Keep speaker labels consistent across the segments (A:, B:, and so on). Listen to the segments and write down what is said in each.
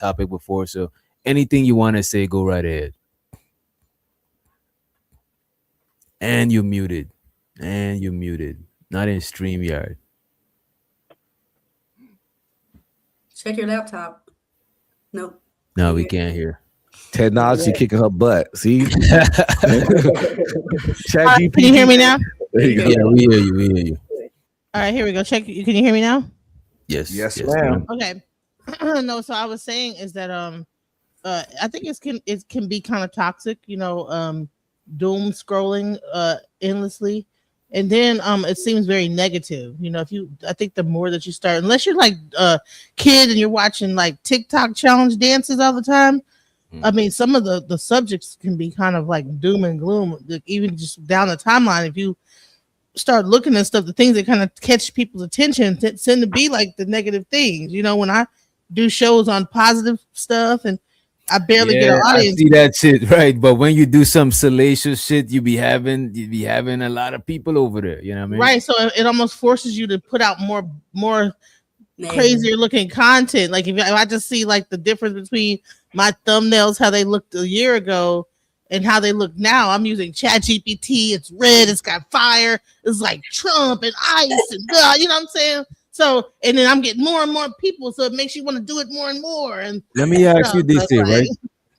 A: topic before. So anything you want to say, go right ahead. And you're muted. And you're muted. Not in StreamYard.
B: Check your laptop. Nope.
A: No, we can't hear.
C: Technology kicking her butt. See?
D: Can you hear me now?
C: There you go.
A: Yeah, we hear you. We hear you.
D: All right, here we go. Check. Can you hear me now?
A: Yes.
C: Yes, ma'am.
D: Okay. No, so I was saying is that I think it can be kind of toxic, doom scrolling endlessly. And then it seems very negative. I think the more that you start, unless you're like a kid and you're watching like TikTok challenge dances all the time, I mean, some of the subjects can be kind of like doom and gloom, like even just down the timeline. If you start looking at stuff, the things that kind of catch people's attention tend to be like the negative things. When I do shows on positive stuff and I barely get an audience.
A: I see that shit, right? But when you do some salacious shit, you be having a lot of people over there. You know what I mean?
D: Right. So it almost forces you to put out more crazier looking content. Like if I just see like the difference between my thumbnails, how they looked a year ago and how they look now. I'm using ChatGPT. It's red. It's got fire. It's like Trump and ice and you know what I'm saying? So, and then I'm getting more and more people, so it makes you want to do it more and more. And
A: let me ask you this here, right?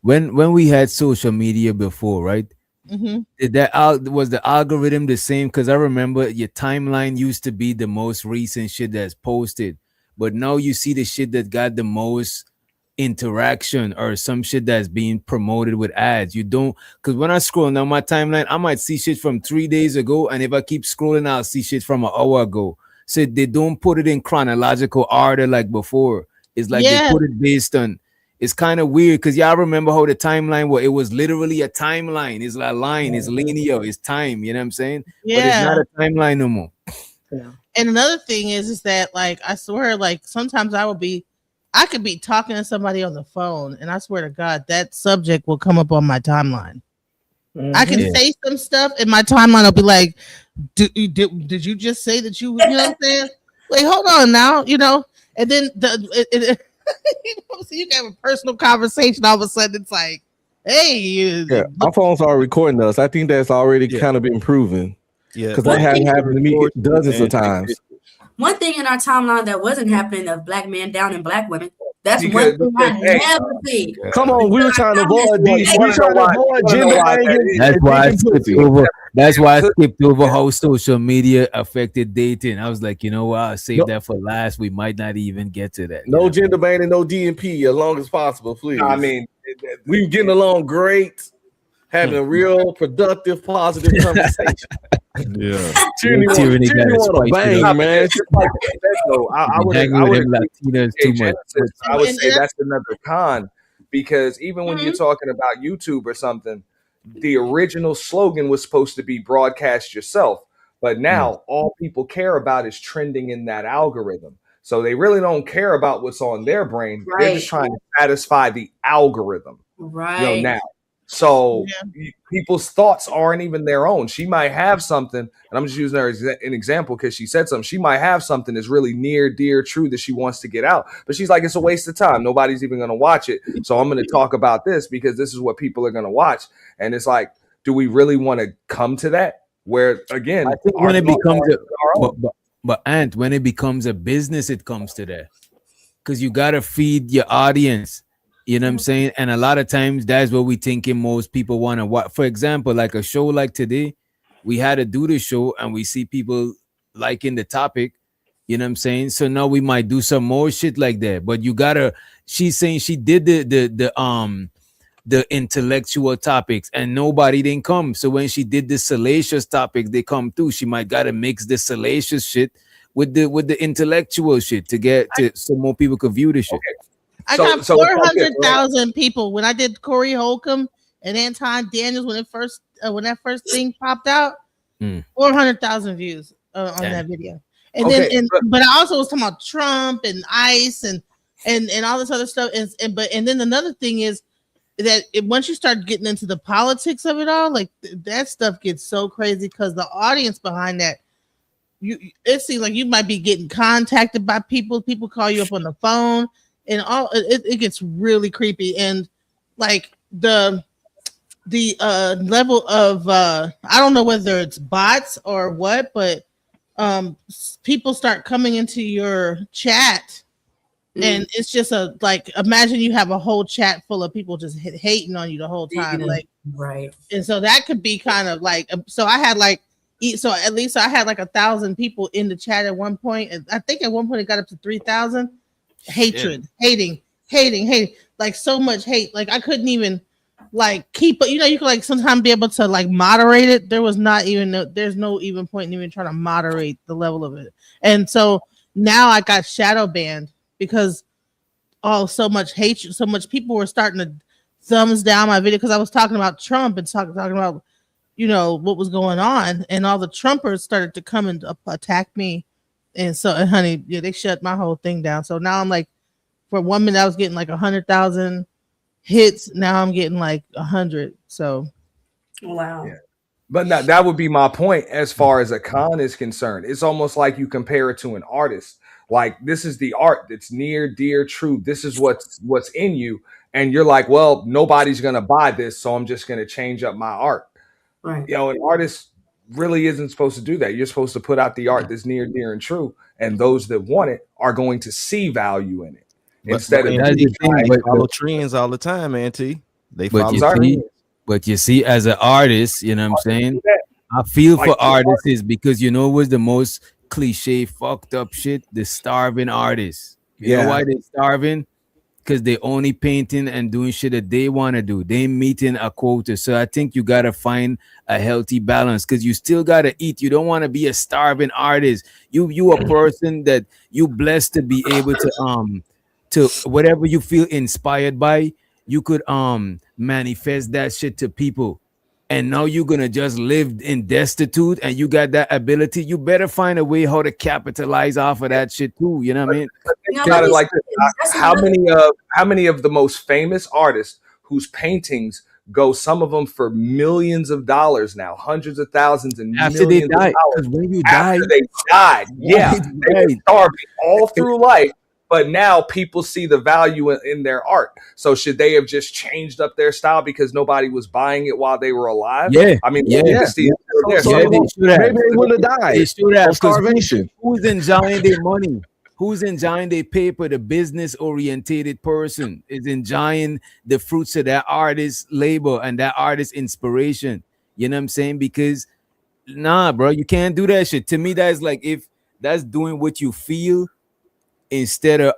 A: When we had social media before, right? Was the algorithm the same? Because I remember your timeline used to be the most recent shit that's posted, but now you see the shit that got the most interaction or some shit that's being promoted with ads. You don't, because when I scroll down my timeline, I might see shit from 3 days ago, and if I keep scrolling, I'll see shit from an hour ago. So they don't put it in chronological order like before. It's like they put it based on. It's kind of weird because y'all remember how the timeline was. It was literally a timeline. It's a line. It's linear. It's time. You know what I'm saying?
D: Yeah.
A: But it's not a timeline no more.
D: Yeah. And another thing is that like I swear, like sometimes I could be talking to somebody on the phone, and I swear to God that subject will come up on my timeline. I can say some stuff, and my timeline will be like, did you just say that you know what I'm saying? Wait, hold on now, and then so you can have a personal conversation. All of a sudden, it's like, hey,
C: our phones are recording us. I think that's already kind of been proven. Yeah, because that hasn't happened to me dozens of times.
B: One thing in our timeline that wasn't happening of black men down and black women. That's one thing I never see.
C: Come on, we were trying to avoid these. We're trying to avoid gender.
A: That's why I skipped over how social media affected dating. I was like, you know what? I'll save that for last. We might not even get to that.
C: No gender banging, no DNP as long as possible, please. I mean, we're getting along great, having a real productive, positive conversation.
A: Yeah,
C: Tyranny got a bang, man.
E: I would say that's another con, because even when you're talking about YouTube or something, the original slogan was supposed to be broadcast yourself, but now all people care about is trending in that algorithm. So they really don't care about what's on their brain. Right. They're just trying to satisfy the algorithm.
B: Right.
E: Now. So people's thoughts aren't even their own. She might have something, and I'm just using her as an example because she said something. She might have something that's really near, dear, true that she wants to get out. But she's like, it's a waste of time. Nobody's even going to watch it. So I'm going to talk about this because this is what people are going to watch. And it's like, do we really want to come to that? Where, again,
A: I think when it becomes when it becomes a business, it comes to that. Because you got to feed your audience. You know what I'm saying? And a lot of times that's what we thinking most people want to watch. For example, like a show like today, we had to do the show and we see people liking the topic. You know what I'm saying? So now we might do some more shit like that. But you gotta, she's saying she did the intellectual topics and nobody didn't come. So when she did the salacious topics, they come through. She might gotta mix the salacious shit with the intellectual shit to get to so more people could view the shit.
E: Okay.
D: I got 400,000 people when I did Corey Holcomb and Anton Daniels when that first thing popped out. 400,000 views on that video, and then but I also was talking about Trump and ICE and all this other stuff. And then another thing is that once you start getting into the politics of it all, like that stuff gets so crazy because the audience behind that. It seems like you might be getting contacted by people. People call you up on the phone. and all it gets really creepy. And like the level of I don't know whether it's bots or what, but people start coming into your chat. And it's just imagine you have a whole chat full of people just hating on you the whole time. Like,
B: right.
D: And so that could be kind of like, so I had like 1,000 people in the chat at one point. And I think at one point it got up to 3,000. Hatred, hating, like so much hate. Like I couldn't even like keep, you could like sometimes be able to like moderate it. There's no even point in even trying to moderate the level of it. And so now I got shadow banned because so much hatred, so much people were starting to thumbs down my video because I was talking about Trump and talking about what was going on, and all the Trumpers started to come and attack me. And so, honey, they shut my whole thing down. So now I'm like, for 1 minute I was getting like 100,000 hits. Now I'm getting like 100. So,
B: wow.
E: Yeah. But that would be my point as far as a con is concerned. It's almost like you compare it to an artist. Like, this is the art that's near, dear, true. This is what's in you. And you're like, well, nobody's going to buy this, so I'm just going to change up my art.
B: Right.
E: An artist really isn't supposed to do that. You're supposed to put out the art that's near, dear, and true. And those that want it are going to see value in it. Instead of
F: follow trends all the time, Auntie. They follow.
A: But you see, as an artist, you know what I'm saying? I feel for artists because what's the most cliche fucked up shit? The starving artists. You know why they're starving? Because they only painting and doing shit that they want to do. They meeting a quota. So I think you got to find a healthy balance because you still got to eat. You don't want to be a starving artist. You a person that you blessed to be able to whatever you feel inspired by, you could manifest that shit to people. And now you're gonna just live in destitute and you got that ability. You better find a way how to capitalize off of that shit too. You know what I mean?
E: Got it like this. How many of the most famous artists whose paintings go, some of them for millions of dollars now, hundreds of thousands and
A: after
E: millions
A: they died.
E: of dollars.
A: When you
E: After they died, they were starving all through life. But now people see the value in their art. So should they have just changed up their style because nobody was buying it while they were alive?
A: Yeah.
E: I mean,
A: maybe
E: they
F: would have died.
A: They should have.
F: Starvation.
A: Who's enjoying their money? Who's enjoying their paper? The business-orientated person is enjoying the fruits of that artist's labor and that artist's inspiration. You know what I'm saying? Because, nah, bro, you can't do that shit. To me, that's like if that's doing what you feel instead of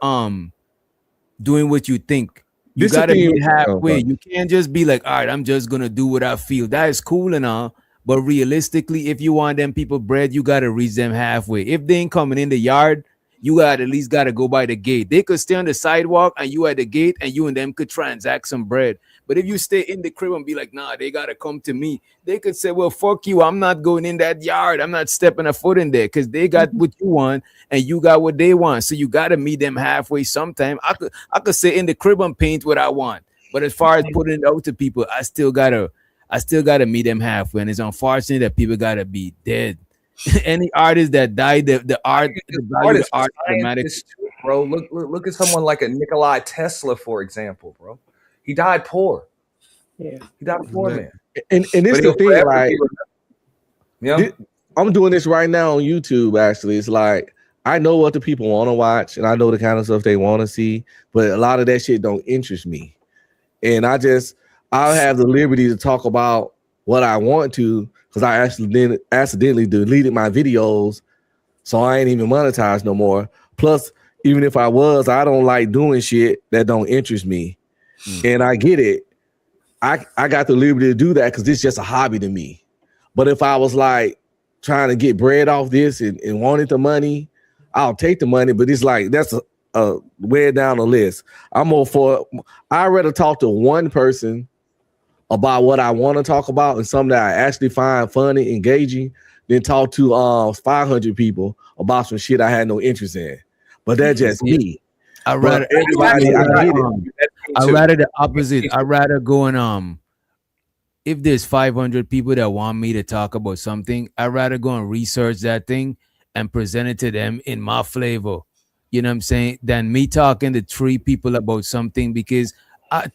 A: doing what you think. You gotta be halfway. You can't just be like, all right, I'm just gonna do what I feel. That is cool and all, but realistically, if you want them people bread, you gotta reach them halfway. If they ain't coming in the yard, you at least gotta go by the gate. They could stay on the sidewalk and you at the gate, and you and them could transact some bread. But if you stay in the crib and be like, nah, they gotta come to me, they could say, well, fuck you, I'm not going in that yard. I'm not stepping a foot in there because they got what you want and you got what they want. So you gotta meet them halfway sometime. I could sit in the crib and paint what I want. But as far as putting it out to people, I still gotta meet them halfway. And it's unfortunate that people gotta be dead. Any artist that died, the art automatic.
E: Bro, look at someone like a Nikola Tesla, for example, bro. He died poor.
G: Yeah,
E: he died poor, man.
F: And this is the thing, like, I'm doing this right now on YouTube. Actually, it's like I know what the people want to watch, and I know the kind of stuff they want to see, but a lot of that shit don't interest me. And I'll have the liberty to talk about what I want to because I accidentally deleted my videos, so I ain't even monetized no more. Plus, even if I was, I don't like doing shit that don't interest me. And I get it. I got the liberty to do that because it's just a hobby to me. But if I was like trying to get bread off this and wanted the money, I'll take the money. But it's like that's a way down the list. I'm more for. I'd rather talk to one person about what I want to talk about and something that I actually find funny, engaging, than talk to 500 people about some shit I had no interest in. But that's just me.
A: I'd rather the opposite. I'd rather go and if there's 500 people that want me to talk about something, I'd rather go and research that thing and present it to them in my flavor. you know what I'm saying, than me talking to 3 people about something, because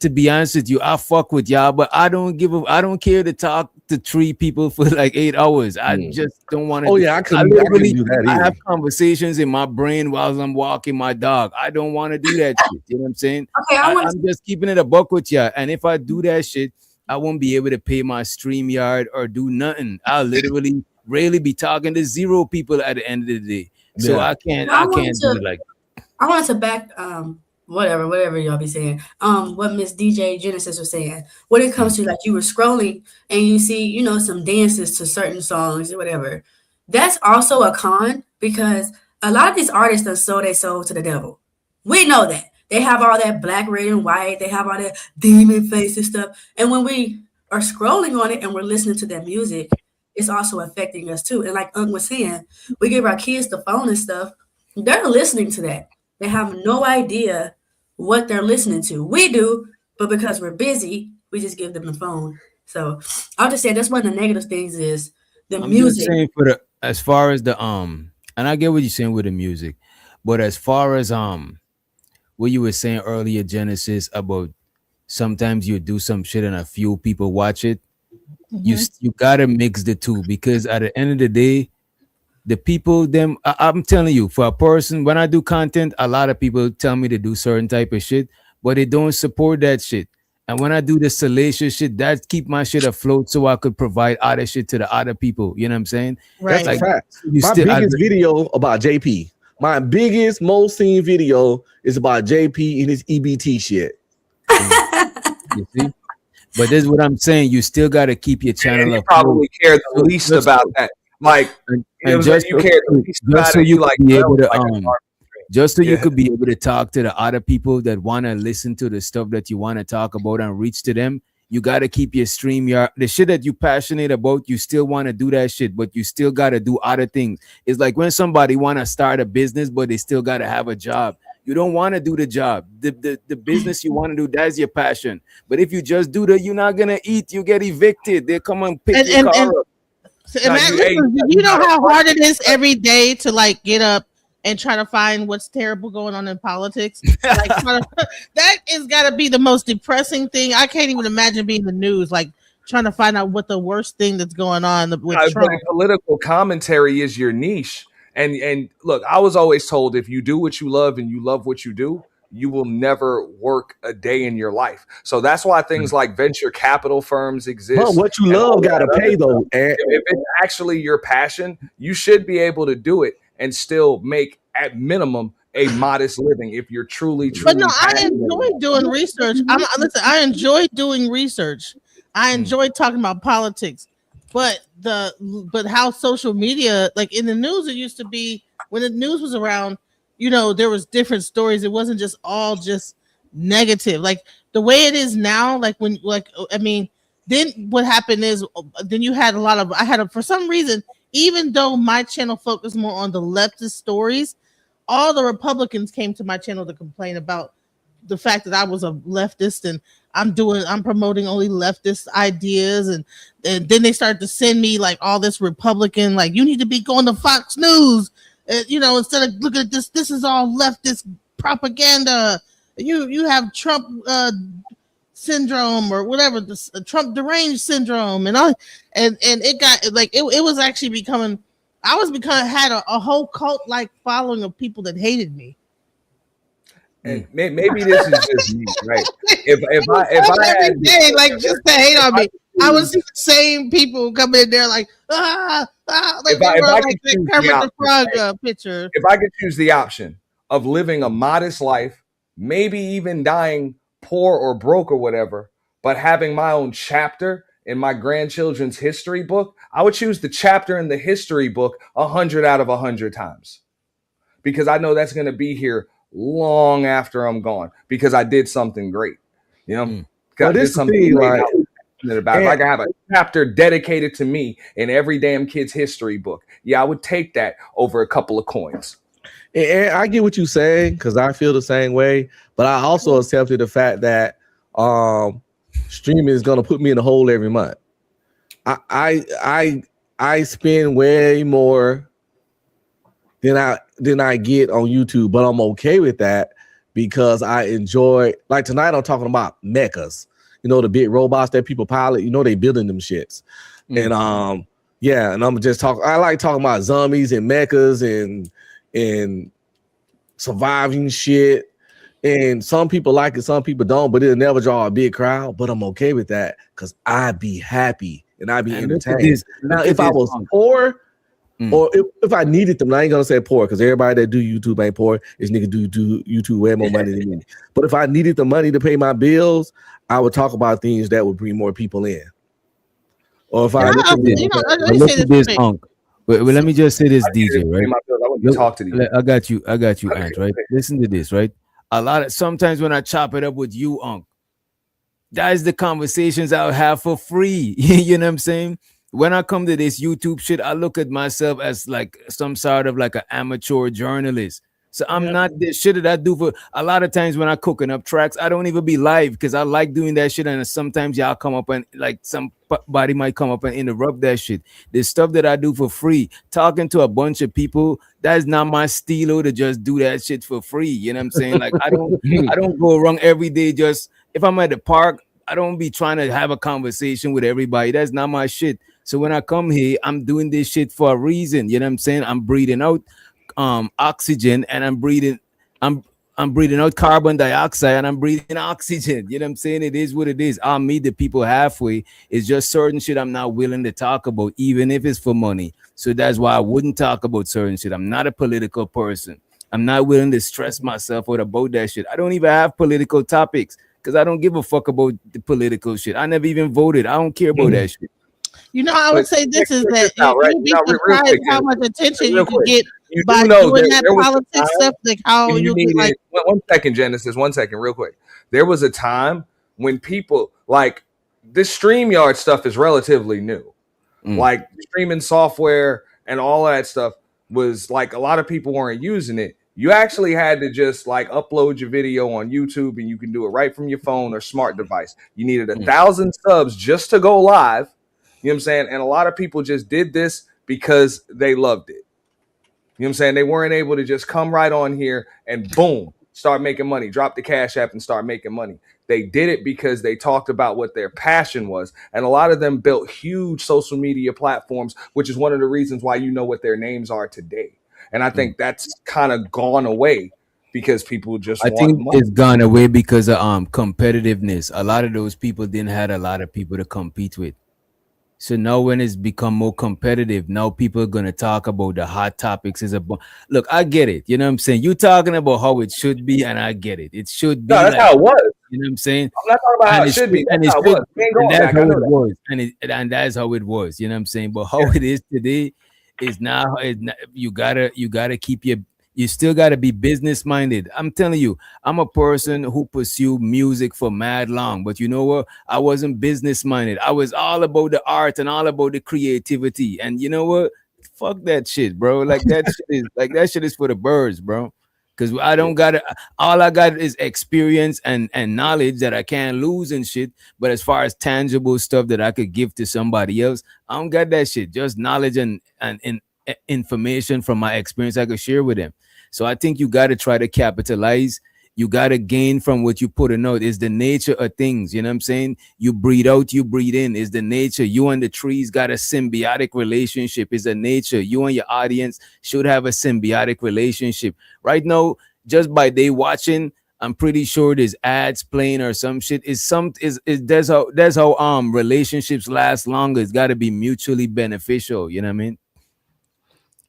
A: to be honest with you, I fuck with y'all, but I don't care to talk to 3 people for like 8 hours. I just don't want to.
F: Oh yeah, I couldn't do that either.
A: I have conversations in my brain while I'm walking my dog. I don't want to do that shit. You know what I'm saying?
B: Okay,
A: I'm just keeping it a buck with y'all. And if I do that shit, I won't be able to pay my StreamYard or do nothing. I'll literally really be talking to 0 people at the end of the day. So yeah. I can't do it like that.
B: I wanted to back whatever y'all be saying. What Miss DJ Genesis was saying. When it comes to like you were scrolling and you see, you know, some dances to certain songs or whatever. That's also a con, because a lot of these artists that sold their soul to the devil. We know that. They have all that black, red, and white. They have all that demon face and stuff. And when we are scrolling on it and we're listening to that music, it's also affecting us too. And like Unc was saying, we give our kids the phone and stuff. They're listening to that. They have no idea what they're listening to. We do, but because we're busy, we just give them the phone. So I'll just say that's one of the negative things is the music.
A: Just saying as far as the and I get what you're saying with the music, but as far as what you were saying earlier, Genesis, about sometimes you do some shit and a few people watch it. Mm-hmm. You gotta mix the two, because at the end of the day, the people, I'm telling you, for a person, when I do content, a lot of people tell me to do certain type of shit, but they don't support that shit. And when I do the salacious shit, that keep my shit afloat so I could provide other shit to the other people. You know what I'm saying?
F: Right. That's like, a fact. My biggest video about JP. My biggest, most seen video is about JP and his EBT shit.
A: You see? But this is what I'm saying. You still got to keep your channel up.
E: Probably care the least about that. Like,
A: and just so you could be able to just so you could be able to talk to the other people that want to listen to the stuff that you want to talk about and reach to them. You got to keep your StreamYard, the shit that you passionate about. You still want to do that shit, but you still got to do other things. It's like when somebody want to start a business, but they still got to have a job. You don't want to do the job. The business you want to do, that's your passion. But if you just do that, you're not going to eat. You get evicted. They come and pick your car up.
D: So, you know how hard it is every day to like get up and try to find what's terrible going on in politics. Like, that is got to be the most depressing thing. I can't even imagine being in the news, like trying to find out what the worst thing that's going on with Trump.
E: Political commentary is your niche. And look, I was always told if you do what you love and you love what you do, you will never work a day in your life. So that's why things like venture capital firms exist.
F: But what you love got to pay though.
E: If it's actually your passion, you should be able to do it and still make at minimum a modest living if you're truly.
D: But no, I enjoy doing research. I enjoy doing research. I enjoy talking about politics. But how social media, like in the news, it used to be when the news was around, you know, there was different stories. It wasn't just all just negative. Like the way it is now, then what happened is then you had for some reason, even though my channel focused more on the leftist stories, all the Republicans came to my channel to complain about the fact that I was a leftist and I'm promoting only leftist ideas, and then they started to send me like all this Republican, like you need to be going to Fox News, you know, instead of looking at this is all leftist propaganda. You have Trump syndrome or whatever, this Trump deranged syndrome and all, and it got like it was actually becoming. I had a whole cult like following of people that hated me.
E: And maybe this is just me, right? If I had
D: day, like just to hate on me, I would see the same people come in there like like
E: if I could choose
D: the Frog picture.
E: If I could choose the option of living a modest life, maybe even dying poor or broke or whatever, but having my own chapter in my grandchildren's history book, I would choose the chapter in the history book 100 out of 100 times, because I know that's going to be here long after I'm gone because I did something great. You know,
F: well, this something like
E: about. If I could have a chapter dedicated to me in every damn kid's history book, yeah, I would take that over a couple of coins.
F: And I get what you're saying because I feel the same way, but I also accepted the fact that streaming is gonna put me in a hole every month. I spend way more than I get on YouTube. But I'm okay with that because I enjoy. Like tonight, I'm talking about mechas. You know, the big robots that people pilot. You know, they building them shits. And yeah, and I'm just talking. I like talking about zombies and mechas and surviving shit. And some people like it, some people don't, but it'll never draw a big crowd. But I'm okay with that because I'd be happy and I'd be entertained. Now, if I was poor, or if I needed them, I ain't gonna say poor because everybody that do YouTube ain't poor. This nigga do YouTube way more money than me. But if I needed the money to pay my bills, I would talk about things that would bring more people in. Or if I
A: look at this, Unc. Well, let me just say this, DJ, right? I got you, Ant, right? Listen to this, right? Sometimes when I chop it up with you, Unc, that's the conversations I'll have for free. You know what I'm saying? When I come to this YouTube shit, I look at myself as like some sort of like an amateur journalist. So I'm not the shit that I do for a lot of times when I cooking up tracks, I don't even be live because I like doing that shit. And sometimes y'all come up and like somebody might come up and interrupt that shit. The stuff that I do for free, talking to a bunch of people, that's not my stilo to just do that shit for free. You know what I'm saying? Like I don't go around every day. Just if I'm at the park, I don't be trying to have a conversation with everybody. That's not my shit. So when I come here, I'm doing this shit for a reason. You know what I'm saying? I'm breathing out oxygen and I'm breathing out carbon dioxide and I'm breathing oxygen. You know what I'm saying? It is what it is. I'll meet the people halfway. It's just certain shit I'm not willing to talk about, even if it's for money. So that's why I wouldn't talk about certain shit. I'm not a political person. I'm not willing to stress myself out about that shit. I don't even have political topics because I don't give a fuck about the political shit. I never even voted. I don't care about that shit.
D: You know, I would say this is that you'd be surprised how much attention you can get by doing that politics stuff. Like how you can like
E: 1 second, Genesis. 1 second, real quick. There was a time when people like this StreamYard stuff is relatively new. Like streaming software and all that stuff was like a lot of people weren't using it. You actually had to just like upload your video on YouTube and you can do it right from your phone or smart device. You needed 1,000 subs just to go live. You know what I'm saying? And a lot of people just did this because they loved it. You know what I'm saying? They weren't able to just come right on here and boom, start making money, drop the Cash App and start making money. They did it because they talked about what their passion was. And a lot of them built huge social media platforms, which is one of the reasons why you know what their names are today. And I think that's kind of gone away because people just
A: it's gone away because of competitiveness. A lot of those people didn't have a lot of people to compete with. So now when it's become more competitive, now people are going to talk about the hot topics. Look, I get it. You know what I'm saying? You're talking about how it should be, and I get it. It should be.
E: No, that's how it was.
A: You know what I'm saying?
E: I'm not talking about how it should be. That's how it was.
A: That's how it was. And that's how it was. You know what I'm saying? But how it is today is now, you gotta keep you still got to be business minded. I'm telling you, I'm a person who pursued music for mad long, but you know what? I wasn't business minded. I was all about the art and all about the creativity. And you know what? Fuck that shit, bro. Like that shit is for the birds, bro. Because I don't got it. All I got is experience and knowledge that I can't lose and shit. But as far as tangible stuff that I could give to somebody else, I don't got that shit. Just knowledge and information from my experience I could share with them. So I think you got to try to capitalize. You got to gain from what you put in out. It's the nature of things. You know what I'm saying? You breathe out, you breathe in. It's the nature. You and the trees got a symbiotic relationship. It's the nature. You and your audience should have a symbiotic relationship. Right now, just by they watching, I'm pretty sure there's ads playing or some shit. That's how relationships last longer. It's got to be mutually beneficial. You know what I mean?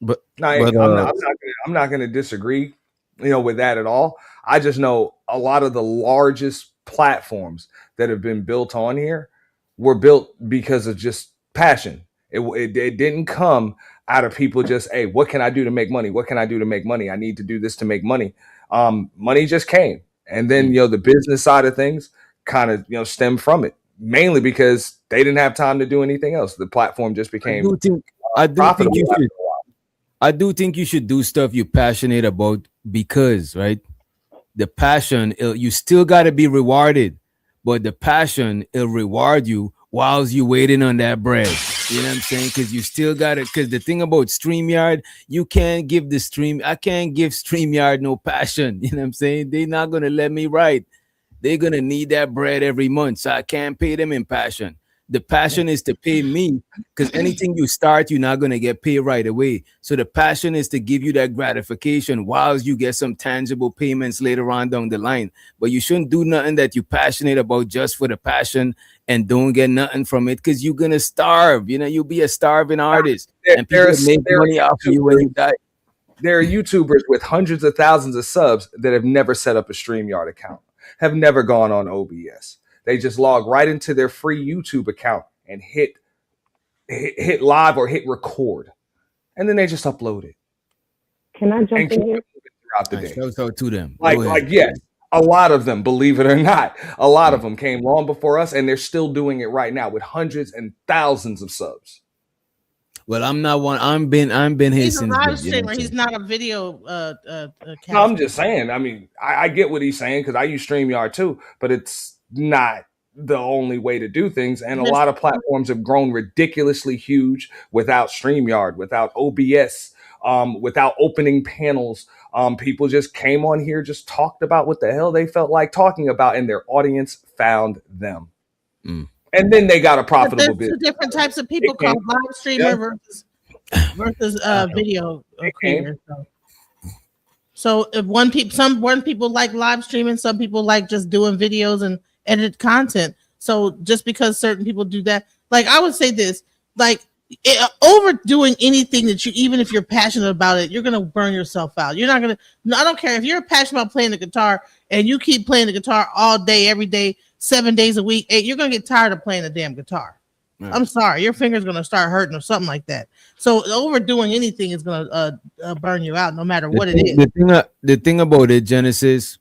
E: But I'm not going to disagree, with that at all. I just know a lot of the largest platforms that have been built on here were built because of just passion. It didn't come out of people just, hey, what can I do to make money? What can I do to make money? I need to do this to make money. Money just came. And then, the business side of things kind of, stemmed from it, mainly because they didn't have time to do anything else. The platform just became profitable.
A: I do think you should do stuff you're passionate about because, right? The passion, you still got to be rewarded, but the passion, it'll reward you whilst you waiting on that bread. You know what I'm saying? Because you still got it. Because the thing about StreamYard, you can't give I can't give StreamYard no passion. You know what I'm saying? They're not gonna let me write. They're gonna need that bread every month, so I can't pay them in passion. The passion is to pay me, because anything you start, you're not going to get paid right away. So the passion is to give you that gratification whilst you get some tangible payments later on down the line. But you shouldn't do nothing that you're passionate about just for the passion and don't get nothing from it, because you're going to starve. You know, you'll be a starving artist. And people make money off of you when you die.
E: There are YouTubers with hundreds of thousands of subs that have never set up a StreamYard account, have never gone on OBS. They just log right into their free YouTube account and hit live or hit record, and then they just upload it.
G: Can I jump in here?
E: Throughout the day.
A: So to them,
E: like yes, a lot of them, believe it or not, a lot of them came long before us, and they're still doing it right now with hundreds and thousands of subs.
A: Well, I'm not one. I'm been here
D: He's
A: since.
D: a live streamer. He's not a video.
E: No, I'm just saying. I mean, I get what he's saying because I use StreamYard too, but it's not the only way to do things. And a lot of platforms have grown ridiculously huge without StreamYard, without OBS, without opening panels. People just came on here, just talked about what the hell they felt like talking about, and their audience found them. And then they got a profitable business.
D: Two different types of people called live streamer versus video creator. So if some people like live streaming, some people like just doing videos and edit content. So just because certain people do that, like I would say this, like overdoing anything that you, even if you're passionate about it, you're gonna burn yourself out. You're not gonna. I don't care if you're passionate about playing the guitar and you keep playing the guitar all day, every day, 7 days a week. You're gonna get tired of playing the damn guitar. Right. I'm sorry, your finger's gonna start hurting or something like that. So overdoing anything is gonna burn you out, no matter what it is.
A: The thing about it, Genesis,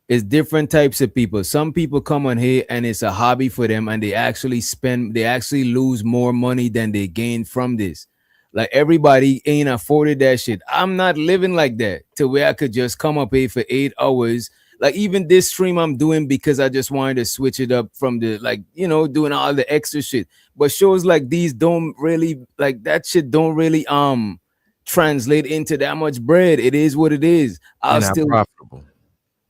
A: is different types of people. Some people come on here and it's a hobby for them, and they actually lose more money than they gain from this. Like everybody ain't afforded that shit. I'm not living like that to where I could just come up here for 8 hours. Like even this stream I'm doing because I just wanted to switch it up from the, like, you know, doing all the extra shit. But shows like these don't really, like that shit don't really translate into that much bread. It is what it is. I'll still profitable.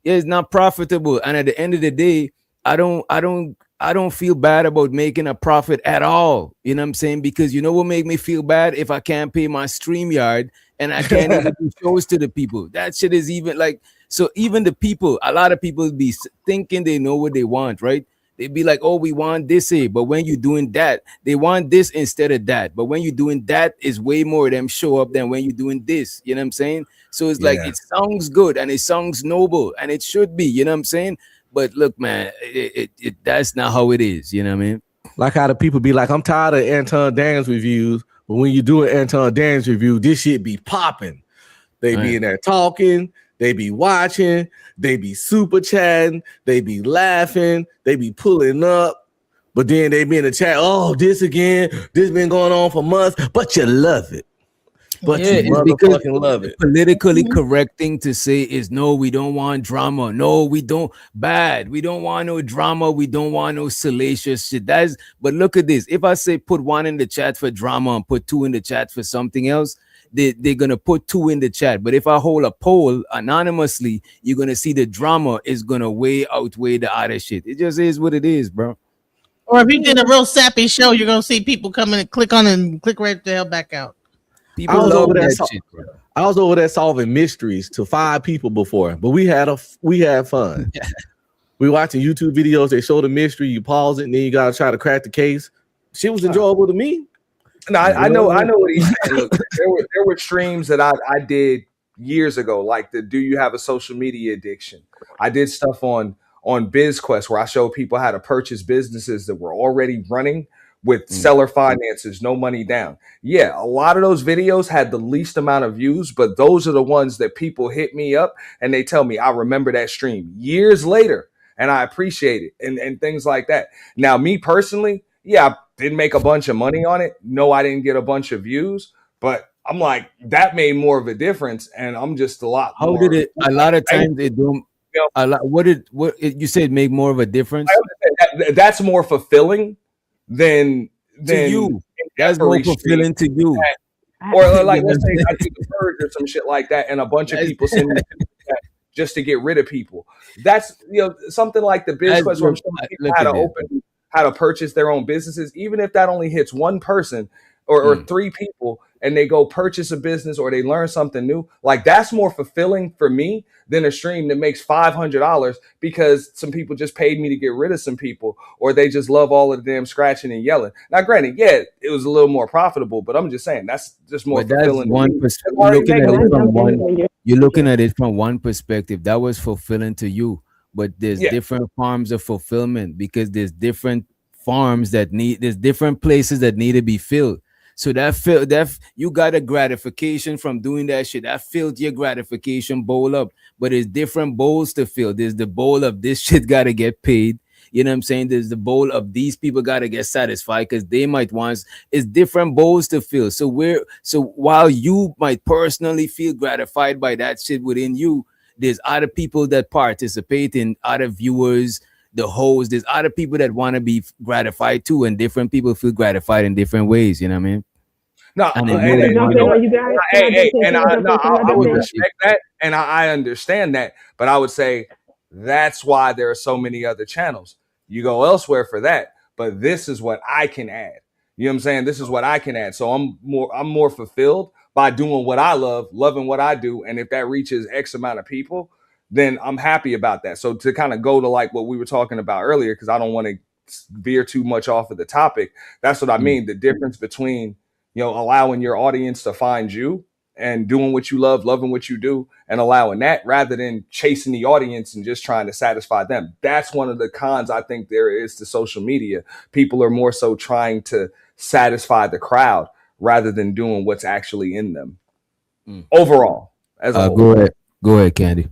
A: Yeah, it's not profitable. And at the end of the day, I don't feel bad about making a profit at all. You know what I'm saying? Because you know what make me feel bad? If I can't pay my StreamYard and I can't even do shows to the people. That shit is even like, so even the people, a lot of people be thinking they know what they want, right? They'd be like, oh, we want this here. But when you're doing that, they want this instead of that. But when you're doing that, is way more of them show up than when you're doing this. You know what I'm saying? So it's like, it sounds good and it sounds noble and it should be, you know what I'm saying? But look, man, that's not how it is. You know what I mean?
F: Like how the people be like, I'm tired of Anton Daniels reviews. But when you do an Anton Daniels review, this shit be popping. They be in there talking. They be watching, they be super chatting, they be laughing, they be pulling up, but then they be in the chat, oh, this again, this been going on for months, but you love it. But you motherfucking love it.
A: Politically correct thing to say is no, we don't want drama. No, we don't. Bad. We don't want no drama. We don't want no salacious shit. But look at this. If I say put 1 in the chat for drama and put 2 in the chat for something else, they're gonna put 2 in the chat. But if I hold a poll anonymously, you're gonna see the drama is gonna outweigh the other shit. It just is what it is, bro.
D: Or if you get a real sappy show, you're gonna see people come in and click on and click right the hell back out.
A: People love that shit, bro.
F: I was over there solving mysteries to 5 people before, but we had fun. We watching YouTube videos. They show the mystery, you pause it, and then you gotta try to crack the case. Shit was enjoyable to me.
E: No, I know what he's saying. Look, there were streams that I did years ago, like the Do You Have a Social Media Addiction? I did stuff on BizQuest where I showed people how to purchase businesses that were already running with seller finances, no money down. Yeah, a lot of those videos had the least amount of views, but those are the ones that people hit me up and they tell me, I remember that stream years later and I appreciate it and things like that. Now, me personally, yeah, I didn't make a bunch of money on it. No, I didn't get a bunch of views, but I'm like, that made more of a difference. And I'm just a lot.
A: How did it? A lot of times they don't. A lot. What you said make more of a difference?
E: That's more fulfilling than then
A: to you. That's more fulfilling to you.
E: Or like, let's say I do the purge or some shit like that, and a bunch of people send me that just to get rid of people. That's something like the Biz Quest where I'm showing people how to purchase their own businesses, even if that only hits one person or 3 people, and they go purchase a business or they learn something new. Like, that's more fulfilling for me than a stream that makes $500 because some people just paid me to get rid of some people, or they just love all of the damn scratching and yelling. Now, granted, yeah, it was a little more profitable, but I'm just saying that's just more fulfilling.
A: You're looking at it from one perspective. That was fulfilling to you, but there's different forms of fulfillment because there's different farms there's different places that need to be filled. So that you got a gratification from doing that shit. That filled your gratification bowl up. But there's different bowls to fill. There's the bowl of this shit gotta get paid. You know what I'm saying? There's the bowl of these people gotta get satisfied because they might want. It's different bowls to fill. So while you might personally feel gratified by that shit within you, there's other people that participate in, other viewers, the host. There's other people that want to be gratified too, and different people feel gratified in different ways. You know what I mean?
E: No, I would respect that, and I understand that, but I would say that's why there are so many other channels. You go elsewhere for that, but this is what I can add. You know what I'm saying? This is what I can add. So I'm more fulfilled by doing what I love, loving what I do, and if that reaches X amount of people, then I'm happy about that. So to kind of go to like what we were talking about earlier, because I don't want to veer too much off of the topic. That's what I mean. The difference between allowing your audience to find you and doing what you love, loving what you do, and allowing that rather than chasing the audience and just trying to satisfy them. That's one of the cons I think there is to social media. People are more so trying to satisfy the crowd rather than doing what's actually in them. Overall, as a whole.
A: Go ahead, Candy.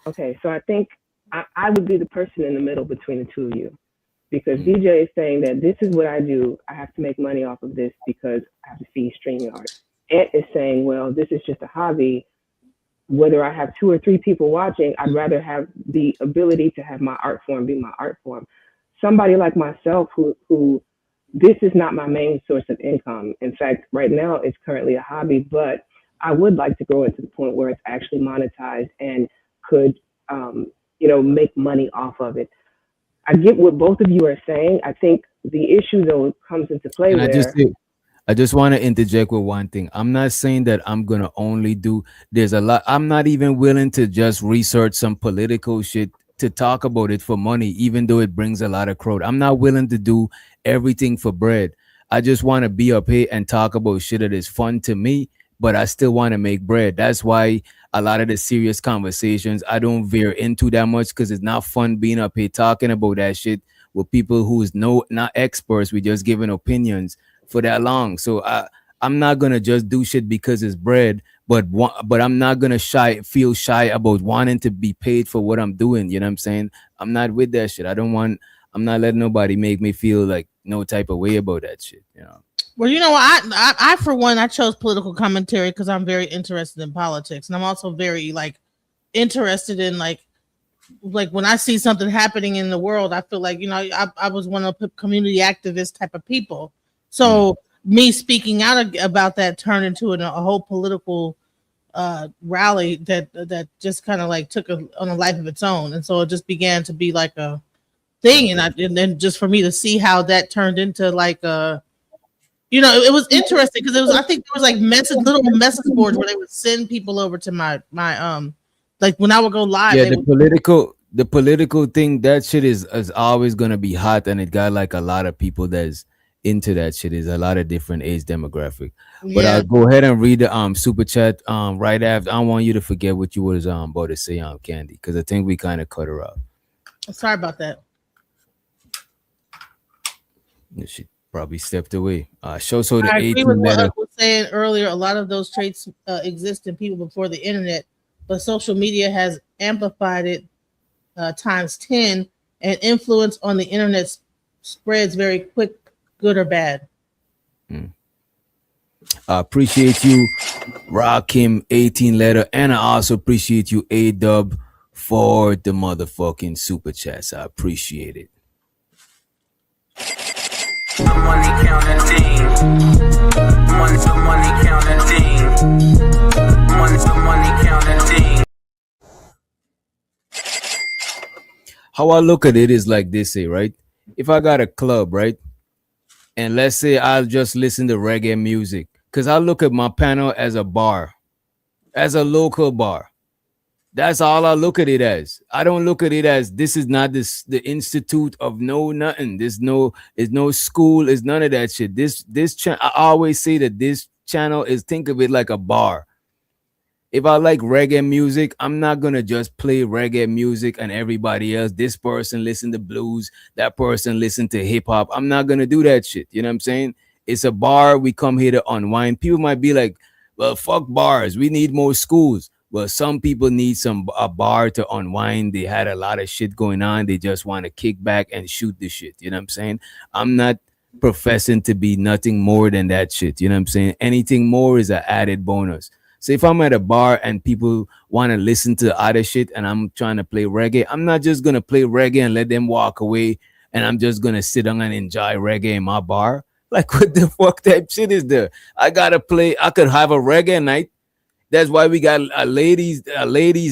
G: Okay, so I think I would be the person in the middle between the two of you. Because DJ is saying that this is what I do. I have to make money off of this because I have to feed StreamYard. Ant is saying, well, this is just a hobby. Whether I have 2 or 3 people watching, I'd rather have the ability to have my art form be my art form. Somebody like myself who this is not my main source of income. In fact, right now it's currently a hobby, but I would like to grow it to the point where it's actually monetized and could, make money off of it. I get what both of you are saying. I think the issue though comes into play
A: I just want to interject with one thing. I'm not saying that I'm going to only do, there's a lot. I'm not even willing to just research some political shit to talk about it for money, even though it brings a lot of crowd. I'm not willing to do everything for bread. I just want to be up here and talk about shit that is fun to me, but I still want to make bread. That's why a lot of the serious conversations I don't veer into that much, because it's not fun being up here talking about that shit with people who's not experts. We just giving opinions for that long. So I'm not gonna just do shit because it's bread, but I'm not gonna feel shy about wanting to be paid for what I'm doing. You know what I'm saying? I'm not with that shit. I'm not letting nobody make me feel like no type of way about that shit.
D: Well, I for one, I chose political commentary because I'm very interested in politics, and I'm also very interested in like when I see something happening in the world, I feel like I was one of the community activist type of people. So me speaking out about that turned into a whole political rally that just kind of took on a life of its own, and so it just began to be like a thing, and then just for me to see how that turned into it was interesting because I think there was little message boards where they would send people over to my when I would go live.
A: Yeah, the political thing, that shit is always gonna be hot, and it got a lot of people that's into that shit. Is a lot of different age demographic. But I'll go ahead and read the super chat right after. I don't want you to forget what you was about to say, Candy, because I think we kind of cut her off.
D: Sorry about that.
A: She probably stepped away. I agree
D: with what I was saying earlier. A lot of those traits exist in people before the internet, but social media has amplified it times 10, and influence on the internet spreads very quick, good or bad.
A: I appreciate you, Rakim 18 letter, and I also appreciate you, A-Dub, for the motherfucking super chats. I appreciate it.
H: The money counting team. The money counting team. The money counting team.
A: How I look at it is like this, right? If I got a club, right? And let's say I'll just listen to reggae music, because I look at my panel as a bar, as a local bar. That's all I look at it as. I don't look at it as this is not the institute of no nothing. There's no school, it's none of that shit. I always say that this channel is, think of it like a bar. If I like reggae music, I'm not gonna just play reggae music and everybody else. This person listen to blues, that person listen to hip hop. I'm not gonna do that shit. You know what I'm saying? It's a bar. We come here to unwind. People might be like, well, fuck bars. We need more schools. Well, some people need a bar to unwind. They had a lot of shit going on. They just want to kick back and shoot the shit. You know what I'm saying? I'm not professing to be nothing more than that shit. You know what I'm saying? Anything more is an added bonus. So if I'm at a bar and people want to listen to other shit and I'm trying to play reggae, I'm not just going to play reggae and let them walk away and I'm just going to sit down and enjoy reggae in my bar. Like, what the fuck type shit is there? I got to play. I could have a reggae night. That's why we got a ladies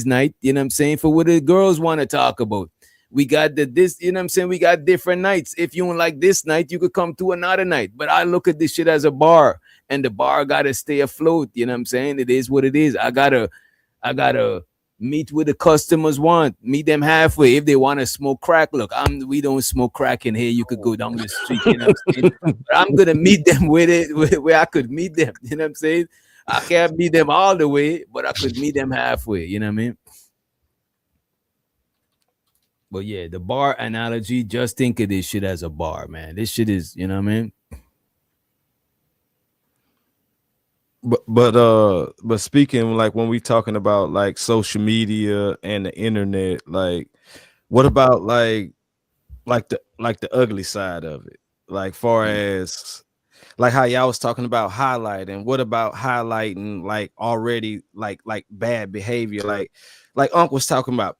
A: night, you know what I'm saying, for what the girls want to talk about. We got this, you know what I'm saying, we got different nights. If you don't like this night, you could come to another night. But I look at this shit as a bar, and the bar got to stay afloat, you know what I'm saying? It is what it is. I got to meet what the customers want, meet them halfway. If they want to smoke crack, look, we don't smoke crack in here. You could go down the street, you know what I'm saying? But I'm going to meet them with it, where I could meet them, you know what I'm saying? I can't meet them all the way, but I could meet them halfway. You know what I mean? But yeah, the bar analogy, just think of this shit as a bar, man. This shit is, you know what I mean?
I: But speaking, like, when we talking about like social media and the internet, like, what about like the ugly side of it? Like, far as like how y'all was talking about highlighting, what about highlighting like already like bad behavior? Like Unc was talking about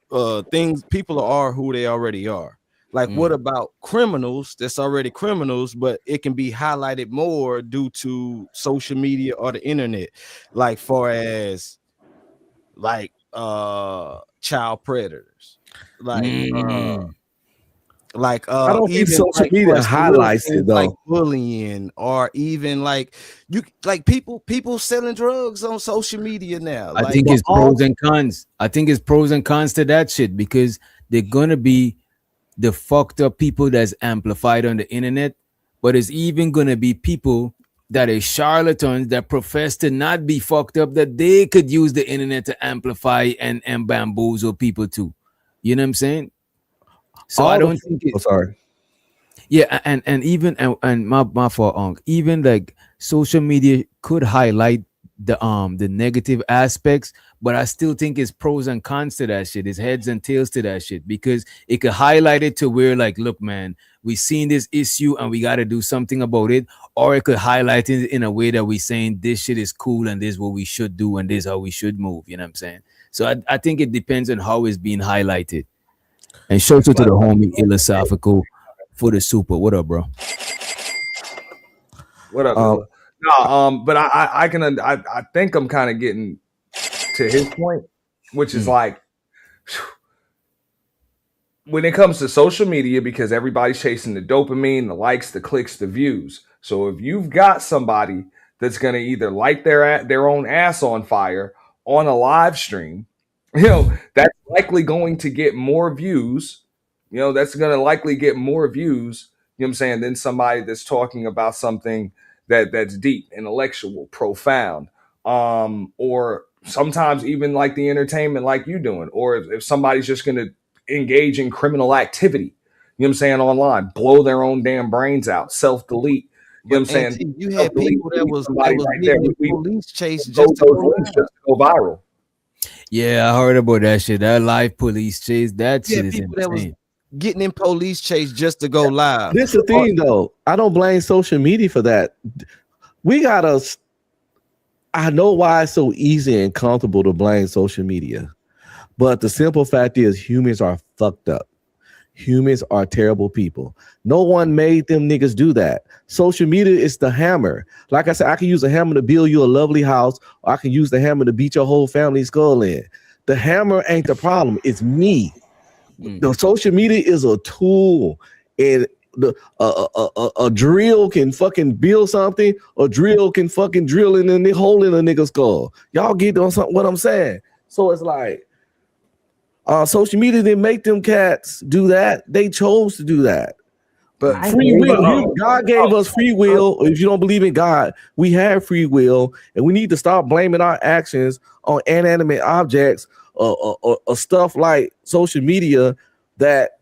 I: things, people are who they already are. Like, what about criminals that's already criminals, but it can be highlighted more due to social media or the internet? Like, far as like child predators, like
F: I don't think social
I: like,
F: media highlights it though.
I: Like bullying, or even like people selling drugs on social media now.
A: I think it's pros and cons. I think it's pros and cons to that shit, because they're gonna be the fucked up people that's amplified on the internet, but it's even gonna be people that are charlatans that profess to not be fucked up, that they could use the internet to amplify and bamboozle people too. You know what I'm saying? So I don't think it,
F: sorry.
A: Yeah, and even and my fault, even like social media could highlight the negative aspects, but I still think it's pros and cons to that shit. It's heads and tails to that shit, because it could highlight it to where, like, look, man, we seen this issue and we got to do something about it, or it could highlight it in a way that we saying this shit is cool and this is what we should do and this is how we should move. You know what I'm saying? So I think it depends on how it's being highlighted. And shout out to the homie Philosophical for the super. What up, bro?
E: What up? No, but I think I'm kind of getting to his point, which is like, when it comes to social media, because everybody's chasing the dopamine, the likes, the clicks, the views. So if you've got somebody that's going to either light their own ass on fire on a live stream, that's likely going to get more views. That's going to likely get more views, what I'm saying, than somebody that's talking about something that's deep, intellectual, profound, or sometimes even like the entertainment like you doing, or if somebody's just going to engage in criminal activity, what I'm saying, online, blow their own damn brains out, self-delete. You know what I'm saying?
I: You had people that was
E: right there.
I: Police chase just to
E: go viral.
A: Yeah, I heard about that shit. That live police chase, that shit is insane.
I: Getting in police chase just to go live.
F: This is the thing, though. I don't blame social media for that. I know why it's so easy and comfortable to blame social media, but the simple fact is humans are fucked up. Humans are terrible people. No one made them niggas do that. Social media is the hammer. Like I said, I can use a hammer to build you a lovely house, or I can use the hammer to beat your whole family's skull in. The hammer ain't the problem. It's me. The social media is a tool, and a drill can fucking build something. A drill can fucking drill in the hole in a nigga's skull. Y'all get on something what I'm saying? So it's like social media didn't make them cats do that. They chose to do that. But free will, God gave us free will. If you don't believe in God, we have free will, and we need to stop blaming our actions on inanimate objects or stuff like social media that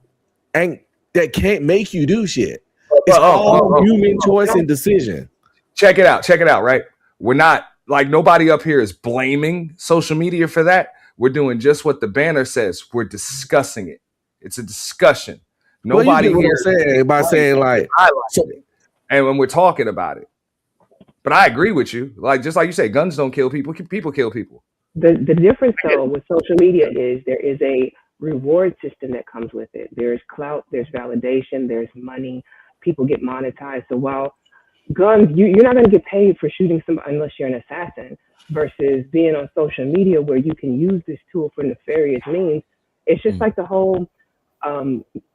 F: can't make you do shit. It's all human choice and decision.
E: Check it out, right? We're not like nobody up here is blaming social media for that. We're doing just what the banner says. We're discussing it. It's a discussion. Nobody here
F: by saying like,
E: and when we're talking about it. But I agree with you. Like just like you say, guns don't kill people. People kill people.
G: The difference though with social media is there is a reward system that comes with it. There's clout, there's validation, there's money. People get monetized. So while guns, you're not going to get paid for shooting somebody unless you're an assassin. Versus being on social media where you can use this tool for nefarious means. It's just like the whole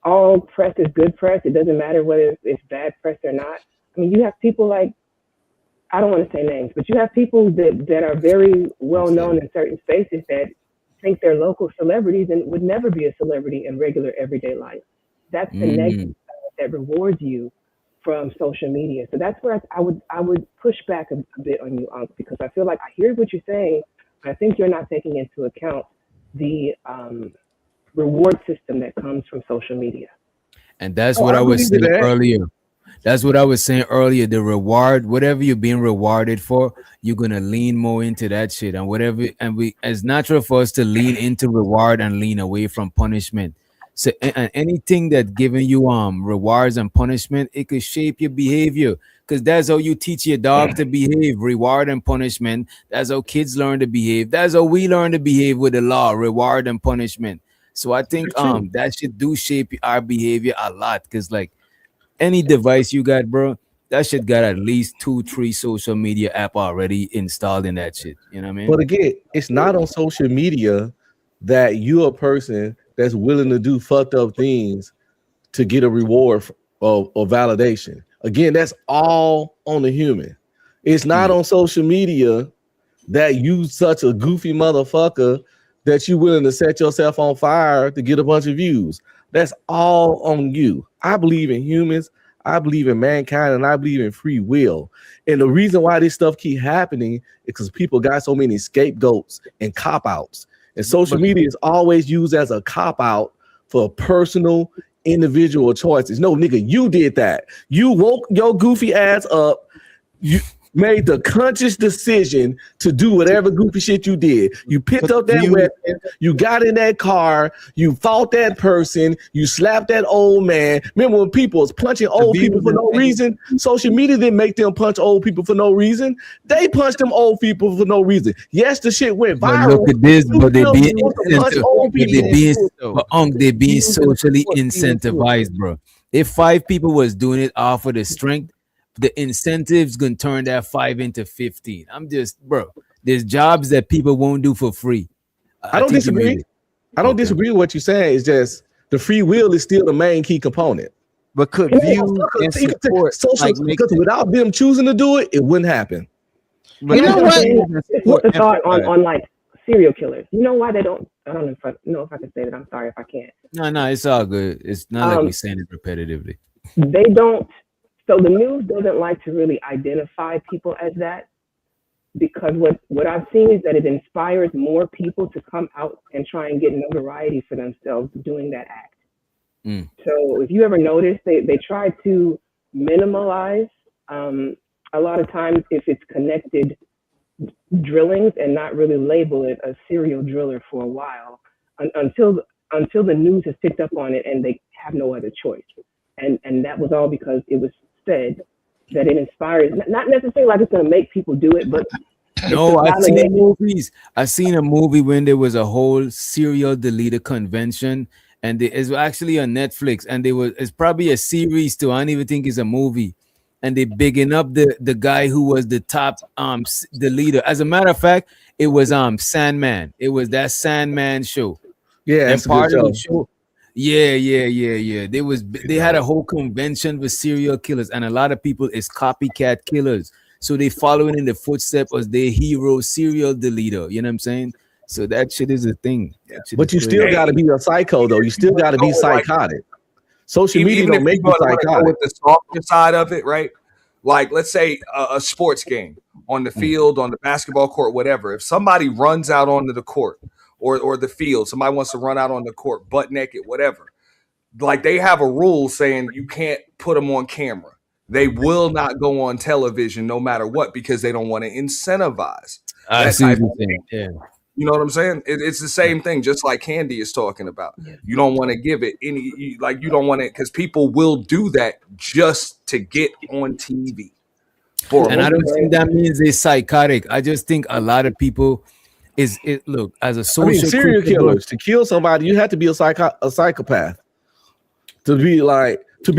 G: all press is good press. It doesn't matter whether it's bad press or not. I mean, you have people like, I don't want to say names, but you have people that are very well known in certain spaces that think they're local celebrities and would never be a celebrity in regular everyday life. That's the negative side that rewards you from social media. So that's where I would push back a bit on you, Unc, because I feel like I hear what you're saying, but I think you're not taking into account the reward system that comes from social media.
A: And that's what I was saying earlier. That's what I was saying earlier. The reward, whatever you're being rewarded for, you're gonna lean more into that shit. And whatever, and it's natural for us to lean into reward and lean away from punishment. So and anything that giving you rewards and punishment, it could shape your behavior, because that's how you teach your dog to behave. Reward and punishment. That's how kids learn to behave. That's how we learn to behave with the law. Reward and punishment. So I think that shit do shape our behavior a lot, because like any device you got, bro, that shit got at least 2-3 social media app already installed in that shit. You know what I mean?
F: But again, it's not on social media that you're a person that's willing to do fucked up things to get a reward or validation. Again, that's all on the human. It's not on social media that you such a goofy motherfucker that you willing to set yourself on fire to get a bunch of views. That's all on you. I believe in humans. I believe in mankind, and I believe in free will. And the reason why this stuff keep happening is because people got so many scapegoats and cop-outs. And social media is always used as a cop-out for personal, individual choices. No, nigga, you did that. You woke your goofy ass up. You made the conscious decision to do whatever goofy shit you did. You picked up that weapon, you got in that car, you fought that person, you slapped that old man. Remember when people was punching old people for no reason? Social media didn't make them punch old people for no reason. They punched them old people for no reason. Yes, the shit went viral.
A: Look at this, but they being socially incentivized, bro. If 5 people was doing it off of the strength, the incentives gonna turn that 5 into 15. I'm just, bro, there's jobs that people won't do for free.
F: I don't disagree. I don't disagree with what you're saying. It's just the free will is still the main key component.
I: But could view and support
F: because without them choosing to do it, it wouldn't happen.
G: But you know what? What's the thought on like serial killers? You know why they don't? I don't know if I can say that. I'm sorry if I can't.
A: No, it's all good. It's not like we're saying it repetitively.
G: They don't. So the news doesn't like to really identify people as that, because what I've seen is that it inspires more people to come out and try and get notoriety for themselves doing that act. So if you ever notice, they try to minimalize a lot of times if it's connected drillings and not really label it a serial driller for a while until the news has picked up on it and they have no other choice. And that was all because it was said that it inspires, not necessarily like it's going to make people do it, but
A: no, I've seen movies. I seen a movie when there was a whole serial deleter convention, and it's actually on Netflix, and it's probably a series too. I don't even think it's a movie. And they bigging up the guy who was the top the leader. As a matter of fact, it was Sandman. It was that Sandman show.
F: Yeah,
A: and part of the show. Yeah. They had a whole convention with serial killers, and a lot of people is copycat killers. So they following in the footsteps of their hero, serial deleter. You know what I'm saying? So that shit is a thing.
F: But you still got to be a psycho, though. You still got to be psychotic. Social media don't make you psychotic.
E: With the softer side of it, right? Like, let's say a sports game on the field, on the basketball court, whatever. If somebody runs out onto the court or the field, somebody wants to run out on the court, butt naked, whatever. Like, they have a rule saying you can't put them on camera. They will not go on television no matter what because they don't want to incentivize.
A: I see what you're saying. Yeah.
E: You know what I'm saying? It's the same thing, just like Candy is talking about. You don't want to give it any, you don't want it, because people will do that just to get on TV.
A: And I don't think that means they're psychotic. I just think a lot of people look, as a social
F: serial killers, to kill somebody, you have to be a psychopath. To be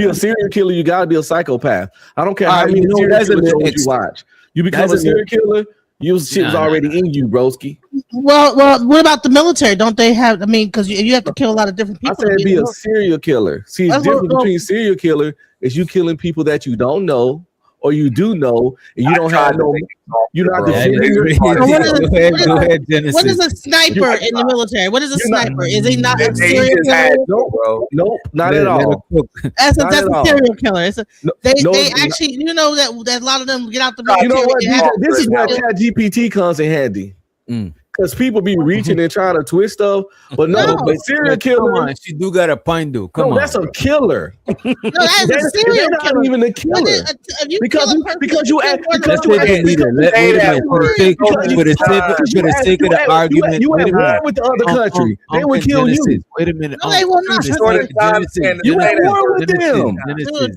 F: a serial killer, you gotta be a psychopath. I don't care how many serial killers you watch. You become a serial killer, your shit was already in you, broski.
D: Well, what about the military? Don't they have? I mean, because you have to kill a lot of different people.
F: I said be a serial killer. See, the difference between serial killer is you killing people that you don't know or you do know, and you don't have no. You're not the
D: Go ahead, Genesis. What is a sniper in the military? What is a sniper? Is he not a serial killer?
F: Nope, not at all.
D: That's a serial killer. They actually, you know that a lot of them get out the military.
F: You know what? This is where ChatGPT comes in handy. Because people be reaching and trying to twist stuff, but but serial killer.
A: Come on, she do got a point, though. Come on,
F: that's a killer.
D: No, that's a serial killer.
F: Not even a killer. Because you act.
A: For the sake of the argument,
F: you at war with the other country. They would kill you.
A: Wait a minute.
D: No, they will not.
F: You at war with them.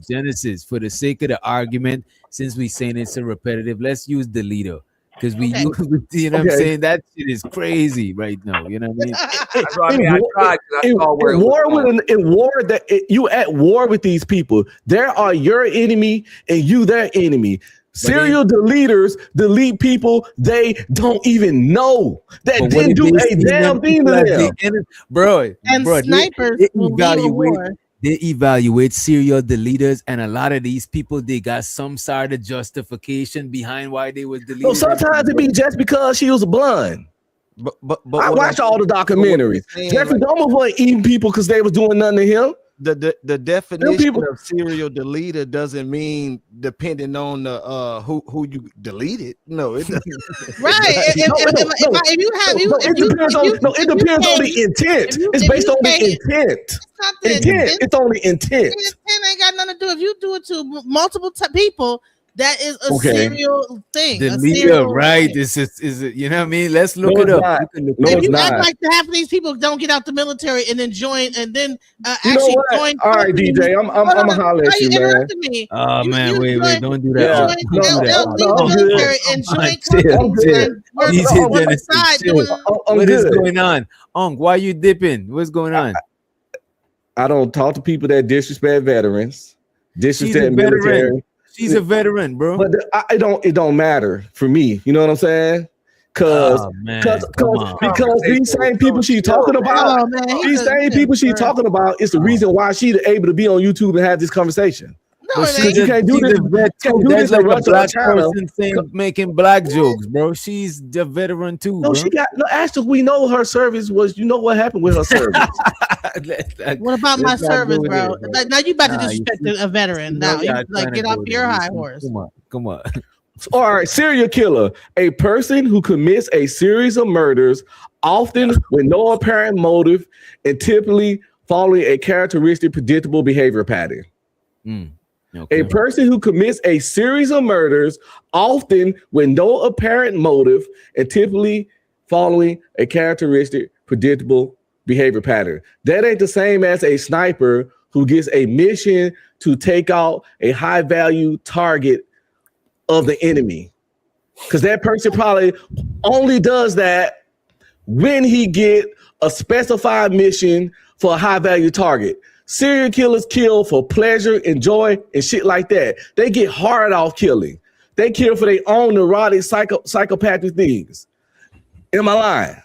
A: Genesis, for the sake of the argument, since we saying it's a repetitive, let's use the leader. Because you know what I'm saying? That shit is crazy right now. You know what I mean?
F: You at war with these people. They are your enemy and you their enemy. Serial deleters delete people they don't even know that didn't do a damn thing to them.
A: Bro,
D: snipers
A: they evaluate serial deleters, and a lot of these people, they got some sort of justification behind why they were deleted.
F: So sometimes it be just because she was blind. But I watch all the documentaries. Jeffrey Dahmer wasn't eating people because they was doing nothing to him.
I: The definition of serial deleter doesn't mean depending on the who you deleted. No, it doesn't.
D: Right.
F: It depends on the intent. It's based on the intent. It's on the intent.
D: Intent ain't got nothing to do. If you do it to multiple people, that is a serial thing.
A: The leader, right? This is it. You know what I mean? Let's look it up.
D: If you act like half of these people don't get out the military and then join, and then actually join.
F: All right, DJ, I'm gonna holler at you, man.
A: Oh man, wait, don't do that.
D: They'll leave the military and join.
A: What is going on? Why are you dipping? What's going on?
F: I don't talk to people that disrespect veterans, disrespect military.
A: She's a veteran, bro.
F: But it don't matter for me. You know what I'm saying? Because these same people she's talking about, is the reason why she's able to be on YouTube and have this conversation.
A: No, you can't do this. Like a black person saying, making black jokes, bro. She's the veteran too.
F: No,
A: bro.
F: Actually, we know her service was. You know what happened with her service.
D: What about my service, bro? Now you about to disrespect a veteran. Now you get off your high horse.
A: Come on.
F: All right, serial killer, a person who commits a series of murders, often with no apparent motive, and typically following a characteristic, predictable behavior pattern. Okay. A person who commits a series of murders, often with no apparent motive, and typically following a characteristic, predictable behavior pattern. That ain't the same as a sniper who gets a mission to take out a high-value target of the enemy. Because that person probably only does that when he get a specified mission for a high value target. Serial killers kill for pleasure and joy and shit like that. They get hard off killing. They kill for their own neurotic psychopathic things. Am I lying?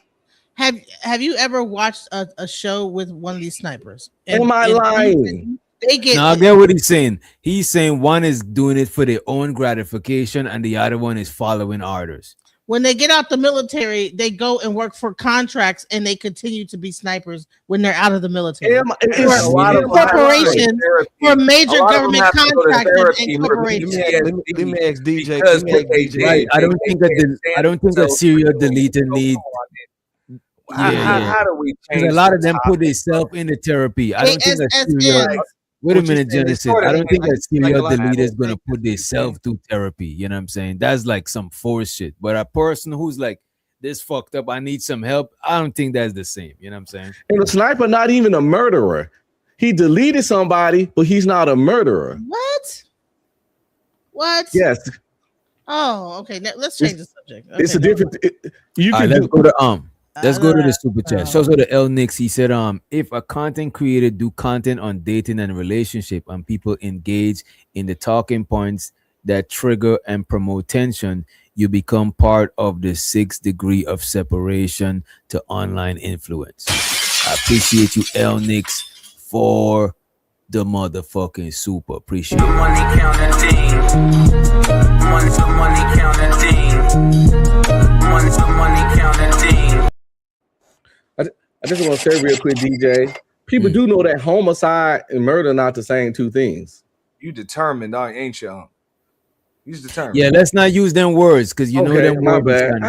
D: Have you ever watched a show with one of these snipers?
F: Am I lying?
D: They get.
A: No, I get what he's saying. He's saying one is doing it for their own gratification, and the other one is following orders.
D: When they get out the military, they go and work for contracts, and they continue to be snipers when they're out of the military.
F: It's
D: a lot of corporations for major government contractors and corporations.
I: Let me ask DJ.
A: Right. I don't think a serial deleter need.
E: How do we change?
A: A lot of them put themselves in the therapy. I don't think a serial. Wait a minute, Genesis. I don't think a serial deleter is gonna put themselves through therapy. You know what I'm saying? That's like some forced shit. But a person who's like, this fucked up, I need some help, I don't think that's the same. You know what I'm saying?
F: And the sniper not even a murderer. He deleted somebody, but he's not a murderer.
D: What?
F: Yes.
D: Oh, okay. Now, let's change the subject. Okay,
F: it's a different. You can
A: let's go to Let's go to the super chat. Shows out to L Nix. He said, if a content creator do content on dating and relationship and people engage in the talking points that trigger and promote tension, you become part of the 6th degree of separation to online influence. I appreciate you, L Nix, for the motherfucking super. Appreciate it.
H: Money counting team. Money counting team. Money counting team.
F: I just want to say real quick, DJ. People do know that homicide and murder are not the same two things.
E: You determined, ain't you? You're determined.
A: Yeah, let's not use them words because you know them
F: my
A: words.
F: bad.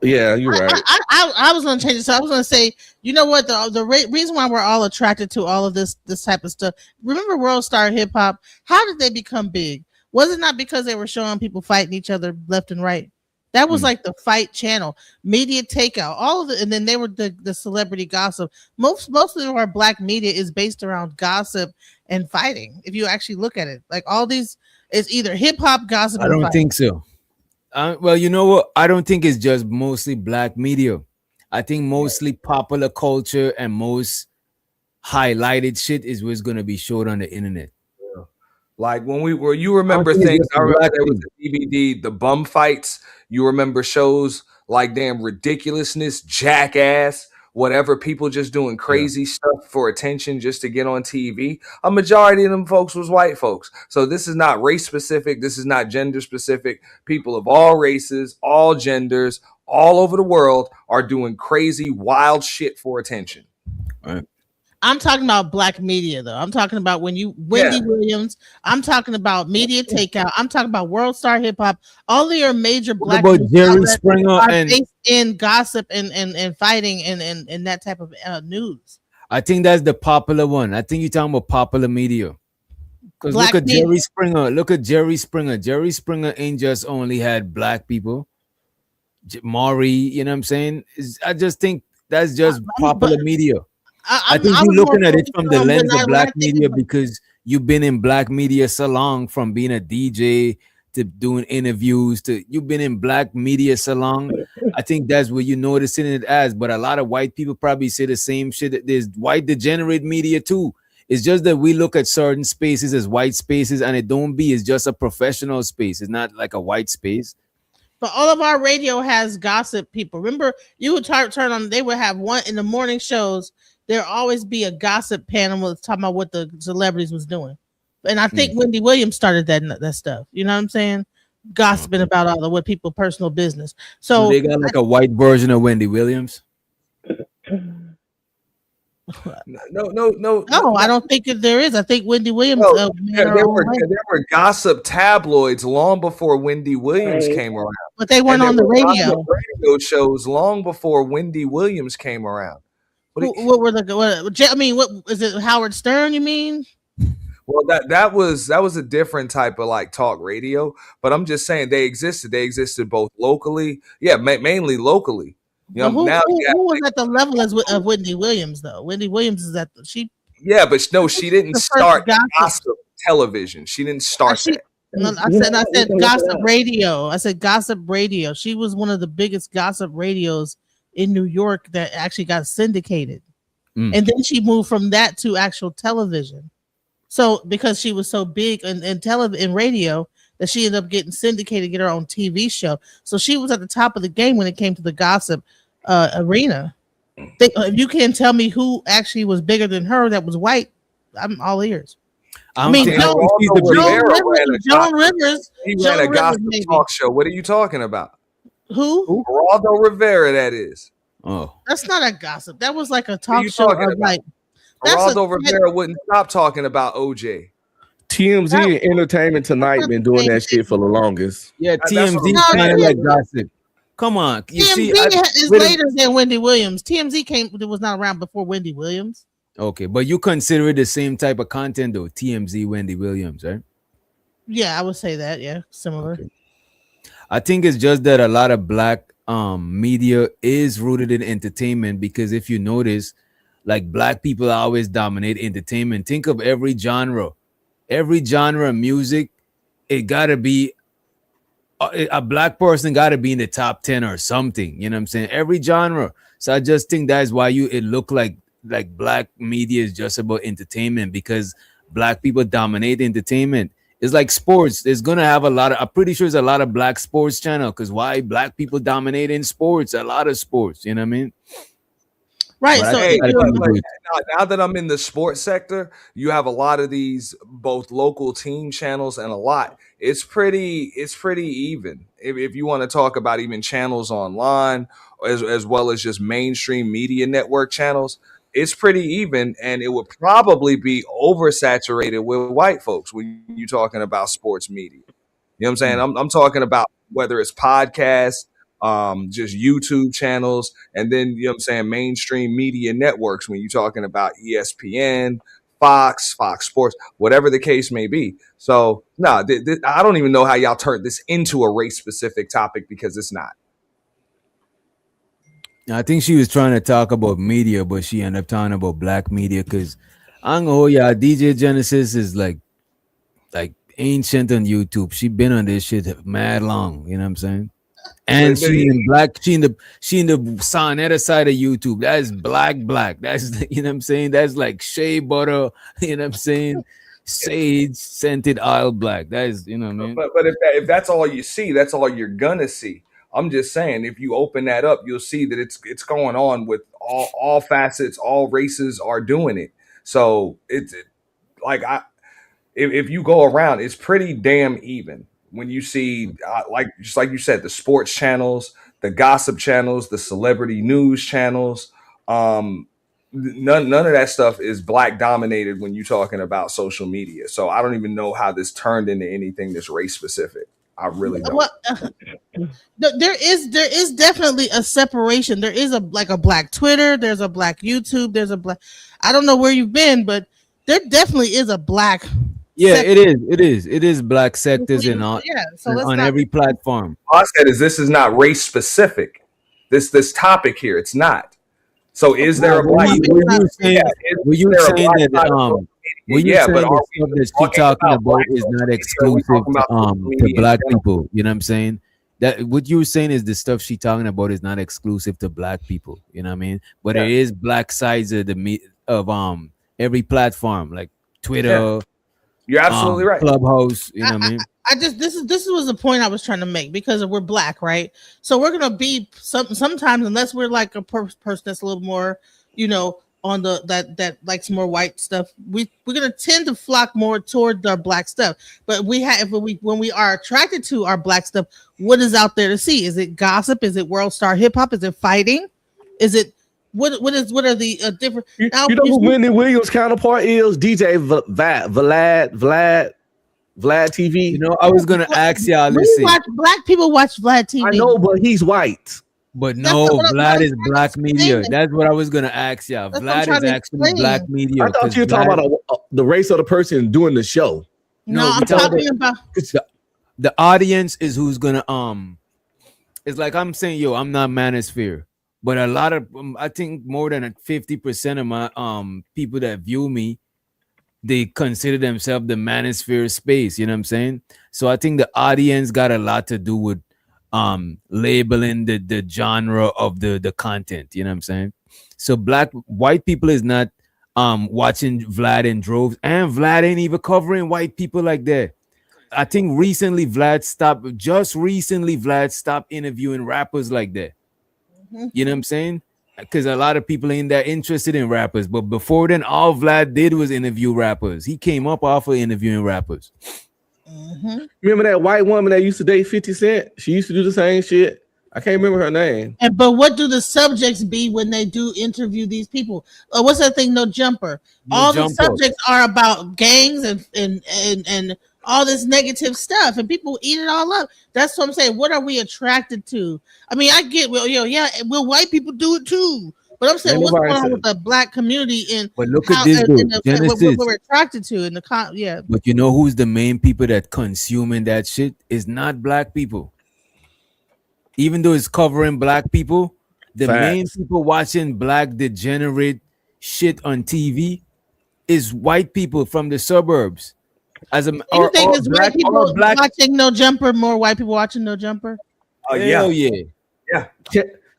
F: Yeah, you're right.
D: I was going to change it. So I was going to say, you know what? The reason why we're all attracted to all of this type of stuff. Remember World Star Hip Hop? How did they become big? Was it not because they were showing people fighting each other left and right? That was like the fight channel, media takeout, all of it, and then they were the celebrity gossip. Most of our black media is based around gossip and fighting. If you actually look at it, like all these, it's either hip hop gossip.
A: I don't think so. Well, you know what? I don't think it's just mostly black media. I think mostly popular culture and most highlighted shit is what's gonna be showed on the internet.
E: Like when you remember things. I remember there was a DVD, the bum fights. You remember shows like damn Ridiculousness, Jackass, whatever. People just doing crazy stuff for attention just to get on TV. A majority of them folks was white folks. So this is not race specific. This is not gender specific. People of all races, all genders, all over the world are doing crazy, wild shit for attention.
A: All right.
D: I'm talking about black media, though. I'm talking about Wendy Williams. I'm talking about media takeout. I'm talking about World Star Hip Hop. All of your major black
A: Jerry Springer
D: are based in gossip and fighting and that type of news.
A: I think that's the popular one. I think you're talking about popular media. Because look at Jerry Springer. Look at Jerry Springer. Jerry Springer ain't just only had black people. Maury, you know what I'm saying? I just think that's just popular media. I think you're looking at it from the lens of black media because you've been in black media so long, from being a DJ to doing interviews to you've been in black media so long. I think that's what you're noticing it as. But a lot of white people probably say the same shit. There's white degenerate media too. It's just that we look at certain spaces as white spaces, and it's just a professional space. It's not like a white space.
D: But all of our radio has gossip people. Remember, you would turn on, they would have one in the morning shows. There'll always be a gossip panel talking about what the celebrities was doing. And I think Wendy Williams started that stuff. You know what I'm saying? Gossiping about all of what people personal business. So
A: they got like a white version of Wendy Williams.
E: No,
D: I don't think there is. I think Wendy Williams.
E: There were gossip tabloids long before Wendy Williams came around,
D: but they weren't on the radio.
E: Radio shows long before Wendy Williams came around.
D: What were what is it? Howard Stern? You mean?
E: Well, that was a different type of like talk radio. But I'm just saying they existed. They existed both locally, mainly locally. You know,
D: who was at the level of Wendy Williams though? Wendy Williams is at she.
E: Yeah, but no, she didn't start gossip television. She didn't start that.
D: No, I said gossip radio. I said gossip radio. She was one of the biggest gossip radios in New York that actually got syndicated. And then she moved from that to actual television. So because she was so big in radio that she ended up getting syndicated, get her own TV show. So she was at the top of the game when it came to the gossip arena. If you can't tell me who actually was bigger than her that was white, I'm all ears. I mean, Joan Rivers.
E: He ran a gossip talk show. What are you talking about?
D: Who?
E: Geraldo Rivera, that is.
A: Oh,
D: that's not a gossip. That was like a talk show of like.
E: Geraldo Rivera wouldn't stop talking about OJ.
F: TMZ and Entertainment Tonight been doing that shit for the longest.
A: Yeah, TMZ kind of like gossip. Come on,
D: TMZ is later than Wendy Williams. TMZ was not around before Wendy Williams.
A: Okay, but you consider it the same type of content though, TMZ, Wendy Williams, right?
D: Yeah, I would say that. Yeah, similar. Okay.
A: I think it's just that a lot of black media is rooted in entertainment, because if you notice, like black people always dominate entertainment. Think of every genre of music, it gotta be a black person gotta be in the top 10 or something. You know what I'm saying? Every genre. So I just think that's why it look like black media is just about entertainment, because black people dominate entertainment. It's like sports. There's gonna have I'm pretty sure there's a lot of black sports channel, because why? Black people dominate in sports, a lot of sports. You know what I mean?
D: Right.
E: So now that I'm in the sports sector, you have a lot of these both local team channels and a lot. It's pretty even. If you want to talk about even channels online, as well as just mainstream media network channels, it's pretty even, and it would probably be oversaturated with white folks when you're talking about sports media. You know what I'm saying? I'm talking about whether it's podcasts, just YouTube channels, and then, you know what I'm saying, mainstream media networks when you're talking about ESPN, Fox Sports, whatever the case may be. So, I don't even know how y'all turned this into a race-specific topic, because it's not.
A: I think she was trying to talk about media, but she ended up talking about black media, because I'm gonna hold y'all, DJ Genesis is like ancient on YouTube. She been on this shit mad long, you know what I'm saying? And she in the Sonetta side of YouTube. That's black. That's, you know what I'm saying? That's like shea butter, you know what I'm saying? Sage scented oil black. That is, you know what I mean?
E: But if that's all you see, that's all you're gonna see. I'm just saying, if you open that up, you'll see that it's going on with all facets, all races are doing it. So it's like if you go around, it's pretty damn even when you see just like you said, the sports channels, the gossip channels, the celebrity news channels. None of that stuff is black dominated when you're talking about social media. So I don't even know how this turned into anything that's race specific. I really don't.
D: Well, there is definitely a separation. There is a black Twitter. There's a black YouTube. There's a black. I don't know where you've been, but there definitely is a black.
A: Yeah, sector. It is black sectors and all. Yeah, so on every platform.
E: All I said is this is not race specific. This topic here, it's not. So is there a black?
A: Were you saying that? Yeah, but the stuff that she's talking about is not exclusive to black people. You know what I'm saying? That what you were saying is the stuff she's talking about is not exclusive to black people. You know what I mean? But it is black sides of every platform, like Twitter.
E: Yeah. You're absolutely right.
A: Clubhouse. You know what I mean?
D: This was the point I was trying to make, because we're black, right? So we're gonna be sometimes, unless we're like a person that's a little more, you know, on that likes more white stuff, we're gonna tend to flock more toward our black stuff. But when we are attracted to our black stuff, what is out there to see? Is it gossip? Is it world star hip hop? Is it fighting? Is it what are the different?
F: You know who Wendy Williams' counterpart is? DJ Vlad TV.
A: You know, I was gonna ask y'all.
D: Black people watch Vlad TV.
F: I know, but he's white.
A: But no, Vlad is black media. That's what I was gonna ask y'all. Vlad is actually black media.
F: I thought you were talking about the race of the person doing the show.
D: No, I'm talking about
A: the audience is who's gonna It's like I'm saying, I'm not manosphere, but a lot of I think more than 50% of my people that view me, they consider themselves the manosphere space. You know what I'm saying? So I think the audience got a lot to do with labeling the genre of the content. You know what I'm saying? So white people is not watching Vlad in droves, and Vlad ain't even covering white people like that. I think Vlad stopped interviewing rappers like that. You know what I'm saying? Because a lot of people ain't that interested in rappers. But before then, all Vlad did was interview rappers. He came up off of interviewing rappers.
F: Remember that white woman that used to date 50 Cent? She used to do the same shit. I can't remember her name.
D: But what do the subjects be when they do interview these people? What's that thing? No Jumper. The subjects are about gangs and all this negative stuff, and people eat it all up. That's what I'm saying. What are we attracted to? I mean, I get, will white people do it too? But I'm saying, what's going on with the black community
A: but look at this,
D: what we're attracted to in the yeah.
A: But you know who's the main people that consuming that shit is not black people. Even though it's covering black people, the main people watching black degenerate shit on TV is white people from the suburbs.
D: You think it's white people watching No Jumper, more white people watching No Jumper?
A: Yeah.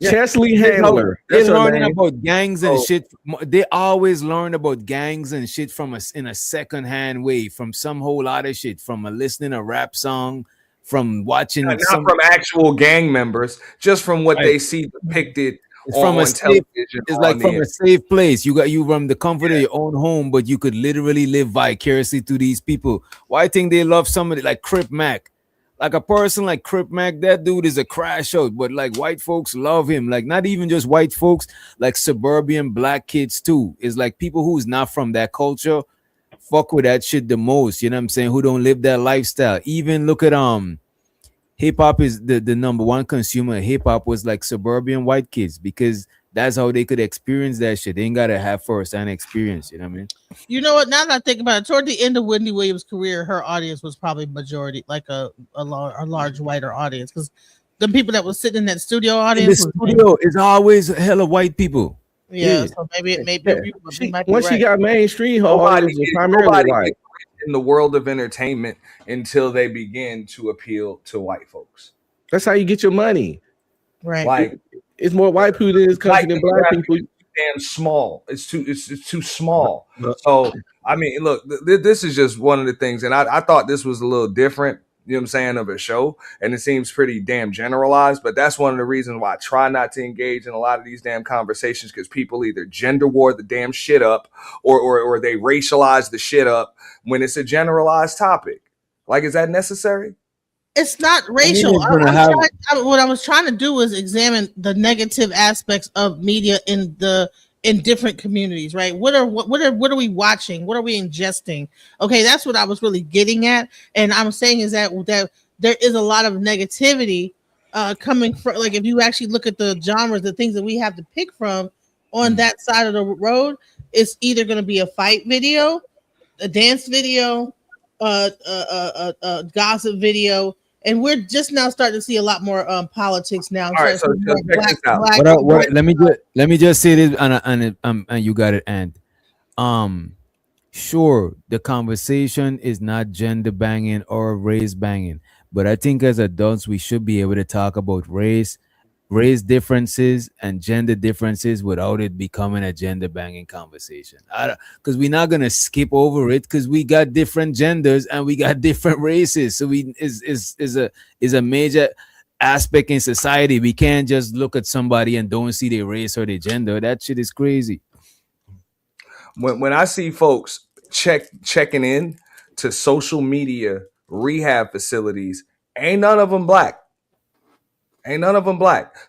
F: Chesley Handler.
A: They're learning about gangs and shit. They always learn about gangs and shit in a second-hand way, from some whole lot of shit, from listening a rap song, from watching
E: not from actual gang members, just from what they see depicted
A: from
E: on television.
A: It's like from a safe place. You from the comfort of your own home, but you could literally live vicariously through these people. Why I think they love somebody like Crip Mac? Like a person like Crip Mac, that dude is a crash out, but like white folks love him. Like not even just white folks, like suburban black kids too. It's like people who's not from that culture fuck with that shit the most. You know what I'm saying? Who don't live that lifestyle. Even look at hip hop is the number one consumer. Hip hop was like suburban white kids, because that's how they could experience that shit. They ain't gotta have first-hand experience. You know what I mean?
D: You know what? Now that I think about it, toward the end of Wendy Williams' career, her audience was probably majority, like a large whiter audience, because the people that was sitting in that studio audience,
A: the studio is always hella white people.
D: Yeah, so maybe
F: once she got mainstream, her audience was primarily white.
E: In the world of entertainment until they begin to appeal to white folks.
F: That's how you get your money,
D: right?
F: Like it's more white people in this country than black people.
E: Damn small. It's too small. So I mean, look, this is just one of the things, and I thought this was a little different. You know what I'm saying, of a show, and it seems pretty damn generalized, but that's one of the reasons why I try not to engage in a lot of these damn conversations, because people either gender war the damn shit up or they racialize the shit up when it's a generalized topic. Like, is that necessary?
D: It's not racial. What I was trying to do was examine the negative aspects of media in different communities, right? What are we watching? What are we ingesting? Okay, that's what I was really getting at. And I'm saying is that there is a lot of negativity coming from, like, if you actually look at the genres, the things that we have to pick from on that side of the road, it's either going to be a fight video, a dance video, a gossip video. And we're just now starting to see a lot more politics now.
E: All right, so just check this out.
A: Let me just say this, and you got it. And sure, the conversation is not gender banging or race banging, but I think as adults we should be able to talk about race differences and gender differences without it becoming a gender banging conversation. Because we're not gonna skip over it, because we got different genders and we got different races. So is a major aspect in society. We can't just look at somebody and don't see their race or their gender. That shit is crazy.
E: When I see folks checking in to social media rehab facilities, ain't none of them black.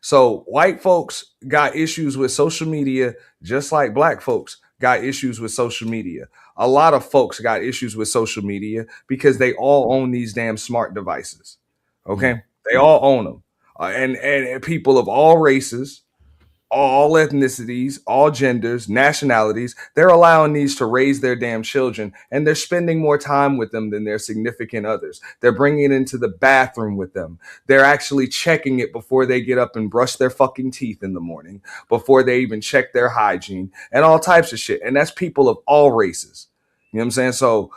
E: So white folks got issues with social media just like black folks got issues with social media. A lot of folks got issues with social media because they all own these damn smart devices. Okay? They all own them. And people of all races, all ethnicities, all genders, nationalities, they're allowing these to raise their damn children, and they're spending more time with them than their significant others. They're bringing it into the bathroom with them. They're actually checking it before they get up and brush their fucking teeth in the morning, before they even check their hygiene, and all types of shit. And that's people of all races. You know what I'm saying? So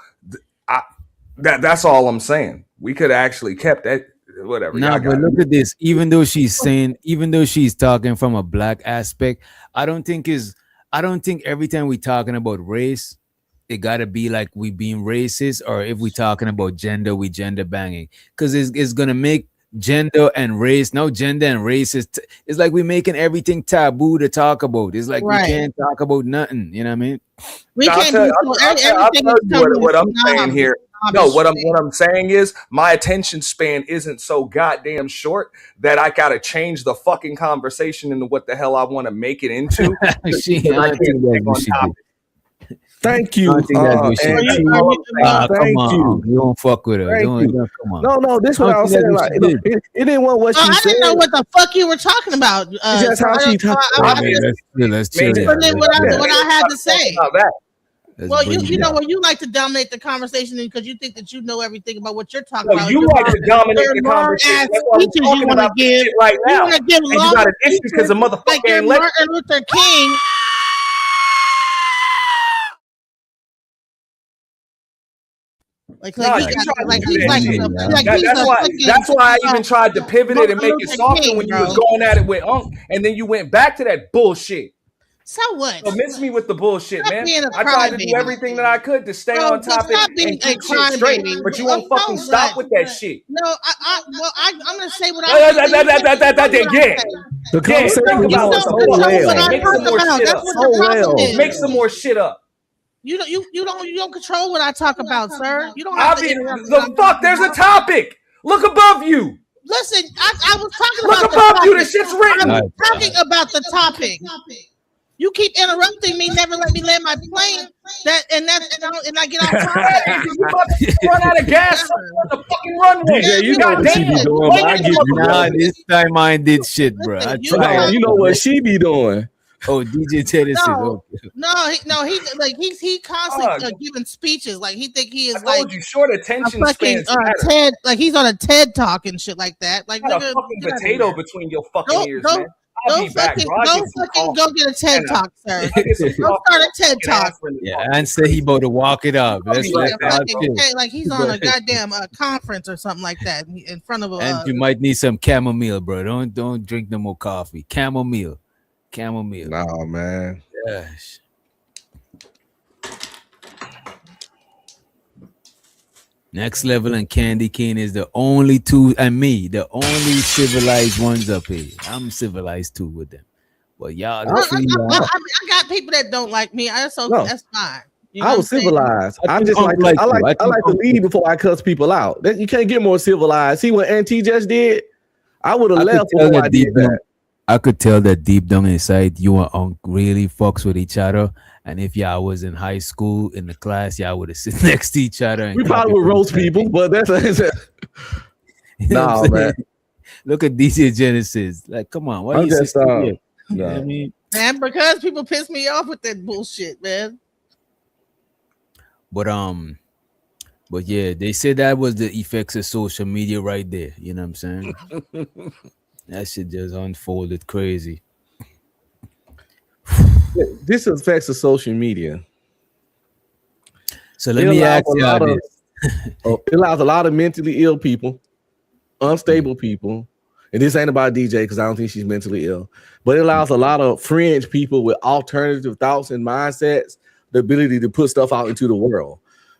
E: that's all I'm saying. We could have actually kept that whatever.
A: No, but look at this. Even though she's talking from a black aspect, I don't think every time we talking about race, it gotta be like we being racist, or if we talking about gender, we gender banging. Because it's gonna make gender and race. Now gender and race it's like we making everything taboo to talk about. It's like we can't talk about nothing. You know what I mean?
E: I'll tell you what I'm saying here. No, what I'm saying is my attention span isn't so goddamn short that I gotta change the fucking conversation into what the hell I want to make it into.
F: Thank you.
A: Thank you. You don't fuck with her. Come on.
F: No, this is what I was saying. Like, it didn't want what she said.
D: I didn't know what the fuck you were talking about.
F: That's how she talked.
A: Let's chill.
D: But then what I had to say.
A: Well,
D: you know what, you like to dominate the conversation because you think that you know everything about what you're talking about.
E: You like to dominate the conversation.
D: Speeches you want to give
E: right now.
D: You want to give
E: long you got an issue because a motherfucker
D: like
E: ain't
D: Martin Luther King.
E: That's why I even tried to pivot it and make it softer when you was going at it with Unc, and then you went back to that bullshit.
D: So what?
E: So miss me with the bullshit, man.
D: I
E: tried to do everything that I could to stay on topic and keep shit straight, but you won't fucking stop with that shit.
D: No, I'm gonna say what I
F: The conversation about
E: so well. Make some more shit up.
D: You don't control what I talk about, sir. You don't have
E: the fuck. There's a topic. Look above you.
D: Listen, I was talking
E: about. Look above you. The shit's written.
D: I'm talking about the topic. You keep interrupting me, never let me land my plane. And I get off topic.
E: You about to run out of gas on the fucking runway.
F: Yeah, you know what she be doing. I get you.
A: This time I ain't did shit, bro.
F: You know what she be doing.
A: Oh, DJ Tennessee.
D: He constantly giving speeches. Like he think he is
E: short attention
D: span. TED, like he's on a TED talk and shit like that. Like
E: a fucking potato between your fucking ears, man.
D: Go get a TED talk, sir. Go start a TED talk.
A: Yeah, and say he about to walk it up.
D: Like he's on a goddamn conference or something like that in front of a.
A: And you might need some chamomile, bro. Don't drink no more coffee. Chamomile.
F: Nah, man.
A: Gosh. Next Level and Candy Cane is the only two, and me, the only civilized ones up here. I'm civilized too with them. But y'all,
D: I got people that don't like me. That's fine.
F: You know I was civilized. I just like to lead before I cuss people out. You can't get more civilized. See what Auntie just did? I would have left before I did that.
A: I could tell that deep down inside you and Unc really fucks with each other. And if y'all was in high school in the class, y'all would have sit next to each other. And
F: we probably would roast people, but that's
A: no, man. Look at DJ Genesis. Like, come on, why are you just
D: you know what I mean? Man, because people piss me off with that bullshit, man.
A: But yeah, they said that was the effects of social media right there. You know what I'm saying? That shit just unfolded crazy.
F: This affects the social media.
A: So let me ask you this.
F: It allows a lot of mentally ill people, unstable people, and this ain't about DJ because I don't think she's mentally ill, but it allows a lot of fringe people with alternative thoughts and mindsets the ability to put stuff out into the world.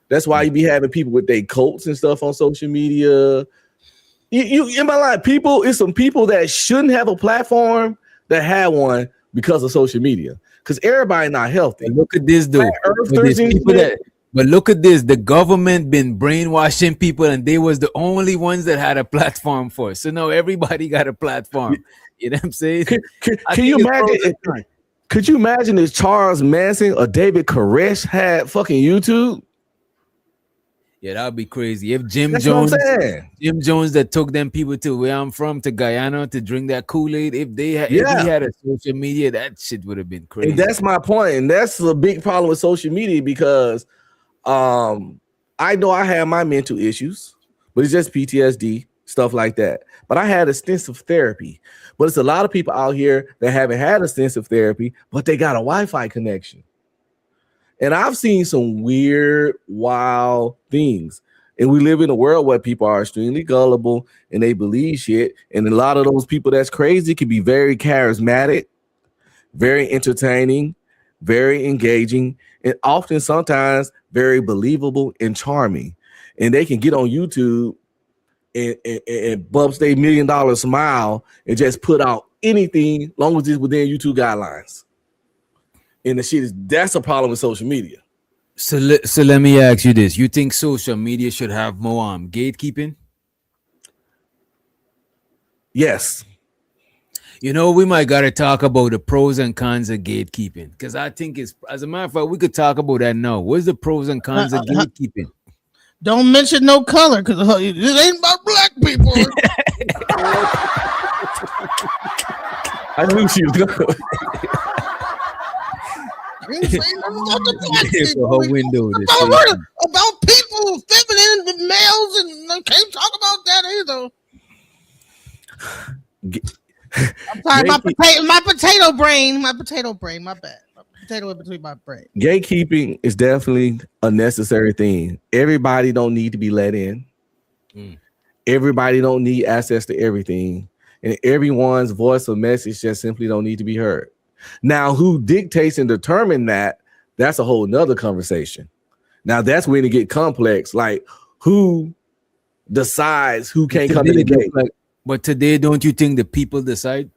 F: That's why you be having people with their cults and stuff on social media. You in my life, it's some people that shouldn't have a platform that had one because of social media. Because everybody not healthy.
A: But look at this, dude. But look at this. The government been brainwashing people, and they was the only ones that had a platform for it. So now everybody got a platform. You know what I'm saying?
F: Can you imagine? Could you imagine if Charles Manson or David Koresh had fucking YouTube?
A: Yeah, that'd be crazy. If Jim Jones that took them people to where I'm from, to Guyana, to drink that Kool-Aid, if he had a social media, that shit would have been crazy.
F: And that's my point. And that's a big problem with social media because I know I have my mental issues, but it's just PTSD, stuff like that. But I had extensive therapy. But it's a lot of people out here that haven't had extensive therapy, but they got a Wi-Fi connection. And I've seen some weird, wild things. And we live in a world where people are extremely gullible and they believe shit. And a lot of those people that's crazy can be very charismatic, very entertaining, very engaging, and often sometimes very believable and charming. And they can get on YouTube and bumps their $1 million smile and just put out anything long as it's within YouTube guidelines. And the shit is, that's a problem with social media.
A: So let me ask you this. You think social media should have more gatekeeping?
F: Yes.
A: You know, we might got to talk about the pros and cons of gatekeeping, because I think it's, as a matter of fact, we could talk about that now. What's the pros and cons of gatekeeping?
D: Don't mention no color, because it ain't about black people.
F: I knew she was going.
A: Her window.
D: About people, feminine males, and I can't talk about that either. I'm sorry, my potato brain, my bad. My potato in between my brain.
F: Gatekeeping is definitely a necessary thing. Everybody don't need to be let in. Everybody don't need access to everything. And everyone's voice or message just simply don't need to be heard. Now, who dictates and determine that, that's a whole nother conversation. Now, that's when it get complex. Like, who decides who can't come in the gate?
A: But today, don't you think the people decide?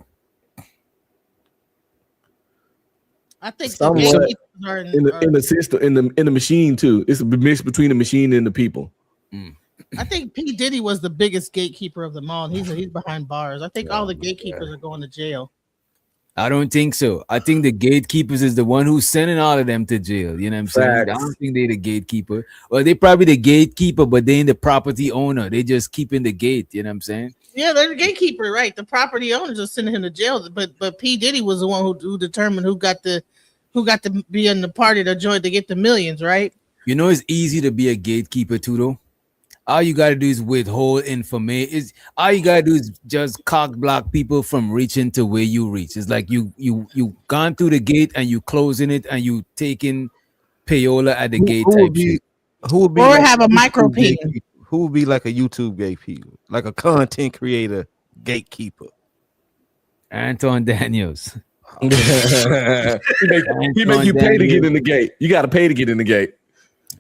D: I think
F: somewhat in the system, in the machine too. It's a mix between the machine and the people.
D: I think P. Diddy was the biggest gatekeeper of them all. And he's behind bars. I think all the gatekeepers are going to jail.
A: I don't think so. I think the gatekeepers is the one who's sending all of them to jail. You know what I'm saying? I don't think they're the gatekeeper. Or they probably the gatekeeper, but they ain't the property owner. They just keeping the gate. You know what I'm saying?
D: Yeah, they're the gatekeeper, right? The property owners are sending him to jail. But P. Diddy was the one who determined who got to be in the party to join to get the millions, right?
A: You know, it's easy to be a gatekeeper too, though. All you gotta do is withhold information. All you gotta do is just cock block people from reaching to where you reach. It's like you gone through the gate and you closing it and you taking payola at the gate.
I: Who would be
D: or
I: like
D: have a micro pin?
I: Who would be like a YouTube gatekeeper, like a content creator gatekeeper?
A: Anton Daniels.
F: He make you pay to get in the gate. You got to pay to get in the gate,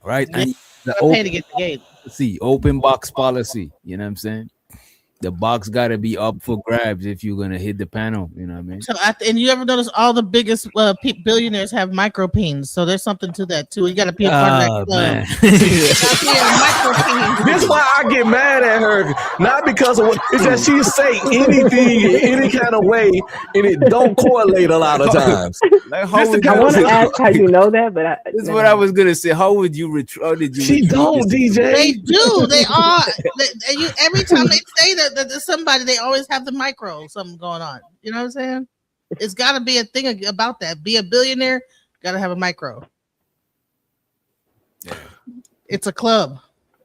A: right? And
D: pay to get the gate.
A: See, open box policy. You know what I'm saying? The box got to be up for grabs if you're gonna hit the panel. You know what I mean?
D: So, and you ever notice all the biggest billionaires have micro pins? So there's something to that too. You got to be a part of that club.
F: This is why I get mad at her. Not because of what it's that she say anything in any kind of way, and it don't correlate a lot of times.
G: I want to ask how you know that, but
A: this is what I was gonna say. How would you did you?
F: She don't, DJ.
D: They do. They are. Every time they say that there's somebody, they always have the micro something going on. You know what I'm saying? It's got to be a thing about that. Be a billionaire, got to have a micro. Yeah. It's a club.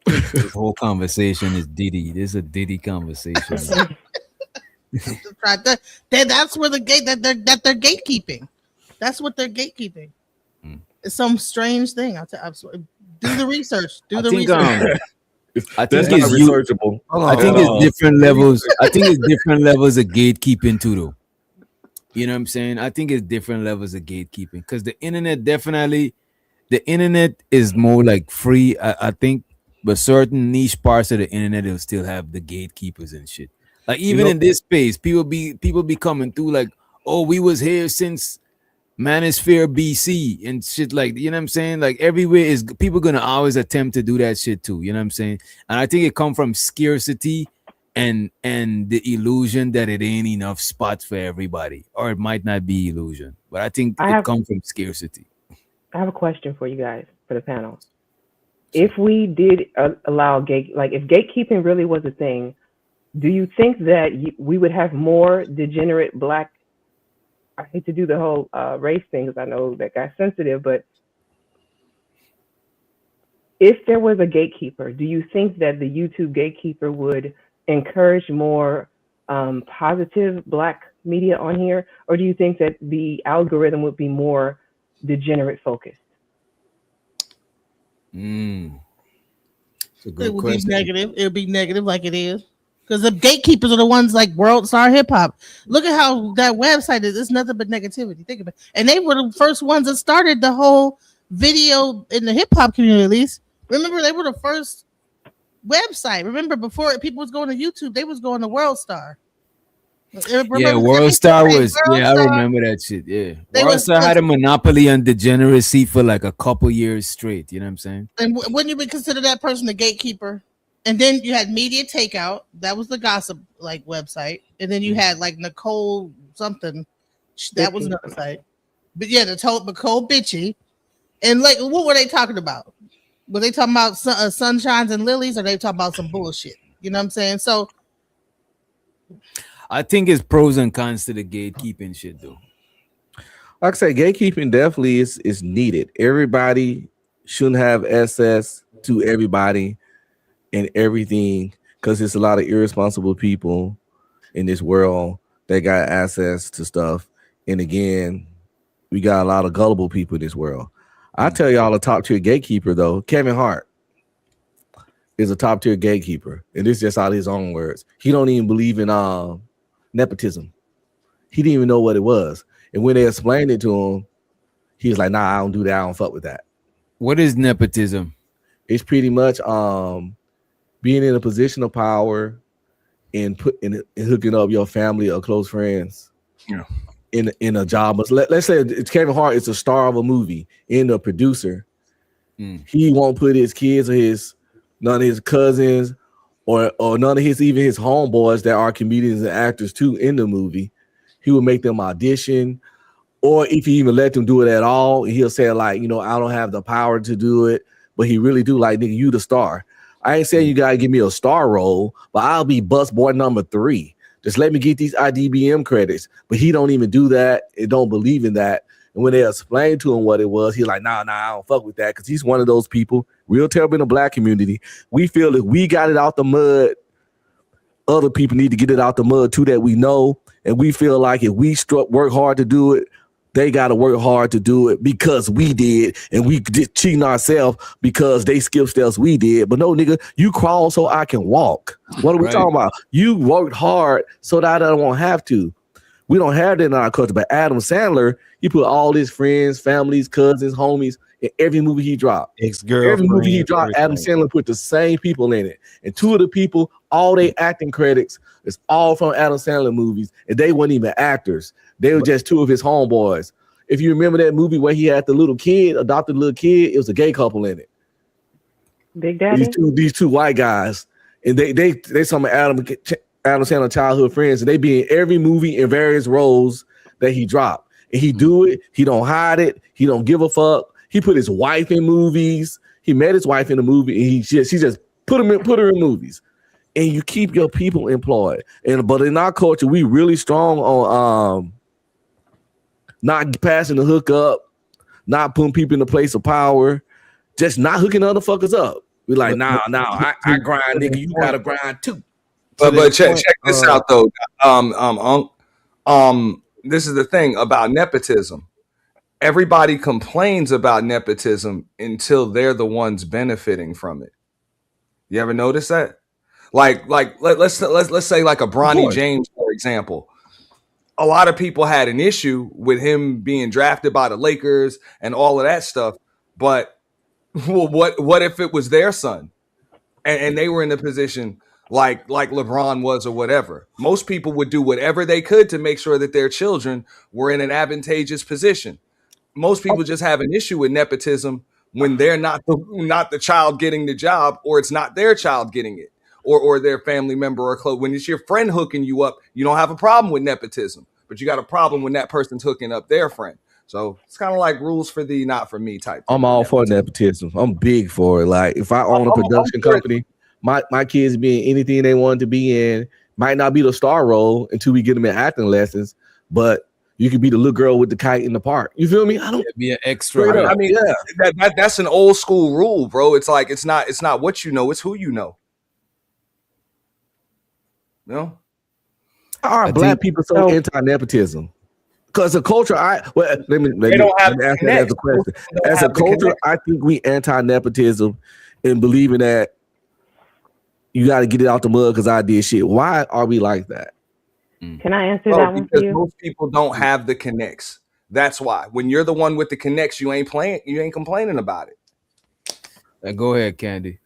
A: This whole conversation is Diddy. This is a Diddy conversation.
D: That's where the gate that they're gatekeeping. That's what they're gatekeeping. It's some strange thing. Do the research.
A: I think it's researchable. I think it's different levels. I think it's different levels of gatekeeping too, though. You know what I'm saying? I think it's different levels of gatekeeping because the internet is more like free. I think, but certain niche parts of the internet will still have the gatekeepers and shit. Like even in this space, people be coming through like, oh, we was here since Manosphere BC and shit, like, you know what I'm saying? Like everywhere is people gonna always attempt to do that shit too, you know what I'm saying? And I think it come from scarcity and the illusion that it ain't enough spots for everybody, or it might not be illusion, but I think it comes from scarcity.
G: I have a question for you guys, for the panel. If we did allow if gatekeeping really was a thing, do you think that we would have more degenerate black? I hate to do the whole race thing because I know that got sensitive, but if there was a gatekeeper, do you think that the YouTube gatekeeper would encourage more positive black media on here? Or do you think that the algorithm would be more degenerate focused?
D: It would be negative. It would be negative like it is. Because the gatekeepers are the ones like World Star Hip Hop. Look at how that website is. It's nothing but negativity. Think about it. And they were the first ones that started the whole video in the hip hop community, at least. Remember, they were the first website. Remember, before people was going to YouTube, they was going to World Star.
A: Yeah, World Star was. I remember that shit. Yeah, World Star had a monopoly on degeneracy for like a couple years straight. You know what I'm saying?
D: And wouldn't you consider that person the gatekeeper? And then you had Media Takeout. That was the gossip like website. And then you had like Nicole something. That was another site. But yeah, Nicole Bitchy. And like, what were they talking about? Were they talking about sunshines and lilies, or they talking about some bullshit? You know what I'm saying? So
A: I think it's pros and cons to the gatekeeping shit, though.
F: Like I say, gatekeeping definitely is needed. Everybody shouldn't have access to everybody and everything, because there's a lot of irresponsible people in this world that got access to stuff. And again, we got a lot of gullible people in this world. I tell y'all, a top tier gatekeeper though, Kevin Hart is a top tier gatekeeper, and this is just out of his own words. He don't even believe in nepotism. He didn't even know what it was, and when they explained it to him, he was like, "Nah, I don't do that. I don't fuck with that."
A: What is nepotism?
F: It's pretty much being in a position of power and hooking up your family or close friends.
E: Yeah.
F: In a job. Let's say it's Kevin Hart is a star of a movie and a producer. He won't put his kids or none of his cousins or none of his homeboys that are comedians and actors too in the movie. He will make them audition, or if he even let them do it at all, he'll say like, I don't have the power to do it, but he really do, like, nigga, you the star. I ain't saying you gotta give me a star role, but I'll be bus boy number 3. Just let me get these IDBM credits. But he don't even do that and don't believe in that. And when they explained to him what it was, he's like, nah, I don't fuck with that, because he's one of those people, real terrible in the black community. We feel if we got it out the mud, other people need to get it out the mud too that we know. And we feel like if we work hard to do it, they got to work hard to do it because we did, and we did cheating ourselves because they skipped steps we did. But no, nigga, you crawl so I can walk. What are we talking about? You worked hard so that I don't have to. We don't have that in our culture. But Adam Sandler, he put all his friends, families, cousins, homies in every movie he dropped. Every movie he dropped, Adam Sandler put the same people in it. And 2 of the people, all they acting credits is all from Adam Sandler movies, and they weren't even actors. They were just 2 of his homeboys. If you remember that movie where he had the little kid, adopted little kid, it was a gay couple in it.
G: Big Daddy?
F: These two white guys, and they some of Adam Sandler childhood friends, and they be in every movie in various roles that he dropped. And he do it. He don't hide it. He don't give a fuck. He put his wife in movies. He met his wife in a movie, and he just put her in movies. And you keep your people employed. But in our culture, we really strong on not passing the hook up, not putting people in the place of power, just not hooking other fuckers up. We're like, I grind, nigga. You gotta grind too.
E: But check this out though. This is the thing about nepotism. Everybody complains about nepotism until they're the ones benefiting from it. You ever notice that? Like let's say like a Bronny James, for example. A lot of people had an issue with him being drafted by the Lakers and all of that stuff. But what if it was their son and they were in a position like LeBron was or whatever? Most people would do whatever they could to make sure that their children were in an advantageous position. Most people just have an issue with nepotism when they're not the child getting the job, or it's not their child getting it, or their family member or close. When it's your friend hooking you up, you don't have a problem with nepotism, but you got a problem when that person's hooking up their friend. So it's kind of like rules for thee, not for me type.
F: I'm all for nepotism. I'm big for it. Like if I own a production company, my kids be in anything they want to be in. Might not be the star role until we get them in acting lessons, but you could be the little girl with the kite in the park. You feel me? I don't
A: be an extra.
E: I mean, that's an old school rule, bro. It's like it's not what you know, it's who you know. You know?
F: How are black people so anti-nepotism? Because the culture, let me ask that as a question. As a culture, I think we anti-nepotism and believing that you got to get it out the mud because I did shit. Why are we like that?
G: Can I answer that one for
E: because
G: you?
E: most people don't have the connects. That's why. When you're the one with the connects, you ain't complaining about it.
A: Go ahead, Candy.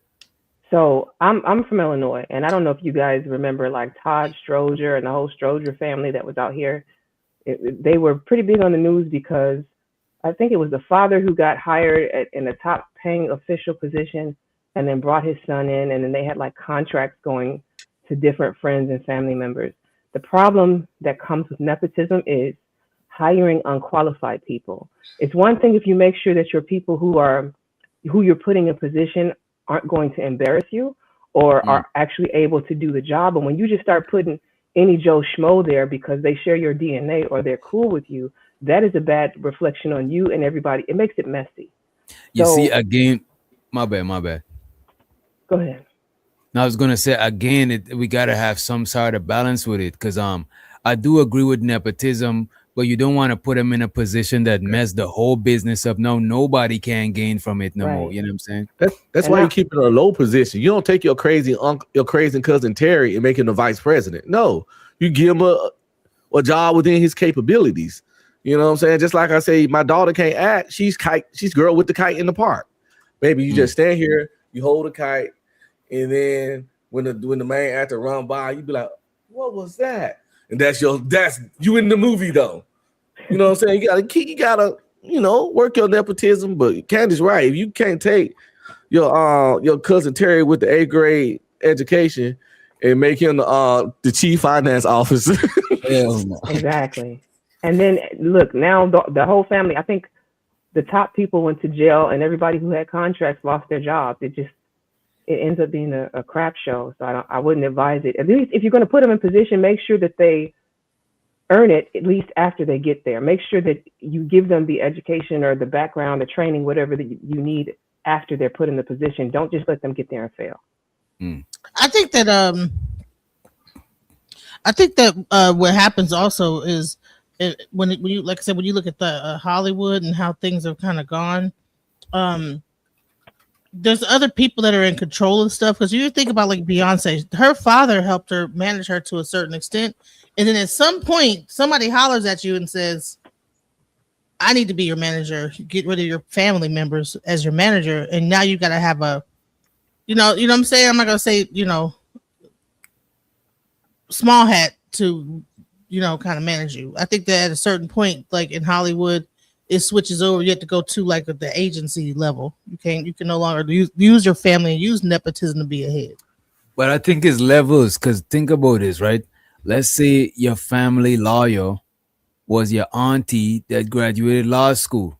G: So I'm from Illinois, and I don't know if you guys remember like Todd Stroger and the whole Stroger family that was out here. They were pretty big on the news because I think it was the father who got hired in a top paying official position and then brought his son in, and then they had like contracts going to different friends and family members. The problem that comes with nepotism is hiring unqualified people. It's one thing if you make sure that your people who you're putting in position aren't going to embarrass you or are actually able to do the job. And when you just start putting any Joe Schmo there because they share your DNA or they're cool with you, that is a bad reflection on you and everybody. It makes it messy.
A: You see, again, my bad.
G: Go ahead.
A: Now I was gonna say again, we gotta have some sort of balance with it, because I do agree with nepotism, but you don't want to put them in a position that mess the whole business up. No, nobody can gain from it no more. You know what I'm saying?
F: That's why you keep it in a low position. You don't take your crazy uncle, your crazy cousin Terry and make him the vice president. No, you give him a job within his capabilities. You know what I'm saying? Just like I say, my daughter can't act. She's girl with the kite in the park. Baby, you just stand here, you hold a kite, and then when the main actor run by, you be like, "What was that?" And that's you in the movie though. You know what I'm saying? You gotta work your nepotism. But Candy's right. If you can't take your cousin Terry with the 8th grade education and make him the chief finance officer,
G: exactly. And then look, now the whole family, I think the top people went to jail and everybody who had contracts lost their jobs. It ends up being a crap show. So I wouldn't advise it. At least if you're going to put them in position, make sure that they earn it at least after they get there. Make sure that you give them the education or the background, the training, whatever that you need after they're put in the position. Don't just let them get there and fail.
D: I think that what happens also is when you, like I said, when you look at the Hollywood and how things have kind of gone, there's other people that are in control of stuff. Because you think about like Beyonce, her father helped her manage her to a certain extent, and then at some point somebody hollers at you and says, "I need to be your manager. Get rid of your family members as your manager," and now you got to have a, you know what I'm saying? I'm not gonna say small hat to kind of manage you. I think that at a certain point, like in Hollywood, it switches over. You have to go to like the agency level. You can no longer use your family and use nepotism to be ahead.
A: But I think it's levels, because think about this, right? Let's say your family lawyer was your auntie that graduated law school,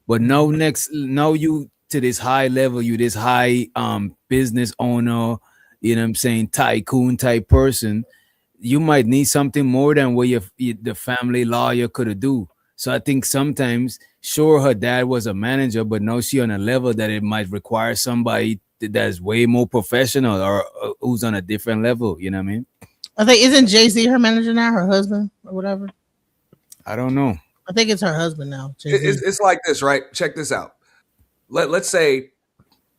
A: but now you to this high level, you this high business owner, you know what I'm saying, tycoon type person. You might need something more than what the family lawyer could do. So I think sometimes, sure, her dad was a manager, but now she on a level that it might require somebody that's way more professional or who's on a different level. You know what I mean?
D: I think, isn't Jay-Z her manager now, her husband or whatever?
A: I don't know.
D: I think it's her husband now.
E: It's like this, right? Check this out. Let's say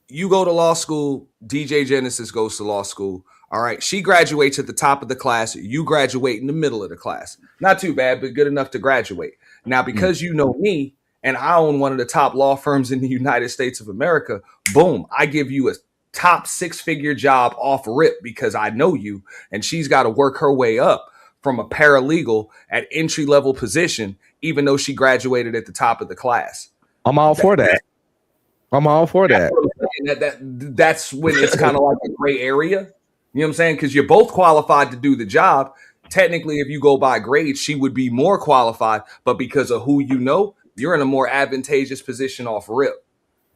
E: you go to law school, DJ Genesis goes to law school. All right, she graduates at the top of the class. You graduate in the middle of the class. Not too bad, but good enough to graduate. Now, because you know me and I own one of the top law firms in the United States of America, boom, I give you a top 6-figure job off rip because I know you, and she's got to work her way up from a paralegal at entry-level position, even though she graduated at the top of the class.
F: I'm all for that.
E: That's when it's kind of like a gray area. You know what I'm saying? Because you're both qualified to do the job. Technically, if you go by grades, she would be more qualified. But because of who you know, you're in a more advantageous position off rip.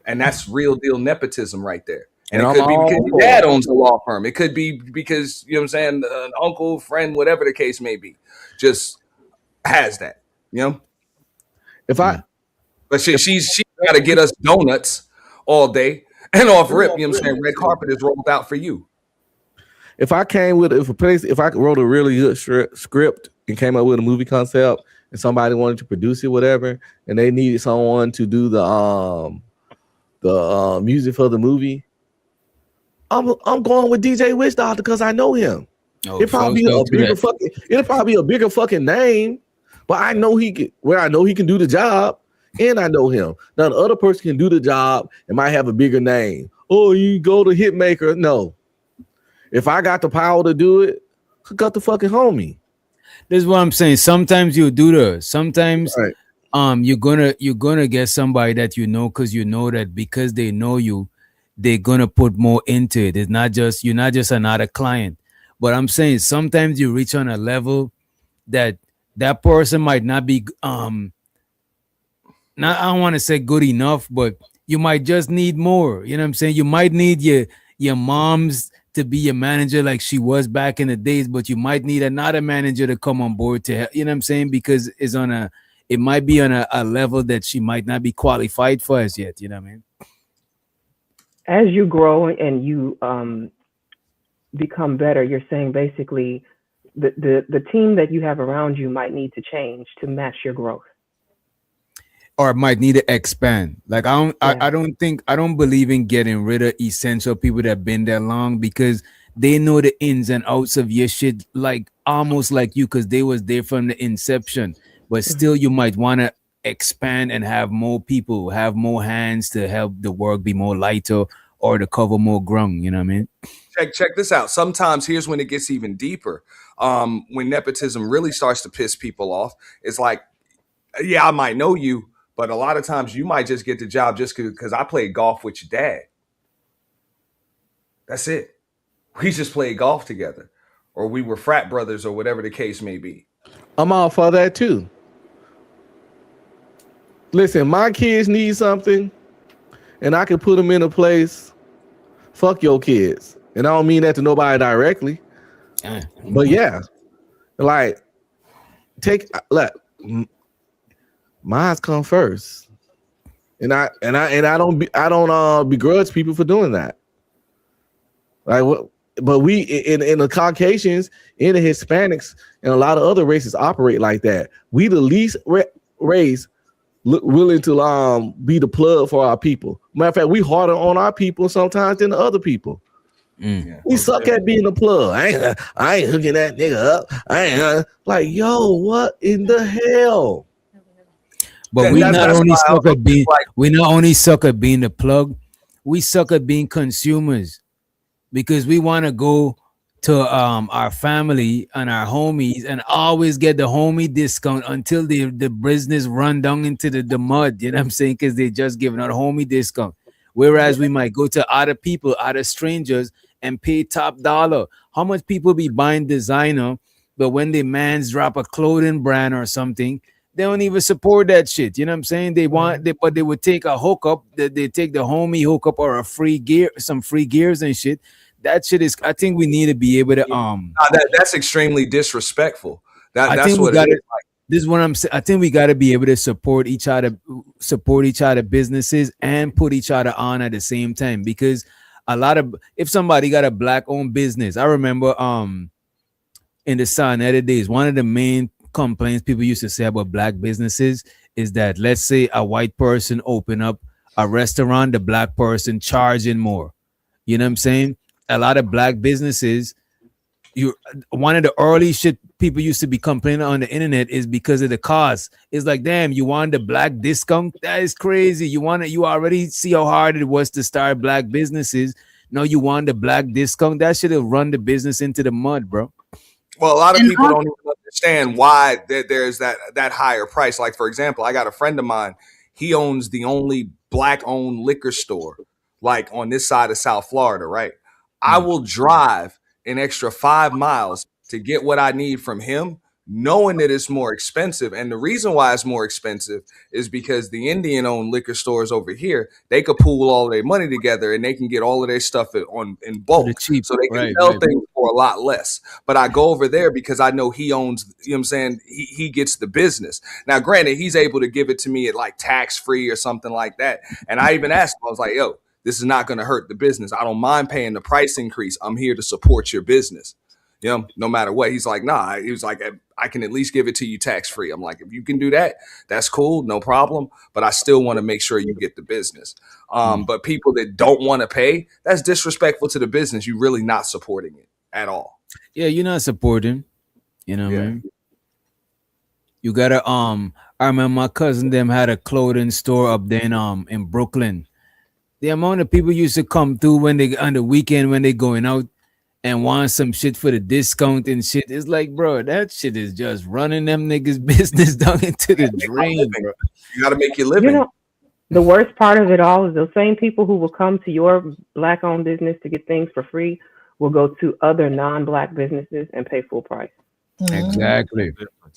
E: And that's real deal nepotism right there. And it could be because your dad owns a law firm. It could be because, you know what I'm saying, an uncle, friend, whatever the case may be, just has that, But she's got to get us donuts all day and off rip, you know what I'm saying? Red carpet is rolled out for you.
F: If I wrote a really good script and came up with a movie concept and somebody wanted to produce it, whatever, and they needed someone to do the music for the movie, I'm going with DJ Witch Doctor because I know him.
A: Oh,
F: It'll probably be a bigger fucking name, but I know he can do the job, and I know him. Now the other person can do the job and might have a bigger name. Oh, you go to Hitmaker? No. If I got the power to do it, got the fucking homie.
A: This is what I'm saying. Sometimes you do the. Sometimes
F: Right.
A: you're gonna get somebody that you know because you know that because they know you, they're gonna put more into it. It's not just you're not just another client. But I'm saying sometimes you reach on a level that person might not be not I don't want to say good enough, but you might just need more. You know what I'm saying? You might need your mom's to be your manager like she was back in the days, but you might need another manager to come on board to help, you know what I'm saying? Because it might be on a level that she might not be qualified for as yet, you know what I mean?
G: As you grow and you become better, you're saying basically the team that you have around you might need to change to match your growth.
A: Or might need to expand. Like I don't believe in getting rid of essential people that have been there long because they know the ins and outs of your shit like almost like you because they was there from the inception. But still you might want to expand and have more people, have more hands to help the work be more lighter or to cover more ground, you know what I mean?
E: Check this out. Sometimes here's when it gets even deeper. When nepotism really starts to piss people off, it's like, yeah, I might know you, but a lot of times you might just get the job just because I played golf with your dad. That's it. We just played golf together, or we were frat brothers, or whatever the case may be.
F: I'm all for that too. Listen, my kids need something, and I can put them in a place. Fuck your kids. And I don't mean that to nobody directly. But yeah, like mines come first. And I don't begrudge people for doing that. Like what? But we in the Caucasians, in the Hispanics, and a lot of other races operate like that. We the least race willing to be the plug for our people. Matter of fact, we harder on our people sometimes than the other people.
A: Yeah,
F: we suck at being a plug. I ain't hooking that nigga up. I ain't like, yo, what in the hell?
A: But we not only suck at being the plug, we suck at being consumers because we want to go to our family and our homies and always get the homie discount until the business run down into the mud. You know what I'm saying? Because they just giving out homie discount. Whereas we might go to other people, other strangers, and pay top dollar. How much people be buying designer, but when the mans drop a clothing brand or something, they don't even support that shit. You know what I'm saying? But they would take a hookup, they take the homie hookup or a free gear, some free gears and shit. That shit is, I think we need to be able to
E: that's extremely disrespectful.
A: This is what I'm saying. I think we got to be able to support each other businesses and put each other on at the same time, because if somebody got a black owned business, I remember in the Sonetta days, one of the main complaints people used to say about black businesses is that, let's say a white person open up a restaurant, the black person charging more. You know what I'm saying? A lot of black businesses, one of the early shit people used to be complaining on the internet is because of the cost. It's like, damn, you want the black discount? That is crazy. You already see how hard it was to start black businesses. Now you want the black discount? That should have run the business into the mud, bro.
E: Well, a lot of people don't even understand why there's that higher price. Like, for example, I got a friend of mine. He owns the only black-owned liquor store, like on this side of South Florida, right? I will drive an extra 5 miles to get what I need from him, knowing that it's more expensive. And the reason why it's more expensive is because the Indian-owned liquor stores over here, they could pool all of their money together and they can get all of their stuff in bulk. Cheap, so they can sell things for a lot less. But I go over there because I know he owns, you know what I'm saying? He gets the business. Now, granted, he's able to give it to me at like tax-free or something like that. And I even asked him, I was like, yo, this is not going to hurt the business. I don't mind paying the price increase. I'm here to support your business. You know, no matter what. He's like, nah. He was like, I can at least give it to you tax free. I'm like, if you can do that, that's cool, no problem. But I still want to make sure you get the business. But people that don't want to pay, that's disrespectful to the business. You're really not supporting it at all.
A: Yeah, you're not supporting. You know what I mean? You gotta I remember my cousin them had a clothing store up there in Brooklyn. The amount of people used to come through when they on the weekend when they going out and want some shit for the discount and shit. It's like, bro, that shit is just running them niggas' business down into the drain, bro.
E: You gotta make your living.
G: You know, the worst part of it all is those same people who will come to your Black-owned business to get things for free will go to other non-Black businesses and pay full price.
A: Exactly.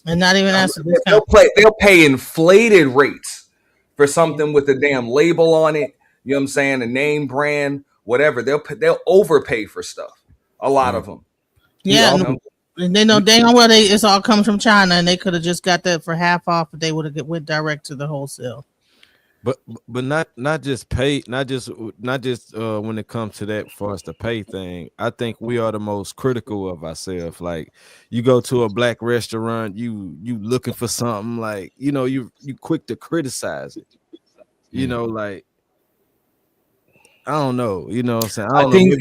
D: And not even ask.
E: They'll pay inflated rates for something with a damn label on it. You know what I'm saying? A name brand, whatever. They'll overpay for stuff. A lot of them.
D: Yeah, and they know dang well it's all comes from China, and they could have just got that for half off, but they would have went direct to the wholesale.
I: But not just pay, not just when it comes to that for us to pay thing. I think we are the most critical of ourselves. Like you go to a Black restaurant, you looking for something, like you quick to criticize it. You know, like I don't know. You know what I'm saying? I think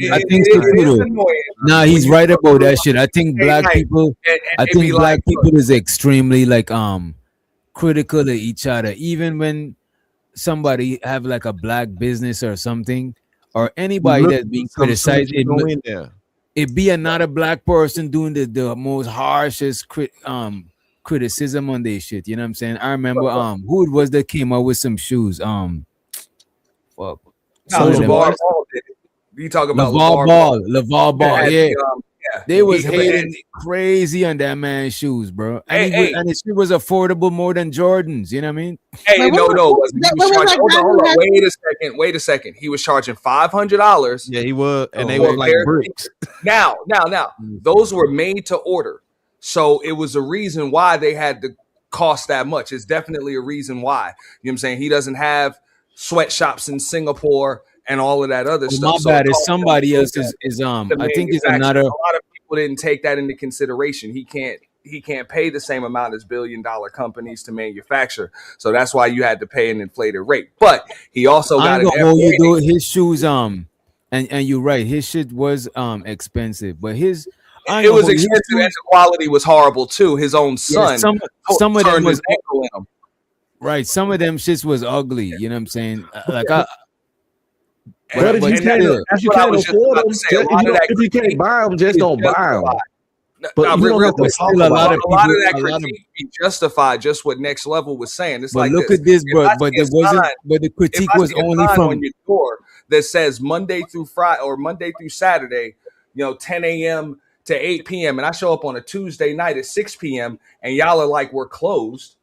A: nah, he's right about that shit. I think Black people is extremely like critical of each other, even when somebody have like a Black business or something, or anybody that's being criticized, it be another Black person doing the most harshest criticism on their shit. You know what I'm saying? I remember who it was that came out with some shoes. Fuck.
E: LeVar Ball did it. You talk about
A: LeVar Ball, yeah. They was hating crazy on that man's shoes, bro. And his shit was affordable more than Jordan's. You know what I mean?
E: Hey, no, it wasn't. He was charging. Hold on. Wait a second. He was charging $500.
I: Yeah, he was, and they were like bricks.
E: Now, those were made to order, so it was a reason why they had to cost that much. It's definitely a reason why. You know what I'm saying? He doesn't have sweatshops in Singapore and all of that other stuff.
A: My bad. It's somebody else is I think it's another.
E: A lot of people didn't take that into consideration. He can't pay the same amount as billion-dollar companies to manufacture. So that's why you had to pay an inflated rate. But he also got
A: his shoes and you're right, his shit was expensive, but it was
E: expensive and the quality was horrible too. His own son,
A: some of them was
E: ankle in them.
A: Right, some of them shits was ugly. You know what I'm saying? Like
F: if you can't afford them, if you can't buy them, just don't buy them.
E: But a lot of that critique be justified. Just what Next Level was saying. It's like,
A: look at this, bro. But there wasn't. But the critique was only from
E: on your door that says Monday through Friday or Monday through Saturday, 10 a.m. to 8 p.m. and I show up on a Tuesday night at 6 p.m. and y'all are like, we're closed.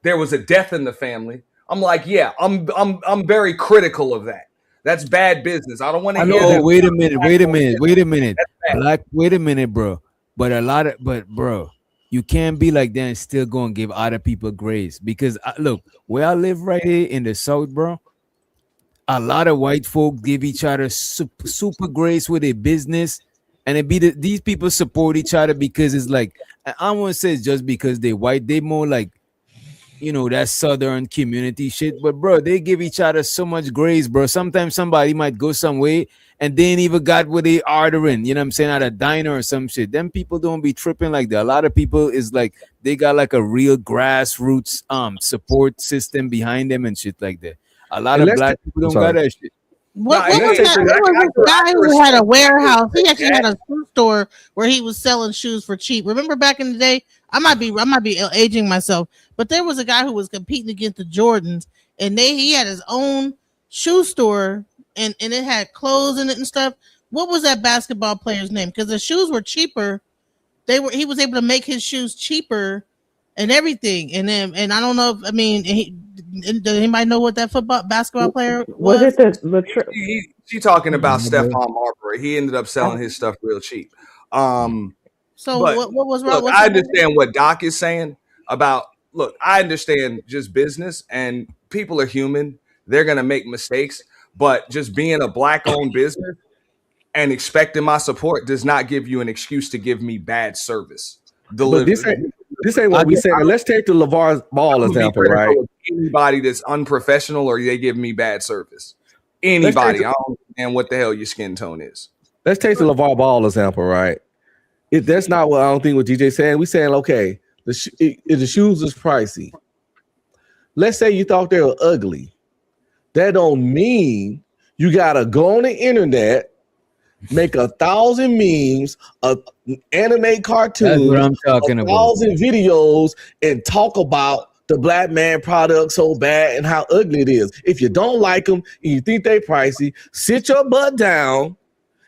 E: There was a death in the family. I'm like, yeah, I'm very critical of that. That's bad business. I don't want to hear that.
A: Wait a minute. Black, wait a minute, bro. But bro, you can't be like that and still go and give other people grace. Because look, where I live right here in the South, bro, a lot of white folk give each other super grace with their business. And it be these people support each other because it's like, I won't say it's just because they white. They more like, that Southern community shit. But bro, they give each other so much grace, bro. Sometimes somebody might go some way and they ain't even got what they ordering, you know what I'm saying, at a diner or some shit. Them people don't be tripping like that. A lot of people is like, they got like a real grassroots support system behind them and shit like that. A lot of Black people don't got that shit.
D: What was that? There was a guy who had a warehouse. He actually had a shoe store where he was selling shoes for cheap. Remember back in the day? I might be aging myself, but there was a guy who was competing against the Jordans, and he had his own shoe store, and it had clothes in it and stuff. What was that basketball player's name? Because the shoes were cheaper. He was able to make his shoes cheaper and everything. And I don't know does anybody know what that basketball player was?
G: Was it
E: she talking about Stephon Marbury? He ended up selling his stuff real cheap.
D: So what was wrong?
E: Look, I understand what Doc is saying about. Look, I understand just business, and people are human. They're gonna make mistakes, but just being a Black-owned business and expecting my support does not give you an excuse to give me bad service.
F: But this ain't what we saying. Let's take the LeVar Ball example, right?
E: Anybody that's unprofessional or they give me bad service. Anybody. I don't understand what the hell your skin tone is.
F: Let's take the LeVar Ball example, right? That's not what I don't think what DJ's saying. We saying, okay, the shoes is pricey. Let's say you thought they were ugly. That don't mean you gotta go on the internet, make 1,000 memes, animate cartoons,
A: that's what I'm talking about.
F: 1,000 videos, and talk about the black man product so bad and how ugly it is. If you don't like them and you think they pricey, sit your butt down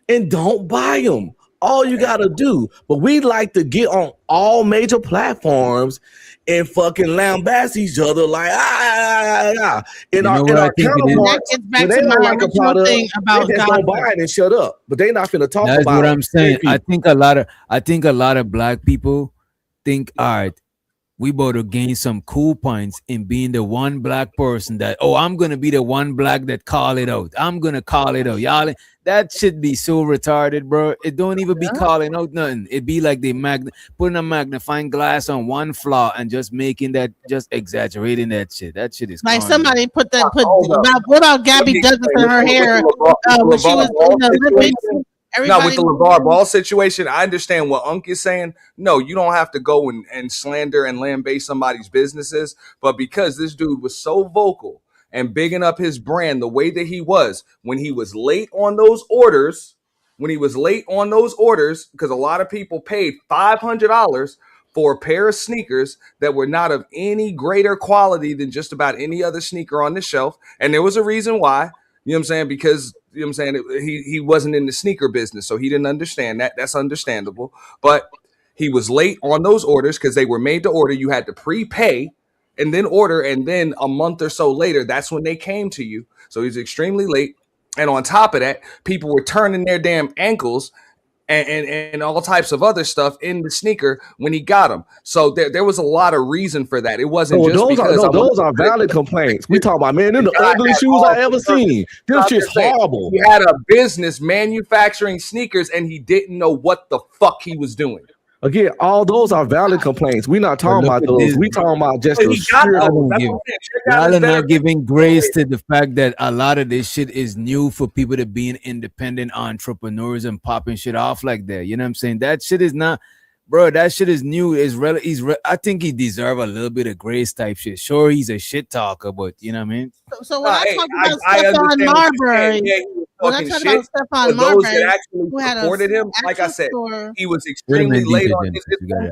F: and don't buy them. All you gotta do. But we like to get on all major platforms and fucking lambast each other like in our counterparts.
D: They don't like a product,
F: they just don't buy it and shut up. But they not finna talk
A: That's
F: about it.
A: That's what I'm saying. I think a lot of black people think, all right, we about to gain some cool points in being the one black person that, I'm gonna be the one black that call it out. I'm gonna call it out. Y'all, that should be so retarded, bro. It don't even be calling out nothing. It be like they putting a magnifying glass on one flaw and just making that, just exaggerating that shit. That shit is
D: like
A: corny.
D: somebody what about Gabby Douglas in her hair when she was in the Olympics?
E: Now, with the LeVar Ball situation, I understand what Unc is saying. No, you don't have to go and slander and lambaste somebody's businesses. But because this dude was so vocal and bigging up his brand the way that he was, when he was late on those orders, because a lot of people paid $500 for a pair of sneakers that were not of any greater quality than just about any other sneaker on the shelf. And there was a reason why. You know what I'm saying? Because, you know what I'm saying, he wasn't in the sneaker business, so he didn't understand that. That's understandable. But he was late on those orders because they were made to order. You had to prepay and then order, and then a month or so later, that's when they came to you. So he's extremely late. And on top of that, people were turning their damn ankles and all types of other stuff in the sneaker when he got them. So there was a lot of reason for that. It wasn't
F: those are valid complaints. We talk about, man, they're the ugliest shoes I ever seen. Them shit's horrible.
E: He had a business manufacturing sneakers and he didn't know what the fuck he was doing.
F: Again, all those are valid complaints. We're not talking about those. We talking about just
A: y'all are not giving grace to the fact that a lot of this shit is new for people to being independent entrepreneurs and popping shit off like that. You know what I'm saying? That shit is not, bro. That shit is new. I think he deserve a little bit of grace type shit. Sure, he's a shit talker, but you know what I mean?
D: So when I talk about Stephon Marbury, when I talk about Stephon Marbury,
E: who had supported him, like I said, he was extremely late on his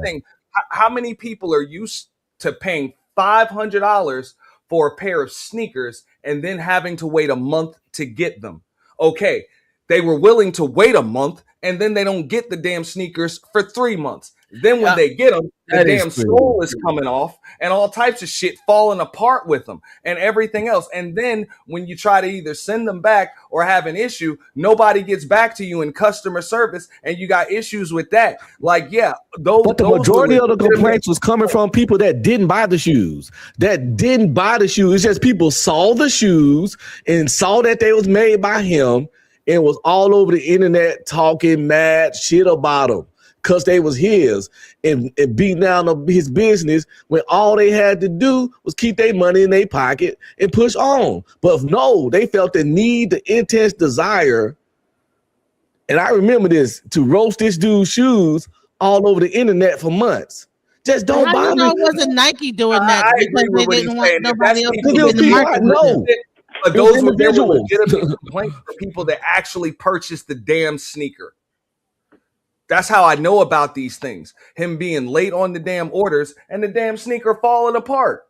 E: thing. How many people are used to paying $500 for a pair of sneakers and then having to wait a month to get them? Okay, they were willing to wait a month and then they don't get the damn sneakers for 3 months. Then when they get them, the damn sole is coming off and all types of shit falling apart with them and everything else. And then when you try to either send them back or have an issue, nobody gets back to you in customer service and you got issues with that. Like,
F: but the majority of the complaints was coming from people that didn't buy the shoes. It's just people saw the shoes and saw that they was made by him and was all over the internet talking mad shit about them. Because they was his and beating down his business when all they had to do was keep their money in their pocket and push on. But no, they felt the need, the intense desire. And I remember this, to roast this dude's shoes all over the internet for months. Just don't buy them.
D: It wasn't Nike doing that because they didn't want nobody else to
F: be in the market. No.
E: But those were legitimate complaints for people that actually purchased the damn sneaker. That's how I know about these things. Him being late on the damn orders and the damn sneaker falling apart.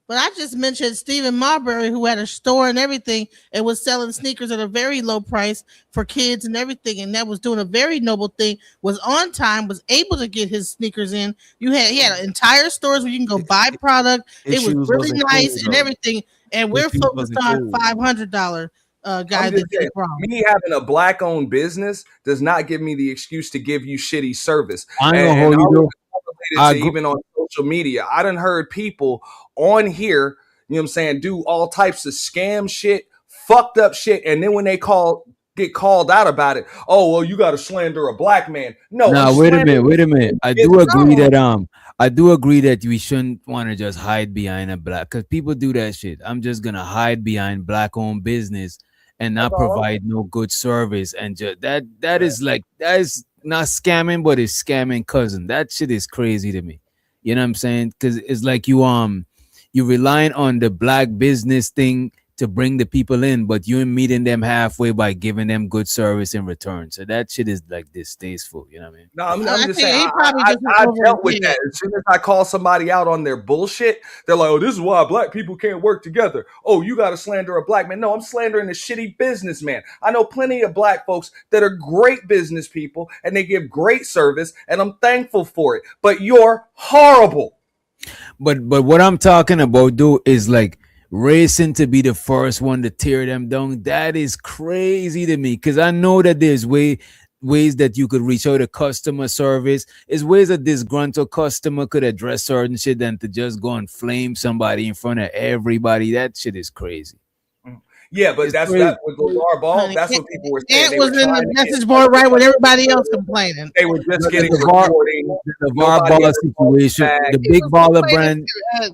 D: But I just mentioned Stephen Marbury, who had a store and everything and was selling sneakers at a very low price for kids and everything. And that was doing a very noble thing, was on time, was able to get his sneakers in. He had entire stores where you can go buy product. It was really nice and everything. And we're focused on $500 guy that did wrong.
E: Me having a black-owned business does not give me the excuse to give you shitty service. Even on social media, I done heard people on here, you know what I'm saying, do all types of scam shit, fucked up shit, and then when they call get called out about it. Oh, well, you got to slander a black man. No,
A: wait a minute. I do agree that we shouldn't want to just hide behind a black, because people do that shit. I'm just gonna hide behind black-owned business and not provide no good service, and just that is not scamming, but it's scamming cousin. That shit is crazy to me. You know what I'm saying? Because it's like you relying on the black business thing to bring the people in, but you're meeting them halfway by giving them good service in return. So that shit is like distasteful. You know what I mean?
E: No, I'm just saying. I dealt with that. As soon as I call somebody out on their bullshit, they're like, "Oh, this is why black people can't work together." Oh, you got to slander a black man. No, I'm slandering a shitty businessman. I know plenty of black folks that are great business people and they give great service, and I'm thankful for it. But you're horrible.
A: But what I'm talking about, though, is like racing to be the first one to tear them down. That is crazy to me, because I know that there's ways that you could reach out to customer service. There's ways a disgruntled customer could address certain shit than to just go and flame somebody in front of everybody. That shit is crazy.
E: Yeah, but that's that with LeVar Ball. That's what people were saying.
D: It was in the message board right when everybody else complaining.
E: They were just getting
A: the LeVar Ball situation. The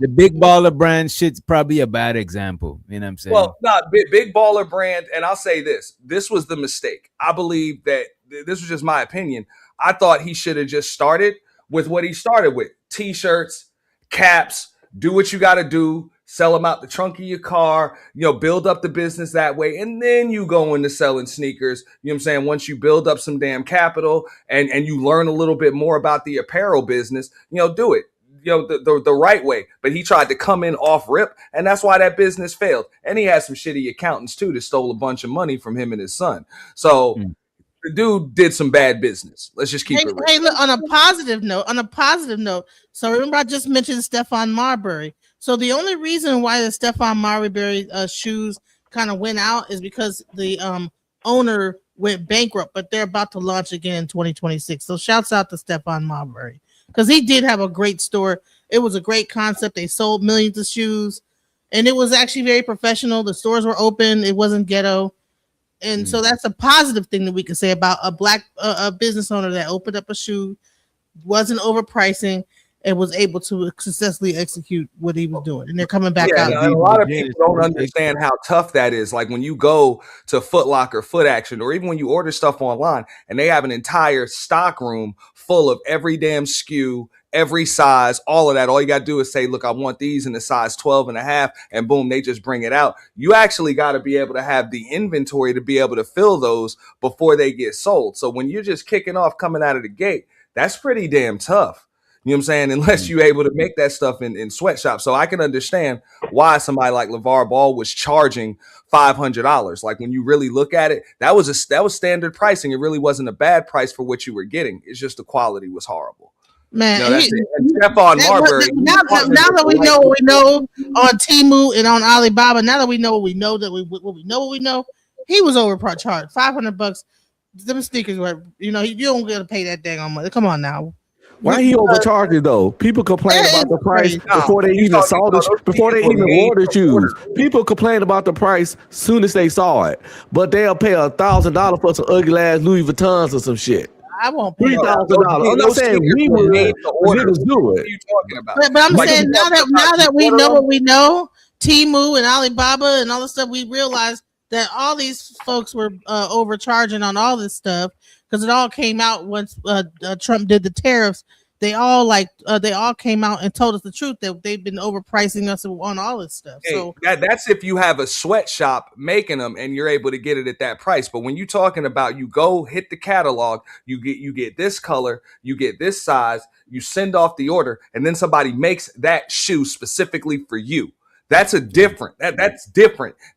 A: big baller brand shit's probably a bad example. You know what I'm saying?
E: Well, not big baller brand. And I'll say this: this was the mistake. I believe that this was just my opinion. I thought he should have just started with what he started with: t-shirts, caps. Do what you got to do. Sell them out the trunk of your car, build up the business that way. And then you go into selling sneakers. You know what I'm saying? Once you build up some damn capital and you learn a little bit more about the apparel business, do it, the right way. But he tried to come in off rip, and that's why that business failed. And he had some shitty accountants too that stole a bunch of money from him and his son. So the dude did some bad business. Let's just keep it real.
D: Hey, look, on a positive note. So remember, I just mentioned Stephon Marbury. So the only reason why the Stephon Marbury shoes kind of went out is because the owner went bankrupt, but they're about to launch again in 2026. So shouts out to Stephon Marbury, because he did have a great store. It was a great concept. They sold millions of shoes, and it was actually very professional. The stores were open. It wasn't ghetto. And so that's a positive thing that we can say about a black business owner that opened up a shoe, wasn't overpricing, and was able to successfully execute what he was doing. And they're coming back out.
E: And a lot of people don't understand how tough that is. Like when you go to Foot Locker, Foot Action, or even when you order stuff online and they have an entire stock room full of every damn SKU, every size, all of that. All you got to do is say, look, I want these in the size 12 and a half, and boom, they just bring it out. You actually got to be able to have the inventory to be able to fill those before they get sold. So when you're just kicking off coming out of the gate, that's pretty damn tough. You know what I'm saying? Unless you're able to make that stuff in sweatshops. So I can understand why somebody like LeVar Ball was charging $500. Like when you really look at it, that was standard pricing. It really wasn't a bad price for what you were getting. It's just the quality was horrible.
D: Man,
E: Stephon Marbury.
D: Now that we know what we know on Temu and on Alibaba, now that we know what we know, he was overcharged. $500. Them sneakers were, you don't get to pay that dang on money. Come on now.
F: Why he overcharging though? People complain about the price before they even saw this, before they even wore the shoes. People complain about the price soon as they saw it, but they'll pay $1,000 for some ugly ass Louis Vuittons or some shit.
D: I won't pay
F: $3,000. I'm not saying we would do it.
E: What are you talking about?
D: But I'm saying now that we know what we know, Temu and Alibaba and all this stuff, we realize that all these folks were overcharging on all this stuff. Because it all came out once Trump did the tariffs. They all came out and told us the truth that they've been overpricing us on all this stuff.
E: Hey,
D: so
E: that's if you have a sweatshop making them and you're able to get it at that price. But when you're talking about, you go hit the catalog, you get this color, you get this size, you send off the order, and then somebody makes that shoe specifically for you. That's different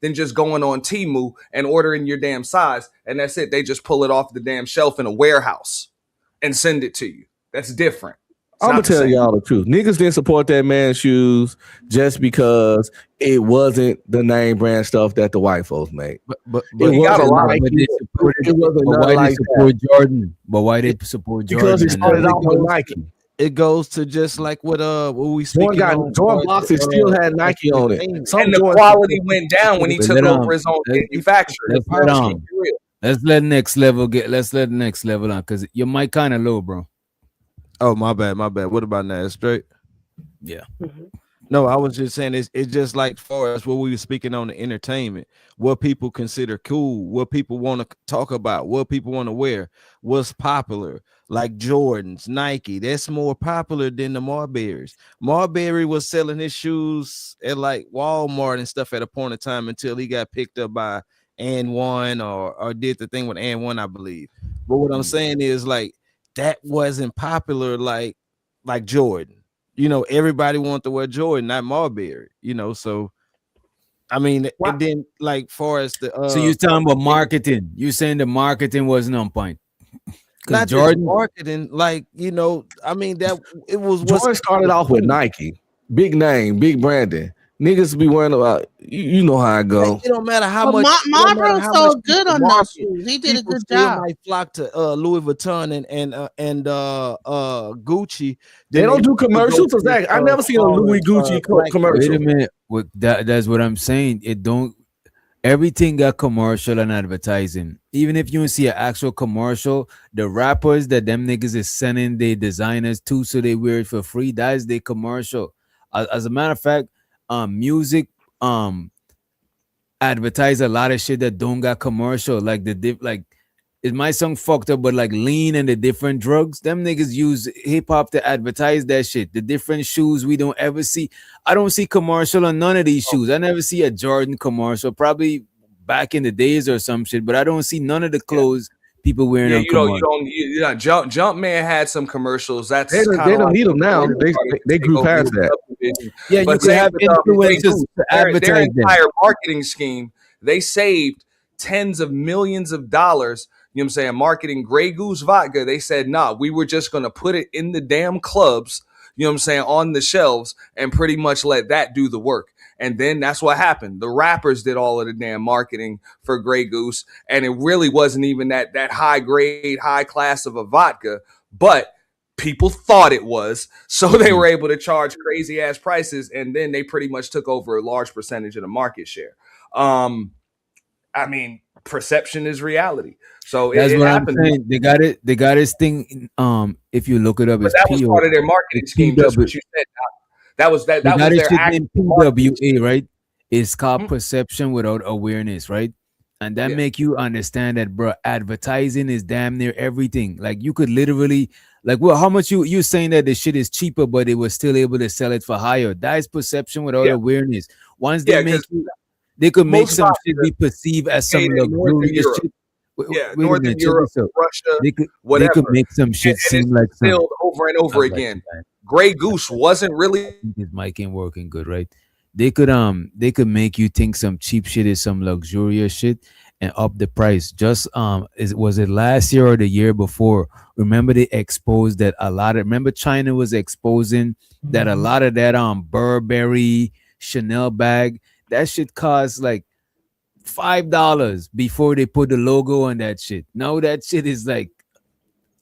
E: than just going on Temu and ordering your damn size, and that's it. They just pull it off the damn shelf in a warehouse and send it to you. That's different.
F: I'm gonna tell y'all the truth. Niggas didn't support that man's shoes just because it wasn't the name brand stuff that the white folks make.
A: But you got a lot. Why they support Jordan? But why they support Jordan?
F: Because it started off with Nike.
I: It goes to just like what we speaking on.
F: Jordan boxes still had Nike on it.
E: And the quality went down when he took over his own manufacturer.
A: Let's let next level on because your mic kind of low, bro.
I: Oh, my bad. What about now? It's straight?
A: Yeah.
I: No, I was just saying it's just like for us what we were speaking on the entertainment, what people consider cool, what people want to talk about, what people want to wear, what's popular, like Jordans, Nike. That's more popular than the Marburys. Marbury was selling his shoes at like Walmart and stuff at a point in time until he got picked up by And1 or did the thing with And1, I believe. But what I'm saying is like that wasn't popular like Jordan. You know, everybody wanted to wear Jordan, not Marbury. You know, so I mean, and then like far as the
A: so you're talking about marketing. You're saying the marketing wasn't on point.
I: Not Jordan marketing, like you know, I mean that it was.
F: Jordan started off with Nike, big name, big branding. Niggas be wearing about you know how I go.
I: It don't matter how much.
D: Marlboro sold good on those shoes. He did a good job.
I: Might flock to Louis Vuitton and Gucci.
F: They don't do commercials. Zach, I never seen a Louis Gucci commercial.
A: Wait a minute. That's what I'm saying. It don't. Everything got commercial and advertising. Even if you don't see an actual commercial, the rappers that them niggas is sending their designers to so they wear it for free. That is their commercial. As a matter of fact. Music advertise a lot of shit that don't got commercial, like it might sound fucked up, but like lean and the different drugs, them niggas use hip-hop to advertise that shit. The different shoes we don't ever see. I don't see commercial on none of these shoes. I never see a Jordan commercial, probably back in the days or some shit, but I don't see none of the clothes people wearing.
E: Yeah, you don't. Jumpman had some commercials. That's
F: they don't need them now. They grew past that.
A: Yeah, but you could have influencers to advertise
E: their entire marketing scheme. They saved tens of millions of dollars. You know what I'm saying? Marketing Grey Goose vodka. They said, nah, we were just going to put it in the damn clubs, you know what I'm saying, on the shelves and pretty much let that do the work. And then that's what happened. The rappers did all of the damn marketing for Grey Goose. And it really wasn't even that high grade, high class of a vodka. But people thought it was. So they were able to charge crazy ass prices. And then they pretty much took over a large percentage of the market share. I mean, perception is reality. So
A: that's what
E: happened.
A: I'm saying. They got this thing. If you look it up,
E: but that was part of their marketing scheme. Just what you said. That was their
A: PWA, right? It's called perception without awareness, right? And that make you understand that, bro, advertising is damn near everything. Like you could literally, like, well, how much you saying that the shit is cheaper, but it was still able to sell it for higher. That is perception without awareness. Once they make you, they could make some shit be perceived as some luxurious shit.
E: Northern Europe, Russia, whatever.
A: They could make some shit seem like
E: filled over and over again. Grey Goose wasn't really.
A: His mic ain't working good, right? They could make you think some cheap shit is some luxurious shit and up the price. Just was it last year or the year before? Remember they exposed that a lot of. Remember China was exposing that a lot of that Burberry Chanel bag, that shit cost like $5 before they put the logo on that shit. Now that shit is like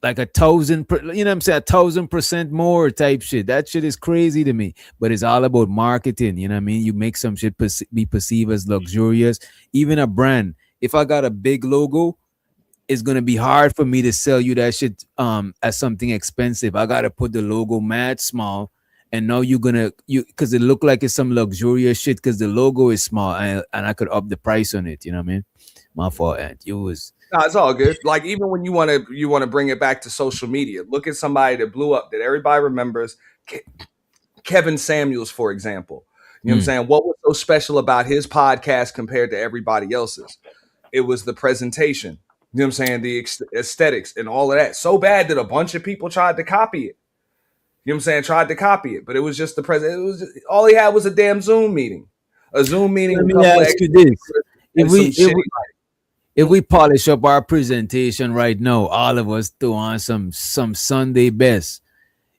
A: 1,000, you know what I'm saying, 1,000% more type shit. That shit is crazy to me. But it's all about marketing. You know what I mean? You make some shit be perceived as luxurious. Even a brand. If I got a big logo, it's gonna be hard for me to sell you that shit as something expensive. I gotta put the logo mad small. And now because it look like it's some luxurious shit because the logo is small and I could up the price on it. You know what I mean? My fault, Ant. You was.
E: No, it's all good. Like even when you want to bring it back to social media, look at somebody that blew up that everybody remembers, Kevin Samuels, for example. You know what I'm saying? What was so special about his podcast compared to everybody else's? It was the presentation. You know what I'm saying? The aesthetics and all of that. So bad that a bunch of people tried to copy it. You know what I'm saying? Tried to copy it, but it was just the president. It was just, all he had was a damn Zoom meeting. A Zoom meeting.
A: Let me ask you this: if we polish up our presentation right now, all of us throw on some Sunday best,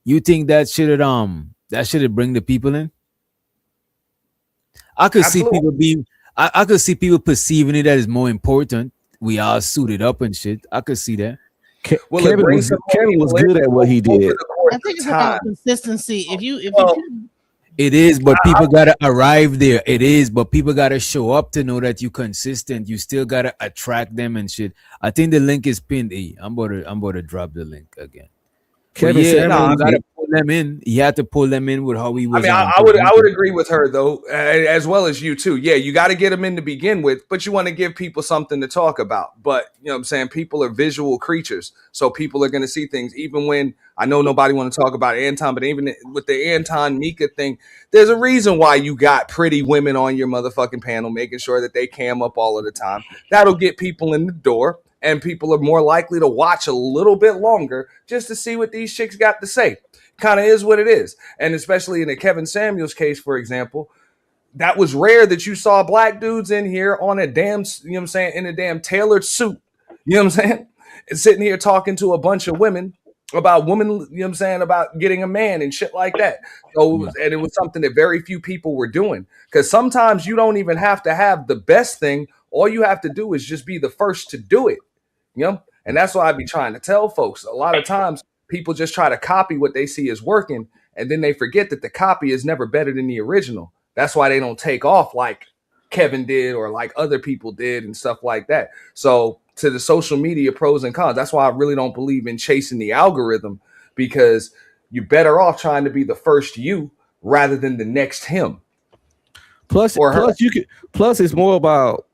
A: you think that should bring the people in? I could see people I could see people perceiving it as more important. We all suited up and shit. I could see that.
F: Kevin was good at what he did.
D: I think it's about consistency. If you
A: It is, but people gotta arrive there. It is, but people gotta show up to know that you consistent. You still gotta attract them and shit. I think the link is pinned. I'm about to drop the link again.
F: Kevin Samuels
A: gotta pull them in. He had to pull them in with how he was.
E: I would agree with her though, as well as you too. Yeah, you got to get them in to begin with, but you want to give people something to talk about. But you know what I'm saying? People are visual creatures, so people are going to see things. Even when I know nobody want to talk about Anton, but even with the Anton Mika thing, there's a reason why you got pretty women on your motherfucking panel, making sure that they cam up all of the time. That'll get people in the door. And people are more likely to watch a little bit longer just to see what these chicks got to say. Kind of is what it is. And especially in the Kevin Samuels case, for example, that was rare that you saw black dudes in here on a damn, you know what I'm saying, in a damn tailored suit. You know what I'm saying? And sitting here talking to a bunch of women about women, you know what I'm saying, about getting a man and shit like that. So, and it was something that very few people were doing. Because sometimes you don't even have to have the best thing. All you have to do is just be the first to do it. You know, and that's why I be trying to tell folks. A lot of times people just try to copy what they see is working, and then they forget that the copy is never better than the original. That's why they don't take off like Kevin did or like other people did and stuff like that. So to the social media pros and cons, that's why I really don't believe in chasing the algorithm, because you're better off trying to be the first you rather than the next him.
F: Plus it's more about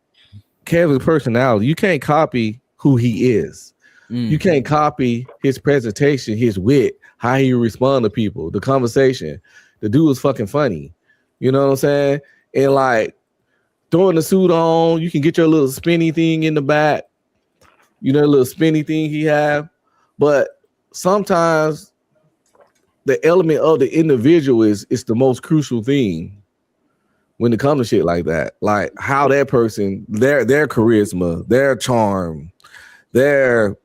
F: Kevin's personality. You can't copy who he is. You can't copy his presentation, his wit, how he respond to people, the conversation. The dude was fucking funny. You know what I'm saying? And like throwing the suit on, you can get your little spinny thing in the back. You know, the little spinny thing he have. But sometimes the element of the individual is the most crucial thing when it comes to shit like that. Like how that person, their charisma, their charm, their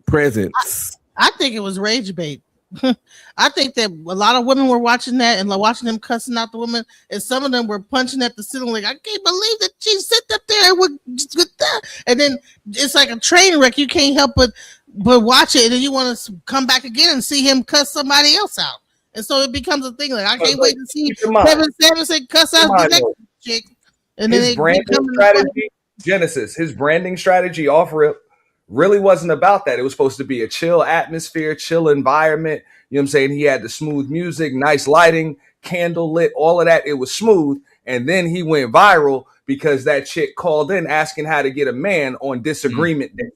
F: presence.
D: I think it was rage bait. I think that a lot of women were watching that and watching them cussing out the women, and some of them were punching at the ceiling like, I can't believe that she sit up there with that. And then it's like a train wreck. You can't help but watch it, and then you want to come back again and see him cuss somebody else out. And so it becomes a thing like, I can't wait to see Kevin Samuelson cuss out the next chick. And then
E: his branding strategy, Genesis, his branding strategy off rip really wasn't about that. It was supposed to be a chill atmosphere, chill environment. You know what I'm saying? He had the smooth music, nice lighting, candle lit, all of that. It was smooth. And then he went viral because that chick called in asking how to get a man on disagreement day.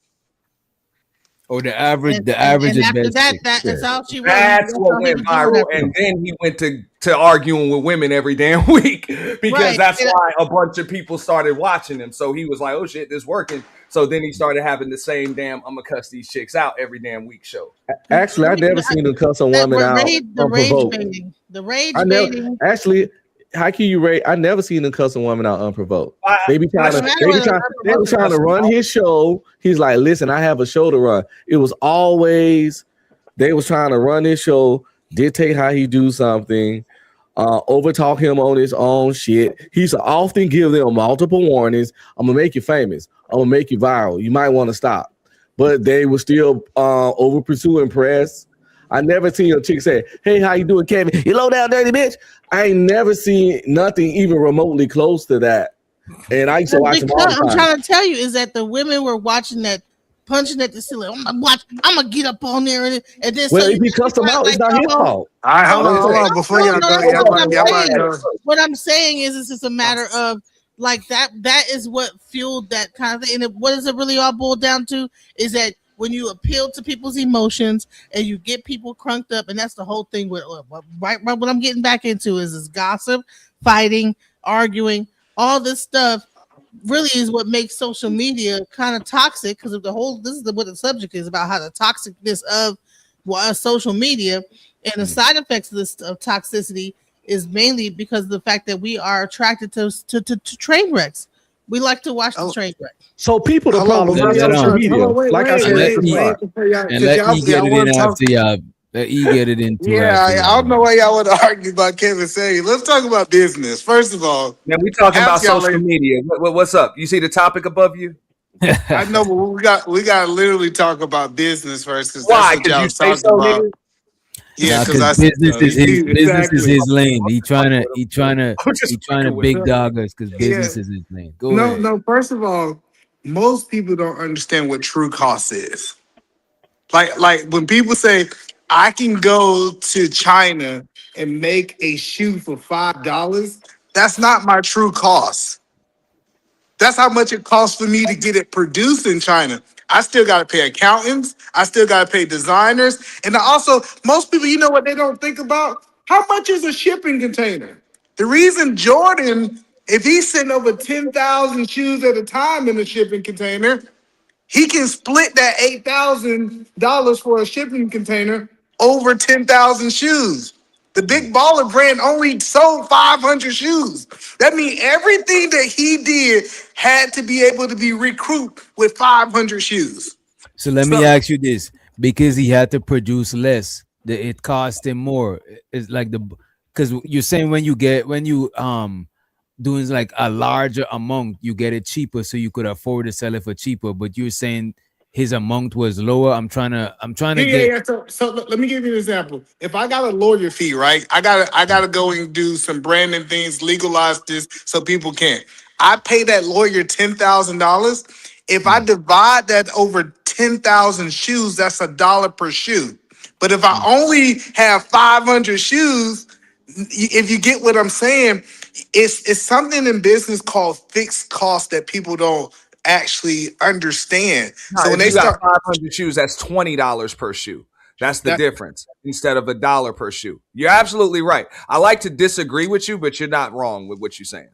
A: Or the average,
D: and after that's all she wrote.
E: That's what went viral. And then he went to arguing with women every damn week because that's why a bunch of people started watching him. So he was like, oh shit, this working. So then he started having the same damn I'm gonna cuss these chicks out every damn week show.
F: Actually, I never seen him cuss a woman out.
D: The rage baiting.
F: Actually, how can you rate? I never seen him cuss a woman out unprovoked. They be trying to run his show. He's like, listen, I have a show to run. It was always they was trying to run his show, dictate how he do something, overtalk him on his own shit. He's often give them multiple warnings. I'm gonna make you famous. I'm gonna make you viral. You might want to stop. But they were still over pursuing press. I never seen a chick say, hey, how you doing, Kevin? You low down dirty bitch. I ain't never seen nothing even remotely close to that. And I used to watch them all the time.
D: I'm trying to tell you is that the women were watching that, punching at the ceiling. I'm gonna get up on there and then.
F: Well, if he cussed them out, it's not his fault.
J: All right, hold on. Before y'all go,
D: what I'm saying is, it's just a matter of like that. That is what fueled that kind of thing. And what does it really all boil down to? Is that when you appeal to people's emotions and you get people crunked up, and that's the whole thing with right what I'm getting back into is this gossip, fighting, arguing, all this stuff really is what makes social media kind of toxic, because of what the subject is about, how the toxicness of social media and the side effects of this toxicity is mainly because of the fact that we are attracted to train wrecks. We like to watch the train wreck.
F: So people the problem with social media. Like I said,
A: let E get it in after y'all. Let E get it into.
J: Yeah, I don't know why y'all want to argue about Kevin saying. Let's talk about business first of all.
E: Now we talking about social media. What's up? You see the topic above you?
J: I know, but we got to literally talk about business first.
E: Why? Because you say so, nigga?
J: Yeah,
A: because business is his lane. He trying to big dog us because business is his lane. Go ahead.
J: No. First of all, most people don't understand what true cost is. Like when people say I can go to China and make a shoe for $5, that's not my true cost. That's how much it costs for me to get it produced in China. I still got to pay accountants. I still got to pay designers. And also, most people, you know what they don't think about? How much is a shipping container? The reason Jordan, if he's sending over 10,000 shoes at a time in a shipping container, he can split that $8,000 for a shipping container over 10,000 shoes. The Big Baller brand only sold 500 shoes. That means everything that he did had to be able to be recouped with 500 shoes.
A: So let me ask you this: because he had to produce less, it cost him more. It's like because you're saying when you doing like a larger amount, you get it cheaper, so you could afford to sell it for cheaper. But you're saying his amount was lower. I'm trying to get.
J: Yeah. So let me give you an example. If I got a lawyer fee, right? I gotta go and do some branding things, legalize this so people can't. I pay that lawyer $10,000. If I divide that over 10,000 shoes, that's $1 per shoe. But if I only have 500 shoes, if you get what I'm saying, it's something in business called fixed cost that people don't actually understand.
E: No,
J: so when they
E: got
J: start
E: 500 shoes, that's $20 per shoe. That's the difference instead of $1 per shoe. You're absolutely right. I like to disagree with you, but you're not wrong with what you're saying.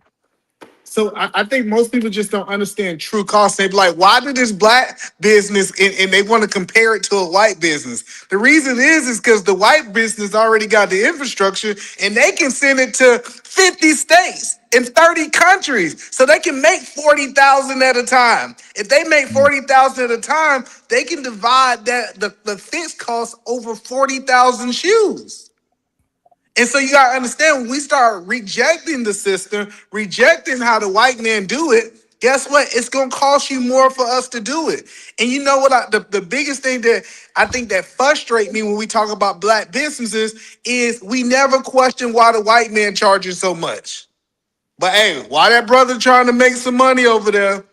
J: So I think most people just don't understand true cost. They be like, why do this black business and they want to compare it to a white business? The reason is because the white business already got the infrastructure and they can send it to 50 states in 30 countries. So they can make 40,000 at a time. If they make 40,000 at a time, they can divide the fixed cost over 40,000 shoes. And so you got to understand, when we start rejecting the system, rejecting how the white man do it, guess what? It's going to cost you more for us to do it. And you know what? The biggest thing that I think that frustrates me when we talk about black businesses is we never question why the white man charges so much. But hey, why that brother trying to make some money over there?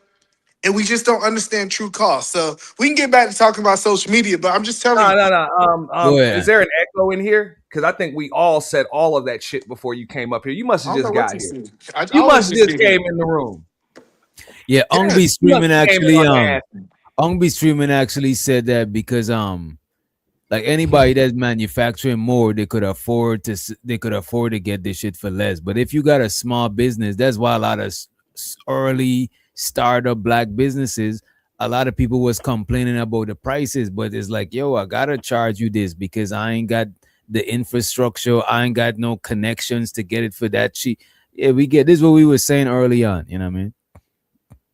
J: And we just don't understand true cost. So we can get back to talking about social media, but I'm just telling you.
E: No. Is there an echo in here? Because I think we all said all of that shit before you came up here. You must have just got here. You must have just came in the room.
A: Yeah, Ongbe Streaming actually said that because like anybody that's manufacturing more, they could afford to get this shit for less. But if you got a small business, that's why a lot of early startup black businesses, a lot of people was complaining about the prices, but it's like, yo, I gotta charge you this because I ain't got the infrastructure, I ain't got no connections to get it for that cheap. Yeah, this is what we were saying early on, you know what I mean?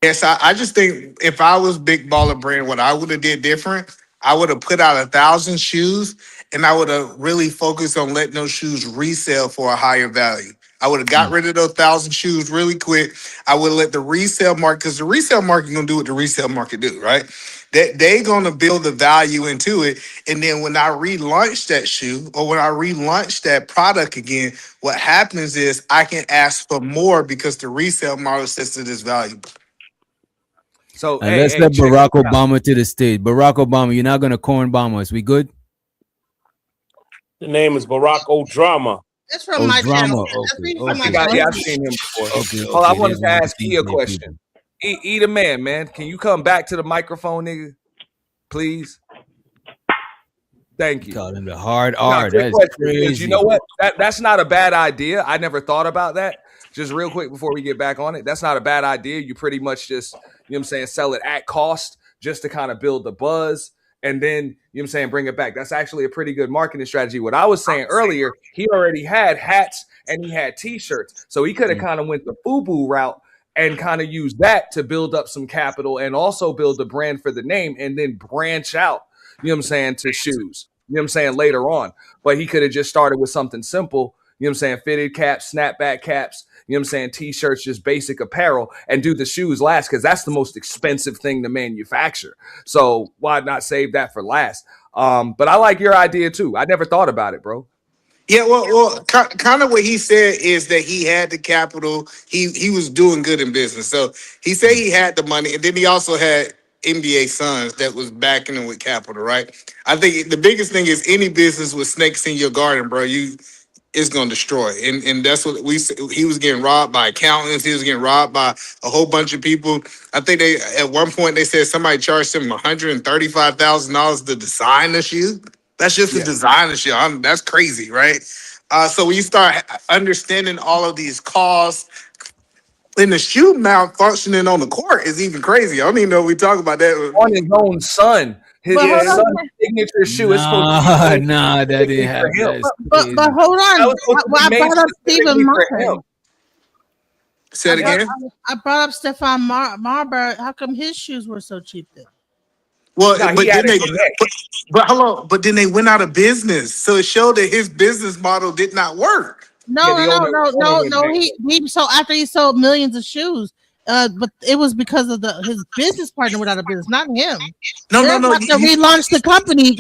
J: Yes, I just think if I was Big Baller Brand, what I would have did different, I would have put out 1,000 shoes and I would have really focused on letting those shoes resell for a higher value. I would have got rid of those 1,000 shoes really quick. I would let the resale market, because the resale market gonna do what the resale market do, right? They gonna build the value into it. And then when I relaunch that shoe or when I relaunch that product again, what happens is I can ask for more because the resale market says it is valuable.
E: So
A: let's let Barack Obama to the stage. Barack Obama, you're not gonna corn bomb us. We good?
K: The name is Barack O'Drama.
D: That's from my channel.
E: I've seen him before. I wanted to ask you a question. Eat a man. Can you come back to the microphone, nigga? Please. Thank you.
A: Call him the hard R. That's crazy.
E: You know what? That's not a bad idea. I never thought about that. Just real quick before we get back on it. That's not a bad idea. You pretty much just, you know what I'm saying, sell it at cost just to kind of build the buzz. And then, you know what I'm saying, bring it back. That's actually a pretty good marketing strategy. What I was saying earlier, he already had hats and he had T-shirts. So he could have kind of went the FUBU route and kind of used that to build up some capital and also build a brand for the name and then branch out, you know what I'm saying, to shoes, you know what I'm saying, later on. But he could have just started with something simple, you know what I'm saying, fitted caps, snapback caps, you know what I'm saying, t-shirts, just basic apparel, and do the shoes last, because that's the most expensive thing to manufacture. So why not save that for last? But I like your idea too. I never thought about it, bro.
J: Yeah, well, kind of what he said is that he had the capital. He was doing good in business, so he said he had the money, and then he also had NBA Sons that was backing him with capital, right? I think the biggest thing is any business with snakes in your garden, bro. It's gonna destroy, and that's what he was getting robbed by accountants. He was getting robbed by a whole bunch of people. I think they at one point they said somebody charged him $135,000 to design the shoe. That's just a designer shit. That's crazy, right? So when you start understanding all of these costs, and the shoe malfunctioning on the court is even crazy. I don't even know if we talk about that.
E: On his own son. His son's signature shoe is supposed to be
A: that didn't happen.
D: But hold on. I brought up Stephen Marbury.
J: Say it again.
D: I brought up Stephon Marbury. How come his shoes were so cheap then?
J: Well, but hello, but then they went out of business, so it showed that his business model did not work.
D: No. He so after he sold millions of shoes, but it was because of his business partner went out of business, not him.
J: No.
D: They're about to relaunch the company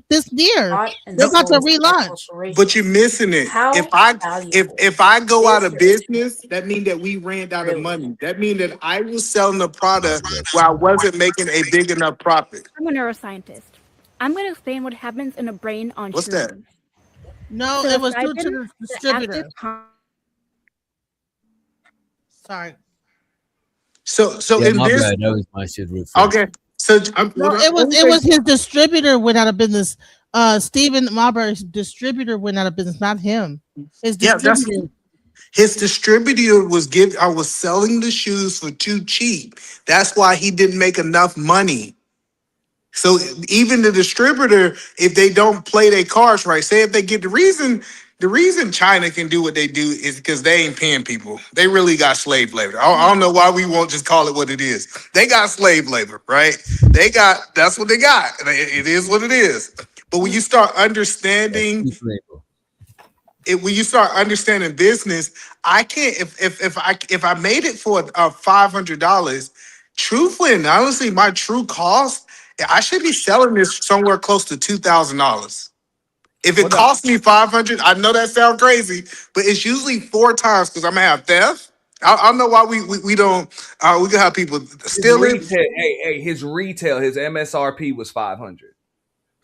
D: this year. They're about to relaunch.
J: But you're missing it. If I go out of business, that means that we ran out of money. That means that I was selling a product where I wasn't making a big enough profit.
L: I'm a neuroscientist. I'm going to explain what happens in a brain on
J: What's
L: shrooms.
J: that?
D: No, it was due to the distributor. Sorry.
J: So in this,
A: that was my shit.
J: Okay. So
D: it was his distributor went out of business. Stephen Marbury's distributor went out of business, not him. His distributor.
J: His distributor was selling the shoes for too cheap. That's why he didn't make enough money. So even the distributor, if they don't play their cards right, say if they get the reason China can do what they do is because they ain't paying people. They really got slave labor. I don't know why we won't just call it what it is. They got slave labor, right? That's what they got. It is what it is. But when you start understanding business, I can't if I made it for $500, truthfully and honestly, my true cost, I should be selling this somewhere close to $2,000. If it costs me $500, I know that sounds crazy, but it's usually 4 times because I'm gonna have theft. I don't know why we don't. We can have people steal it.
E: His retail, his MSRP was 500.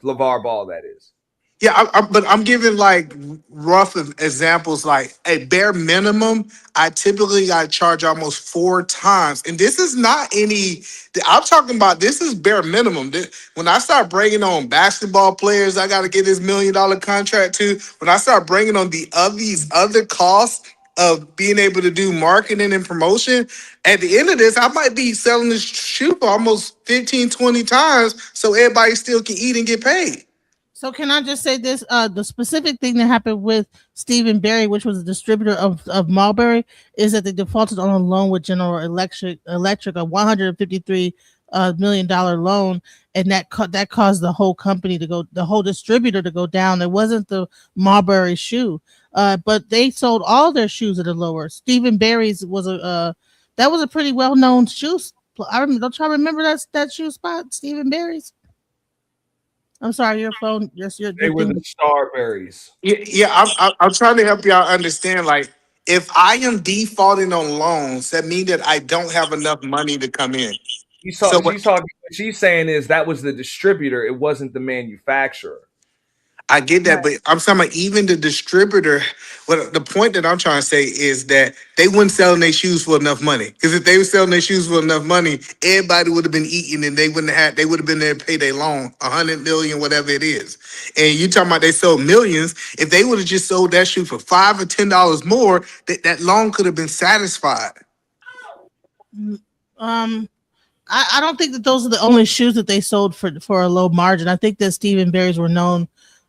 E: LeVar Ball, that is.
J: Yeah, but I'm giving like rough examples. Like a bare minimum, I typically got to charge almost 4 times, and this is not any. I'm talking about this is bare minimum. When I start bringing on basketball players, I got to get this $1 million contract too. When I start bringing on these other costs of being able to do marketing and promotion, at the end of this, I might be selling this shoe for almost 15, 20 times, so everybody still can eat and get paid.
D: So can I just say this? The specific thing that happened with Stephen Barry, which was a distributor of Marbury, is that they defaulted on a loan with General Electric, a $153 million loan, and that caused the whole company to go, the whole distributor to go down. It wasn't the Marbury shoe, but they sold all their shoes at a lower. Stephen Barry's was a pretty well known shoe. Don't y'all remember that shoe spot, Stephen Barry's? I'm sorry, your phone.
E: They were the Starberries.
J: Yeah. I'm trying to help y'all understand. Like, if I am defaulting on loans, that means that I don't have enough money to come in.
E: What she's saying is that was the distributor. It wasn't the manufacturer.
J: I get that, but I'm talking about even the distributor. What the point that I'm trying to say is that they wouldn't sell their shoes for enough money. Because if they were selling their shoes for enough money, everybody would have been eating, and they would have been there to pay their loan, $100 million, whatever it is. And you talking about they sold millions. If they would have just sold that shoe for $5 or $10 more, that loan could have been satisfied.
D: I don't think that those are the only shoes that they sold for a low margin. I think that Stephen Barry's were known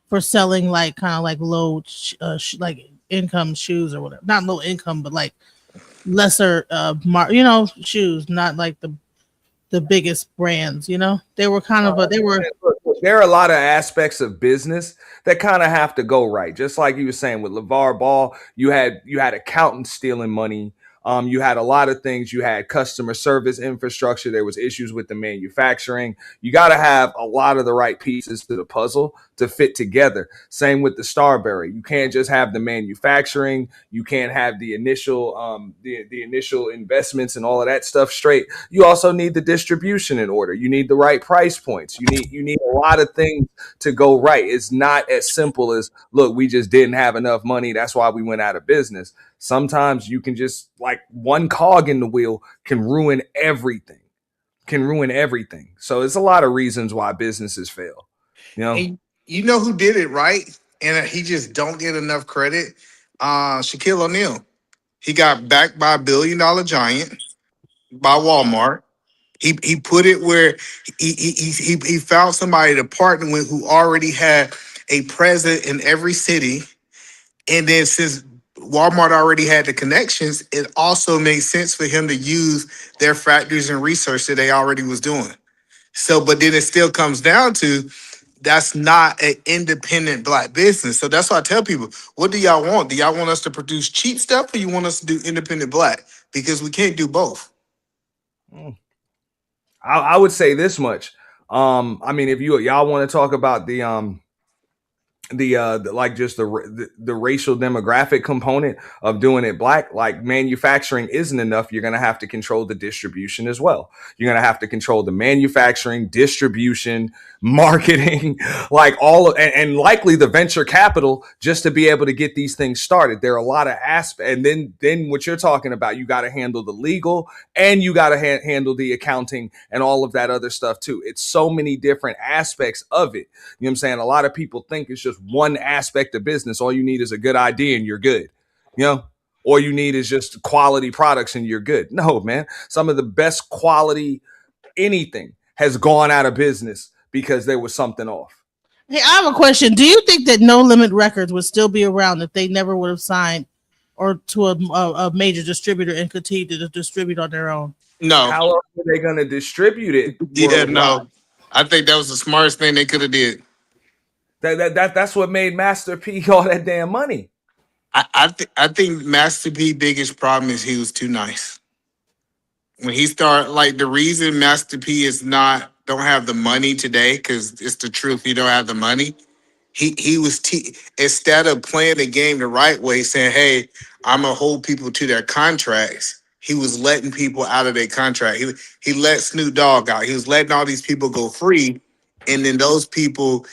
D: for selling like kind of like low like income shoes or whatever. Not low income, but like lesser shoes, not like the biggest brands, They were kind of
E: there are a lot of aspects of business that kind of have to go right. Just like you were saying with LeVar Ball, you had accountants stealing money. You had a lot of things. You had customer service infrastructure. There was issues with the manufacturing. You got to have a lot of the right pieces to the puzzle to fit together. Same with the Starberry. You can't just have the manufacturing. You can't have the initial the initial investments and all of that stuff straight. You also need the distribution in order. You need the right price points. You need a lot of things to go right. It's not as simple as, look, we just didn't have enough money. That's why we went out of business. Sometimes you can just, like, one cog in the wheel can ruin everything. So there's a lot of reasons why businesses fail.
J: And you know who did it right, and he just don't get enough credit? Shaquille O'Neal. He got backed by $1 billion giant, by Walmart. He put it where he found somebody to partner with who already had a presence in every city, and then since Walmart already had the connections, it also made sense for him to use their factories and research that they already was doing. So, but then it still comes down to, that's not an independent Black business. So that's why I tell people, what do y'all want? Do y'all want us to produce cheap stuff, or you want us to do independent Black? Because we can't do both.
E: I would say this much. I mean, if y'all want to talk about the like just the racial demographic component of doing it Black, like manufacturing isn't enough. You're going to have to control the distribution as well. You're going to have to control the manufacturing, distribution, marketing, like and likely the venture capital just to be able to get these things started. There are a lot of aspects. And then what you're talking about, you got to handle the legal and you got to handle the accounting and all of that other stuff too. It's so many different aspects of it. You know what I'm saying? A lot of people think it's just one aspect of business. All you need is a good idea and you're good. You know, all you need is just quality products and you're good. No, man. Some of the best quality anything has gone out of business because there was something off.
D: Hey, I have a question. Do you think that No Limit Records would still be around if they never would have signed or to a major distributor and continued to distribute on their own?
J: No.
E: How else are they going to distribute it?
J: Yeah, no. I think that was the smartest thing they could have did.
E: That's what made Master P all that damn money.
J: I think Master P biggest problem is he was too nice. When he started, like, the reason Master P don't have the money today, because it's the truth, he don't have the money. He was instead of playing the game the right way, saying, hey, I'm gonna hold people to their contracts, he was letting people out of their contract. He let Snoop Dogg out. He was letting all these people go free, and then those people.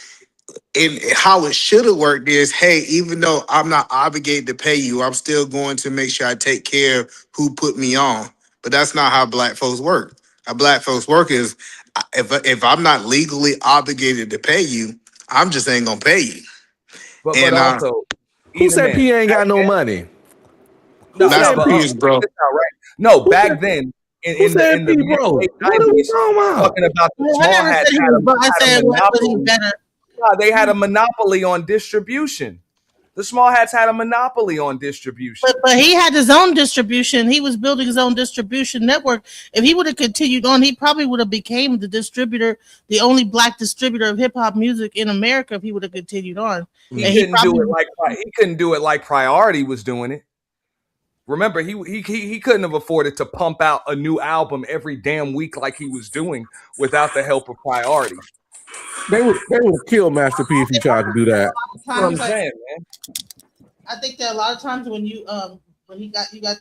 J: And how it should have worked is, hey, even though I'm not obligated to pay you, I'm still going to make sure I take care of who put me on. But that's not how Black folks work. How Black folks work is, if I'm not legally obligated to pay you, I'm just ain't gonna pay you.
E: But also,
F: who said P ain't got no money?
J: No, Master P is broke.
E: No, back then. In the talking about the small hats they had a monopoly on distribution. The small hats had a monopoly on distribution.
D: But he had his own distribution. He was building his own distribution network. If he would have continued on, he probably would have became the distributor, the only Black distributor of hip hop music in America. If he would have continued on,
E: he couldn't do it like Priority was doing it. Remember, he couldn't have afforded to pump out a new album every damn week like he was doing without the help of Priority.
F: They would kill Master P if he tried to do that.
E: That's what I'm saying, man.
D: I think that a lot of times when you got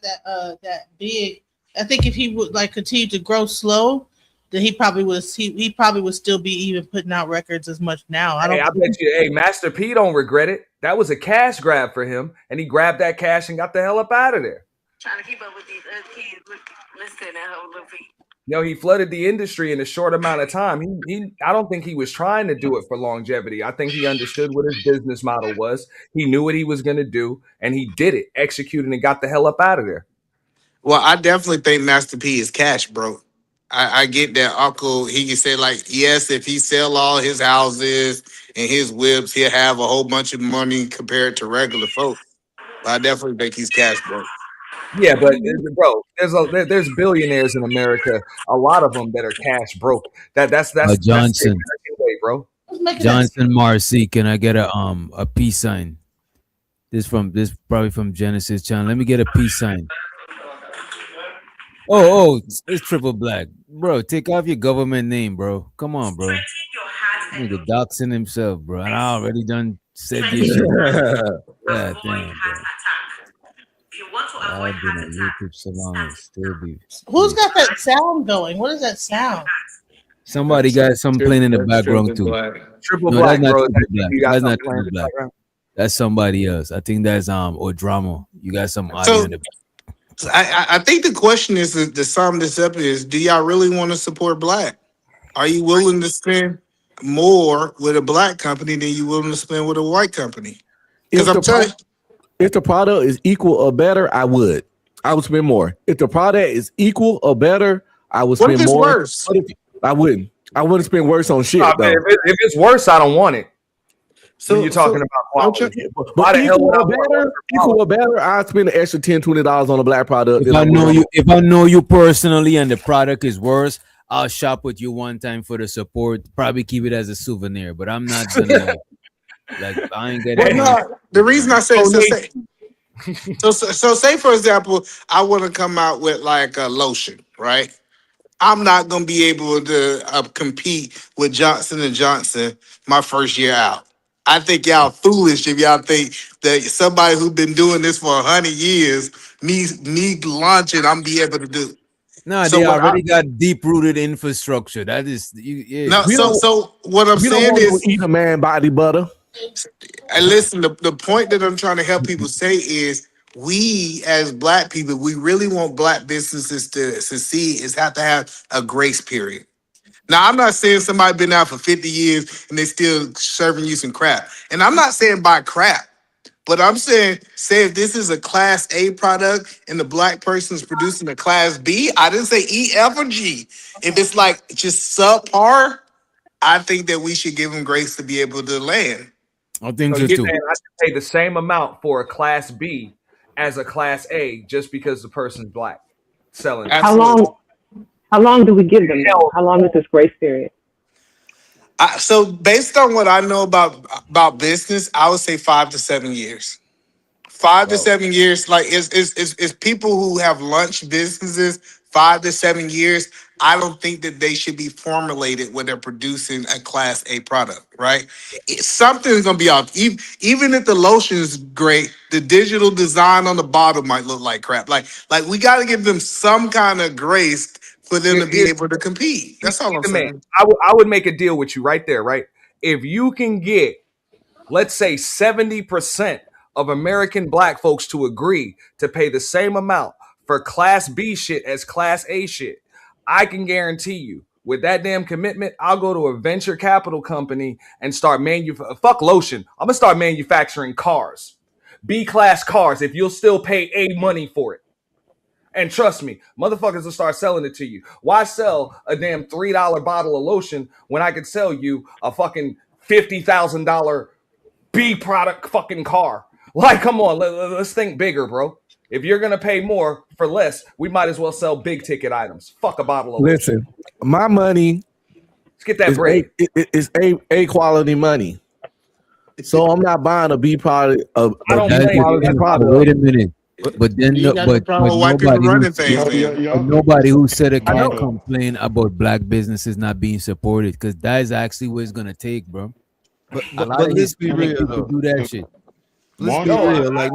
D: that big, I think if he would like continue to grow slow, then he probably would still be even putting out records as much now.
E: I bet you, Master P don't regret it. That was a cash grab for him, and he grabbed that cash and got the hell up out of there.
M: Trying to keep up with these other kids. Listen at her little feet.
E: He flooded the industry in a short amount of time. I don't think he was trying to do it for longevity. I think he understood what his business model was. He knew what he was going to do, and he did it, executed, and got the hell up out of there.
J: Well, I definitely think Master P is cash broke. I get that Uncle, he can say, like, yes, if he sell all his houses and his whips, he'll have a whole bunch of money compared to regular folks. But I definitely think he's cash broke.
E: Yeah, but bro, there's billionaires in America, a lot of them that are cash broke. That's
A: Johnson,
E: that's way, bro.
A: Johnson Marcy, can I get a peace sign? This probably from Genesis channel. Let me get a peace sign. Oh, it's Triple Black, bro. Take off your government name, bro. Come on, bro. Nigga doxing himself, bro. And I already done said this shit. God damn, bro. I've been on YouTube so long and still be.
D: Who's got that sound going? What is that sound?
A: Somebody got something playing in the background too.
E: Triple Black,
A: that's
E: bro.
A: not Triple Black. That's not Triple Black. That's somebody else. I think that's Odramo. You got some audio in the back.
J: I think the question is to sum this up is: do y'all really want to support Black? Are you willing to spend more with a Black company than you willing to spend with a white company? Because I'm telling you,
F: if the product is equal or better, I would spend more. If the product is equal or better, I would spend more. What if it's worse? I wouldn't spend worse on shit.
E: Man, if it's worse, I don't want it. So when you're talking about quality.
F: But equal or better, I'd spend an extra $10, $20 on a Black product.
A: If I know you personally and the product is worse, I'll shop with you one time for the support. Probably keep it as a souvenir, but I'm not gonna I ain't getting.
J: The reason I say so say for example, I want to come out with like a lotion, right? I'm not gonna be able to compete with Johnson & Johnson my first year out. I think y'all foolish if y'all think that somebody who's been doing this for 100 years, me launching, I'm be able to do.
A: No, they already got deep-rooted infrastructure. That is,
J: so what I'm saying is,
F: eat a man body butter.
J: And listen, the point that I'm trying to help people say is, we as Black people, we really want Black businesses to succeed is have to have a grace period. Now, I'm not saying somebody been out for 50 years and they still serving you some crap. And I'm not saying buy crap, but I'm saying, say if this is a class A product and the Black person is producing a class B, I didn't say E, F, or G. If it's like just subpar, I think that we should give them grace to be able to land.
A: I think so
E: too.
A: too.
E: I should pay the same amount for a class B as a class A just because the person's Black selling.
G: How long do we give them? How long is this grace period?
J: So based on what I know about business, I would say 5 to 7 years. 5 to 7 years, like it's people who have lunch businesses. 5 to 7 years. I don't think that they should be formulated when they're producing a class A product, right? Something's gonna be off. Even if the lotion is great, the digital design on the bottle might look like crap. Like we got to give them some kind of grace for them to be able to compete. That's all I'm saying.
E: I would make a deal with you right there, right? If you can get, let's say, 70% of American Black folks to agree to pay the same amount for class B shit as class A shit, I can guarantee you with that damn commitment, I'll go to a venture capital company and start fuck lotion. I'm gonna start manufacturing cars, B-class cars, if you'll still pay A money for it. And trust me, motherfuckers will start selling it to you. Why sell a damn $3 bottle of lotion when I could sell you a fucking $50,000 B product fucking car? Like, come on, let's think bigger, bro. If you're gonna pay more for less, we might as well sell big ticket items. Fuck a bottle of
F: Listen, my money.
E: Let's get that bread.
F: It's A quality money. So I'm not buying a B product. A quality product.
A: Wait a minute. But then, nobody who said it can't complain about Black businesses not being supported, because that is actually what it's gonna take, bro. But let's be real, people do that shit.
I: Let's be real. Like,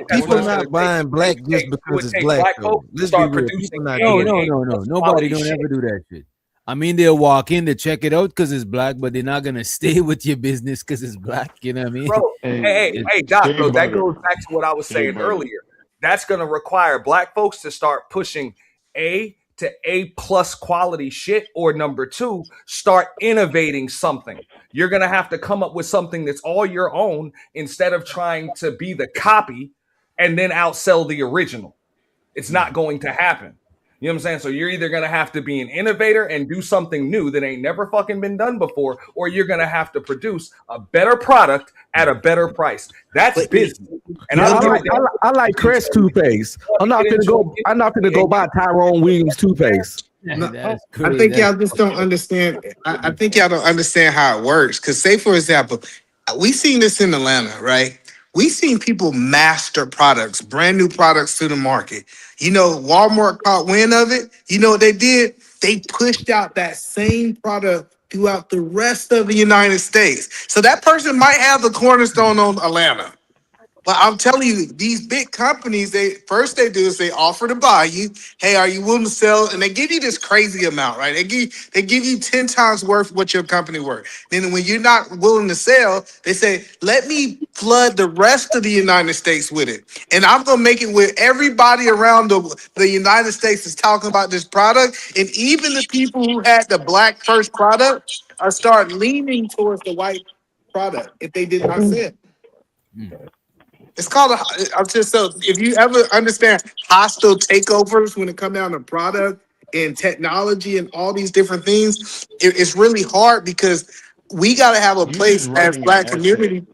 I: people not buying Black just because it's Black. Let's be real. People not
A: no. Nobody don't ever do that shit. I mean, they'll walk in to check it out because it's Black, but they're not gonna stay with your business because it's Black. You know what I mean?
E: Bro, hey, Doc, bro, that goes back to what I was saying earlier. That's gonna require Black folks to start pushing A to A+ quality shit, or number 2, start innovating something. You're gonna have to come up with something that's all your own instead of trying to be the copy and then outsell the original. It's not going to happen. You know what I'm saying? So you're either going to have to be an innovator and do something new that ain't never fucking been done before, or you're going to have to produce a better product at a better price. That's business. And
F: I like Crest toothpaste. I'm not gonna go buy Tyrone Williams toothpaste.
J: I think y'all just don't understand. I think y'all don't understand how it works. Because say, for example, we seen this in Atlanta, right? We seen people master products, brand new products to the market. You know, Walmart caught wind of it. You know what they did? They pushed out that same product throughout the rest of the United States. So that person might have the cornerstone on Atlanta. But I'm telling you, these big companies, they do is they offer to buy you. Hey, are you willing to sell? And they give you this crazy amount, right? They give you 10 times worth what your company worth. Then when you're not willing to sell, they say, let me flood the rest of the United States with it. And I'm gonna make it where everybody around the United States is talking about this product. And even the people who had the black first product are start leaning towards the white product if they did not sell. It's called I'm just so if you ever understand hostile takeovers when it comes down to product and technology and all these different things, it's really hard because we got to have a place as black community.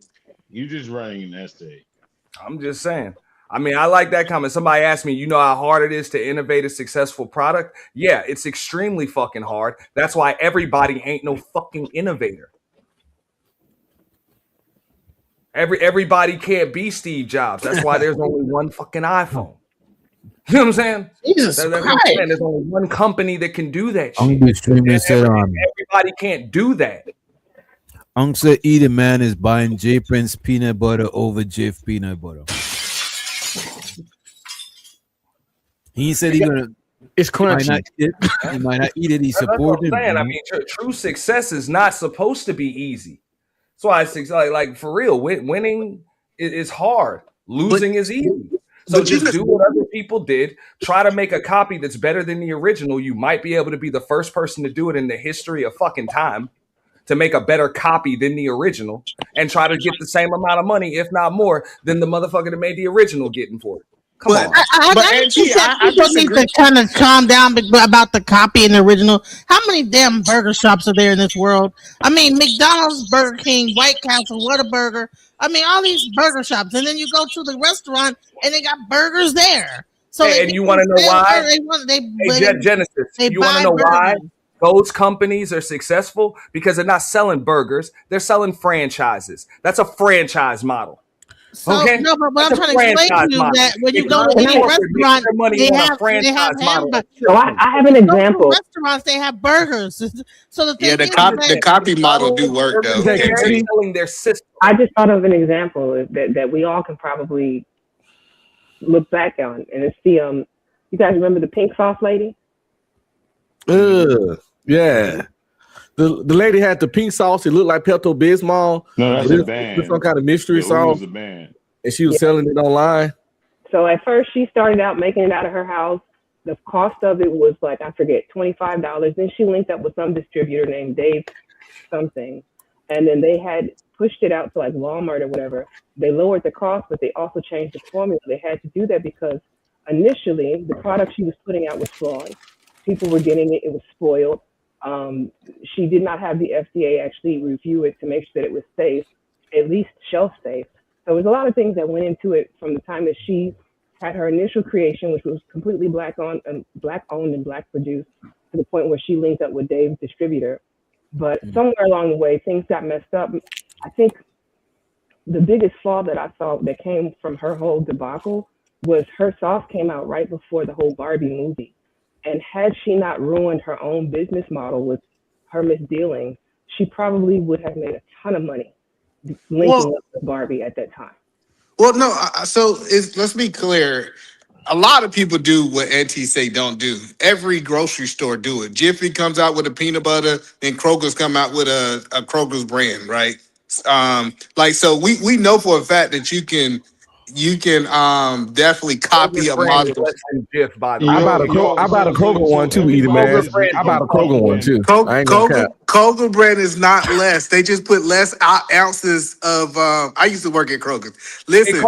N: You just running an essay.
E: I'm just saying. I mean, I like that comment. Somebody asked me, you know how hard it is to innovate a successful product? Yeah, it's extremely fucking hard. That's why everybody ain't no fucking innovator. Everybody can't be Steve Jobs. That's why there's only one fucking iPhone. You know what I'm saying?
D: Jesus Christ.
E: There's only one company that can do that shit. Everybody can't do that.
A: Uncle Edie Man is buying J Prince peanut butter over Jif peanut butter. He said he's gonna.
F: It's crunchy.
A: He might not eat it. He supported.
E: I mean, true success is not supposed to be easy. So I say, like for real, winning is hard. Losing is easy. So just do what other people did. Try to make a copy that's better than the original. You might be able to be the first person to do it in the history of fucking time, to make a better copy than the original, and try to get the same amount of money, if not more, than the motherfucker that made the original getting for it. Come on.
D: I people need to kind of calm down about the copy and the original. How many damn burger shops are there in this world? I mean, McDonald's, Burger King, White Castle, Whataburger. I mean, all these burger shops. And then you go to the restaurant and they got burgers there. So
E: hey, and you want to know why? Genesis, you want to know why those companies are successful? Because they're not selling burgers. They're selling franchises. That's a franchise model.
D: So, okay. No, but what I'm trying to explain to you that when you go to any restaurant, they have hamburgers.
G: So I have an example.
D: Restaurants, they have burgers. So
J: the copy model do work though.
E: They're selling their system.
G: I just thought of an example that we all can probably look back on, and it's the you guys remember the pink sauce lady?
F: Yeah. The lady had the pink sauce. It looked like Pepto-Bismol.
N: No, that's a band.
F: Some kind of mystery sauce. And she was selling it online.
G: So at first she started out making it out of her house. The cost of it was like, I forget, $25. Then she linked up with some distributor named Dave something. And then they had pushed it out to like Walmart or whatever. They lowered the cost, but they also changed the formula. They had to do that because initially the product she was putting out was flawed. People were getting it. It was spoiled. She did not have the FDA actually review it to make sure that it was safe, at least shelf safe. So there's a lot of things that went into it from the time that she had her initial creation, which was completely black owned and black produced, to the point where she linked up with Dave's distributor. But somewhere along the way, things got messed up. I think the biggest flaw that I saw that came from her whole debacle was her sauce came out right before the whole Barbie movie. And had she not ruined her own business model with her misdealing, she probably would have made a ton of money linking up with Barbie at that time.
J: Well, no. So let's be clear. A lot of people do what Auntie say don't do. Every grocery store do it. Jiffy comes out with a peanut butter, then Kroger's come out with a Kroger's brand, right? So we know for a fact that you can definitely copy a model.
F: I bought a Kroger one too, Edie Man. I bought a Kroger one too.
J: Kroger brand is not less. They just put less ounces of. I used to work at Kroger. Listen,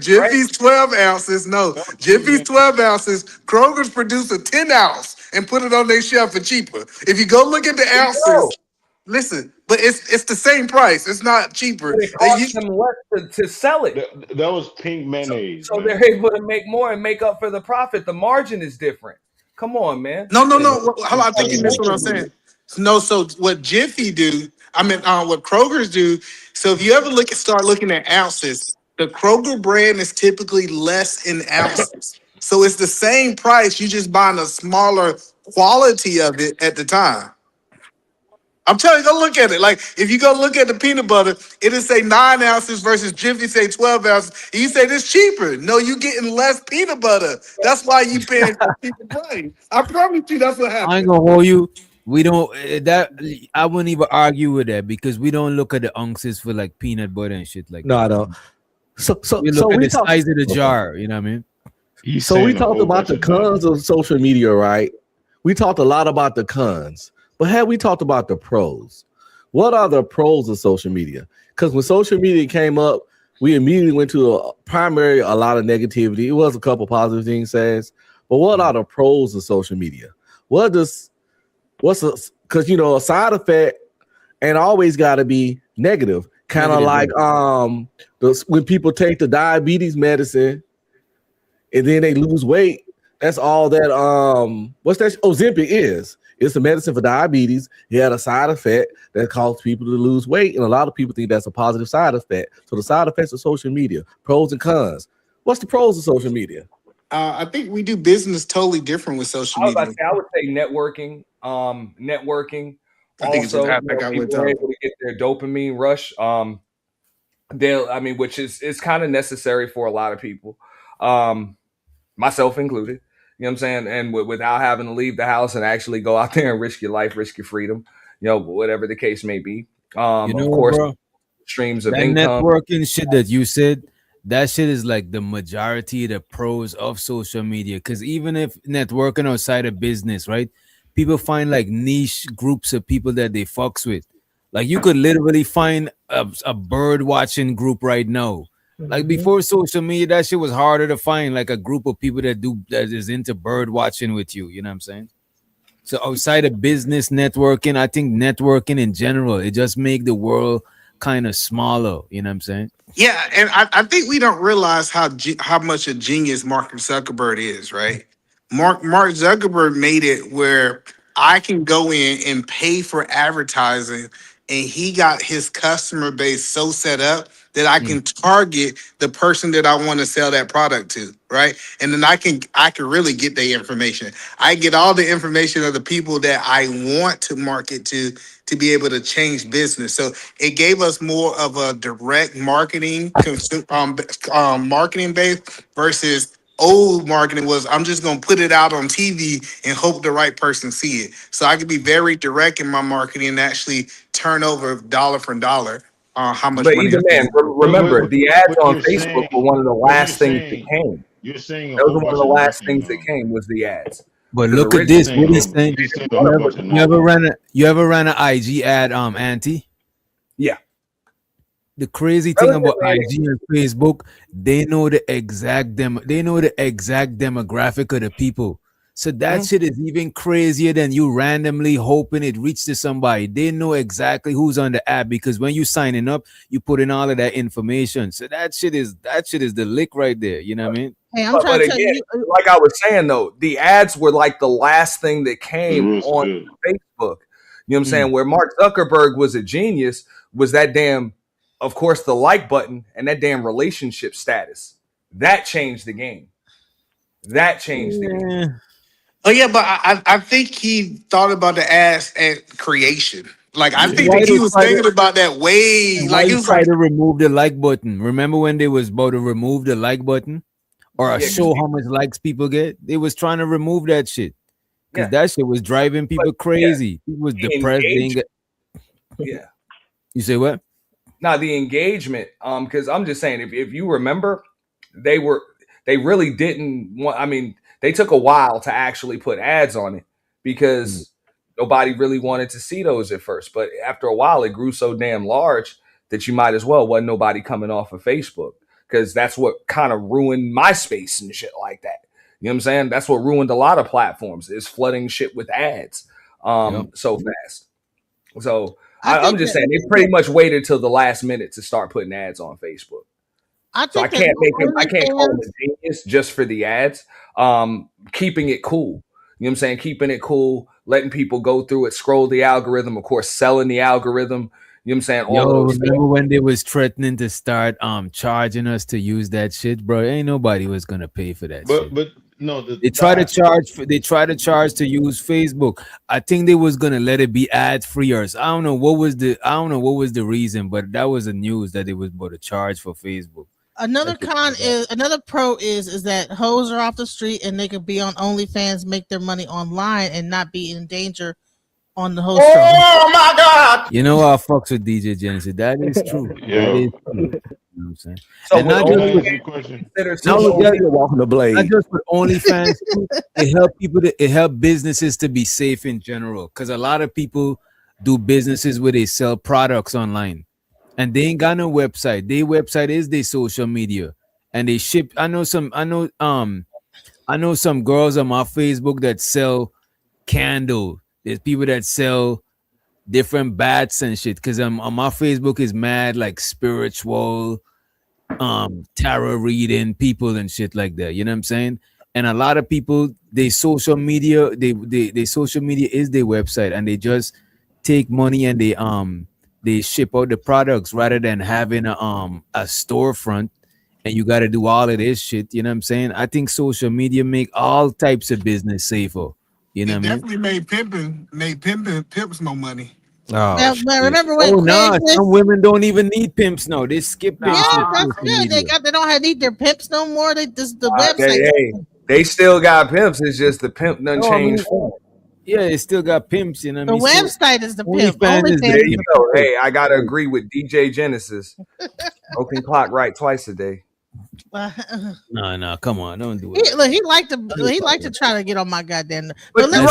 J: Jiffy's 12 ounces. No, Jiffy's 12 ounces. Kroger's produce a 10 ounce and put it on their shelf for cheaper. If you go look at the ounces. Listen, but it's the same price. It's not cheaper.
E: But it costs them less to sell it.
N: That was pink mayonnaise.
E: So they're able to make more and make up for the profit. The margin is different. Come on, man.
J: No. I think you missed what I'm saying. No, so what Jiffy do? What Kroger's do. So if you ever start looking at ounces, the Kroger brand is typically less in ounces. So it's the same price. You just buying a smaller quality of it at the time. I'm telling you, go look at it. Like if you go look at the peanut butter, it'll say 9 ounces versus Jiffy say 12 ounces. And you say this cheaper. No, you getting less peanut butter. That's why you paying for cheaper price. I promise you, that's what happened.
A: I ain't gonna hold you. We don't that I wouldn't even argue with that because we don't look at the ounces for like peanut butter and shit like
F: No,
A: that.
F: I don't. So
A: we look at the
F: talk-
A: size of the jar. You know what I mean?
F: So we talked about the cons of social media, right? We talked a lot about the cons, but have we talked about the pros? What are the pros of social media? Because when social media came up, we immediately went to a lot of negativity. It was a couple positive things says, but what are the pros of social media? Because a side effect ain't always got to be negative. Kind of like when people take the diabetes medicine and then they lose weight. That's all that what's that Ozempic is. It's a medicine for diabetes. It had a side effect that causes people to lose weight, and a lot of people think that's a positive side effect. So the side effects of social media, pros and cons. What's the pros of social media?
J: I think we do business totally different with social media.
E: I would say networking. Networking.
J: I think
E: also,
J: people
E: are able to get their dopamine rush. Which is kind of necessary for a lot of people, myself included. You know what I'm saying? And without having to leave the house and actually go out there and risk your life, risk your freedom, whatever the case may be. Of course, bro, streams of income.
A: Networking shit that you said, that shit is like the majority of the pros of social media. Because even if networking outside of business, right? People find like niche groups of people that they fucks with. Like you could literally find a bird watching group right now. Like before social media, that shit was harder to find like a group of people that is into bird watching with you. You know what I'm saying? So outside of business networking, I think networking in general, it just make the world kind of smaller. You know what I'm saying?
J: Yeah, and I think we don't realize how much a genius Mark Zuckerberg is, right? Mark Zuckerberg made it where I can go in and pay for advertising, and he got his customer base so set up that I can target the person that I want to sell that product to, right? And then I can really get their information. I get all the information of the people that I want to market to be able to change business. So it gave us more of a direct marketing marketing base versus old marketing was I'm just going to put it out on TV and hope the right person see it. So I could be very direct in my marketing and actually turn over dollar for dollar how much money.
E: Remember, the ads on Facebook were one of the last things that came.
N: You're saying
E: those were one of the last things that came was the ads.
A: But look at this. What he's saying. You ever ran an IG ad, Auntie?
E: Yeah.
A: The crazy thing about IG and Facebook, they know the exact demographic of the people. So that shit is even crazier than you randomly hoping it reaches somebody. They know exactly who's on the app because when you signing up, you put in all of that information. So that shit is the lick right there. You know what I mean?
D: Hey, I'm trying to tell you,
E: like I was saying though, the ads were like the last thing that came on Facebook. You know what I'm saying? Where Mark Zuckerberg was a genius was that damn, of course, the like button and that damn relationship status. That changed the game. That changed the game.
J: Oh yeah, but I think he thought about the ads at creation. Like I think that he was thinking about that way. Like he was
A: trying to remove the like button. Remember when they was about to remove the like button or show how much likes people get? They was trying to remove that shit because that shit was driving people crazy. People was depressed.
E: Yeah.
A: You say what?
E: Now the engagement. Because I'm just saying, if you remember, they really didn't want. I mean. They took a while to actually put ads on it because nobody really wanted to see those at first. But after a while, it grew so damn large that you might as well wasn't nobody coming off of Facebook because that's what kind of ruined MySpace and shit like that. You know what I'm saying? That's what ruined a lot of platforms is flooding shit with ads so fast. So I'm just saying they pretty much waited till the last minute to start putting ads on Facebook. So I can't call him a genius just for the ads. Keeping it cool. You know what I'm saying? Keeping it cool, letting people go through it, scroll the algorithm, of course, selling the algorithm. You know what I'm saying? All
A: Yo,
E: those
A: remember when they was threatening to start charging us to use that shit, bro? Ain't nobody was gonna pay for that shit.
N: But no,
A: they try to charge to use Facebook. I think they was gonna let it be ad free or I don't know what was the reason, but that was the news that they was about to charge for Facebook.
D: Another pro is that hoes are off the street and they could be on OnlyFans, make their money online, and not be in danger on the host.
J: Oh my God!
A: You know I fucks with DJ Genesis. That is true.
N: Yeah.
A: That is true. You know what I'm saying?
E: So
A: and not just with OnlyFans, it help businesses to be safe in general. Because a lot of people do businesses where they sell products online. And they ain't got no website. Their website is their social media, and they ship. I know some girls on my Facebook that sell candle. There's people that sell different bats and shit. Cause on my Facebook is mad like spiritual, tarot reading people and shit like that. You know what I'm saying? And a lot of people, they social media is their website, and they just take money and they ship out the products rather than having a storefront, and you got to do all of this shit. You know what I'm saying? I think social media make all types of business safer. You know what I mean?
J: Definitely made pimps more money.
A: Oh,
D: remember when
A: some women don't even need pimps now. They skip that shit.
D: That's good. They don't need their pimps no more. They just the website.
E: They still got pimps. It's just the pimp done changed form.
A: Yeah, it still got pimps, you know.
D: The website is the pimp.
E: There you go. Hey, I gotta agree with DJ Genesis. Broken clock right twice a day.
A: No, come on, don't do it.
D: He liked to try to get on my goddamn.
J: But they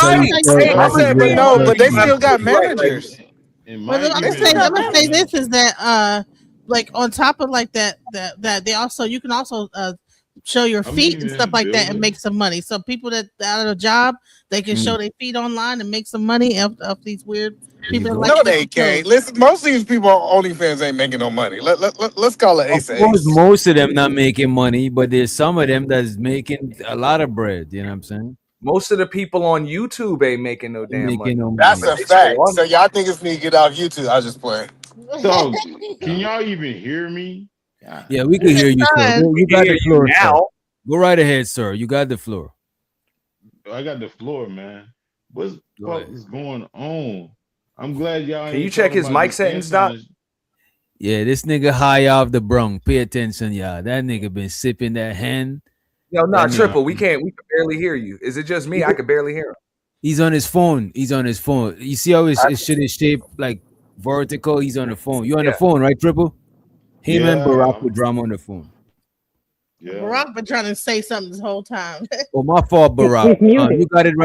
J: still got managers.
D: But I'm gonna say this is that like on top of like that they also you can also show your feet and stuff like that and make some money. So people that out of a job, they can show their feet online and make some money off these weird people.
J: No, they can't. Listen, most of these people on OnlyFans ain't making no money. Let's call it ace.
A: Of course, most of them not making money, but there's some of them that's making a lot of bread. You know what I'm saying?
E: Most of the people on YouTube ain't making no damn money.
J: That's a fact. So y'all think it's me to get off YouTube? I was just playing.
N: So can y'all even hear me?
A: Yeah, we can hear you, sir. You got the floor now. Go right ahead, sir. You got the floor.
N: I got the floor, man. What the fuck is going on? I'm glad y'all.
E: Can you check his mic settings, Doc?
A: Yeah, this nigga high off the brung. Pay attention, y'all. That nigga been sipping that hand.
E: Yo, Triple. We can barely hear you. Is it just me? I could barely hear him.
A: He's on his phone. You see how his shit is shaped like vertical? He's on the phone. You on the phone, right, Triple? Him and Barack with drama on the phone.
N: Yeah.
D: Barack been trying to say something this whole time.
A: Oh, my fault, Barack. You got it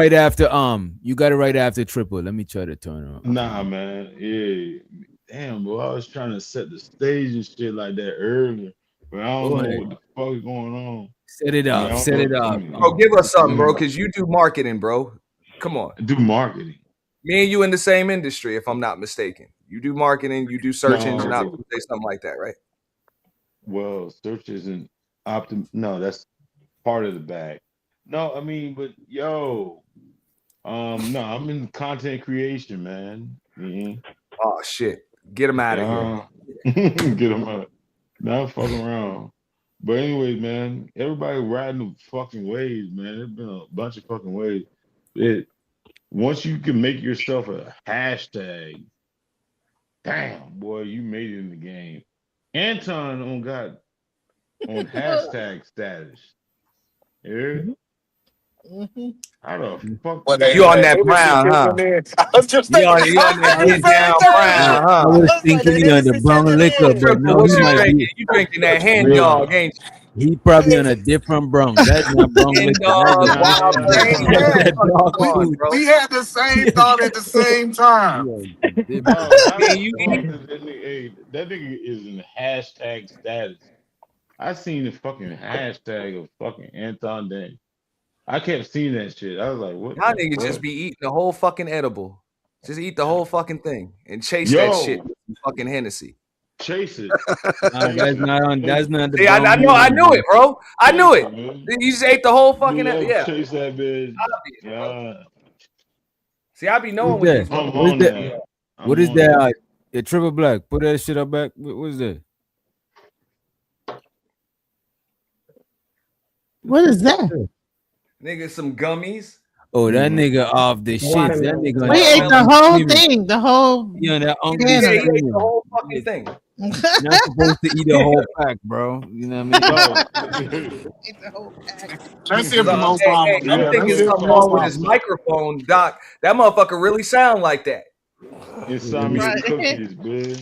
A: right after Triple. Let me try to turn it on.
N: Nah, man. Yeah. Damn, bro. I was trying to set the stage and shit like that earlier, but I don't know what the fuck is going on.
A: Set it up.
E: Oh, give us something, bro, because you do marketing, bro. Come on.
N: I do marketing.
E: Me and you in the same industry, if I'm not mistaken. You do marketing, you do search engine optimization, something like that, right?
N: Well, search isn't no, that's part of the bag. No, I mean, but no, I'm in content creation, man. Mm-hmm.
E: Oh shit. Get him out of
N: here. Get him out. Not fucking around. But anyways, man, everybody riding the fucking waves, man. There's been a bunch of fucking waves. Once you can make yourself a hashtag, damn, boy, you made it in the game. Anton on hashtag status. Yeah.
D: Mm-hmm.
N: How the fuck?
E: You on that brown, huh?
J: I was just thinking,
E: you on that down brown, huh?
A: I was thinking he on the brown liquor, but no,
E: you drinking that hand dog, ain't you?
A: He probably on a different brung. That's not brung liquor.
J: We had the same thought at the same time.
N: That nigga is in hashtag status. I seen the fucking hashtag of fucking Anton Day. I kept seeing that shit. I was like, what?
E: Y'all niggas just be eating the whole fucking edible. Just eat the whole fucking thing and chase
N: Yo.
E: that shit with some fucking Hennessy.
N: Chase it.
A: That's not on. That's not the.
E: See, I knew it, bro. I knew it.
N: Man.
E: You just ate the whole fucking yeah.
N: Chase that bitch.
E: See, I be knowing
A: What's
E: what
A: that?
E: these
A: What is that? What is that? The triple black. Put that shit up back. What is that?
D: What is that?
E: nigga some gummies.
A: Oh, that nigga off the shit. That nigga.
D: We ate the whole thing. The whole.
A: Yeah, that uncle.
E: Yeah, he ate the whole fucking thing.
A: Not supposed to eat a whole pack, bro. You know what I mean?
J: Let's see if the most
E: I'm thinking something wrong with his microphone, Doc. That motherfucker really sound like that.
N: It's cookies, man.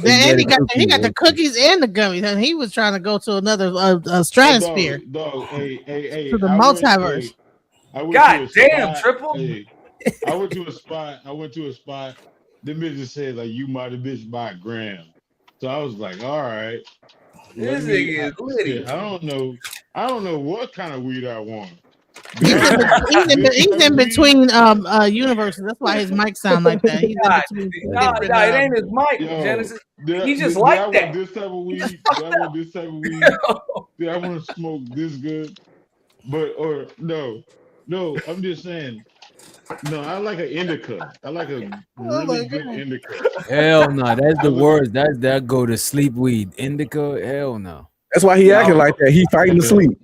D: And he got the cookies and the gummies, and he was trying to go to another stratosphere.
N: Dog, hey,
D: to the multiverse.
E: God damn, Triple.
N: Hey, I went to a spot. The bitch said like you might have bitch by a gram. So I was like, all right.
E: This nigga is litty.
N: I don't know what kind of weed I want.
D: He's in between universes. That's why his mic sound like that. He's in between
E: it ain't his mic, Genesis. He just like that.
N: This type of weed. I want to smoke this good. No, I'm just saying. No, I like an indica. I like a really good indica.
A: Hell no, that's the worst. That go to sleep weed. Indica, hell no.
F: That's why he acting like that. He fighting to sleep.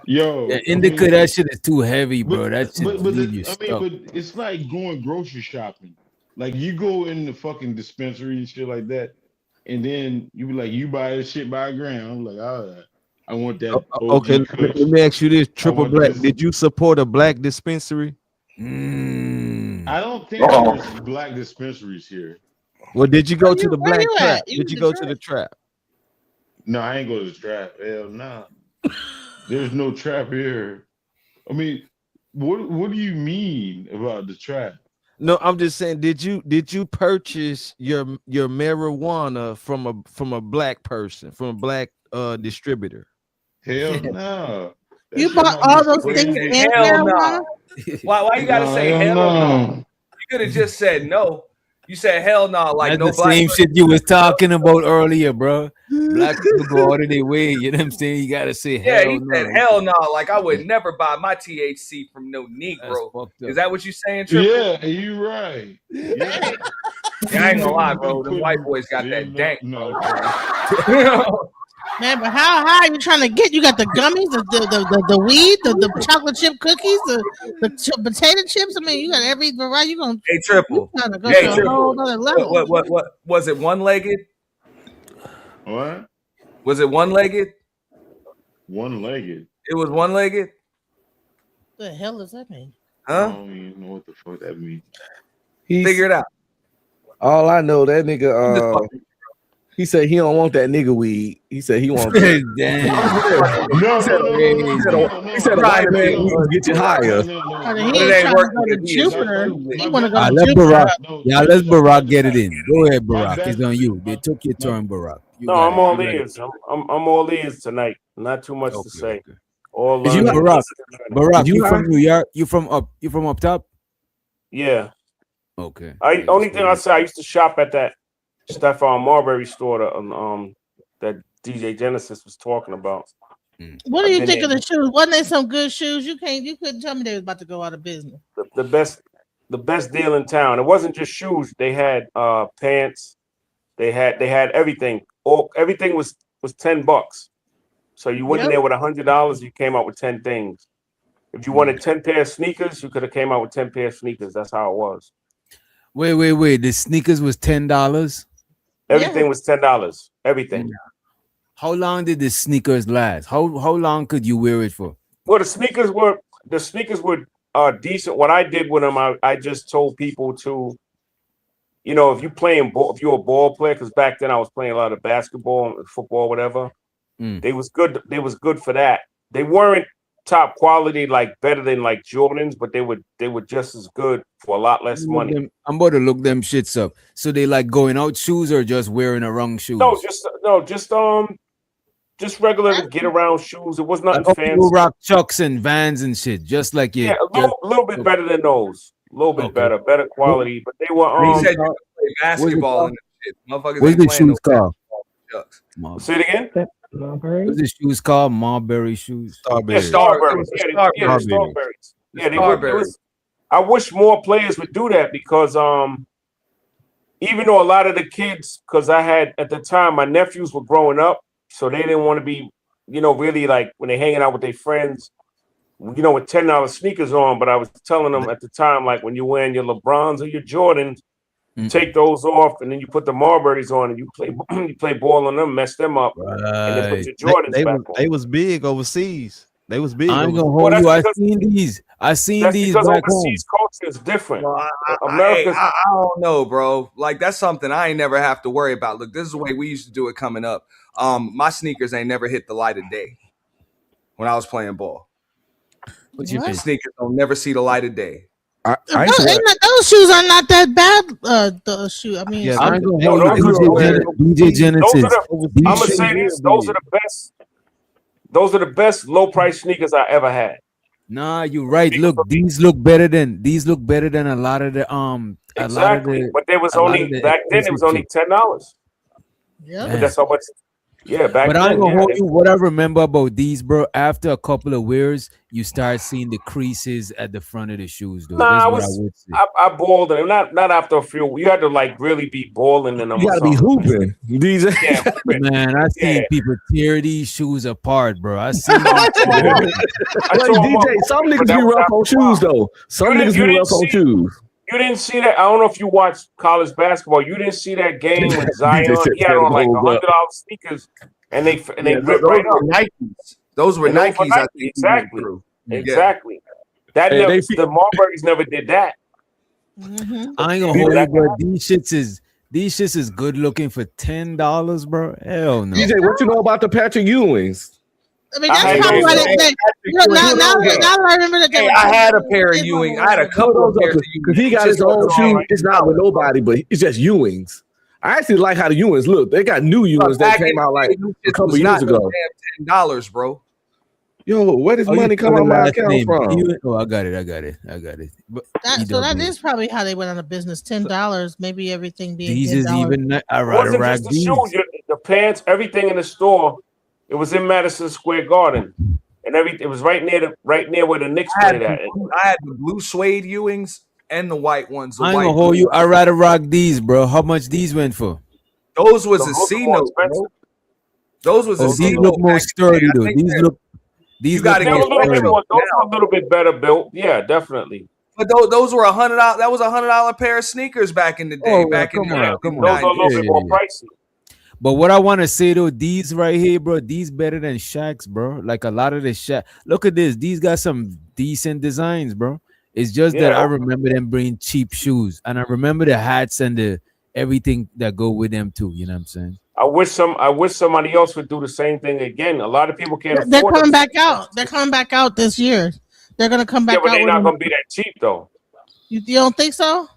N: Yo,
A: indica, that shit is too heavy, bro. That shit leave you stuck.
N: But it's like going grocery shopping. Like you go in the fucking dispensary and shit like that, and then you be like, you buy this shit by a gram. I'm like, all right, I want that.
I: Okay, let me ask you this: Triple Black, did you support a black dispensary?
N: I don't think there's black dispensaries here.
I: Well, did you go to the black trap? Did you go to the trap?
N: No, I ain't go to the trap. Hell no. There's no trap here. I mean, what do you mean about the trap?
I: No, I'm just saying, did you purchase your marijuana from a black person, from a black distributor?
N: Hell no.
D: You bought all those things in marijuana?
E: Why you gotta say hell no? You could have just said no. You said hell no, like
A: that's
E: no
A: the
E: black
A: same
E: person.
A: shit you was talking about earlier, bro. Black people go out of their way. You know what I'm saying? You gotta say hell
E: He
A: no.
E: said hell no. Like I would never buy my THC from no Negro. Is that what you saying, Triple?
N: Yeah, you right. Yeah.
E: I ain't gonna lie, bro. The white boys got that dank.
D: Man, but how high are you trying to get? You got the gummies, the weed, the chocolate chip cookies, the potato chips. I mean, you got every variety. You gonna
E: Triple.
D: You trying to go to a whole other level.
E: What was it? One-legged?
N: What?
E: Was it one-legged?
N: One-legged.
E: It was one-legged.
D: What the hell does that mean?
E: Huh?
N: I don't even know what the fuck that means.
E: Figure it out.
F: All I know, that nigga. He said he don't want that nigga weed. He said he wants.
A: Damn.
F: He said a white man will get you higher.
D: He ain't working to Jupiter. He want to go to
A: Let
D: Jupiter.
A: Barack. Let's Barack get it in. Go ahead, Barack. It's on you. They took your turn, Barack.
K: No, I'm all ears. I'm all ears tonight. Not too much to say.
A: Okay.
K: All
A: you Barack, you from New York? You from up top?
K: Yeah.
A: Okay.
K: Only thing I say, I used to shop at that Stephon Marbury store that DJ Genesis was talking about.
D: What do you think of the shoes? Wasn't they some good shoes? You couldn't tell me they was about to go out of business.
K: The best deal in town. It wasn't just shoes. They had pants. They had everything. Everything was $10. So you went in there with $100. You came out with 10 things. If you wanted 10 pair of sneakers, you could have came out with 10 pair of sneakers. That's how it was.
A: Wait. The sneakers was $10.
K: Everything was $10. Everything.
A: How long did the sneakers last? How long could you wear it for?
K: Well, the sneakers were decent. What I did with them, I just told people to, if you're a ball player, because back then I was playing a lot of basketball and football, whatever. They was good. They was good for that. They weren't top quality, like better than like Jordans, but they were just as good for a lot less money.
A: I'm about to look them shits up. So they like going out shoes or just wearing the wrong shoes?
K: Just regular get around shoes. It was nothing fancy.
A: You rock Chucks and Vans and shit, just like
K: a little bit better than those. A little bit better quality, but they were.
E: He said you could play basketball and shit. Motherfuckers
A: What's
E: ain't
A: the
E: playing
A: shoes called?
K: Say it again.
A: What's the shoes called? Marbury shoes.
K: Yeah, Starberries. Yeah, Starberries. Yeah, they was. I wish more players would do that because even though a lot of the kids, because I had at the time my nephews were growing up, so they didn't want to be, really like when they're hanging out with their friends, with $10 sneakers on. But I was telling them at the time, like when you're wearing your LeBrons or your Jordans, take those off, and then you put the Marburys on, and you play ball on them, mess them up, and then put your Jordans back on.
I: They was big overseas. They was big.
A: I ain't gonna hold you. I seen these
K: because
A: back home.
K: overseas culture is different.
E: America's, I don't know, bro. Like that's something I ain't never have to worry about. Look, this is the way we used to do it coming up. My sneakers ain't never hit the light of day when I was playing ball.
A: What you
E: mean? Sneakers don't never see the light of day.
D: Those shoes are not that bad. The shoe. I mean,
A: I'm gonna hold you. DJ Genesis.
K: I'm gonna say this: those are the best. Those are the best low price sneakers I ever had.
A: Nah, you're right. Look, these look better than a lot of the
K: Exactly, but there was only back then. It was only $10.
D: Yeah,
K: but that's how much. Yeah, back
A: but
K: then.
A: I ain't gonna hold you. What I remember about these, bro, after a couple of wears, you start seeing the creases at the front of the shoes, though.
K: Nah,
A: That's what I would say.
K: I balled in them. Not after a few. You had to like really be balling in them.
F: You gotta be hooping. These
K: Yeah,
A: Man, I seen people tear these shoes apart, bro. I seen
F: DJ, some niggas be rough on shoes though. Some niggas be rough on shoes.
K: You didn't see that. I don't know if you watched college basketball. You didn't see that game with Zion. He had on like $100 sneakers, and they ripped right up.
E: Nikes. Those were Nikes. I think
K: exactly. Exactly. That never, the Marburys never did that.
A: I ain't gonna hold you, bro. These shits is good looking for $10, bro. Hell no.
F: DJ, what you know about the Patrick Ewings?
D: I mean, that's probably what it now I remember that.
E: Hey, I had a pair of Ewing. I had a couple of pairs of Ewing.
F: Because he got his own shoe. It's not with nobody, but it's just Ewings. I actually like how the Ewings look. They got new Ewings that came out like a couple years ago.
E: $10, bro.
F: Yo, where does money come on my account from?
A: Oh, I got it. But
D: so that is probably how they went out of business. $10, maybe everything being
A: these
D: $10.
A: is even. I
K: Wasn't
A: rock
K: just the
A: these.
K: shoes, the pants, everything in the store. It was in Madison Square Garden, and it was right near where the Knicks played at.
E: I had the blue suede Ewings and the white ones.
A: I ain't gonna hold you. I rather rock these, bro. How much these went for?
E: Those was a C note. Those was a C
A: these
E: note.
A: look more sturdy though. These look. These
E: you gotta
A: look
E: get
A: more sturdy.
K: Those are a little bit better built. Yeah, definitely.
E: But those were $100. That was $100 pair of sneakers back in the day.
A: Come on.
K: Those are a little bit more pricey.
A: But what I want to say though, these right here, bro, these better than Shaq's, bro. Like a lot of the Shaq. Look at this. These got some decent designs, bro. It's just that I remember them bringing cheap shoes, and I remember the hats and the everything that go with them too. You know what I'm saying?
K: I wish somebody else would do the same thing again. A lot of people can't afford.
D: They're coming back out. They're coming back out this year. They're gonna come back out.
K: Yeah, but they're not gonna be that cheap though.
D: You don't think so?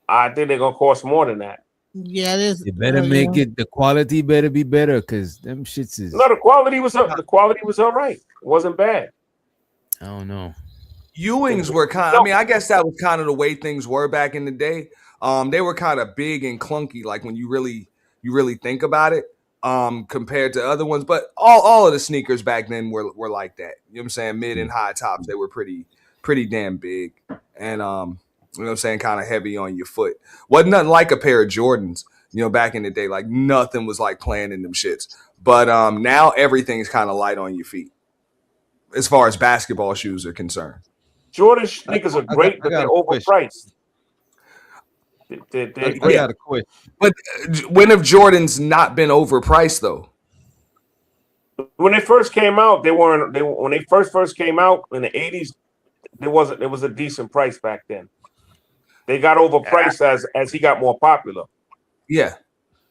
K: I think they're gonna cost more than that.
D: Yeah, it is.
A: You better make it. The quality better be better, cause them shits is.
K: No, the quality was up. The quality was all right. It wasn't bad.
A: I don't know.
E: Ewings were kind. I mean, I guess that was kind of the way things were back in the day. They were kind of big and clunky, like when you really think about it, compared to other ones. But all of the sneakers back then were like that. You know what I'm saying? Mid and high tops, they were pretty damn big, and you know what I'm saying, kind of heavy on your foot. Wasn't nothing like a pair of Jordans, you know, back in the day. Like nothing was like playing in them shits. But now everything's kind of light on your feet as far as basketball shoes are concerned.
K: Jordan sneakers are great, but they're overpriced.
I: I got a question.
E: But when have Jordans not been overpriced though?
K: When they first came out, they weren't. When they first came out in the 80s, it was a decent price back then. They got overpriced as he got more popular.
E: Yeah.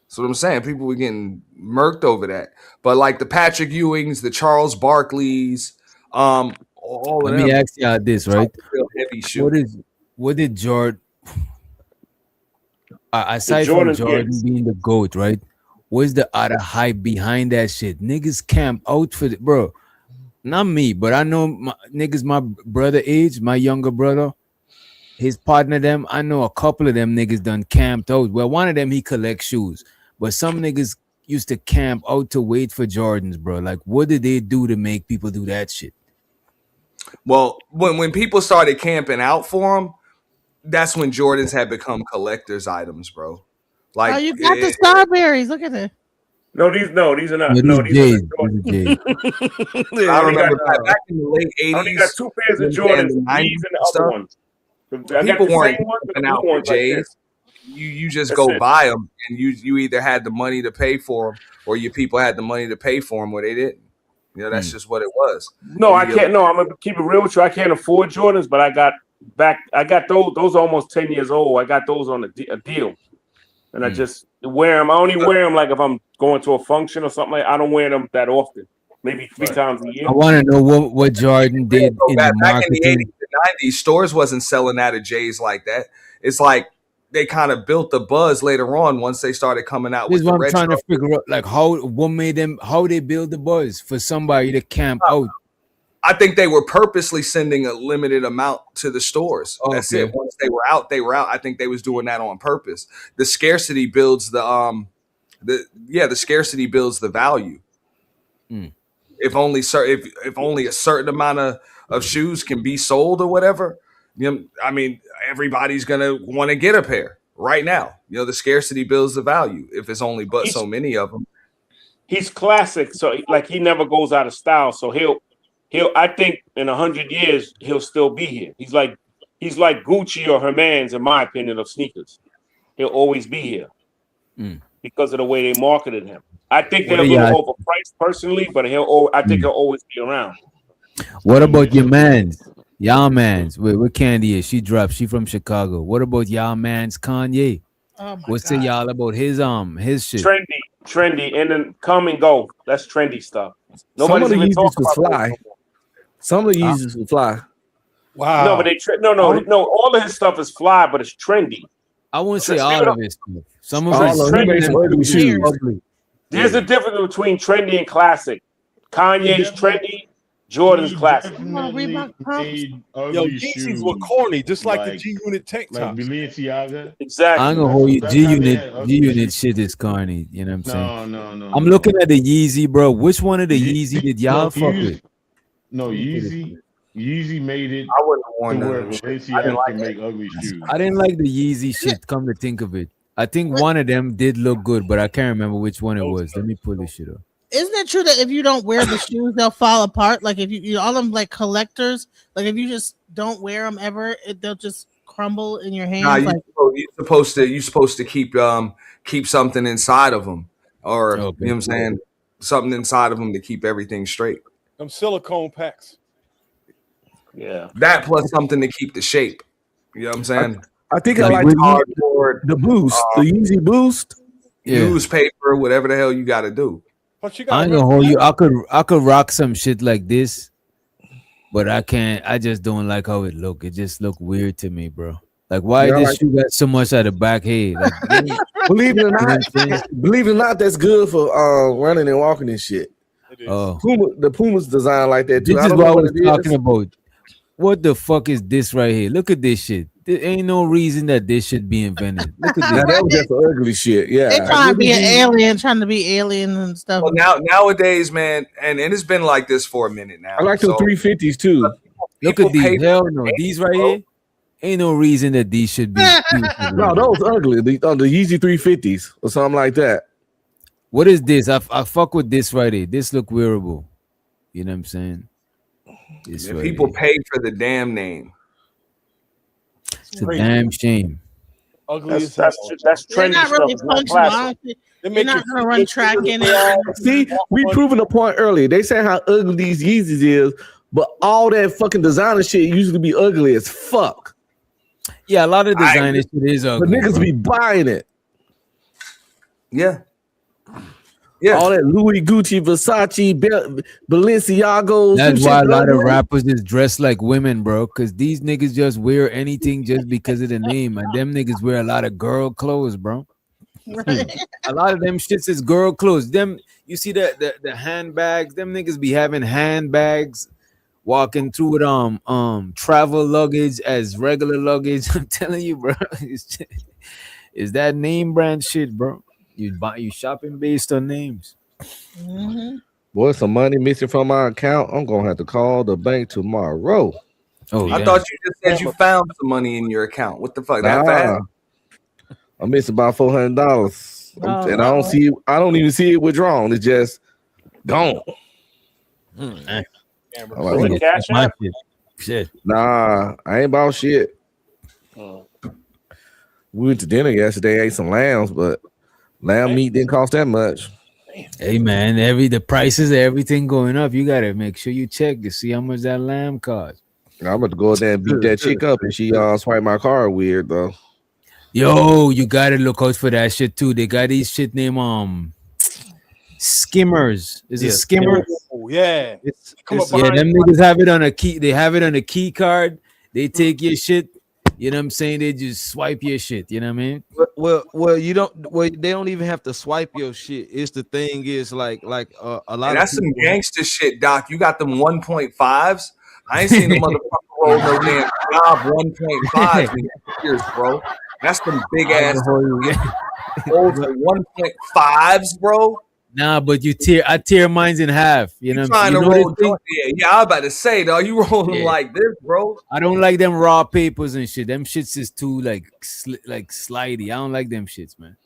E: That's what I'm saying. People were getting murked over that. But like the Patrick Ewings, the Charles Barkleys, all of them.
A: Let me ask y'all this, right?
E: Heavy shoe.
A: What did Jordan, aside from Jordan being the GOAT, right? What's the other hype behind that shit? Niggas camp out for it, bro. Not me, but I know niggas my brother age, my younger brother. his partner them, I know a couple of them niggas done camped out. Well, one of them he collects shoes, but some niggas used to camp out to wait for Jordans, bro. Like, what did they do to make people do that shit?
E: Well, when people started camping out for them, that's when Jordans had become collector's items, bro. Like,
D: oh, you got the strawberries. Look at it.
K: No, these are not.
A: No,
K: No,
A: these
K: these
A: J's,
K: are
A: these are
E: I remember back in the late
K: I only
E: 80s.
K: got 2 pairs of Jordans, these and the other ones. I got
E: People
K: the
E: weren't
K: same ones, but
E: camping
K: the
E: out
K: blue
E: for
K: ones like
E: J's.
K: this.
E: You just
K: That's
E: go
K: it.
E: buy them, and you either had the money to pay for them, or your people had the money to pay for them, or they didn't. You know, that's just what it was.
K: No, I can't. No, I'm gonna keep it real with you. I can't afford Jordans, but I got those. Those are almost 10 years old. I got those on a deal, and I just wear them. I only wear them like if I'm going to a function or something. I don't wear them that often. Maybe 3 times a year.
A: I want to know what Jordan did in the
E: Back in the
A: marketing.
E: 80s and 90s, stores wasn't selling out of J's like that. It's like they kind of built the buzz later on once they started coming out
A: This
E: with
A: is
E: the
A: what I'm trying to
E: retro.
A: figure out, like what made them, how they build the buzz for somebody to camp out.
E: I think they were purposely sending a limited amount to the stores. That's
A: Okay.
E: it. Once they were out, they were out. I think they was doing that on purpose. The scarcity builds the scarcity builds the value. If only if only a certain amount of shoes can be sold or whatever, you know, I mean, everybody's gonna want to get a pair right now. You know, the scarcity builds the value. If it's only but so many of them.
K: He's classic, so like he never goes out of style. So he'll I think in 100 years he'll still be here. He's like Gucci or Herman's, in my opinion, of sneakers. He'll always be here because of the way they marketed him. I think they're a little overpriced personally, but I think he'll always be around.
A: What about your mans? Y'all mans. Where Candy is? She dropped. She from Chicago. What about y'all mans Kanye? What's it y'all about his shit?
K: Trendy, and then come and go. That's trendy stuff.
F: Some
K: Nobody's
F: of the
K: even
F: Yeezys
K: talking
F: will
K: about
F: fly.
K: those.
F: Some of the Yeezys will fly.
K: Wow. No, but they no. All of his stuff is fly, but it's trendy.
A: I wouldn't say all of his stuff. Some of
K: All
A: it's
K: of it. He made some ugly shoes.
A: ugly.
K: There's a difference between trendy and classic. Kanye's trendy, Jordan's classic.
N: Yo,
O: Yeezys were corny, just like the G Unit tank
N: like
O: tops.
N: Balenciaga.
K: Exactly.
A: I'm gonna hold you.
N: That's
A: G
N: how they
A: Unit,
N: had
A: G
N: ugly
A: Unit
N: shoes.
A: shit is corny. You know what I'm saying?
N: No.
A: I'm looking at the Yeezy, bro. Which one of the Yeezy did y'all fuck with?
N: No, Yeezy made it
E: I wouldn't have
N: to
E: worn
N: where
E: none of them.
N: Balenciaga can make ugly shoes.
A: I didn't like the Yeezy shit. Come to think of it, I think one of them did look good, but I can't remember which one it was. Let me pull this shit up.
D: Isn't it true that if you don't wear the shoes, they'll fall apart? Like if you all them like collectors, like if you just don't wear them ever, they'll just crumble in your hands.
E: Nah,
D: like,
E: you're supposed to keep something inside of them, or you know what I'm saying, something inside of them to keep everything straight.
O: Them silicone packs.
K: Yeah,
E: that plus something to keep the shape. You know what I'm saying?
F: I think I like the boost, the Yeezy Boost,
E: newspaper, whatever the hell you got to do.
A: I ain't gonna hold you. I could rock some shit like this, but I can't. I just don't like how it look. It just look weird to me, bro. Like, why this shoe got so much out of back head? Like,
F: believe it or not, that's good for running and walking and shit.
A: Oh,
F: the Puma's designed like that too.
A: this
F: I
A: is
F: don't
A: what
F: know
A: I
F: what
A: was
F: it is.
A: talking about. What the fuck is this right here? Look at this shit. There ain't no reason that this should be invented. Look at this.
F: Now, that was just ugly shit. Yeah,
D: they trying to be an alien, trying to be aliens and stuff.
E: Well, nowadays, man, and it's been like this for a minute now.
F: I like the 350s too.
A: Look at these. Hell no, these right here. Ain't no reason that these should be.
F: No, those ugly. The Yeezy 350s or something like that.
A: What is this? I fuck with this right here. This look wearable. You know what I'm saying? This right
E: people
A: here.
E: pay for the damn name.
A: It's a damn shame.
O: Ugly
K: that's
D: They're
K: trendy
D: not
K: stuff.
D: really
K: It's not
D: functional.
K: classic.
D: Honestly. You're not gonna run track in it.
F: See, we proving a point earlier. They say how ugly these Yeezys is, but all that fucking designer shit usually be ugly as fuck.
A: Yeah, a lot of designer shit is
F: But
A: ugly.
F: niggas
A: bro.
F: be buying it.
E: Yeah.
F: All that Louis, Gucci, Versace, Balenciagos.
A: That's
F: them
A: why a
F: shit
A: lot of
F: ugly.
A: rappers is dressed like women, bro. Because these niggas just wear anything just because of the name. And them niggas wear a lot of girl clothes, bro. A lot of them shits is girl clothes. Them, you see the handbags. Them niggas be having handbags walking through with travel luggage as regular luggage. I'm telling you, bro, it's that name brand shit, bro. You shopping based on names.
D: Mm-hmm.
F: Boy, some money missing from my account. I'm gonna have to call the bank tomorrow.
A: Oh,
E: I thought you just said you found some money in your account. What the fuck? That fast?
F: I missed about $400, and I don't see. I don't even see it withdrawn. It's just gone.
K: Was it Cash App?
A: Shit.
F: Nah, I ain't about shit. We went to dinner yesterday, ate some lambs, but lamb meat didn't cost that much.
A: Hey man, the prices of everything going up. You gotta make sure you check to see how much that lamb costs.
F: I'm about to go there and beat that chick up, and she swipe my card weird though.
A: Yo, you gotta look out for that shit too. They got these shit named skimmers. Is it skimmers?
O: Oh, yeah.
A: Yeah, them niggas have it on a key. They have it on a key card. They take your shit. You know what I'm saying? They just swipe your shit. You know what I mean?
I: Well, you don't. Well, they don't even have to swipe your shit. It's the thing is like a lot.
E: And that's some gangster shit, Doc. You got them 1.5s. I ain't seen the motherfucker roll no damn job 1.5 in years, bro. That's some big ass. Those are 1.5s, bro.
A: Nah, but I tear mines in half. You know,
E: Trying
A: you
E: to
A: know
E: roll. Yeah, I was about to say, dog. You rolling like this, bro.
A: I don't like them raw papers and shit. Them shits is too like slidey. I don't like them shits, man.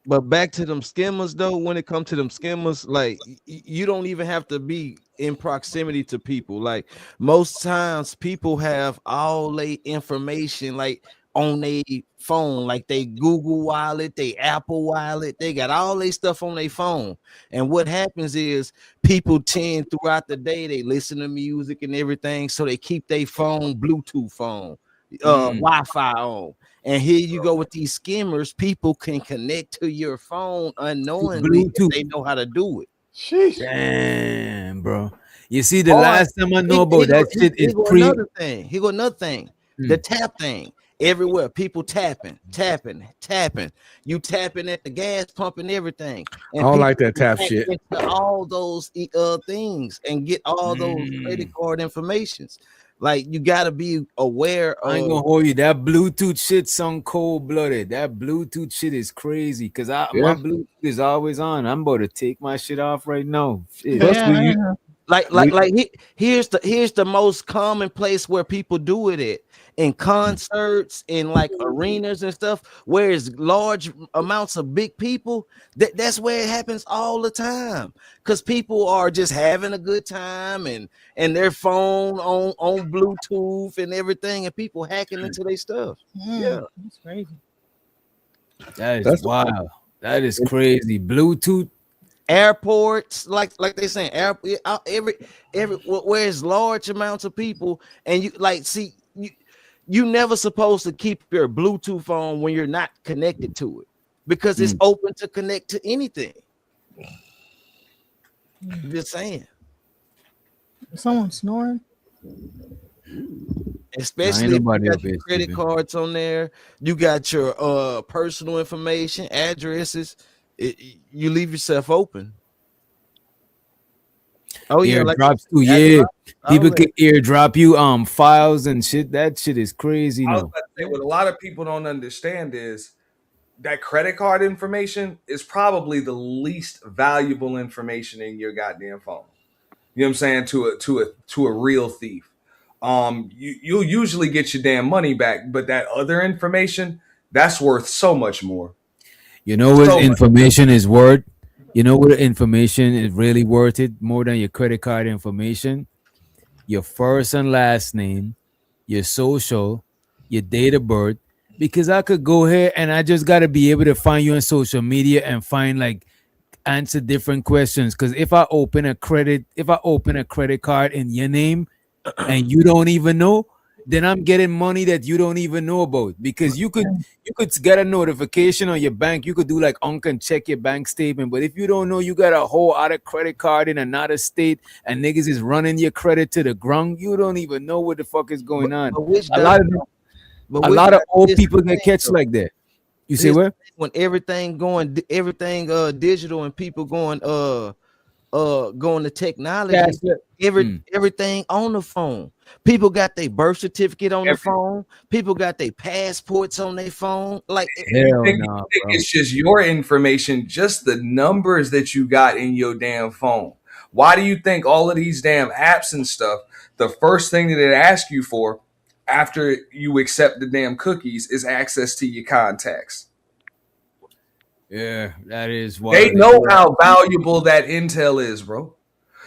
I: But back to them skimmers though, when it comes to them skimmers, like you don't even have to be in proximity to people. Like most times people have all their information like on their phone, like they Google Wallet, they Apple Wallet, they got all their stuff on their phone. And what happens is people tend throughout the day, they listen to music and everything, so they keep their phone Bluetooth phone, Wi-Fi on. And here you go with these skimmers. People can connect to your phone unknowingly if they know how to do it.
O: Sheesh.
A: Damn, bro. You see, the last time I know about that shit is
I: another thing. He got another thing. The tap thing. Everywhere, people tapping. You tapping at the gas pump and everything. And
F: I don't like that tap shit.
I: All those things and get all those credit card informations. Like you gotta be aware of.
A: I ain't gonna hold you. That Bluetooth shit some cold blooded. That Bluetooth shit is crazy because my Bluetooth is always on. I'm about to take my shit off right now. Shit.
I: Here's the most common place where people do it at. In concerts, in like arenas and stuff, where it's large amounts of big people, that's where it happens all the time. Because people are just having a good time and their phone on Bluetooth and everything, and people hacking into their stuff. Yeah,
D: that's crazy.
A: That's wild. That is crazy. Bluetooth.
I: Airports, like they saying, every where it's large amounts of people, and you like see you never supposed to keep your Bluetooth on when you're not connected to it because it's open to connect to anything. Just saying.
D: Someone snoring.
I: Especially if you got your credit cards on there, you got your personal information, addresses. You leave yourself open. Oh yeah,
A: drops too. Yeah, people can airdrop you files and shit. That shit is crazy.
E: I was about to say, what a lot of people don't understand is that credit card information is probably the least valuable information in your goddamn phone. You know what I'm saying? To a real thief. You'll usually get your damn money back, but that other information, that's worth so much more.
A: You know what information is worth? You know what information is really worth it more than your credit card information? Your first and last name, your social, your date of birth. Because I could go here and I just got to be able to find you on social media and find like answer different questions. Because if I open a credit card in your name and you don't even know, then I'm getting money that you don't even know about. Because you could get a notification on your bank. You could do like Unc and check your bank statement. But if you don't know you got a whole other credit card in another state and niggas is running your credit to the ground, you don't even know what the fuck is going on. A lot of old people get catch like that. You say what?
I: When everything digital and people going
P: going to technology, everything on the phone. People got their birth certificate on the phone. People got their passports on their phone. Like,
E: it's just your information, just the numbers that you got in your damn phone. Why do you think all of these damn apps and stuff, the first thing that it asks you for after you accept the damn cookies is access to your contacts?
A: Yeah, that is why
E: they know how valuable that intel is, bro.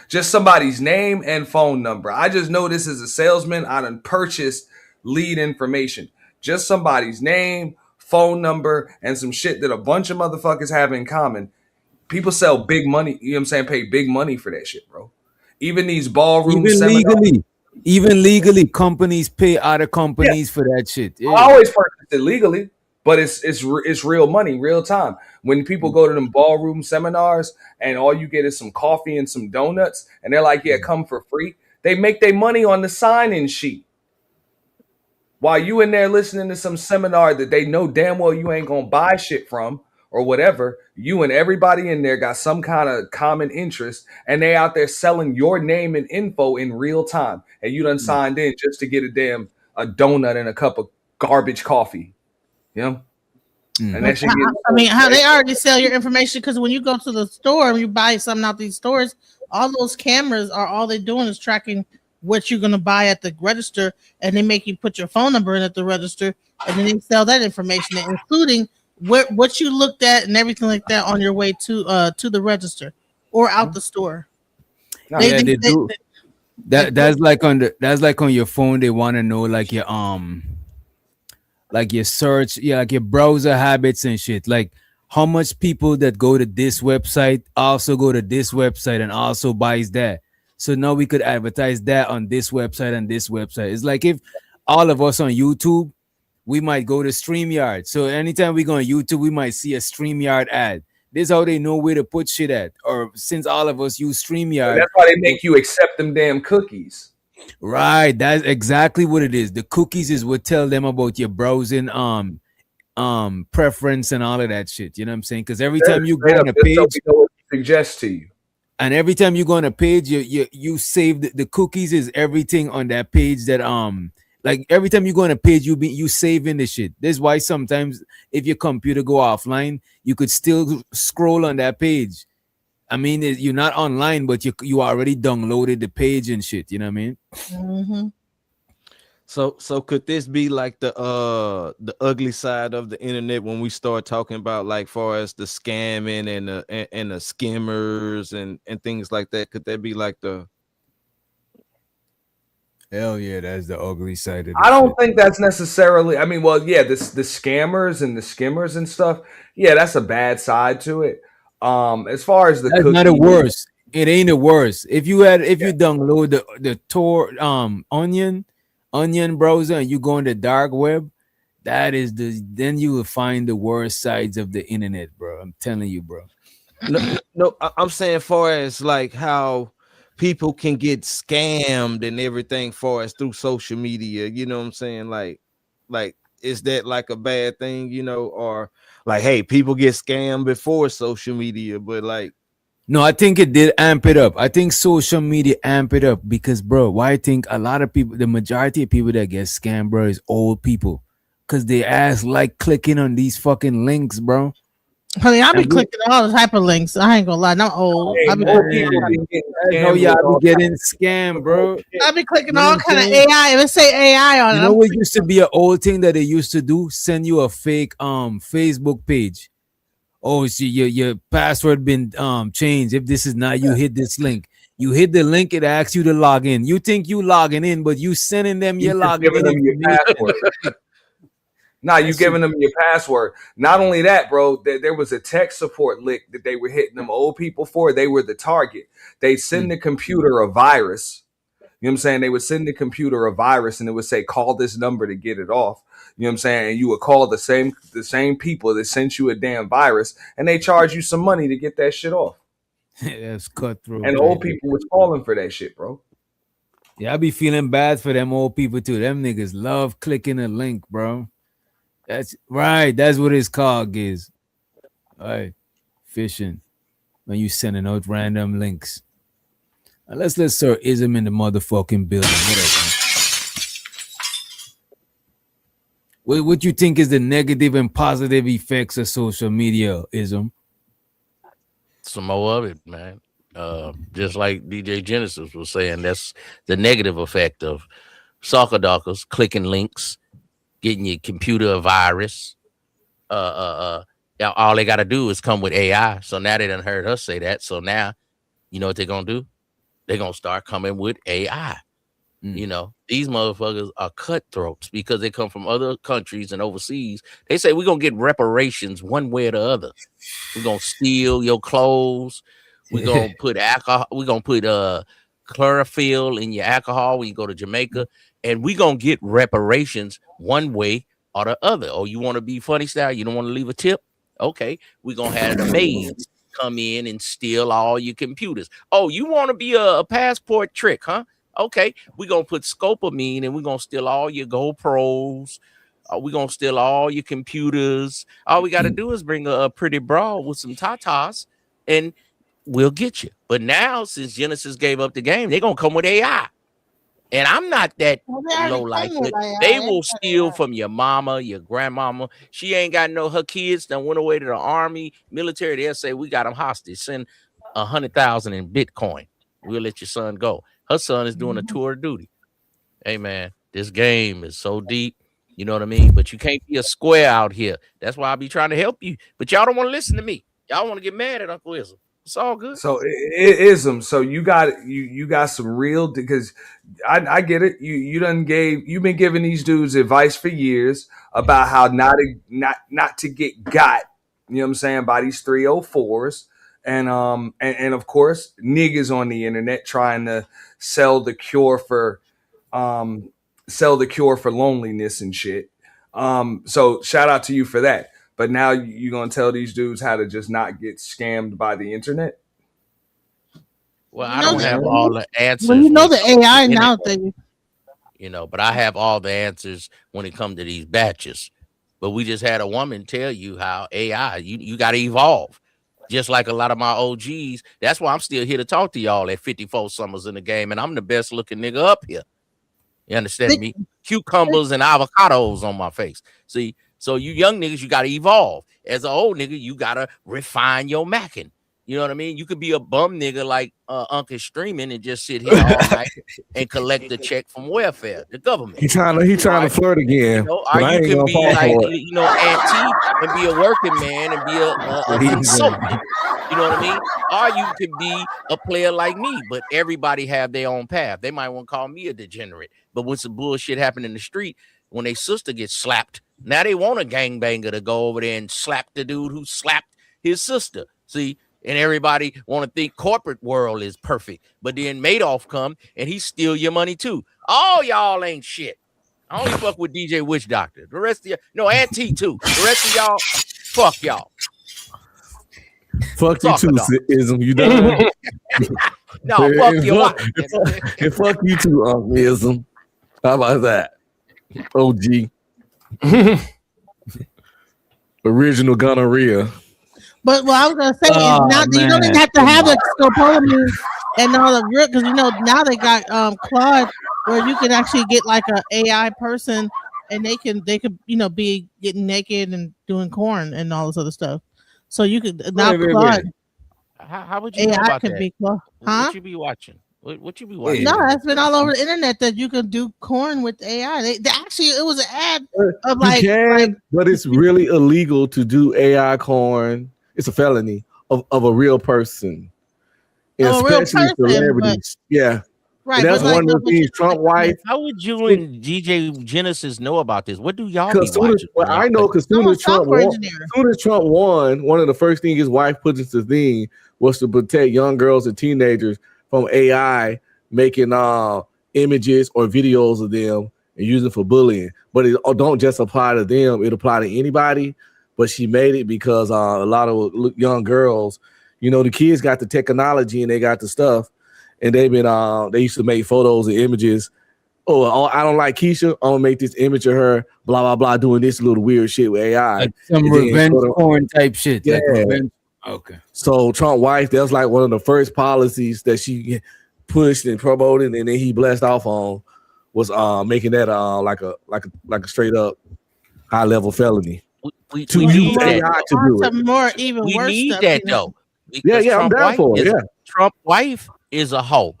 E: Just somebody's name and phone number. I just know this as a salesman. I done purchased lead information. Just somebody's name, phone number, and some shit that a bunch of motherfuckers have in common. People sell big money, you know what I'm saying? Pay big money for that shit, bro. Even these ballroom seminars.
A: Even legally, companies pay other companies for that shit. Yeah.
E: I always purchased it legally, but it's real money, real time. When people go to them ballroom seminars and all you get is some coffee and some donuts, and they're like, yeah, come for free. They make their money on the sign-in sheet. While you in there listening to some seminar that they know damn well you ain't gonna buy shit from or whatever, you and everybody in there got some kind of common interest, and they out there selling your name and info in real time, and you done signed in just to get a donut and a cup of garbage coffee, you know? And that shit
D: how they already sell your information, because when you go to the store and you buy something out these stores, all those cameras are all they're doing is tracking what you're going to buy at the register, and they make you put your phone number in at the register, and then they sell that information, including what you looked at and everything like that on your way to the register or out the store.
A: They do. That's like on your phone. They want to know like your search, like your browser habits and shit. Like how much people that go to this website also go to this website and also buys that. So now we could advertise that on this website and this website. It's like if all of us on YouTube, we might go to StreamYard. So anytime we go on YouTube, we might see a StreamYard ad. This is how they know where to put shit at. Or since all of us use StreamYard.
E: That's why they make you accept them damn cookies.
A: Right. That's exactly what it is. The cookies is what tell them about your browsing preference and all of that shit. You know what I'm saying? Because every time you go on a page,
E: suggest to you.
A: And every time you go on a page, you save the cookies is everything on that page that like every time you go on a page, you saving the shit. That's why sometimes if your computer go offline, you could still scroll on that page. I mean, you're not online, but you already downloaded the page and shit. You know what I mean?
D: Mm-hmm.
I: So could this be like the ugly side of the internet when we start talking about like far as the scamming and the skimmers and things like that? Could that be like the
A: hell yeah, that's the ugly side of it.
E: I don't think that's necessarily. I mean, well, yeah, the scammers and the skimmers and stuff. Yeah, that's a bad side to it. As far as
A: that's not the worst. It ain't the worst. If you download the Tor Onion browser and you go on the dark web, then you will find the worst sides of the internet, bro. I'm telling you, bro.
I: No, I'm saying far as like how people can get scammed and everything for us through social media, you know what I'm saying? Like is that like a bad thing, you know, or like, hey, people get scammed before social media, but like,
A: no, I think it did amp it up. I think social media amp it up because, bro, why I think a lot of people, the majority of people that get scammed, bro, is old people because they ass like clicking on these fucking links, bro.
D: Honey, I be clicking all the hyperlinks. I ain't gonna lie, I'm old. I be
A: getting scammed, bro.
D: I be clicking all kind of AI. If it say AI on it,
A: you know what used to be an old thing that they used to do? Send you a fake Facebook page. Oh, see, your password been changed. If this is not you, hit this link. You hit the link, it asks you to log in. You think you logging in, but you sending them your login in.
E: Them your password. Nah, you giving them your password. Not only that, bro, there was a tech support lick that they were hitting them old people for. They were the target. They send the computer a virus. You know what I'm saying? They would send the computer a virus and it would say, call this number to get it off. You know what I'm saying? And you would call the same people that sent you a damn virus and they charge you some money to get that shit off.
A: That's cutthroat.
E: And old people was falling for that shit, bro.
A: Yeah, I be feeling bad for them old people too. Them niggas love clicking a link, bro. That's right. That's what it's called, Giz. All right. Fishing. when you sending out random links. Let's let Sir Ism in the motherfucking building. What you think is the negative and positive effects of social media, Ism?
Q: Some more of it, man. Just like DJ Genesis was saying, that's the negative effect of soccer dockers clicking links, getting your computer a virus. All they got to do is come with AI. So now they done heard us say that. So now, you know what they're gonna do? They're gonna start coming with AI. You know, these motherfuckers are cutthroats because they come from other countries and overseas. They say we're gonna get reparations one way or the other. We're gonna steal your clothes. We're gonna put alcohol, we're gonna put chlorophyll in your alcohol when you go to Jamaica, and we're gonna get reparations one way or the other. Oh, you want to be funny style? You don't want to leave a tip? Okay, we're gonna have the maids come in and steal all your computers. Oh, you want to be a passport trick, huh? Okay, we're going to put scopamine and we're going to steal all your GoPros. We're going to steal all your computers. All we got to do is bring a pretty broad with some tatas and we'll get you. But now, since Genesis gave up the game, they're going to come with AI. And I'm not that low like it. They will steal from your mama, your grandmama. She ain't got her kids that went away to the army, military. They'll say, we got them hostage. Send 100,000 in Bitcoin. We'll let your son go. Her son is doing a tour of duty. Hey, man, this game is so deep. You know what I mean? But you can't be a square out here. That's why I be trying to help you. But y'all don't want to listen to me. Y'all want to get mad at Uncle Ism. It's all good.
E: So Ism. So you got some real, because I get it. You've been giving these dudes advice for years about how not to get got. You know what I'm saying, by these 304s. And of course, niggas on the internet trying to sell the cure for loneliness and shit. So shout out to you for that. But now you're gonna tell these dudes how to just not get scammed by the internet?
Q: Well, I don't have all the answers.
D: Well, you know the AI now thing.
Q: You know, but I have all the answers when it comes to these batches. But we just had a woman tell you how AI, you got to evolve. Just like a lot of my OGs. That's why I'm still here to talk to y'all at 54 summers in the game. And I'm the best looking nigga up here. You understand me? Cucumbers and avocados on my face. See, so you young niggas, you got to evolve. As an old nigga, you got to refine your macking. You know what I mean? You could be a bum nigga like Uncle Streaming and just sit here all night and collect the check from welfare, the government.
F: He trying to flirt again.
Q: You know, or you can be like, you know, Auntie and be a working man and be a consultant. You know what I mean? Or you could be a player like me, but everybody have their own path. They might want to call me a degenerate, but when some bullshit happen in the street, when their sister gets slapped, now they want a gangbanger to go over there and slap the dude who slapped his sister. See? And everybody want to think corporate world is perfect. But then Madoff come and he steal your money too. All y'all ain't shit. I only fuck with DJ Witch Doctor. The rest of y'all, no, Auntie too. The rest of y'all, fuck y'all.
F: Fuck you too, Ism. You done?
Q: No, fuck your wife.
F: And fuck you too, Ism. How about that? OG. Original gonorrhea.
D: But what I was gonna say is now you don't even have to have the scopolamine and all the real, because you know now they got Claude where you can actually get like an AI person and they could you know be getting naked and doing corn and all this other stuff. So you could now Claude.
Q: How would you know
D: AI
Q: about
D: can
Q: that?
D: be Claude. Huh?
Q: What you be watching? What you be watching?
D: No, it's been all over the internet that you can do corn with AI. They actually, it was an ad of like,
F: you can, but it's really illegal to do AI corn. It's a felony of a real person, especially celebrities. Yeah,
D: right.
F: And that's one of the things Trump wife.
Q: How would you and DJ Genesis know about this? What do y'all be watching?
F: Well, I know because soon as Trump won, one of the first things his wife put into the thing was to protect young girls and teenagers from AI making images or videos of them and using for bullying. But it don't just apply to them; it apply to anybody. But she made it because a lot of young girls, you know, the kids got the technology and they got the stuff, and they've been they used to make photos and images. Oh, I don't like Keisha. I'm gonna make this image of her, blah blah blah, doing this little weird shit with AI.
A: Like some revenge porn type shit.
F: Yeah.
A: Like revenge. Okay.
F: So Trump wife, that was like one of the first policies that she pushed and promoted, and then he blessed off on was making that like a straight up high level felony.
Q: We
F: to
Q: need
F: AI
Q: that.
F: to do it.
D: Some more even
Q: We
D: worse
Q: need
D: stuff,
Q: that
D: you know?
Q: though.
F: Yeah,
Q: because
F: I'm down for it. Yeah.
Q: Trump wife is a hoe.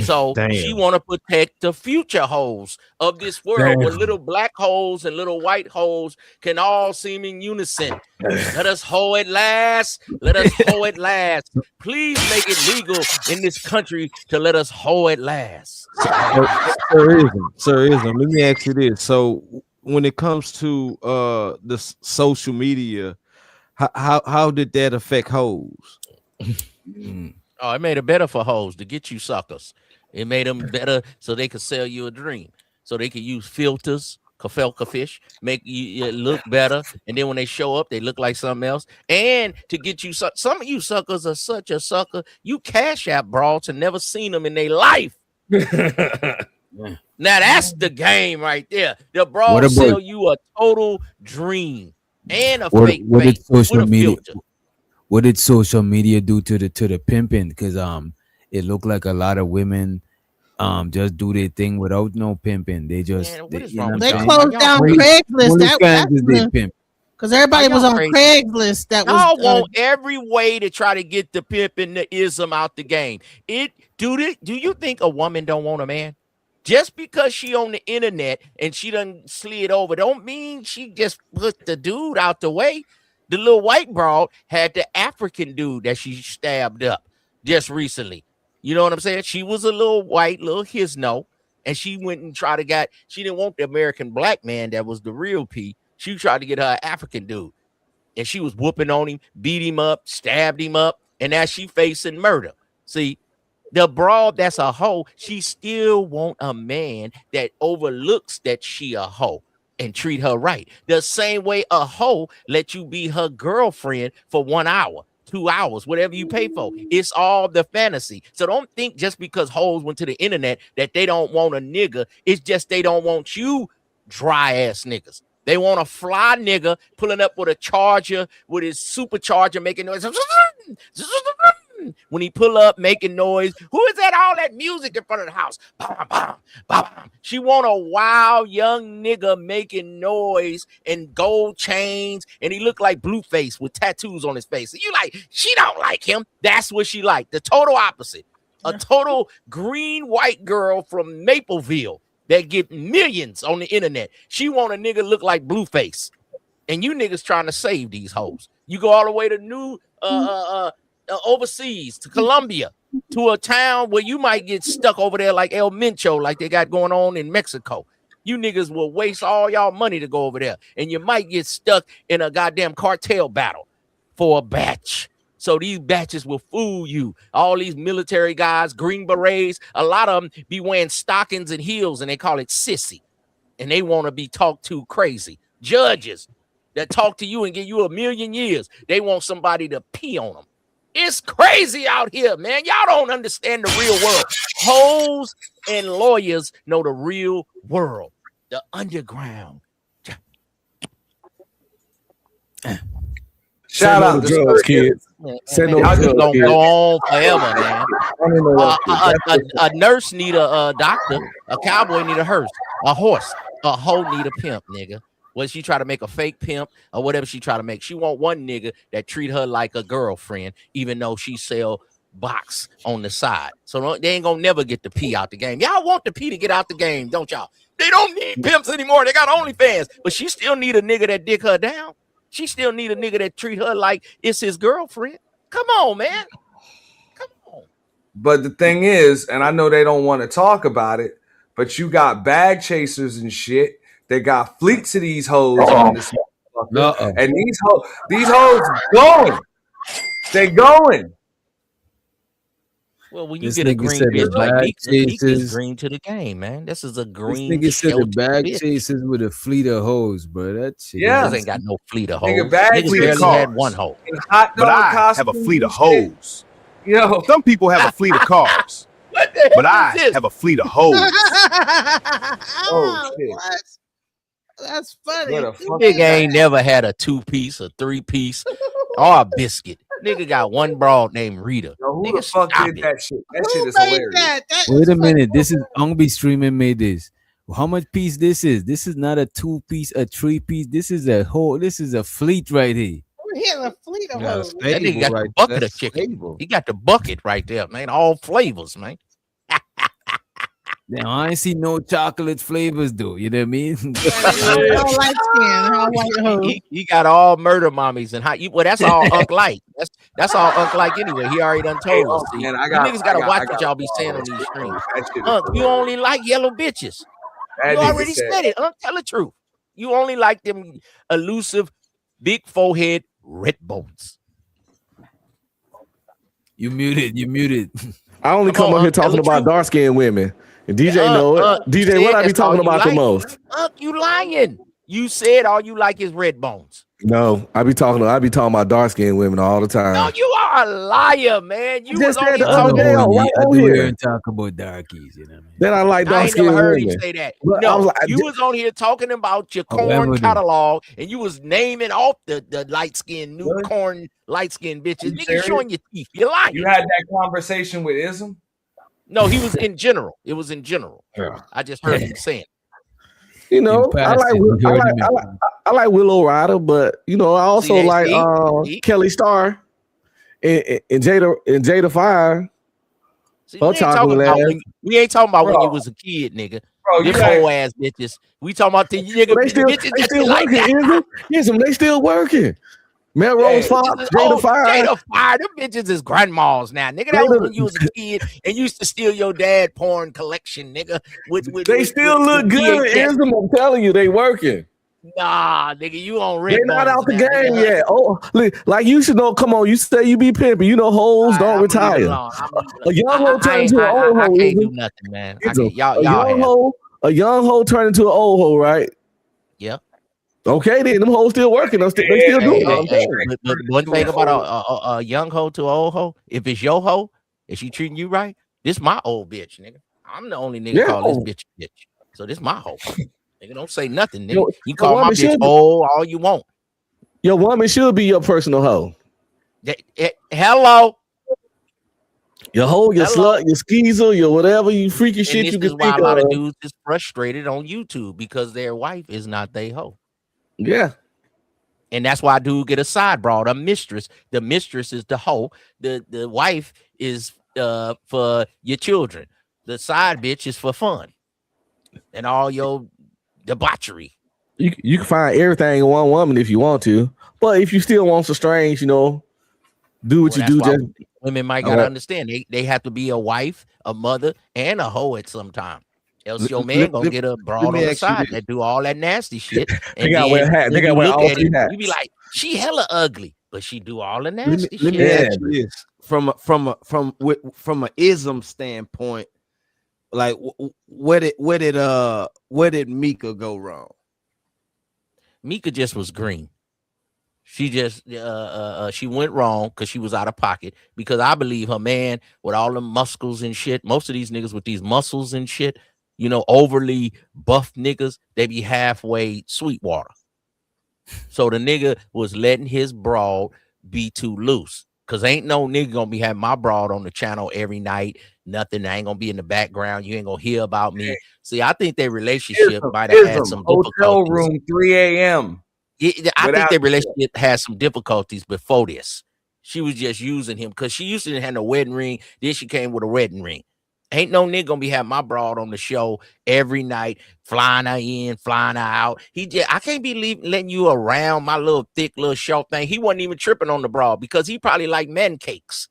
Q: So
I: Damn.
Q: she want to protect the future hoes of this world where little black holes and little white holes can all seem in unison. Let us hoe at last. Let us hoe at last. Please make it legal in this country to let us hoe at last.
I: Sir, let me ask you this. So when it comes to the social media, how did that affect hoes?
Q: Oh, it made it better for hoes to get you suckers. It made them better so they could sell you a dream. So they could use filters, kafelka fish, make you look better. And then when they show up, they look like something else. And to get you, some of you suckers are such a sucker. You Cash App broads and never seen them in their life. Now that's the game right there. The broads sell you a total dream and a fake face with a filter.
A: What did social media do to the pimping? Because it looked like a lot of women just do their thing without no pimping. They just
D: they closed down Craigslist. Because everybody was on Craigslist. That
Q: y'all
D: was
Q: want every way to try to get the pimping, the ism out the game. Do you think a woman don't want a man? Just because she on the internet and she done slid over, don't mean she just put the dude out the way. The little white broad had the African dude that she stabbed up just recently. You know what I'm saying? She was a little white, little hisno, and she went and tried to she didn't want the American black man that was the real P. She tried to get her African dude, and she was whooping on him, beat him up, stabbed him up, and now she facing murder. See, the broad that's a hoe, she still want a man that overlooks that she a hoe and treat her right. The same way a hoe let you be her girlfriend for 1 hour, 2 hours, whatever you pay for. It's all the fantasy. So don't think just because hoes went to the internet that they don't want a nigga. It's just they don't want you dry ass niggas. They want a fly nigga pulling up with a charger, with his supercharger making noise. When he pull up making noise, who is that? All that music in front of the house. Bam, bam, bam. She want a wild young nigga making noise and gold chains, and he look like Blueface with tattoos on his face. And you like, she don't like him. That's what she like. The total opposite. A total green white girl from Mapleville that get millions on the internet. She want a nigga look like Blueface, and you niggas trying to save these hoes. You go all the way to overseas to Colombia, to a town where you might get stuck over there like El Mencho, like they got going on in Mexico. You niggas will waste all y'all money to go over there, and you might get stuck in a goddamn cartel battle for a batch. So these batches will fool you. All these military guys, green berets, a lot of them be wearing stockings and heels, and they call it sissy, and they want to be talked to crazy. Judges that talk to you and give you 1,000,000 years, they want somebody to pee on them. It's crazy out here, man. Y'all don't understand the real world. Hoes and lawyers know the real world, the underground.
E: Shout out to drugs, kids.
Q: Y'all just gonna go on forever, man. A nurse need a doctor. A cowboy need a hearse. A horse. A hoe need a pimp, nigga. When she try to make a fake pimp or whatever she try to make, she want one nigga that treat her like a girlfriend, even though she sell box on the side. So they ain't gonna never get the P out the game. Y'all want the P to get out the game, don't y'all? They don't need pimps anymore. They got OnlyFans, but she still need a nigga that dick her down. She still need a nigga that treat her like it's his girlfriend. Come on, man.
E: But the thing is, and I know they don't want to talk about it, but you got bag chasers and shit. They got fleets of these hoes on this motherfucker. And these hoes going. They going.
Q: Well, when you get a green bitch like Meek is green to the game, man. This is a green.
A: This nigga said the bag chasers with a fleet of hoes, bro. That shit.
Q: Yeah, ain't got no fleet of hoes.
E: Nigga, bag
Q: barely had one hoe.
R: But I have a fleet of hoes.
E: Yo,
R: some people have a fleet of cars. But I have a fleet of hoes.
E: Oh shit.
D: What? That's funny.
Q: Nigga ain't never had a 2-piece, a 3-piece, or a biscuit. Nigga got one broad named Rita.
E: Yo, who
Q: Nigga,
E: the fuck
Q: stop
E: did
Q: it.
E: that shit? That shit
D: Who
E: is
D: made
E: hilarious.
D: that?
A: Wait a minute. This is Ongbe Streaming made this. How much piece this is? This is not a 2-piece, a 3-piece. This is a whole. This is a fleet right here.
D: We're hitting a fleet of hoes.
Q: That nigga got the bucket of chicken. He got the bucket right there, man. All flavors, man.
A: Now I ain't see no chocolate flavors though. You know what I mean?
D: All light skin, all white hoes.
Q: He got all murder mommies and well, that's all Unc like. That's all Unc like anyway. He already done told us. See,
E: man,
Q: you niggas gotta watch what y'all be saying on these streams. Unc, you only like yellow bitches.
E: That
Q: You
E: nigga
Q: already
E: said-
Q: said it. Unc, tell the truth. You only like them elusive, big forehead, red bones.
A: You muted. You muted.
F: I only come on here talking about dark skinned women. And DJ know it. DJ, what I be talking about the most?
Q: Unc, you lying. You said all you like is red bones.
F: No, I be talking about dark skinned women all the time.
Q: No, you are a liar, man. You was
F: Just
Q: only
F: said the other
Q: talking
F: day on right
A: I
F: on
A: do hear
F: here.
A: him talk about darkies. You know what I mean?
F: Then I like
Q: I
F: dark
Q: ain't never
F: skinned
Q: heard
F: women.
Q: him say that.
F: But I
Q: No,
F: was like,
Q: you was on here talking about your
A: Oh,
Q: corn
A: evident.
Q: catalog, and you was naming off the light skinned new corn light skinned bitches.
E: You
Q: Nigga
E: serious?
Q: showing your teeth. You're lying.
E: You had that conversation with Ism?
Q: No, he was in general. It was in general.
F: Yeah.
Q: I just heard him saying.
F: You know,
A: In
F: I
A: passing, we heard him in-
F: I like Willow Ryder, but you know, I also
Q: See,
F: like
Q: see?
F: Kelly Starr and Jada Fire.
Q: See,
F: Her
Q: we ain't talking
F: chocolate
Q: about
F: ass.
Q: we ain't talking about when
E: Bro.
Q: you was a kid, nigga.
E: Bro, you
Q: Them
E: got-
Q: whole ass bitches. We talking about the nigga
F: They still,
Q: bitches
F: they
Q: that
F: still
Q: you like
F: working,
Q: that.
F: Ism. They still working. Melrose Fox, Jada Fire.
Q: Jada Fire. Them bitches is grandmas now, nigga. That was when you was a kid and you used to steal your dad porn collection, nigga.
F: They still look good,
Q: VHS.
F: Ism. I'm telling you, they working.
Q: Nah, nigga, you on red.
F: They not
Q: bones
F: out the
Q: now,
F: game
Q: nigga.
F: yet. Oh, like you should know. Come on, you say you be pimping. You know, hoes don't
Q: I'ma leave it
F: retire.
Q: alone.
F: A young hoe turn into an old
Q: I
F: hoe.
Q: can't do
F: Ism.
Q: nothing, man. I
F: Ism.
Q: can't. Y'all
F: A young
Q: have.
F: hoe, a young hoe turn into an old hoe, right?
Q: Yep.
F: Okay, then them hoes still working. They still doing it.
Q: But one thing about a young hoe to an old hoe, if it's your hoe, if she treating you right, this my old bitch, nigga. I'm the only nigga
F: Yeah.
Q: call this bitch bitch. So this my hoe. Nigga, don't say nothing, nigga.
F: Yo,
Q: You call my
F: woman
Q: bitch
F: should be-
Q: old all you want.
F: Your woman should be your personal hoe.
Q: Hello.
F: Your hoe, your
Q: Hello.
F: slut, your skeezer, your whatever, you freaky shit
Q: And this
F: you
Q: is
F: can
Q: why
F: think
Q: a lot of
F: of.
Q: dudes is frustrated on YouTube because their wife is not their hoe.
F: Yeah.
Q: And that's why dude get a side broad, a mistress. The mistress is the hoe. The wife is for your children. The side bitch is for fun and all your debauchery.
F: You can find everything in one woman if you want to, but if you still want some strange, you know, do what
Q: Well,
F: you do.
Q: that's why
F: Just
Q: women might gotta understand they have to be a wife, a mother, and a hoe at some time. Else your man gonna get a broad on the side that do all that nasty shit.
F: They gotta wear hats. They
Q: when
F: gotta
Q: you
F: wear
Q: look
F: all
Q: at
F: three
Q: it,
F: hats.
Q: You be like, she hella ugly, but she do all the
P: Let
Q: nasty
P: me
Q: shit.
P: ask you this from an ism standpoint, like where did Mika go wrong?
Q: Mika just was green. She just she went wrong because she was out of pocket. Because I believe her man with all the muscles and shit, most of these niggas with these muscles and shit, you know, overly buff niggas, they be halfway Sweetwater. So the nigga was letting his broad be too loose. Cause ain't no nigga gonna be having my broad on the channel every night. Nothing. I ain't gonna be in the background. You ain't gonna hear about me. See, I think their relationship might have had some
E: hotel
Q: difficulties.
E: room 3 a.m.
Q: I think their relationship had some difficulties before this. She was just using him because she used to have a wedding ring. Then she came with a wedding ring. Ain't no nigga gonna be having my broad on the show every night, flying her in, flying her out. I can't be letting you around my little thick little short thing. He wasn't even tripping on the broad because he probably like man cakes.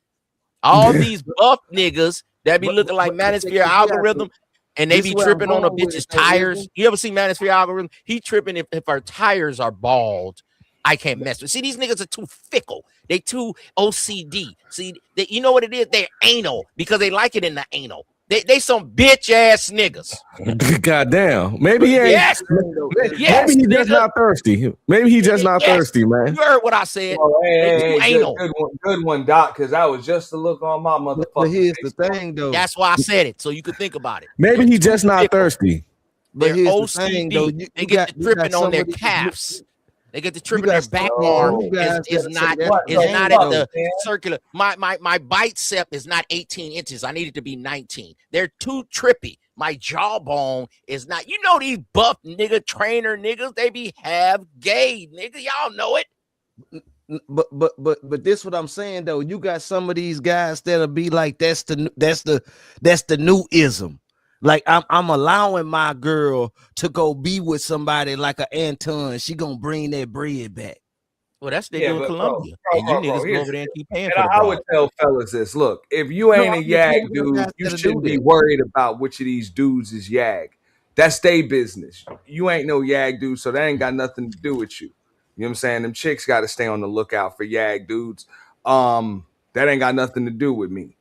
Q: All these buff niggas that be looking like Manosphere algorithm, and they be tripping on a bitch's tires. You ever see Manosphere algorithm? He tripping if her tires are bald. I can't mess with. See, these niggas are too fickle. They too OCD. See, you know what it is? They're anal because they like it in the anal. They some bitch ass niggas.
F: goddamn. Maybe he ain't.
Q: Yes. Yes,
F: Maybe he just
Q: nigga.
F: not thirsty. Maybe he just not
Q: Yes.
F: thirsty, man.
Q: You heard what I said.
E: Oh,
Q: They too
E: hey,
Q: anal.
E: good one, Doc, because that was just a look on my motherfucker.
P: But here's the thing, though.
Q: That's why I said it, so you could think about it.
F: Maybe he just not thirsty.
P: But
Q: They're
P: here's
Q: OCD.
P: the thing, though.
Q: They get to tripping on their calves. They get the tripping. Their back arm is not at the circular. My bicep is not 18 inches. I need it to be 19. They're too trippy. My jawbone is not. You know these buff nigga trainer niggas. They be half gay nigga. Y'all know it.
P: But this what I'm saying though. You got some of these guys that'll be like that's the new ism. Like I'm allowing my girl to go be with somebody like a Anton. She gonna bring that bread back.
Q: Well, that's the in Colombia. And you niggas go over there and keep paying for
E: I would tell fellas this: look, if you ain't a YAG dude, you shouldn't be worried about which of these dudes is YAG. That's their business. You ain't no YAG dude, so that ain't got nothing to do with you. You know what I'm saying? Them chicks got to stay on the lookout for YAG dudes. That ain't got nothing to do with me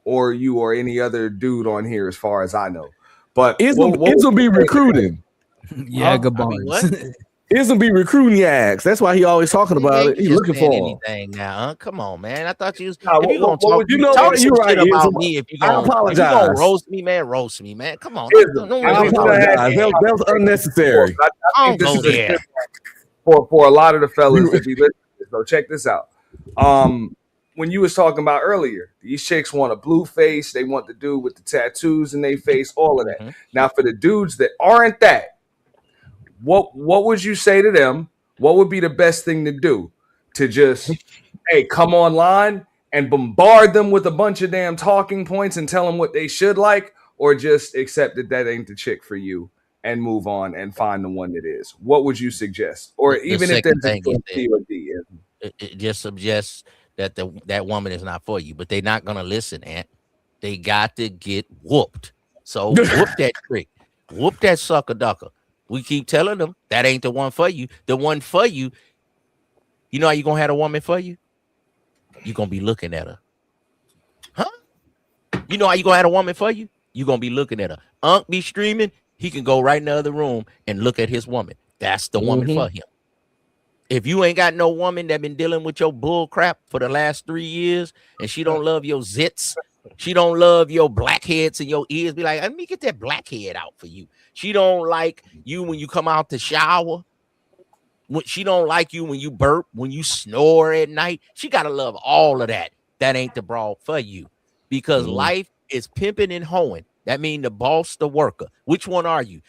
E: or you or any other dude on here, as far as I know. But
F: Ism be recruiting.
A: Yagabons.
F: Ism be recruiting YAGs. That's why he always talking about it. He looking for them.
Q: Anything now, huh? Come on, man. I thought you was.
F: Nah,
Q: if you gonna talk,
F: you know
Q: talk
F: what?
Q: some
F: You're right,
Q: shit about
F: Ism.
Q: me. If you
F: I
Q: gonna,
F: apologize.
Q: if you gonna roast me, man, roast me, man. Come on.
F: I apologize. That was unnecessary.
E: I think this is a tip for a lot of the fellas that be listening. So check this out. When you was talking about earlier, these chicks want a blue face. They want the dude with the tattoos in their face, all of that. Mm-hmm. Now, for the dudes that aren't that, what would you say to them? What would be the best thing to do? To just, hey, come online and bombard them with a bunch of damn talking points and tell them what they should like, or just accept that ain't the chick for you and move on and find the one that is? What would you suggest? Or even if there's a D or D,
Q: it just suggests that that woman is not for you, but they're not gonna listen, Ant. They got to get whooped. So whoop that trick, whoop that sucker ducker. We keep telling them that ain't the one for you. The one for you, you know how you gonna have a woman for you? You're gonna be looking at her. Huh? You know how you gonna have a woman for you? You're gonna be looking at her. Unc be streaming, he can go right in the other room and look at his woman. That's the woman for him. If you ain't got no woman that been dealing with your bull crap for the last 3 years and she don't love your zits, she don't love your blackheads and your ears, be like, let me get that blackhead out for you. She don't like you when you come out the shower. She don't like you when you burp, when you snore at night. She got to love all of that. That ain't the broad for you, because life is pimping and hoeing. That mean the boss, the worker. Which one are you?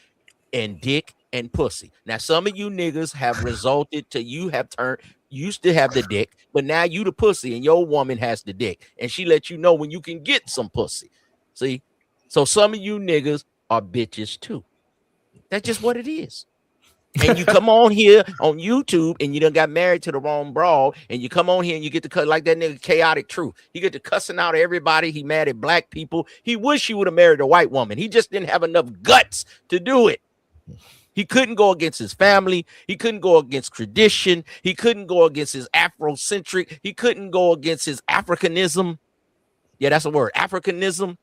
Q: And dick and pussy. Now, some of you niggas have resulted to you used to have the dick, but now you the pussy and your woman has the dick. And she let you know when you can get some pussy. See? So some of you niggas are bitches too. That's just what it is. And you come on here on YouTube and you done got married to the wrong broad, and you come on here and you get to cut like that nigga Chaotic Truth. He get to cussing out everybody. He mad at black people. He wish he would have married a white woman. He just didn't have enough guts to do it. He couldn't go against his family. He couldn't go against tradition. He couldn't go against his Afrocentric. He couldn't go against his Africanism. Yeah, that's a word, Africanism.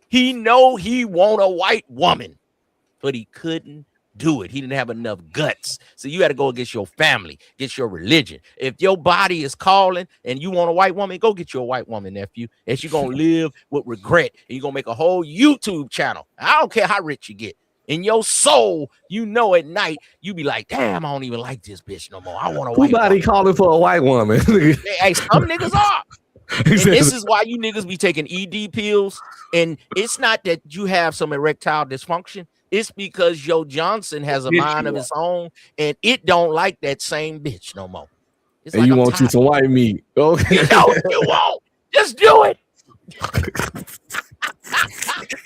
Q: He know he want a white woman, but he couldn't do it. He didn't have enough guts. So you had to go against your family, against your religion. If your body is calling and you want a white woman, go get you a white woman, nephew. And you're going to live with regret. And you're going to make a whole YouTube channel. I don't care how rich you get. In your soul, you know at night, you be like, damn, I don't even like this bitch no more. I want a white woman.
F: Nobody calling for a white woman.
Q: Hey, some niggas are. And this is why you niggas be taking ED pills. And it's not that you have some erectile dysfunction. It's because Joe Johnson has a mind of his own, and it don't like that same bitch no more. It's
F: and like you want you some white meat. Okay.
Q: No, you won't. Just do it.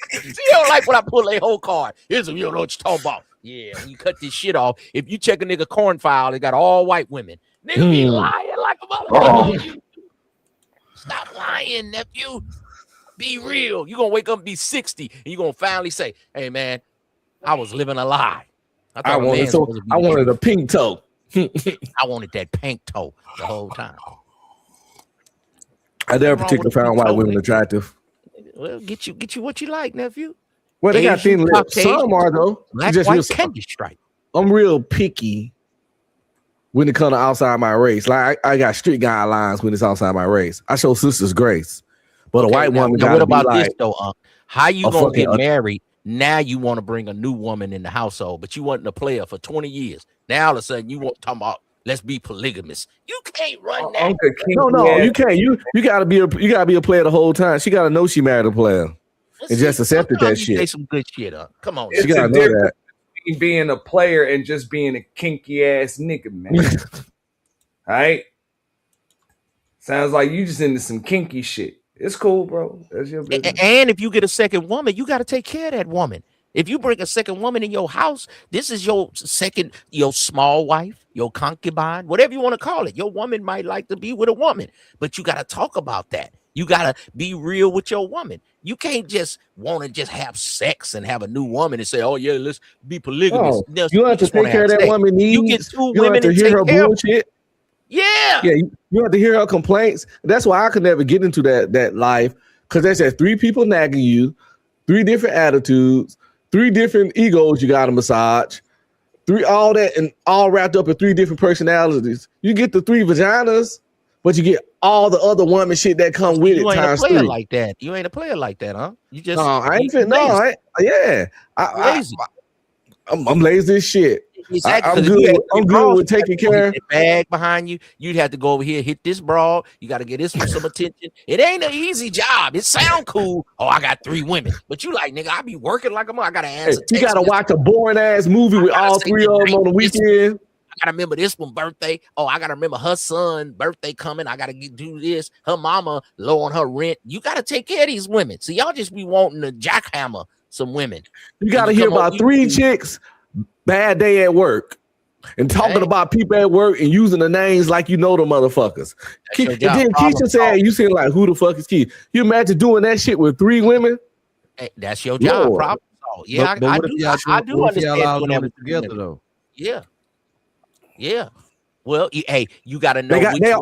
Q: See, you don't like when I pull a whole card. Here's you don't know what you're talking about. Yeah, when you cut this shit off, if you check a nigga corn file, it got all white women. Nigga be lying like a motherfucker. Stop lying, nephew. Be real. You're gonna wake up and be 60, and you're gonna finally say, hey man, I was living a lie.
F: I wanted a pink toe.
Q: I wanted that pink toe the whole time.
F: I never particularly found white women attractive.
Q: Well, get you what you like, nephew.
F: Well, they got thin lips. Some are though.
Q: Black, white, candy stripe.
F: I'm real picky when it comes to outside my race. Like I got street guidelines when it's outside my race. I show sisters grace, but a white woman.
Q: What about this though? How you gonna get married? Now you want to bring a new woman in the household, but you wasn't a player for 20 years. Now all of a sudden you want to talk about let's be polygamous. You can't run that.
F: No, you can't. You gotta be a player the whole time. She gotta know she married a player. And just accepted that shit.
Q: Say some good shit up. Come on.
F: She gotta know that.
E: Between being a player and just being a kinky ass nigga, man. All right. Sounds like you just into some kinky shit. It's cool, bro. That's your business.
Q: And if you get a second woman, you got to take care of that woman. If you bring a second woman in your house, this is your second, your small wife, your concubine, whatever you want to call it. Your woman might like to be with a woman, but you got to talk about that. You got to be real with your woman. You can't just want to just have sex and have a new woman and say, oh, yeah, let's be polygamous.
F: No, you have to take care of that woman needs.
Q: You get two women
F: to hear her bullshit.
Q: Yeah.
F: Yeah, you have to hear her complaints. That's why I could never get into that life, because there's that 3 people nagging you, 3 different attitudes, 3 different egos you got to massage, 3 all that, and all wrapped up in 3 different personalities. You get the 3 vaginas, but you get all the other woman shit that come with it.
Q: You ain't
F: times
Q: a player
F: 3.
Q: like that. You ain't a player like that, huh? You just I'm lazy as shit. Exactly.
F: I'm good with taking care of
Q: bag behind you. You'd have to go over here, hit this broad. You got to get this for some attention. It ain't an easy job. It sound cool. Oh, I got 3 women, but you like, nigga, I be working like I gotta answer.
F: You gotta watch a boring ass movie with all 3 of them on the weekend.
Q: I gotta remember this one birthday. Oh, I gotta remember her son birthday coming. I gotta do this. Her mama low on her rent. You gotta take care of these women. So y'all just be wanting to jackhammer some women.
F: You gotta hear about 3 chicks. Bad day at work, and talking about people at work and using the names like you know the motherfuckers. And then Keisha said, "You seem like who the fuck is Keisha?" You imagine doing that shit with 3 women?
Q: Hey, that's your job, problem. Yeah, I do understand doing that
P: together though.
Q: Yeah, yeah. Well, you got to know.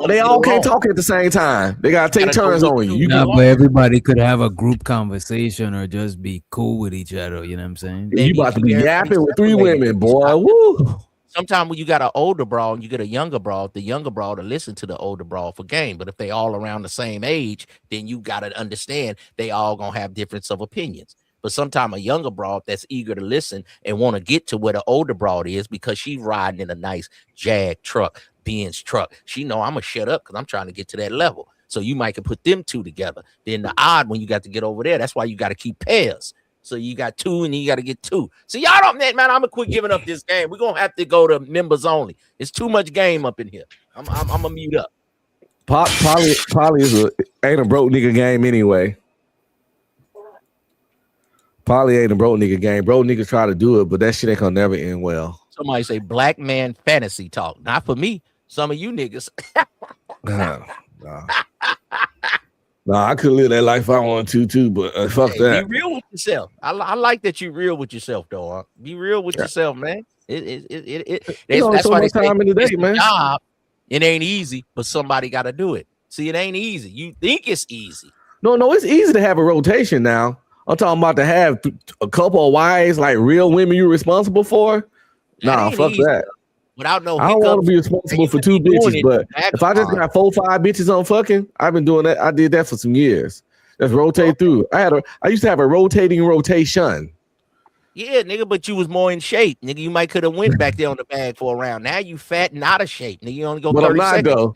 F: They all can't talk at the same time. They got to take turns on you.
A: But everybody could have a group conversation or just be cool with each other. You know what I'm saying?
F: You about to be yapping with 3 women, boy. Woo.
Q: Sometimes when you got an older broad and you get a younger broad, the younger broad will listen to the older broad for game. But if they all around the same age, then you got to understand they all gonna have difference of opinions. But sometimes a younger broad that's eager to listen and want to get to where the older broad is because she's riding in a nice Jag truck, Benz truck. She know I'm gonna shut up because I'm trying to get to that level. So you might can put them 2 together. Then the odd when you got to get over there, that's why you got to keep pairs. So you got 2 and you got to get 2. So y'all don't, man, I'm gonna quit giving up this game. We're gonna have to go to members only. It's too much game up in here. I'm gonna mute up.
F: Poly ain't a broke nigga game anyway. Poly ain't a broke nigga game. Broke niggas try to do it, but that shit ain't gonna never end well.
Q: Somebody say black man fantasy talk. Not for me. Some of you niggas.
F: Nah, I could live that life if I wanted to, but fuck that.
Q: Be real with yourself. I like that you real with yourself, though. Huh? Be real with yourself, man. That's why they say
F: time in the day, man.
Q: Job, it ain't easy, but somebody got to do it. See, it ain't easy. You think it's easy.
F: No, it's easy to have a rotation now. I'm talking about to have a couple of wives, like real women you're responsible for. Nah, fuck easy. That.
Q: Without no
F: I don't want to be responsible for 2 bitches, but if I just got 4 or 5 bitches on fucking, I've been doing that. I did that for some years. Just rotate through. I used to have a rotation.
Q: Yeah, nigga, but you was more in shape, nigga. You might could have went back there on the bag for a round. Now you fat and out of shape, nigga. You only go 30 seconds. Though.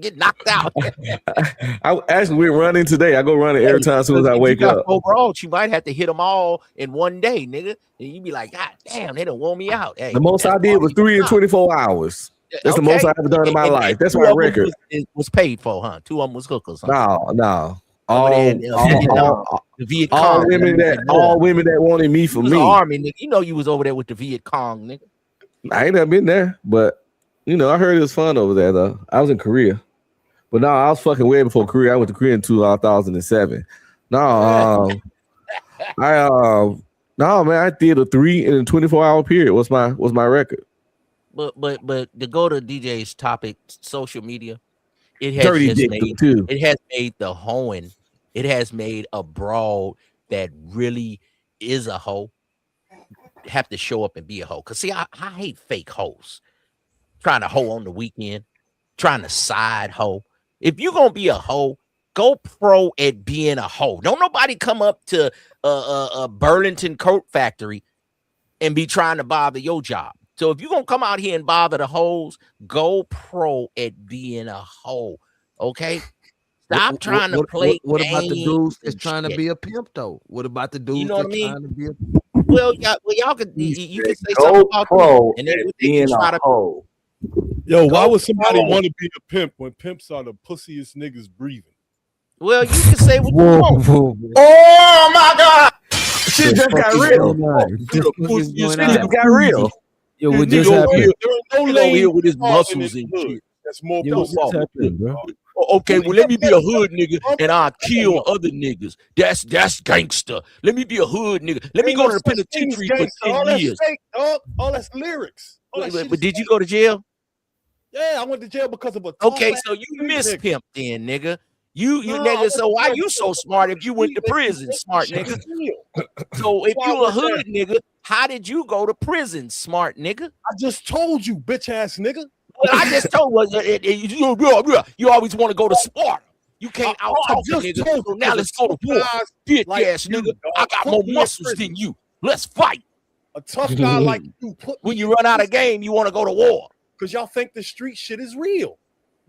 Q: Get knocked out.
F: I actually went running today. I go running every time as soon as I wake up.
Q: Overall, you might have to hit them all in one day, nigga. And you be like, God damn, they done wore me out. Hey,
F: the most I did was 3 in 24 hours. That's the most I've ever done in my life. That's my record.
Q: Was paid for, huh? 2 of them was hookers. Huh?
F: No.
Q: All women
F: that wanted me for me.
Q: Army, nigga. You know you was over there with the Viet Cong, nigga.
F: I ain't never been there, but I heard it was fun over there though. I was in Korea. But no, I was fucking way before Korea. I went to Korea in 2007. No, man, I did a 3 in a 24-hour period. What's my record?
Q: But to go to DJ's topic, social media, it has made the hoeing. It has made a broad that really is a hoe have to show up and be a hoe. Cause see, I hate fake hoes. Trying to hoe on the weekend, trying to side hoe. If you're gonna be a hoe, go pro at being a hoe. Don't nobody come up to a Burlington coat factory and be trying to bother your job. So if you're gonna come out here and bother the hoes, go pro at being a hoe. Okay. Stop trying to play.
P: What about the dudes that's
Q: and
P: trying to
Q: shit.
P: be a pimp though? What about the dudes
Q: You know what I
P: that's
Q: mean?
P: trying to be a
Q: Well, y'all could you can say
C: Go
Q: something about
C: pro
Q: them, and then
C: at
Q: they
C: being
Q: can try
C: a
Q: to
C: hoe.
O: Yo, why
C: Go
O: would somebody
C: pro.
O: want to be a pimp when pimps are the pussiest niggas breathing?
Q: Well, you can say what you want.
C: Oh my God!
F: Shit just got real.
Q: Shit
F: Just got real.
A: Yo, what
O: This
A: just
O: nigga over
A: happened?
O: here- there ain't no
Q: Nigga over here
O: lane
Q: with his
O: in
Q: muscles
O: the
Q: and
O: hood
Q: shit.
O: That's more
A: Yo, what
O: pussy.
A: just happened, bro?
Q: Okay, well, let me be a hood nigga and I'll kill other niggas. That's gangster. Let me be a hood nigga. Let me
O: Ain't
Q: go
O: no
Q: to the
O: such thing as
Q: penitentiary for
O: gangster.
Q: 10
O: All that's
Q: years.
O: fake, dog. All that's lyrics. All that shit
Q: But
O: is
Q: did you
O: fake.
Q: go to jail?
O: Yeah, I went to jail because of a
Q: Okay,
O: tough-ass
Q: so you
O: street
Q: miss
O: nigga.
Q: pimp then, nigga. You
O: No, I
Q: nigga,
O: went
Q: so
O: to
Q: why
O: jail
Q: you
O: because
Q: so
O: of
Q: smart if you went to
O: street nigga.
Q: prison, smart
O: Shit
Q: nigga?
O: is real.
Q: So if
O: That's why
Q: you
O: I
Q: a
O: went there.
Q: hood nigga, how did you go to prison, smart nigga?
O: I just told you, bitch ass nigga.
Q: Well, I just told you always want to go to Sparta. You can't out talk a nigga. So now let's go to war. Bitch ass nigga. I got more muscles than you. Let's fight.
O: A tough guy like you put
Q: When you run out of game, you want to go to war.
O: because y'all think the street shit is real.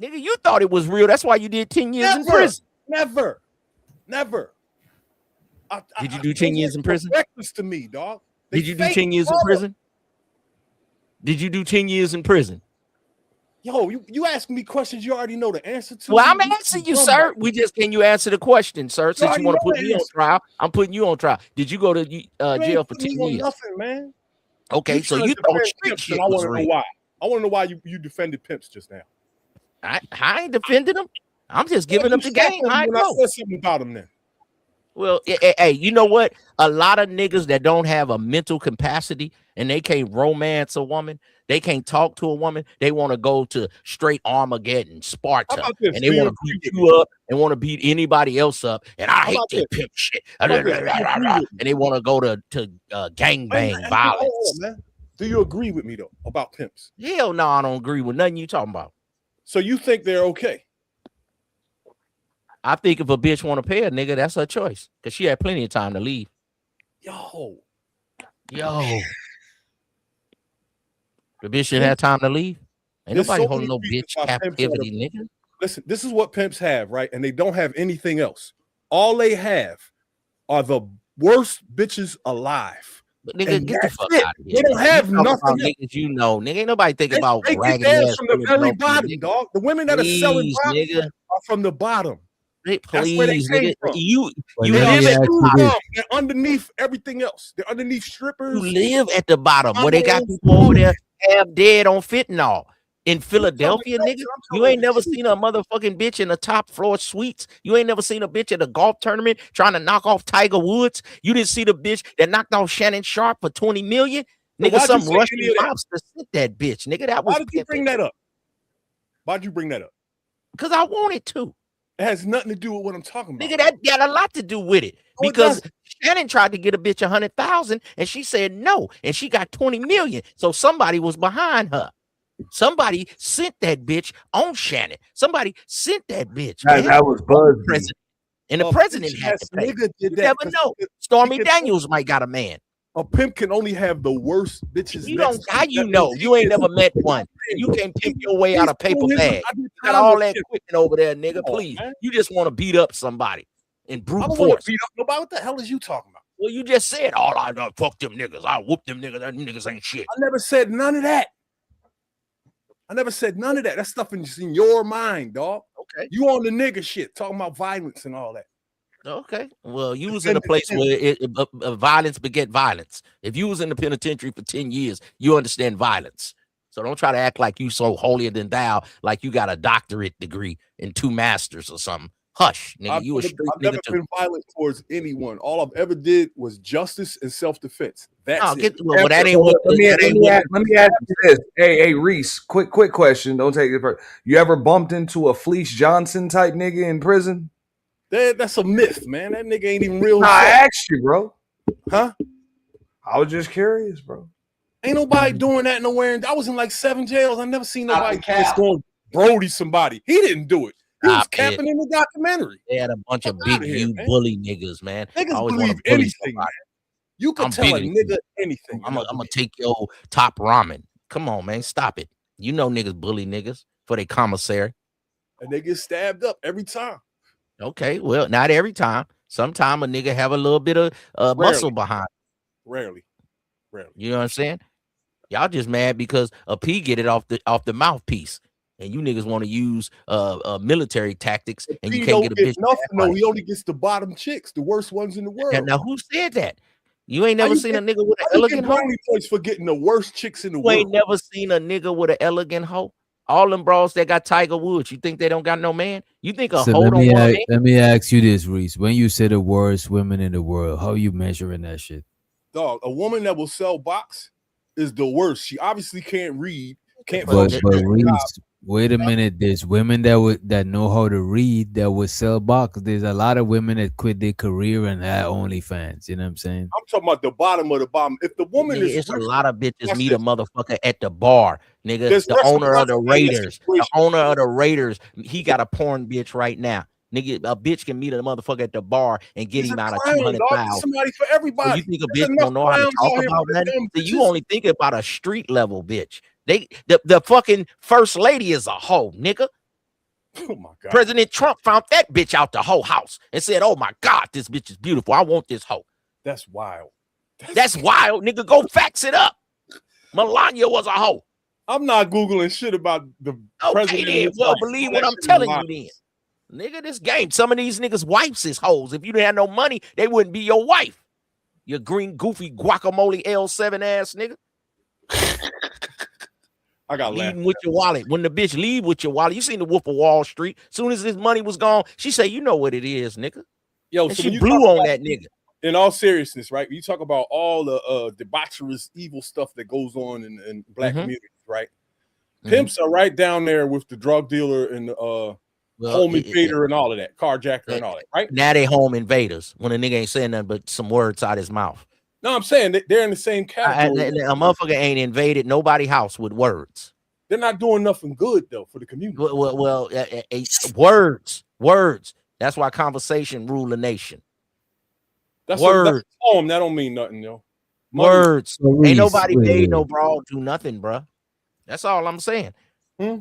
Q: Nigga, you thought it was real. That's why you did 10 years in prison.
O: Never.
Q: Did you do 10 years in prison?
O: Breakfast to me, dog. They
Q: Did you do
O: fake
Q: 10 years in
O: color.
Q: prison? Did you do 10 years in prison?
O: Yo, you asking me questions you already know the answer to.
Q: Well, I'm asking you, sir. Can you answer the question, sir? Since you want to put me on trial, I'm putting you on trial. Did you go to jail for 10 years?
O: Nothing, man.
Q: Okay, so you thought street shit
O: I
Q: was
O: want to know
Q: real.
O: why. I want to know why you defended pimps just now.
Q: I ain't defending them. I'm just giving them the game. I
O: When I
Q: know.
O: said something about them then.
Q: Well, hey, you know what? A lot of niggas that don't have a mental capacity and they can't romance a woman, they can't talk to a woman. They want to go to straight Armageddon, Sparta,
O: about this?
Q: and
O: Do
Q: they
O: you
Q: want to
O: agree
Q: beat
O: with
Q: you up and want to beat anybody else up. And I hate
O: about
Q: that
O: this?
Q: pimp shit.
O: How about this? Do you agree with me?
Q: And they want to go to gangbang
O: Hold
Q: violence.
O: on, man. Do you agree with me though about pimps?
Q: Hell no, I don't agree with nothing you talking about.
O: So you think they're okay?
Q: I think if a bitch want to pay a nigga, that's her choice because she had plenty of time to leave.
O: Yo,
Q: the bitch should have time to leave. Ain't
O: There's
Q: nobody
O: so
Q: holding no
O: many
Q: bitch
O: reasons why pimps are
Q: captivity,
O: the-
Q: nigga.
O: listen, this is what pimps have, right? And they don't have anything else. All they have are the worst bitches alive.
Q: But nigga,
O: And
Q: get the
O: that's
Q: fuck
O: it.
Q: out of here.
O: They don't
Q: man.
O: have
Q: You talking
O: nothing
Q: about
O: else.
Q: niggas you know. Nigga, ain't nobody thinking about
O: They get
Q: raggedy
O: theirs
Q: ass
O: from the very
Q: Philadelphia,
O: bottom,
Q: nigga.
O: dog. The women that are selling
Q: Please,
O: products
Q: nigga.
O: are from the bottom.
Q: Hey,
O: That's where they
Q: please,
O: came
Q: nigga.
O: from.
Q: You
A: Well,
O: They
A: let
Q: live
A: me
Q: at
A: ask
Q: the
A: you
Q: bottom.
A: this.
O: They're underneath everything else. They're underneath strippers.
Q: You live at the bottom where they got
O: Models,
Q: people over there half dead on fentanyl. In Philadelphia,
O: talking
Q: nigga,
O: jokes, I'm
Q: you
O: talking
Q: ain't never
O: the
Q: seen a motherfucking bitch in the top floor suites. You ain't never seen a bitch at a golf tournament trying to knock off Tiger Woods. You didn't see the bitch that knocked off Shannon Sharp for 20 million.
O: So
Q: Nigga,
O: why'd you
Q: some
O: say
Q: Russian
O: any of that?
Q: mobster sent that bitch. Nigga, that was
O: Why did you bring that up? Why'd you bring that up?
Q: because I wanted to.
O: It has nothing to do with what I'm talking about.
Q: Nigga, that got a lot to do with it.
O: No, it
Q: Because
O: doesn't.
Q: Shannon tried to get a bitch 100,000 and she said no, and she got 20 million. So somebody was behind her. Somebody sent that bitch on Shannon. Somebody sent that bitch. Man.
C: That was
Q: The
C: BuzzFeed.
Q: president. And the
O: A
Q: president
O: bitch
Q: had
O: ass
Q: to pay.
O: nigga did
Q: You
O: that
Q: never
O: 'cause
Q: know.
O: he
Q: Stormy
O: can-
Q: Daniels might got a man.
O: A pimp can only have the worst bitches.
Q: You
O: next
Q: don't.
O: to
Q: How
O: him.
Q: you
O: That
Q: know?
O: means
Q: You
O: he
Q: ain't
O: is-
Q: never met one. You can't pimp your way out of paper bag.
O: I did
Q: You got
O: time
Q: all
O: with
Q: that
O: pimp.
Q: equipment over there, nigga.
O: Come on,
Q: Please.
O: man.
Q: You just want to beat up somebody in
O: I
Q: brute
O: don't want
Q: force.
O: to beat up nobody. What the hell is you talking about?
Q: Well, you just said, all I know, fuck them niggas. I whoop them niggas. Them niggas ain't shit.
O: I never said none of that. I never said none of that. That's stuff in your mind, dog.
Q: Okay.
O: You on the nigga shit, talking about violence and all that.
Q: Okay. Well, you was in a place where violence beget violence. If you was in the penitentiary for 10 years, you understand violence. So don't try to act like you so holier than thou, like you got a doctorate degree and 2 masters or something. Hush, nigga. You a straight
O: I've never
Q: nigga too.
O: been violent towards anyone. All I've ever did was justice and self-defense. That's
Q: No,
O: it.
Q: well, that ain't what.
E: Let me
Q: that ain't what-
E: let me ask you this. Hey, Reese, quick question. Don't take it first. You ever bumped into a Fleece Johnson type nigga in prison?
O: That's a myth, man. That nigga ain't even real.
E: Nah, I
O: himself.
E: asked you, bro.
O: Huh?
E: I was just curious, bro.
O: Ain't nobody doing that nowhere. And I was in like 7 jails. I never seen nobody just going Brody somebody. He didn't do it. He was
Q: Stop
O: capping
Q: it.
O: in the documentary.
Q: They had a bunch of
O: Fuck
Q: big
O: outta here,
Q: you
O: man.
Q: bully niggas, man.
O: Niggas
Q: I always
O: believe
Q: wanna bully
O: anything,
Q: somebody.
O: man. You can
Q: I'm
O: tell a
Q: bigger than
O: nigga
Q: you.
O: anything.
Q: I'm gonna take your top ramen. Come on, man, stop it. You know niggas bully niggas for their commissary.
O: And they get stabbed up every time.
Q: Okay, well, not every time. Sometime a nigga have a little bit of muscle behind.
O: Rarely.
Q: You know what I'm saying? Y'all just mad because a P get it off the mouthpiece, and you niggas want to use military tactics, and you can't get a bitch.
O: Nothing, no, he only gets the bottom chicks, the worst ones in the world.
Q: Now who said that? You ain't never seen a nigga with an elegant hoe?
O: Points for getting the worst chicks in the
Q: You
O: world.
Q: ain't never seen a nigga with an elegant hoe? All them bras that got Tiger Woods, you think they don't got no man? You think a
A: So
Q: hoe don't want a man?
A: let me ask you this, Reese. When you say the worst women in the world, how you measuring that shit?
O: Dog, a woman that will sell box is the worst. She obviously can't read, can't
A: But
O: function at her job.
A: Reese, wait a minute. There's women that know how to read that would sell box. There's a lot of women that quit their career and had OnlyFans. You know what I'm saying?
O: I'm talking about the bottom of the bottom. If the woman
Q: Nigga,
O: is
Q: it's a
O: rich,
Q: lot of bitches
O: watch
Q: meet a
O: this.
Q: motherfucker at the bar, nigga.
O: There's
Q: The owner of the
O: reciprocity in this
Q: Raiders,
O: situation.
Q: the owner of the Raiders, he got a porn bitch right now. Nigga, a bitch can meet a motherfucker at the bar and get
O: He's
Q: him
O: a
Q: out of
O: clown, dog. There's
Q: 200,000.
O: somebody for everybody.
Q: So you think a
O: There's
Q: bitch
O: enough
Q: don't know how to
O: clowns
Q: talk
O: out here
Q: about
O: for
Q: nothing?
O: them
Q: So you
O: bitches.
Q: only think about a street level bitch. The fucking first lady is a hoe, nigga.
O: Oh my God.
Q: President Trump found that bitch out the whole house and said, "Oh my God, this bitch is beautiful. I want this hoe."
O: That's wild.
Q: That's wild, nigga. Go fax it up. Melania was a hoe.
O: I'm not Googling shit about the
Q: Okay,
O: president.
Q: then. Well, believe what I'm telling you then. Nigga, this game. Some of these niggas' wives is hoes. If you didn't have no money, they wouldn't be your wife. You green, goofy, guacamole L7 ass nigga.
O: I got laughed.
Q: Leaving with your wallet. When the bitch leave with your wallet, you seen the Wolf of Wall Street. Soon as his money was gone, she say, "You know what it is, nigga."
O: Yo,
Q: And
O: so
Q: she
O: when you
Q: blew
O: talk
Q: on
O: about-
Q: that nigga.
O: In all seriousness, right? You talk about all the debaucherous, evil stuff that goes on in black communities, right? Pimps are right down there with the drug dealer and the home invader and all of that, carjacker and all that, right?
Q: Now they home invaders when a nigga ain't saying nothing but some words out his mouth.
O: No, I'm saying they're in the same category.
Q: A motherfucker ain't invaded nobody's house with words.
O: They're not doing nothing good though for the community.
Q: Words. That's why conversation rule the nation.
O: That's
Q: words.
O: a poem. That don't mean nothing, yo.
Q: Words.
A: Maurice,
Q: Ain't nobody
A: wait.
Q: made no brawl do nothing, bruh. That's all I'm saying.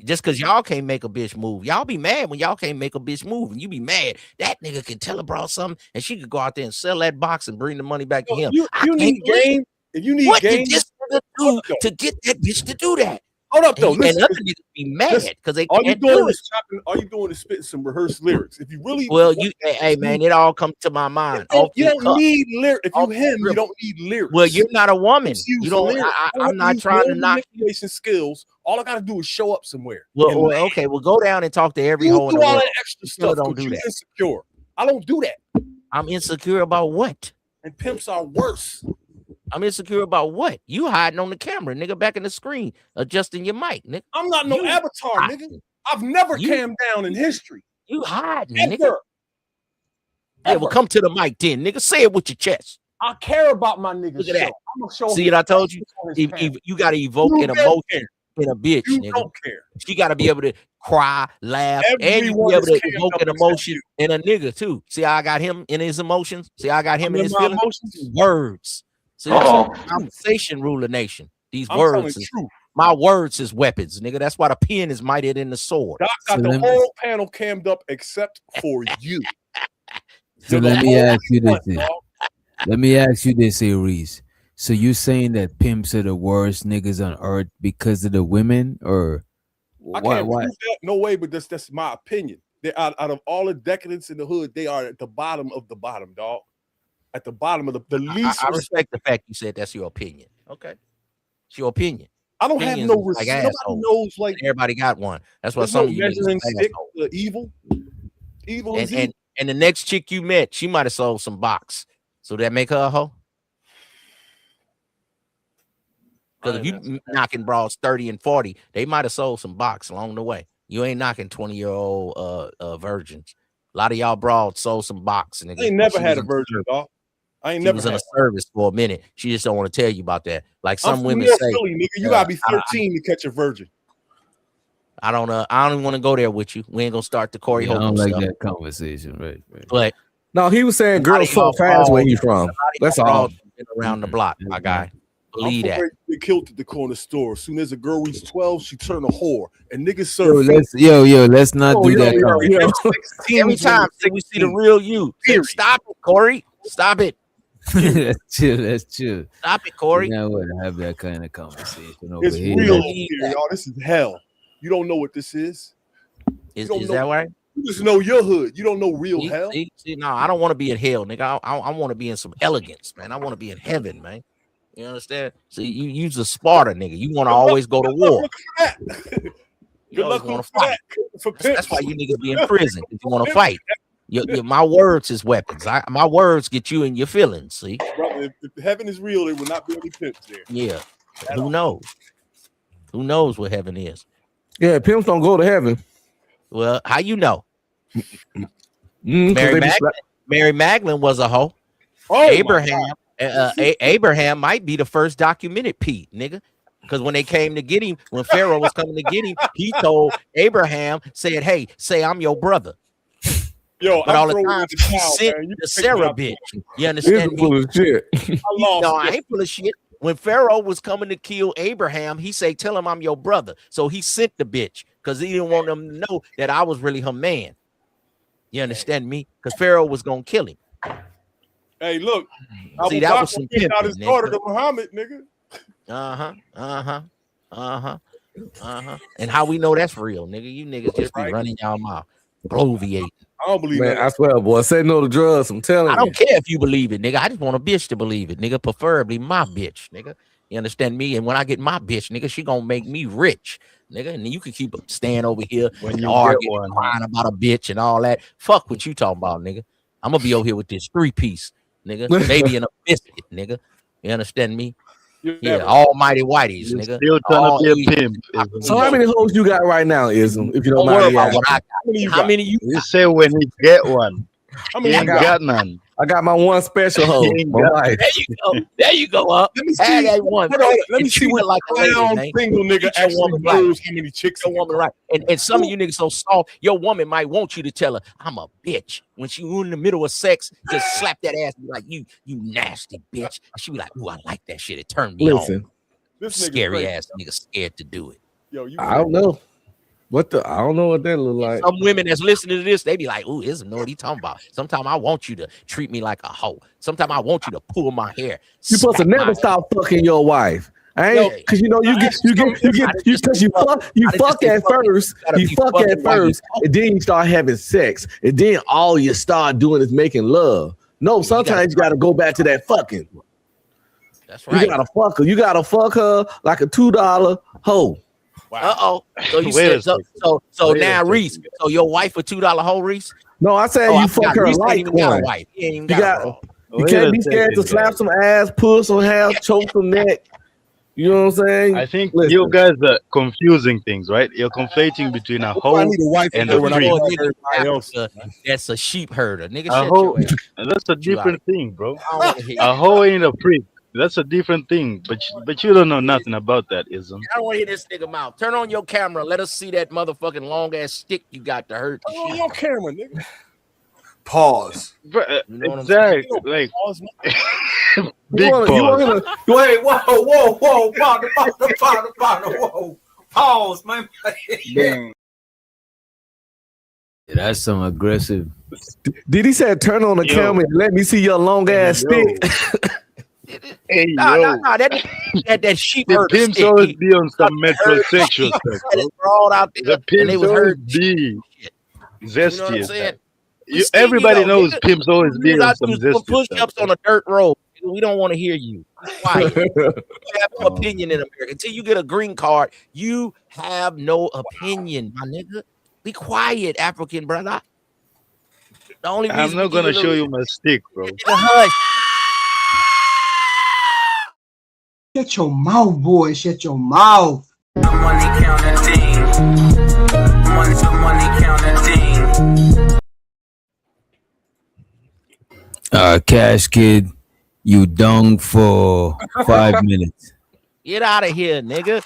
Q: Just because y'all can't make a bitch move, y'all be mad when y'all can't make a bitch move, and you be mad that nigga can tell a bro something, and she could go out there and sell that box and bring the money back to him.
O: You need game. If you need
Q: what
O: game,
Q: did this nigga do to get that bitch to do that?
O: Hold up, though.
Q: And other niggas be mad because they
O: all you
Q: can't
O: doing
Q: do it.
O: is chopping. All you doing is spitting some rehearsed lyrics. If you really,
Q: Well, hey man, it all comes to my mind.
O: you don't need lyrics. If you him, you don't need lyrics.
Q: Well, you're not a woman.
O: Just use
Q: You don't.
O: lyrics.
Q: I'm not
O: use
Q: trying
O: no
Q: to knock.
O: manipulation skills. All I gotta do is show up somewhere.
Q: Well, okay. Well, go down and talk to every
O: You
Q: hoe in
O: do
Q: the
O: all
Q: world.
O: that extra
Q: You still
O: stuff.
Q: don't do
O: You
Q: that.
O: insecure. I don't do that.
Q: I'm insecure about what?
O: And pimps are worse.
Q: I'm insecure about what? You hiding on the camera, nigga, back in the screen, adjusting your mic, nigga.
O: I'm not no
Q: You
O: avatar,
Q: hiding.
O: nigga. I've never
Q: You-
O: calmed down in history.
Q: You hiding,
O: Ever.
Q: nigga. Yeah, well, come to the mic then, nigga. Say it with your chest.
O: I care about my niggas.
Q: Look at that.
O: I'm gonna show
Q: See
O: him
Q: what I told you?
O: on his panel.
Q: You got to evoke
O: You
Q: an
O: don't
Q: emotion
O: care.
Q: in a bitch,
O: You
Q: nigga.
O: don't care.
Q: She got to be able to cry, laugh, and you
O: Everyone
Q: be able
O: is
Q: to
O: cammed
Q: evoke
O: up
Q: an
O: except
Q: emotion
O: you.
Q: in a nigga too. See how I got him in his emotions? See how I got him in
O: I'm
Q: his
O: in my
Q: feelings?
O: emotions.
Q: Words. See, conversation rule the nation. These
O: I'm telling
Q: words,
O: the
Q: is,
O: truth.
Q: my words is weapons, nigga. That's why the pen is mightier than the sword.
O: Doc got
A: So
O: the
A: let me-
O: whole panel cammed up except for you.
A: So
O: You're the
A: let me
O: only
A: ask you this.
O: one,
A: then.
O: dog.
A: Let me ask you this, Reese. So you saying that pimps are the worst niggas on earth because of the women, or
O: I
A: why?
O: can't prove that. No way, but that's my opinion. They're out of all the decadents in the hood, they are at the bottom of the bottom, dog. At the bottom of the least.
Q: I respect the fact you said that's your opinion. Okay, it's your opinion.
O: I don't have
Q: Opinions
O: no
Q: is like
O: respect. Nobody
Q: assholes.
O: knows like
Q: Everybody got one. That's why
O: there's
Q: some
O: no
Q: of you niggas
O: measuring
Q: are
O: stick
Q: assholes.
O: to evil. Evil is evil.
Q: And the next chick you met, she might have sold some box. So that make her a hoe? Because if you knocking bras 30 and 40, they might have sold some box along the way. You ain't knocking 20-year-old virgins. A lot of y'all broads sold some box.
O: I ain't never had a virgin, dog. I ain't
Q: She
O: never
Q: was in
O: had
Q: a service for a minute. She just don't want to tell you about that. Like
O: I'm
Q: some
O: from
Q: women
O: North
Q: say,
O: Philly, nigga. You gotta be
Q: I
O: 13 to catch a virgin.
Q: don't even want to go there with you. We ain't gonna start the Corey
A: Yeah, I
Q: Holcomb
A: don't like
Q: stuff.
A: that conversation, right?
Q: But
F: No, he was saying
Q: a lot
F: girls
Q: of y'all
F: fuck fast where he
Q: broads-
F: from.
Q: a lot of
F: That's
Q: y'all
F: all.
Q: broads been around the block, my guy. Believe
O: I'm
Q: that.
O: from get killed at the corner store. As soon as a girl reaches 12, she turn a whore. And niggas
A: Yo,
O: serve.
A: let's not do that.
Q: Every time we see the real you. Stop it, Corey. Stop it.
A: Let's chill. Let's chill.
Q: Stop it, Corey.
A: You know what? Have that kind of conversation over
O: It's
A: here.
O: real over here, y'all. This is hell. You don't know what this is.
Q: Is that right?
O: You just know your hood. You don't know real hell.
Q: See, no, I don't want to be in hell, nigga. I want to be in some elegance, man. I want to be in heaven, man. You understand? See, you use a Sparta, nigga. You want to always go to war. You always want to fight. That's why you niggas be in prison. If you want to fight. My words is weapons. My words get you in your feelings. See,
O: brother, if heaven is real, there will not be any pimps there.
Q: Yeah, who knows? Who knows what heaven is?
F: Yeah, pimps don't go to heaven.
Q: Well, how you know? Mary Magdalene was a hoe.
O: Oh,
Q: Abraham might be the first documented Pete, nigga. Because when they came to get him, when Pharaoh was coming to get him, he told Abraham, said, "Hey, say I'm your brother."
O: Yo,
Q: but all the time he sent the Sarah bitch. You understand me?
F: Full of shit.
Q: No, I ain't full of shit. When Pharaoh was coming to kill Abraham, he said, "Tell him I'm your brother." So he sent the bitch because he didn't want them to know that I was really her man. You understand me? Because Pharaoh was gonna kill him.
O: Hey, look.
Q: See, that was some
O: pimping, out his
Q: nigga.
O: daughter to Muhammad, nigga.
Q: And how we know that's real, nigga? You niggas just be running y'all mouth, bloviating.
O: I don't believe
F: Man,
O: that.
F: I swear, boy, say no to drugs. I'm telling you.
Q: I don't care if you believe it, nigga. I just want a bitch to believe it, nigga. Preferably my bitch, nigga. You understand me? And when I get my bitch, nigga, she gonna make me rich, nigga. And then you can keep staying over here
S: when you
Q: arguing, crying about a bitch and all that. Fuck what you talking about, nigga. I'm gonna be over here with this 3-piece, nigga. Maybe in a biscuit, nigga. You understand me? Yeah, almighty whiteys, nigga.
S: Still trying to be a pimp.
F: So how many hoes you got right now, Ism? If you don't
Q: worry
F: mind
Q: about
F: asking?
Q: what I got. How many you
S: You say when he get one.
F: How
S: He
F: many
S: ain't
F: you got?
S: got none.
F: I got my one special hoe.
S: He ain't
F: My
S: got-
F: wife.
Q: There you go. There you go. Up.
O: Let me
Q: Add
O: see.
Q: that one.
O: Hold on, let me
Q: And
O: see
Q: treat
O: what
Q: her like a lady,
O: clown
Q: man.
O: single nigga
Q: Treat your
O: actually
Q: woman right.
O: knows how many chicks.
Q: Your woman right. And some of you niggas so soft, your woman might want you to tell her, "I'm a bitch." When she in the middle of sex, just slap that ass and be like, you nasty bitch. And she be like, "Ooh, I like that shit. It turned me
F: Listen,
Q: on."
O: This nigga
Q: Scary
O: crazy.
Q: ass nigga scared to do it.
O: Yo, you
F: I don't know. I don't know what that look like.
Q: Some women that's listening to this, they be like, "Ooh, Ism know what he talking about." Sometimes I want you to treat me like a hoe. Sometimes I want you to pull my hair.
F: You supposed to
Q: smack my
F: never
Q: ass.
F: stop fucking your wife. I ain't because you know you fuck at first, and then you start having sex, and then all you start doing is making love. No, sometimes you gotta go back to that fucking.
Q: That's right.
F: You gotta fuck her. You gotta fuck her like a $2 hoe.
Q: Uh-oh. So you
S: Wait a
Q: said so now Reese. So your wife a $2 hoe, Reese?
F: No, I said
Q: I
F: you
Q: forgot.
F: fuck her
Q: Reese ain't
F: like
Q: even got a
F: one.
Q: wife. He ain't even
F: You
Q: got a
F: got.
Q: hoe.
F: You can't be scared to slap some ass, pull some hair, choke some neck. You know what I'm saying?
S: I think
F: Listen.
S: you guys are confusing things, right? You're conflating between a hoe and a freak.
Q: That's a sheep herder. Nigga,
S: A
Q: shut
S: hoe,
Q: your ass.
S: that's a different thing, bro.
Q: I don't wanna hear
S: A hoe ain't a freak. That's a different thing. But you don't know nothing about that, Ism.
Q: I don't want to hear this nigga mouth. Turn on your camera. Let us see that motherfucking long ass stick you got to hurt.
O: Turn on your camera, nigga.
E: Pause.
Q: You know what I'm
S: Exactly.
Q: saying?
S: Like
F: You
S: big
F: wanna-
S: pause.
T: Wait, whoa, partner, whoa. Pause, man.
F: Yeah,
A: that's some aggressive.
F: Did he say turn on the camera and let me see your long ass stick?
S: Hey,
Q: Nah, that sheep
S: the
Q: herder
S: pimps
Q: stick.
S: always be on some metrosexual stuff,
Q: That
S: bro.
Q: is all out there.
S: The
Q: And
S: pimps
Q: they was
S: always
Q: hurt.
S: be
Q: You know what
S: zesty
Q: I'm
S: as
Q: saying?
S: that.
Q: We seen
S: Everybody
Q: though,
S: knows
Q: nigga.
S: pimps always be
Q: You
S: on
Q: got
S: some
Q: to do some
S: zesty stuff.
Q: push-ups on a dirt road. We don't want to hear you. Be quiet. You have no opinion in America. Until you get a green card, you have no opinion, my nigga. Be quiet, African brother. The only
S: I'm
Q: reason
S: not gonna show you my stick, bro.
Q: hush.
T: Shut your mouth, boy. Shut your mouth.
H: The money counting team. Money counting team.
A: Cash Kid, you dung for 5 minutes.
Q: Get out of here, nigga.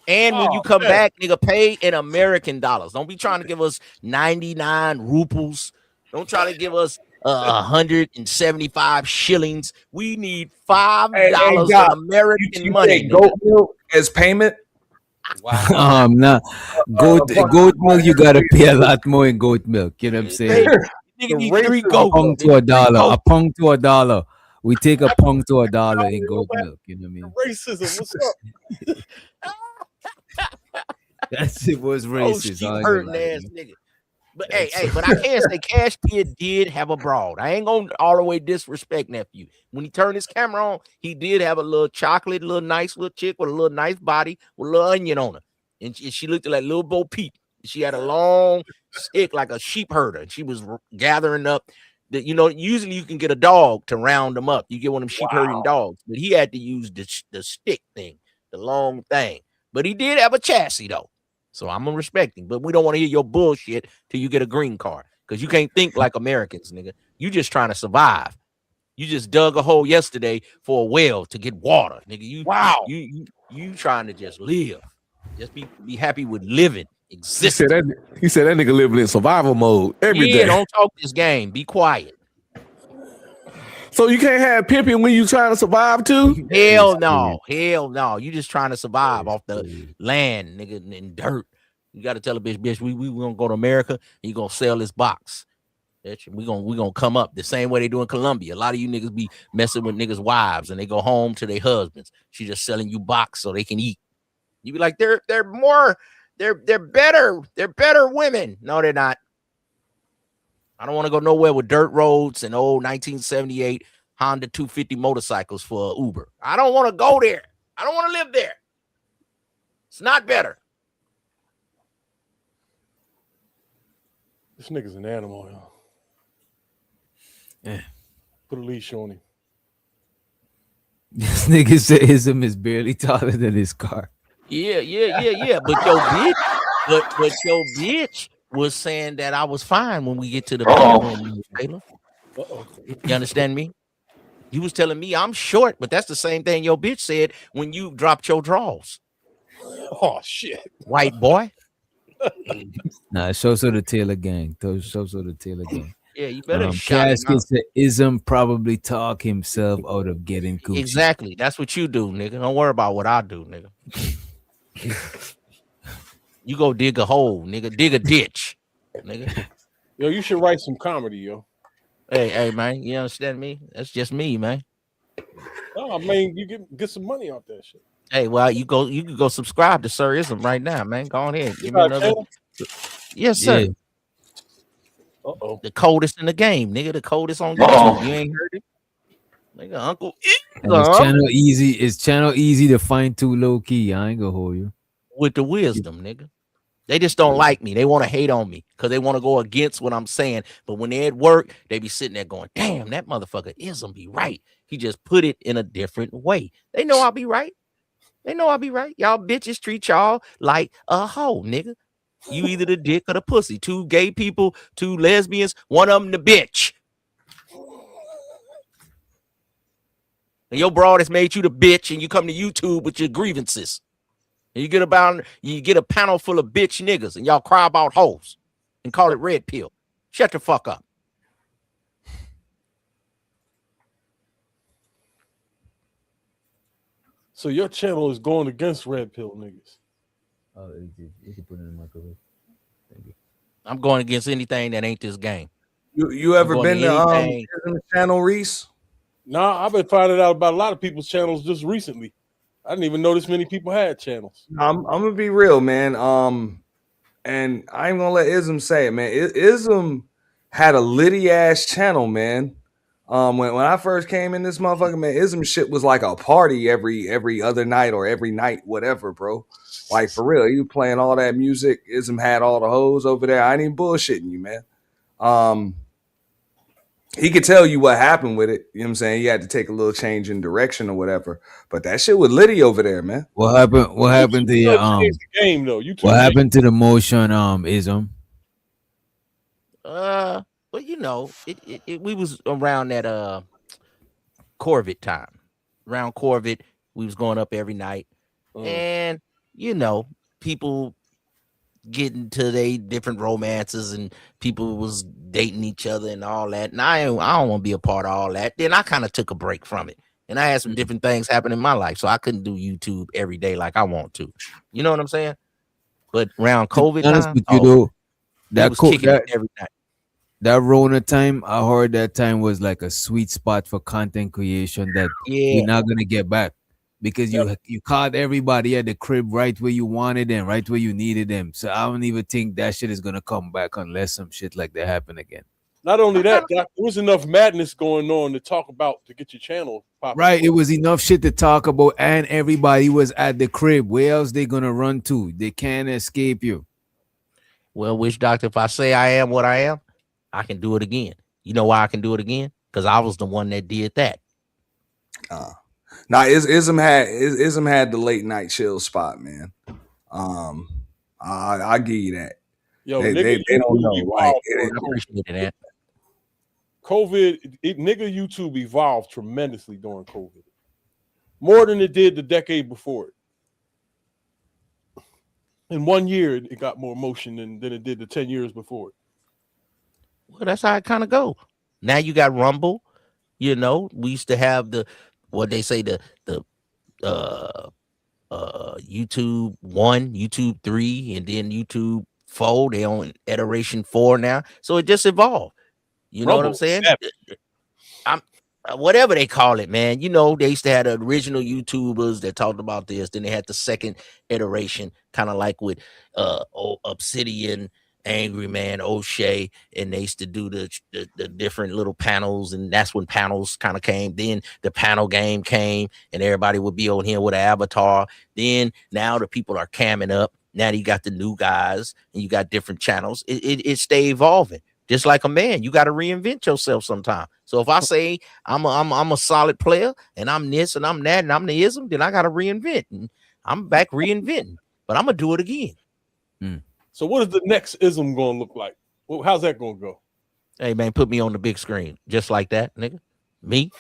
Q: And when you come back, nigga, pay in American dollars. Don't be trying to give us 99 rupees. Don't try to give us 175 shillings. We need $5 in American money.
E: Goat milk as payment.
Q: Wow.
A: Nah, goat milk. You gotta pay a lot more in goat milk. You know what I'm saying?
Q: Nigga need 3 goats.
A: A pound to $1. A pound to $1. We take a pound to $1 in goat milk. You know what I mean?
O: Racism. What's up?
A: That shit was racist.
Q: Sheep hurting ass nigga. But but I can say Cash Kid did have a broad. I ain't gonna all the way disrespect nephew. When he turned his camera on, he did have a little chocolate, little nice little chick with a little nice body with a little onion on her. And she looked like little Bo Peep. She had a long stick like a sheep herder. She was gathering up the, usually you can get a dog to round them up. You get one of them sheep herding dogs, but he had to use the stick thing, the long thing. But he did have a chassis though. So I'm gonna respect him, but we don't want to hear your bullshit till you get a green card, because you can't think like Americans, nigga. You just trying to survive. You just dug a hole yesterday for a well to get water, nigga. You trying to just live. Just be happy with living, existing.
F: He said that nigga living in survival mode every day.
Q: Don't talk this game. Be quiet.
F: So you can't have pimping when you trying to survive too?
Q: Hell no. You just trying to survive off the land, nigga, and dirt. You got to tell a bitch, we gonna go to America and you gonna sell this box. We gonna come up the same way they do in Colombia. A lot of you niggas be messing with niggas' wives and they go home to their husbands. She just selling you box so they can eat. You be like, they're better women. No, they're not. I don't want to go nowhere with dirt roads and old 1978 Honda 250 motorcycles for Uber. I don't want to go there. I don't want to live there. It's not better.
O: This nigga's an animal, y'all.
A: Yeah.
O: Put a leash on him.
A: This nigga said ism is barely taller than his car.
Q: Yeah. But your bitch was saying that I was fine when we get to the bedroom, Taylor. You understand me? You was telling me I'm short, but that's the same thing your bitch said when you dropped your drawers.
O: Oh shit,
Q: white boy.
A: Nah, show the Taylor gang. Show the Taylor gang.
Q: Yeah, you better shut it
A: Casket said ism probably talk himself out of getting coochie.
Q: Exactly. That's what you do, nigga. Don't worry about what I do, nigga. You go dig a hole, nigga. Dig a ditch, nigga.
O: Yo, you should write some comedy, yo.
Q: Hey, man. You understand me? That's just me, man.
O: Oh, I mean, you get some money off that shit.
Q: Hey, well, you can go subscribe to Sir Ism right now, man. Go on ahead. Give me another. Yes, sir. Yeah.
O: Uh-oh.
Q: The coldest in the game, nigga. The coldest on YouTube. You ain't heard it? Nigga, Uncle.
A: It's channel easy to find too low key. I ain't gonna hold you.
Q: With the wisdom, nigga. They just don't like me. They want to hate on me because they want to go against what I'm saying. But when they're at work, they be sitting there going, damn, that motherfucker Ism be right. He just put it in a different way. They know I'll be right. Y'all bitches treat y'all like a hoe, nigga. You either the dick or the pussy. 2 gay people, 2 lesbians, one of them the bitch. And your broad has made you the bitch, and you come to YouTube with your grievances. And you get a panel full of bitch niggas, and y'all cry about hoes and call it red pill. Shut the fuck up.
O: So your channel is going against red pill niggas.
A: Oh, you can put it in my microwave. Thank you.
Q: I'm going against anything that ain't this game.
E: You ever been to channel, Reese?
O: Nah, I've been finding out about a lot of people's channels just recently. I didn't even know this many people had channels.
E: I'm gonna be real, man. And I ain't gonna let Ism say it, man. Ism had a litty ass channel, man. When I first came in this motherfucker, man, Ism shit was like a party every other night or every night, whatever, bro. Like for real, you playing all that music. Ism had all the hoes over there. I ain't even bullshitting you, man. He could tell you what happened with it. You know what I'm saying? He had to take a little change in direction or whatever. But that shit was litty over there, man.
A: What happened to your
O: the game though?
A: What happened to the motion Ism?
Q: Well, you know, we was around that Corvette time. Around Corvette, we was going up every night. And you know, people
P: getting to their different romances and people was dating each other and all that. And I don't want to be a part of all that. Then I kind of took a break from it. And I had some different things happen in my life. So I couldn't do YouTube every day like I want to. You know what I'm saying? But around COVID time,
A: with you though, that
P: was kicking it every night.
A: That Rona time, I heard that time was like a sweet spot for content creation that we're not gonna get back because you caught everybody at the crib right where you wanted them, right where you needed them. So I don't even think that shit is gonna come back unless some shit like that happen again.
O: Not only that, Doc, there was enough madness going on to talk about to get your channel popping.
A: Right, it was enough shit to talk about, and everybody was at the crib. Where else they gonna run to? They can't escape you.
P: Well, Witch Doctor, if I say I am what I am, I can do it again. You know why I can do it again? Because I was the one that did that.
E: Now Ism had the late night chill spot, man. I give you that.
O: Yo,
E: they don't know. Like,
P: I appreciate that.
O: COVID, nigga YouTube evolved tremendously during COVID. More than it did the decade before it. In 1 year, it got more motion than it did the 10 years before it.
P: Well, that's how it kind of go. Now you got Rumble. You know, we used to have what they say the YouTube 1, YouTube 3, and then YouTube 4. They on iteration 4 now. So it just evolved. You know what I'm saying? Whatever they call it, man. You know, they used to have the original YouTubers that talked about this. Then they had the second iteration, kind of like with Obsidian, Angry Man, O'Shea, and they used to do the different little panels, and that's when panels kind of came. Then the panel game came, and everybody would be on here with an avatar. Then now the people are camming up. Now you got the new guys, and you got different channels. It stay evolving. Just like a man, you got to reinvent yourself sometime. So if I say I'm a solid player and I'm this and I'm that and I'm the ism, then I got to reinvent. And I'm back reinventing, but I'm gonna do it again.
O: So what is the next ism gonna look like? Well, how's that gonna go?
P: Hey man, put me on the big screen, just like that, nigga. Me,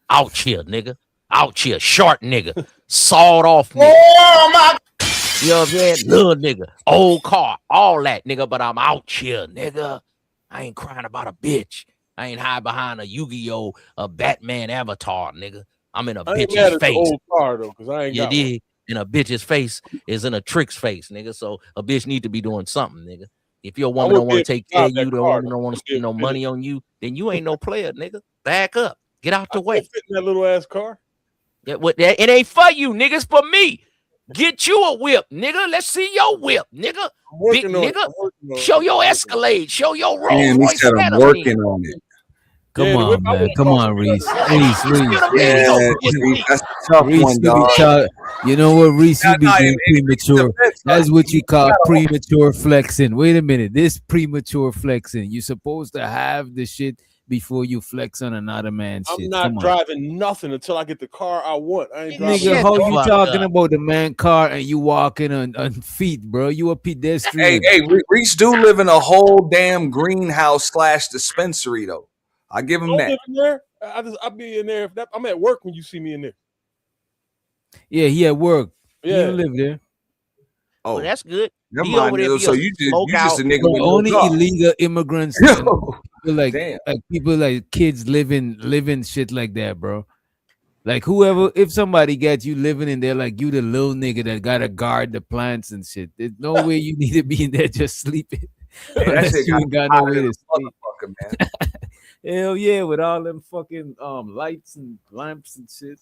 P: out here, nigga. Out here, short nigga, sawed off nigga. Oh my. You know what I'm saying? Little nigga, old car, all that, nigga, but I'm out here, nigga. I ain't crying about a bitch. I ain't hide behind a Yu-Gi-Oh! A Batman avatar, nigga. I'm in a bitch's face.
O: Old car, though, because I ain't
P: you
O: got
P: did. And a bitch's face is in a trick's face, nigga. So a bitch need to be doing something, nigga. If your woman don't want to take care of you, the woman don't want to spend no money on you, then you ain't no player, nigga. Back up. Get out the way.
O: Fit in that little ass car.
P: Yeah, it ain't for you, nigga. It's for me. Get you a whip, nigga. Let's see your whip, nigga. Big nigga. Show your Escalade. Show your Rolls
E: Man,
P: Royce.
E: I'm working on it.
A: Come on, man. Come on, Reese. Reese.
E: Yeah, that's a tough one, dog.
A: You know what, Reese? You be getting premature. That's what you call premature flexing. Wait a minute. This premature flexing. You're supposed to have the shit before you flex on another man's shit.
O: I'm not driving nothing until I get the car I want. I ain't driving.
A: Nigga, how you talking about the man car and you walking on feet, bro? You a pedestrian.
E: Hey, Reese do live in a whole damn greenhouse / dispensary though. I give him that.
O: There. I'll be in there. I'm at work when you see me in there.
A: Yeah, he at work.
O: Yeah,
A: he don't live there.
P: Oh, well, that's good.
E: So you just a nigga.
A: Only illegal immigrants. People like kids living shit like that, bro. Like whoever, if somebody gets you living in there, like you the little nigga that gotta guard the plants and shit. There's no way you need to be in there just sleeping.
E: Hey, that shit
A: you ain't got no way to sleep.
E: Man.
A: Hell yeah, with all them fucking lights and lamps and shit.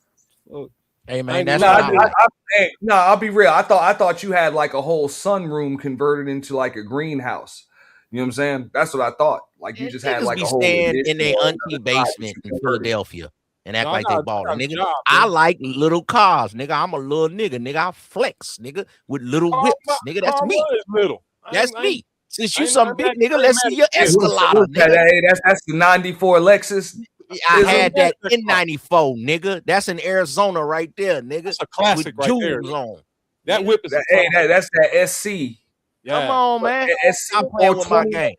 A: Oh.
P: Hey man, that's
E: I'll be real. I thought you had like a whole sunroom converted into like a greenhouse. You know what I'm saying? That's what I thought. Like you just had like a whole
P: in their auntie basement in Philadelphia and act like they balling, nigga. I like little cars, nigga. I'm a little nigga, nigga. I flex, nigga, with little whips, nigga. That's me. That's me. Since you some big nigga, let's see your Escalade, nigga.
E: Hey, that's the 94 Lexus.
P: I had that in 94, nigga. That's in Arizona right there, nigga.
O: That's a classic right there.
P: On.
O: That whip is
E: that's that SC.
P: Yeah. Come on, man. I'm playing with my game.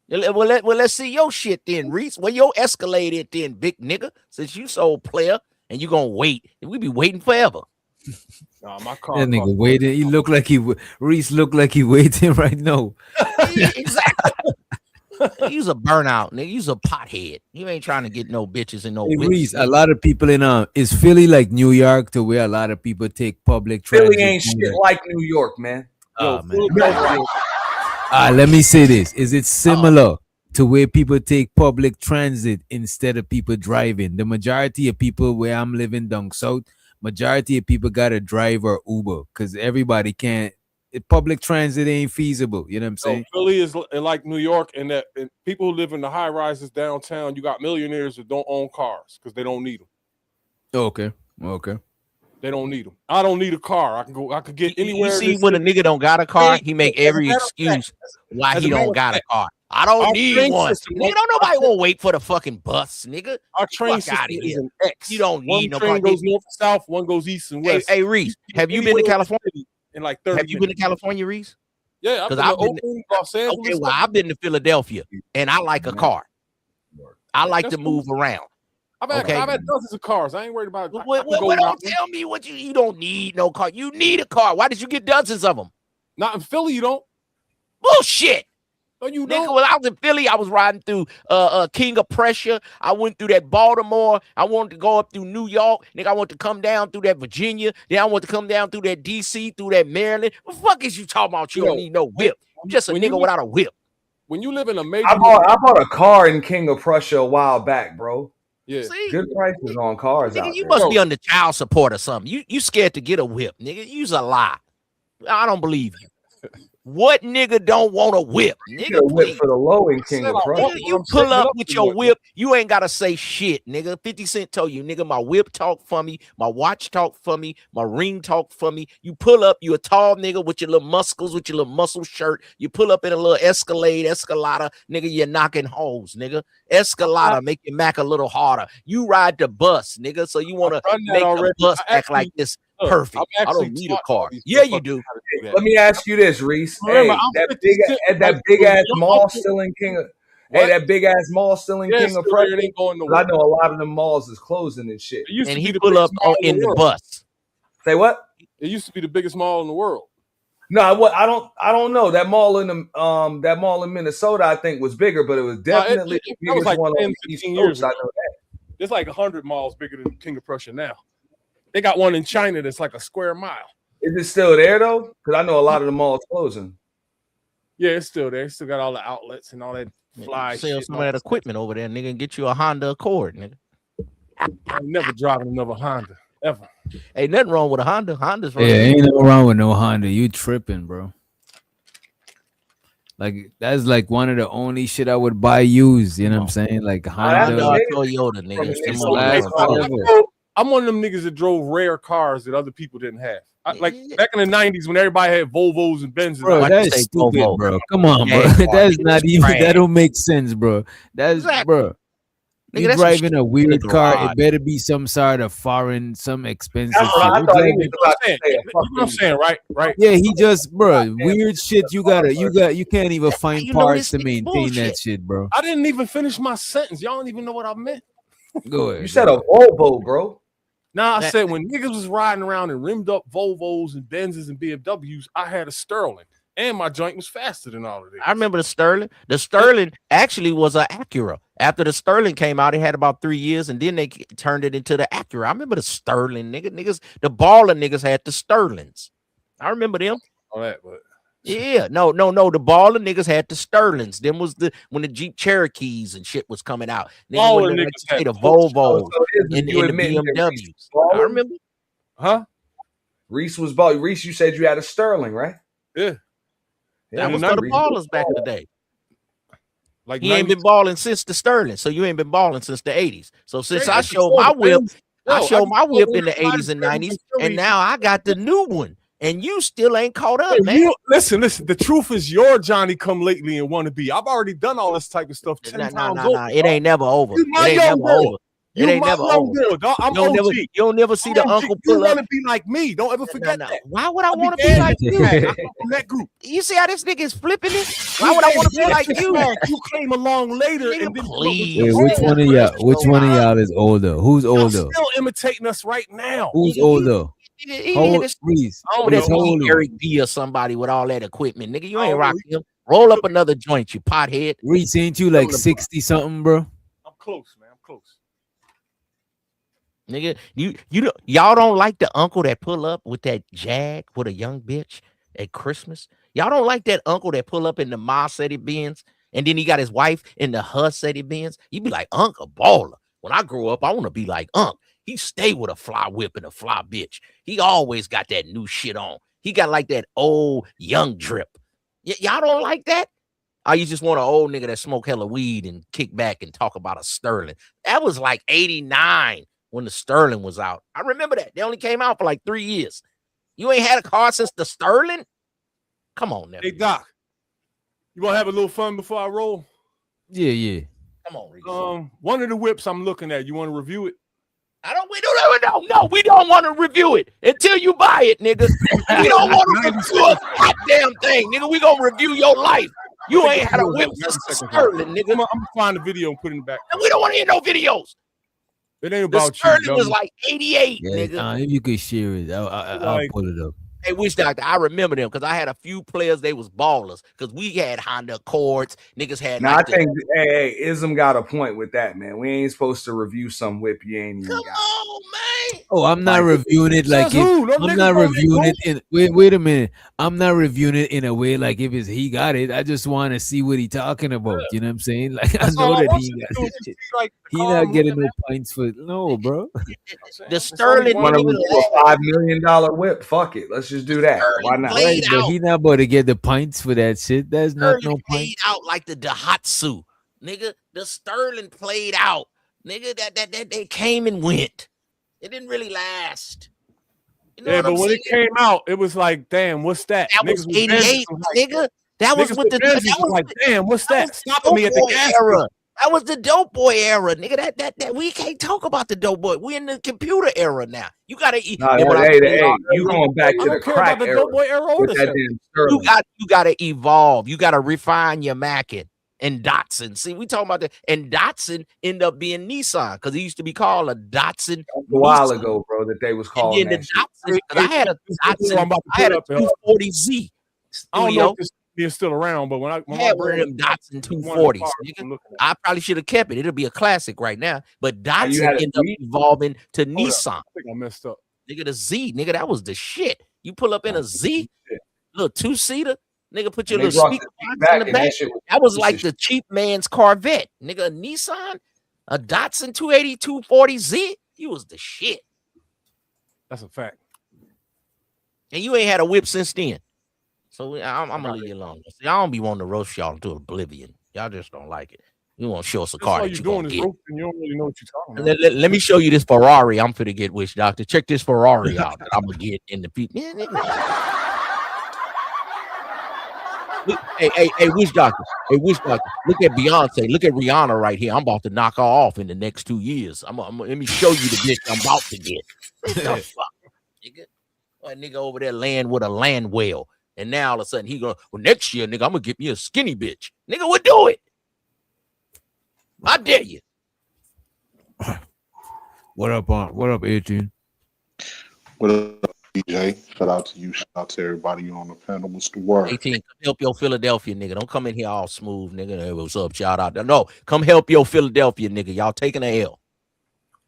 P: Well, let's see your shit then, Reese. Where your Escalade at then, big nigga? Since you so player and you gonna wait, we be waiting forever.
O: Nah, my car.
A: That nigga waiting. He look like Reese look like he waiting right now.
Q: Exactly. He's a burnout, nigga. He's a pothead. You ain't trying to get no bitches and no
A: Hey,
Q: whips,
A: Reese,
Q: nigga.
A: a lot of people in is Philly like New York, to where a lot of people take public transit?
E: Philly ain't shit like New York, man.
A: Oh, man. Let me say this. Is it similar to where people take public transit instead of people driving? The majority of people where I'm living down south, majority of people got to drive or Uber because everybody can't. Public transit ain't feasible. You know what I'm saying?
O: Philly is like New York, and that and people who live in the high rises downtown. You got millionaires that don't own cars because they don't need them.
A: Okay.
O: They don't need them. I don't need a car. I could get anywhere.
Q: You see, when a nigga don't got a car, he make every excuse why he don't got a car. I don't need one. Nigga, don't nobody won't wait for the fucking bus, nigga.
O: Our train
Q: Fuck outta
O: system is
Q: here.
O: an X.
Q: You don't need no
O: train
Q: car.
O: goes north and south. One goes east and west.
Q: Hey, Reese, have you been to California?
O: In like 30
Q: Have you been to California, Reese?
O: Yeah, I've been to Oakland, Los Angeles.
Q: Okay, well, I've been to Philadelphia, and I like a car. I like to move around.
O: I've had dozens of cars. I ain't worried about.
Q: Don't tell me what you don't need no car. You need a car. Why did you get dozens of them?
O: Not in Philly, you don't.
Q: Bullshit.
O: No, you
Q: Nigga,
O: don't.
Q: when I was in Philly, I was riding through King of Prussia. I went through that Baltimore. I wanted to go up through New York. Nigga, I wanted to come down through that Virginia. Then I wanted to come down through that DC, through that Maryland. What the fuck is you talking about? You don't need no whip. I'm just a nigga without a whip.
O: When you live in a major,
E: I bought a car in King of Prussia a while back, bro.
O: Yeah,
E: good prices on cars out
Q: Nigga, you
E: there.
Q: must be under child support or something. You scared to get a whip, nigga. You's a lie. I don't believe you. What nigga don't want a whip? Nigga,
E: a whip for the low in King of Prussia.
Q: You pull up with your whip, you ain't gotta say shit, nigga. 50 Cent told you, nigga, my whip talk for me, my watch talk for me, my ring talk for me. You pull up, you a tall nigga with your little muscles, with your little muscle shirt. You pull up in a little Escalada, nigga, you're knocking holes, nigga. Escalada make your Mac a little harder. You ride the bus, nigga, so you want to make the bus act like this. Perfect. I don't need a car. Yeah, you do.
E: Let me ask you this, Reese. Hey, that big ass mall still in King of. Hey, that big ass mall still in King of Prussia. I know a lot of them malls is closing and shit.
Q: And he pull up in the bus.
E: Say what?
O: It used to be the biggest mall in the world.
E: No, I don't know. That mall in Minnesota, I think, was bigger, but it was definitely the biggest
O: like
E: one
O: 10,
E: on the East
O: 15 years
E: Coast. I
O: ago.
E: know that.
O: There's like 100 malls bigger than King of Prussia now. They got one in China that's like a square mile.
E: Is it still there though? Because I know a lot of the malls closing.
O: Yeah, it's still there. It's still got all the outlets and all that fly
Q: Sell
O: shit.
Q: some of that equipment over there, nigga, and get you a Honda Accord, nigga.
O: I'm never driving another Honda ever.
Q: Ain't nothing wrong with a Honda. Honda's right.
A: Yeah, ain't no wrong with no Honda. You tripping, bro. Like that's like one of the only shit I would buy used. You know what I'm saying? Like Honda,
Q: Toyota, nigga.
O: I'm one of them niggas that drove rare cars that other people didn't have. Like back in the 90s when everybody had Volvos and Benzes.
A: Bro, that's stupid, bro. Come on, bro. That's not even. That don't make sense, bro. That's bro.
Q: Nigga,
A: You
Q: that's
A: driving a weird car,
Q: garage.
A: it better be some sort of foreign, some expensive
E: That's what I
A: shit.
E: thought he was about to say.
O: You know what I'm saying, right?
A: Yeah, he just, bro, weird shit. You can't even find
O: You know
A: parts
O: this
A: to maintain
O: bullshit.
A: that shit, bro.
O: I didn't even finish my sentence. Y'all don't even know what I meant.
A: Go ahead.
E: You said a Volvo, bro.
O: Nah, I said when niggas was riding around in rimmed up Volvos and Benzes and BMWs, I had a Sterling, and my joint was faster than all of this.
Q: I remember the Sterling. The Sterling actually was an Acura. After the Sterling came out, it had about 3 years, and then they turned it into the Acura. I remember the Sterling, niggas. The baller niggas had the Sterlings. I remember them.
O: All that, but
Q: yeah, no. The baller niggas had the Sterlings. Them was when the Jeep Cherokees and shit was coming out. Then
O: Baller
Q: when they
O: niggas
Q: say
O: had
Q: the
O: Volvos.
Q: Volvos and
E: you
Q: the
E: admit that
Q: BMWs. I remember.
E: Huh? Reese was balling. Reese, you said you had a Sterling, right?
O: Yeah.
Q: That was for the ballers back in the day.
O: Like
Q: he ain't been balling since the Sterling, so you ain't been balling since the 80s. So since I showed
O: before
Q: my
O: the
Q: whip,
O: Benz.
Q: I
O: Yo,
Q: showed
O: I
Q: my
O: just
Q: whip
O: told
Q: in the
O: everybody
Q: 80s and
O: that
Q: 90s,
O: was
Q: and now I got the new one, and you still ain't caught up, man.
O: You, listen. The truth is, you're Johnny come lately and wannabe. I've already done all this type of stuff 10 times over.
Q: Nah. It ain't never over.
O: You my
Q: It ain't
O: young
Q: never
O: boy.
Q: over. It ain't never over.
O: I'm
Q: You don't
O: OG.
Q: never, you don't never see the
O: OG.
Q: uncle
O: You
Q: pull up.
O: want to be like me? Don't ever forget that.
Q: Why would I want to be like you?
O: I come from that group.
Q: You see how this nigga is flipping it? Why would I want to be like you?
O: You came along later, and then
A: Wait, which one of y'all is older? Who's
O: Y'all
A: older?
O: still imitating us right now.
A: Who's older? Reese,
Q: Eric B or somebody with all that equipment, nigga. You ain't rocking him. Roll up another joint, you pothead.
A: Reese, ain't you like 60 something, bro?
O: I'm close, man. I'm close.
Q: Nigga, y'all don't like the uncle that pull up with that Jag with a young bitch at Christmas. Y'all don't like that uncle that pull up in the Mercedes Benz and then he got his wife in the Mercedes Benz. You be like, Unc, a baller. When I grow up, I want to be like Unc. He stay with a fly whip and a fly bitch. He always got that new shit on. He got like that old young drip. Y'all don't like that? Or you just want an old nigga that smoke hella weed and kick back and talk about a Sterling. That was like 89 when the Sterling was out. I remember that. They only came out for like 3 years. You ain't had a car since the Sterling? Come on now.
O: Hey, Doc, you want to have a little fun before I roll?
A: Yeah.
Q: Come on, Reese.
O: One of the whips I'm looking at, you want to review it?
Q: We don't want to review it until you buy it, nigga. We don't want to review a goddamn thing, nigga. We gonna review your life. You ain't had a whip since Sterling, nigga.
O: I'm gonna find the video and put it in the back.
Q: And we don't want to hear no videos.
O: It ain't about
Q: the Sterling was like 88,
A: Yeah,
Q: nigga.
A: if you could share it, I'll pull it up.
Q: Hey, Wish Doctor, I remember them because I had a few players, they was ballers because we had Honda Accords. Niggas had.
E: Now, I think, hey, Ism got a point with that, man. We ain't supposed to review some whip you ain't even got.
Q: Oh, man.
A: Oh, I'm not reviewing it like I'm not reviewing it in wait a minute. I'm not reviewing it in a way like if he got it. I just want to see what he talking about. You know what I'm saying? Like I know that he got it.
O: Like,
A: he not getting no points for bro.
Q: The Sterling
E: want to review a $5 million whip. Fuck it. Let's just do that. Why not?
A: Right, but he not about to get the points for that shit. That's not no point.
Q: Played out like the Daihatsu, nigga. The Sterling played out, nigga. That they came and went. It didn't really last. You know
O: but when it came out, it was like, damn, what's that?
Q: That was 88, nigga. That was with the
O: that was like, damn, what's that? Stopping me at the gas
Q: era. That was the dope boy era, nigga. That we can't talk about the dope boy. We in the computer era now. You gotta eat.
E: Hey, you going back to the crack era?
O: Dope boy era
E: with that damn
Q: you gotta evolve. You gotta refine your Mackin and Datsun. See, we talking about that, and Datsun ended up being Nissan because it used to be called a Datsun.
E: A while ago, bro, that they was calling
Q: that. I had a Datsun. I had a 240Z.
O: I don't know if this is still around, but when I
Q: bring them Datsun 240s, nigga, I probably should have kept it. It'll be a classic right now. But Datsun ended up evolving to Nissan.
O: I think I messed up.
Q: Nigga, the Z, nigga, that was the shit. You pull up in a Z, little 2-seater. Nigga, put your little speaker box in the back. That was like the cheap man's Corvette. Nigga, a Nissan, a Datsun 280, 240Z. You was the shit.
O: That's a fact.
Q: And you ain't had a whip since then. So I'm gonna leave you alone. See, I don't be wanting to roast y'all to oblivion. Y'all just don't like it. You want to show us a car that you
O: doing
Q: gonna
O: is
Q: get.
O: roasting. You don't really know what you're talking about.
Q: Let me show you this Ferrari I'm finna get, Wish Doctor. Check this Ferrari out that I'm gonna get in the people. Hey, Wish Doctor. Hey, Wish Doctor. Look at Beyonce. Look at Rihanna right here. I'm about to knock her off in the next 2 years. Let me show you the bitch I'm about to get. What the fuck, nigga? That nigga over there laying with a land whale. And now all of a sudden he going, well, next year, nigga, I'm gonna get me a skinny bitch. Nigga, what do it? I dare you.
A: What up, 18?
U: What up, DJ? Shout out to you. Shout out to everybody on the panel. What's the word?
Q: 18, come help your Philadelphia, nigga. Don't come in here all smooth, nigga. Hey, what's up? Shout out. No, come help your Philadelphia, nigga. Y'all taking a L.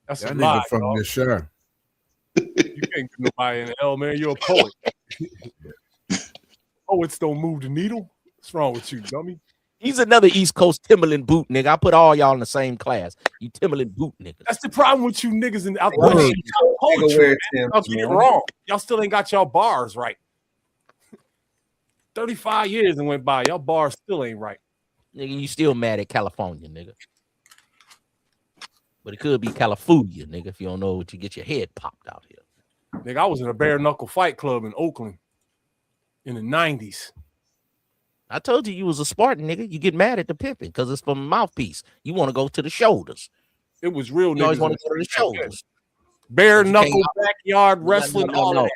O: That's
A: that
O: a
A: nigga
O: lie,
A: from
O: dog.
A: the shirt.
O: You can't get nobody in the L, man. You're a poet. Poets don't move the needle. What's wrong with you, dummy?
Q: He's another East Coast Timberland boot, nigga. I put all y'all in the same class. You Timberland boot niggas.
O: That's the problem with you niggas in out
Q: Wait.
O: there.
E: Wear
O: Y'all get it wrong. Y'all still ain't got y'all bars right. 35 years and went by. Y'all bars still ain't right.
Q: Nigga, you still mad at California, nigga. But it could be California, nigga, if you don't know what you get your head popped out here.
O: Nigga, I was in a bare knuckle fight club in Oakland in the 90s.
Q: I told you was a Spartan, nigga. You get mad at the pimping because it's from a mouthpiece. You want to go to the shoulders.
O: It was real.
Q: You always
O: niggas
Q: want to go to the shoulders.
O: Bare knuckle backyard wrestling. All
Q: No.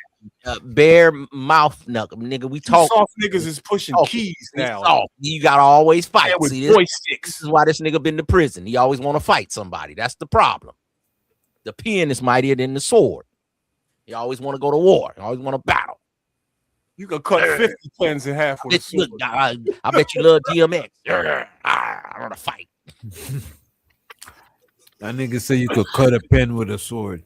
O: that.
Q: Bare mouth knuckle, nigga. We
O: You
Q: talk.
O: soft niggas is pushing keys
Q: We
O: now.
Q: soft. You gotta always fight.
O: Yeah, with
Q: See, this
O: joysticks.
Q: is why this nigga been to prison. He always want to fight somebody. That's the problem. The pen is mightier than the sword. You always want to go to war. You always want to battle.
O: You could cut 50 pens in half with a sword.
Q: I bet you love DMX. I want to fight.
A: That nigga say you could cut a pen with a sword.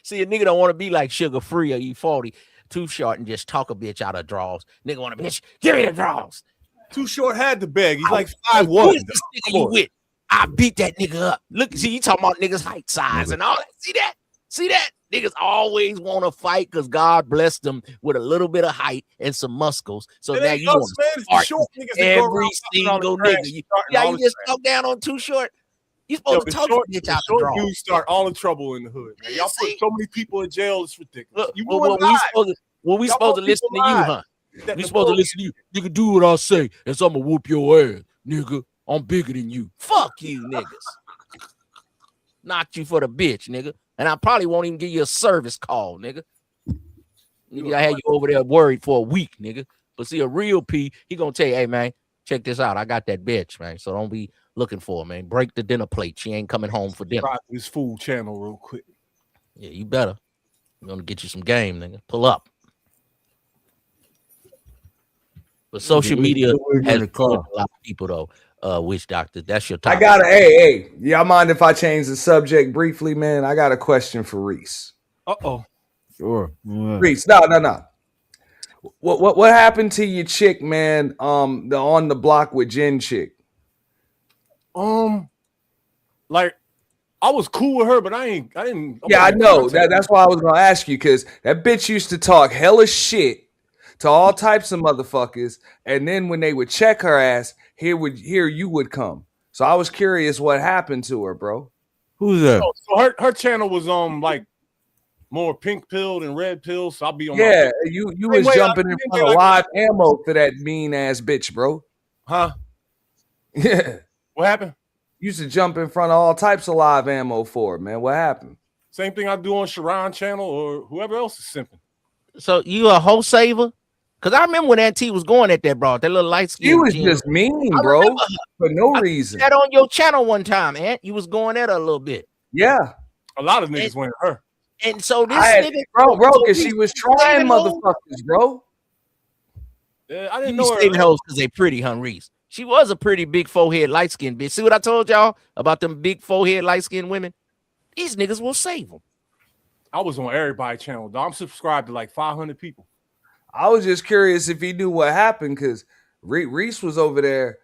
Q: See, a nigga don't want to be like Sugar Free or E40, Too Short, and just talk a bitch out of draws. Nigga want to bitch, give me the draws.
O: Too Short had the bag. He's like 5'1".
Q: This nigga you with? I beat that nigga up. Look, see, you talking about niggas height, size, and all that. See that? See that? Niggas always want to fight because God blessed them with a little bit of height and some muscles. So now you want to start every single nigga. You just talk down on Too Short. You supposed to talk to bitch out the draw.
O: You start all the trouble in the hood. Man. Y'all put so many people in jail. It's ridiculous.
Q: We supposed to listen to you, huh? We supposed to listen to you. Nigga, do what I say, and so I'm gonna whoop your ass, nigga. I'm bigger than you. Fuck you, niggas. Knocked you for the bitch, nigga. And I probably won't even give you a service call, nigga. Nigga, I had you over there worried for a week, nigga. But see, a real P, he gonna tell you, hey, man, check this out. I got that bitch, man. So don't be looking for her, man. Break the dinner plate. She ain't coming home for dinner.
O: This food channel real quick.
Q: Yeah, you better. I'm gonna get you some game, nigga. Pull up. But social media has a lot of people, though. Witch doctor, that's your topic.
E: I got a hey, y'all mind if I change the subject briefly, man? I got a question for Reese.
A: Sure.
E: Reese, no. What happened to your chick, man? The on the block with Jen chick.
O: Like I was cool with her, but I didn't.
E: Yeah, I know that's why I was gonna ask you, because that bitch used to talk hella shit to all types of motherfuckers, and then when they would check her ass, here you would come. So I was curious what happened to her, bro.
A: Who's that?
O: So her channel was like more pink pilled and red pilled. So I'll be on.
E: Yeah, you was jumping in front of live ammo for that mean ass bitch, bro.
O: Huh?
E: Yeah.
O: What happened?
E: You used to jump in front of all types of live ammo for it, man. What happened?
O: Same thing I do on Sharon channel or whoever else is simping.
Q: So you a hoe saver? Because I remember when Auntie was going at that broad, that little light skin.
E: She was just mean, bro, for no reason.
Q: That on your channel one time, Aunt. You was going at her a little bit.
E: Yeah.
O: A lot of niggas went at her.
Q: And so this nigga,
E: bro, because she was trying motherfuckers, bro.
O: Yeah, I didn't
Q: know her. Saving hoes because they pretty, huh, Reese? She was a pretty big forehead, light skinned bitch. See what I told y'all about them big forehead, light skinned women? These niggas will save them.
O: I was on everybody's channel, dog. I'm subscribed to like 500 people.
E: I was just curious if he knew what happened, because Reese was over there,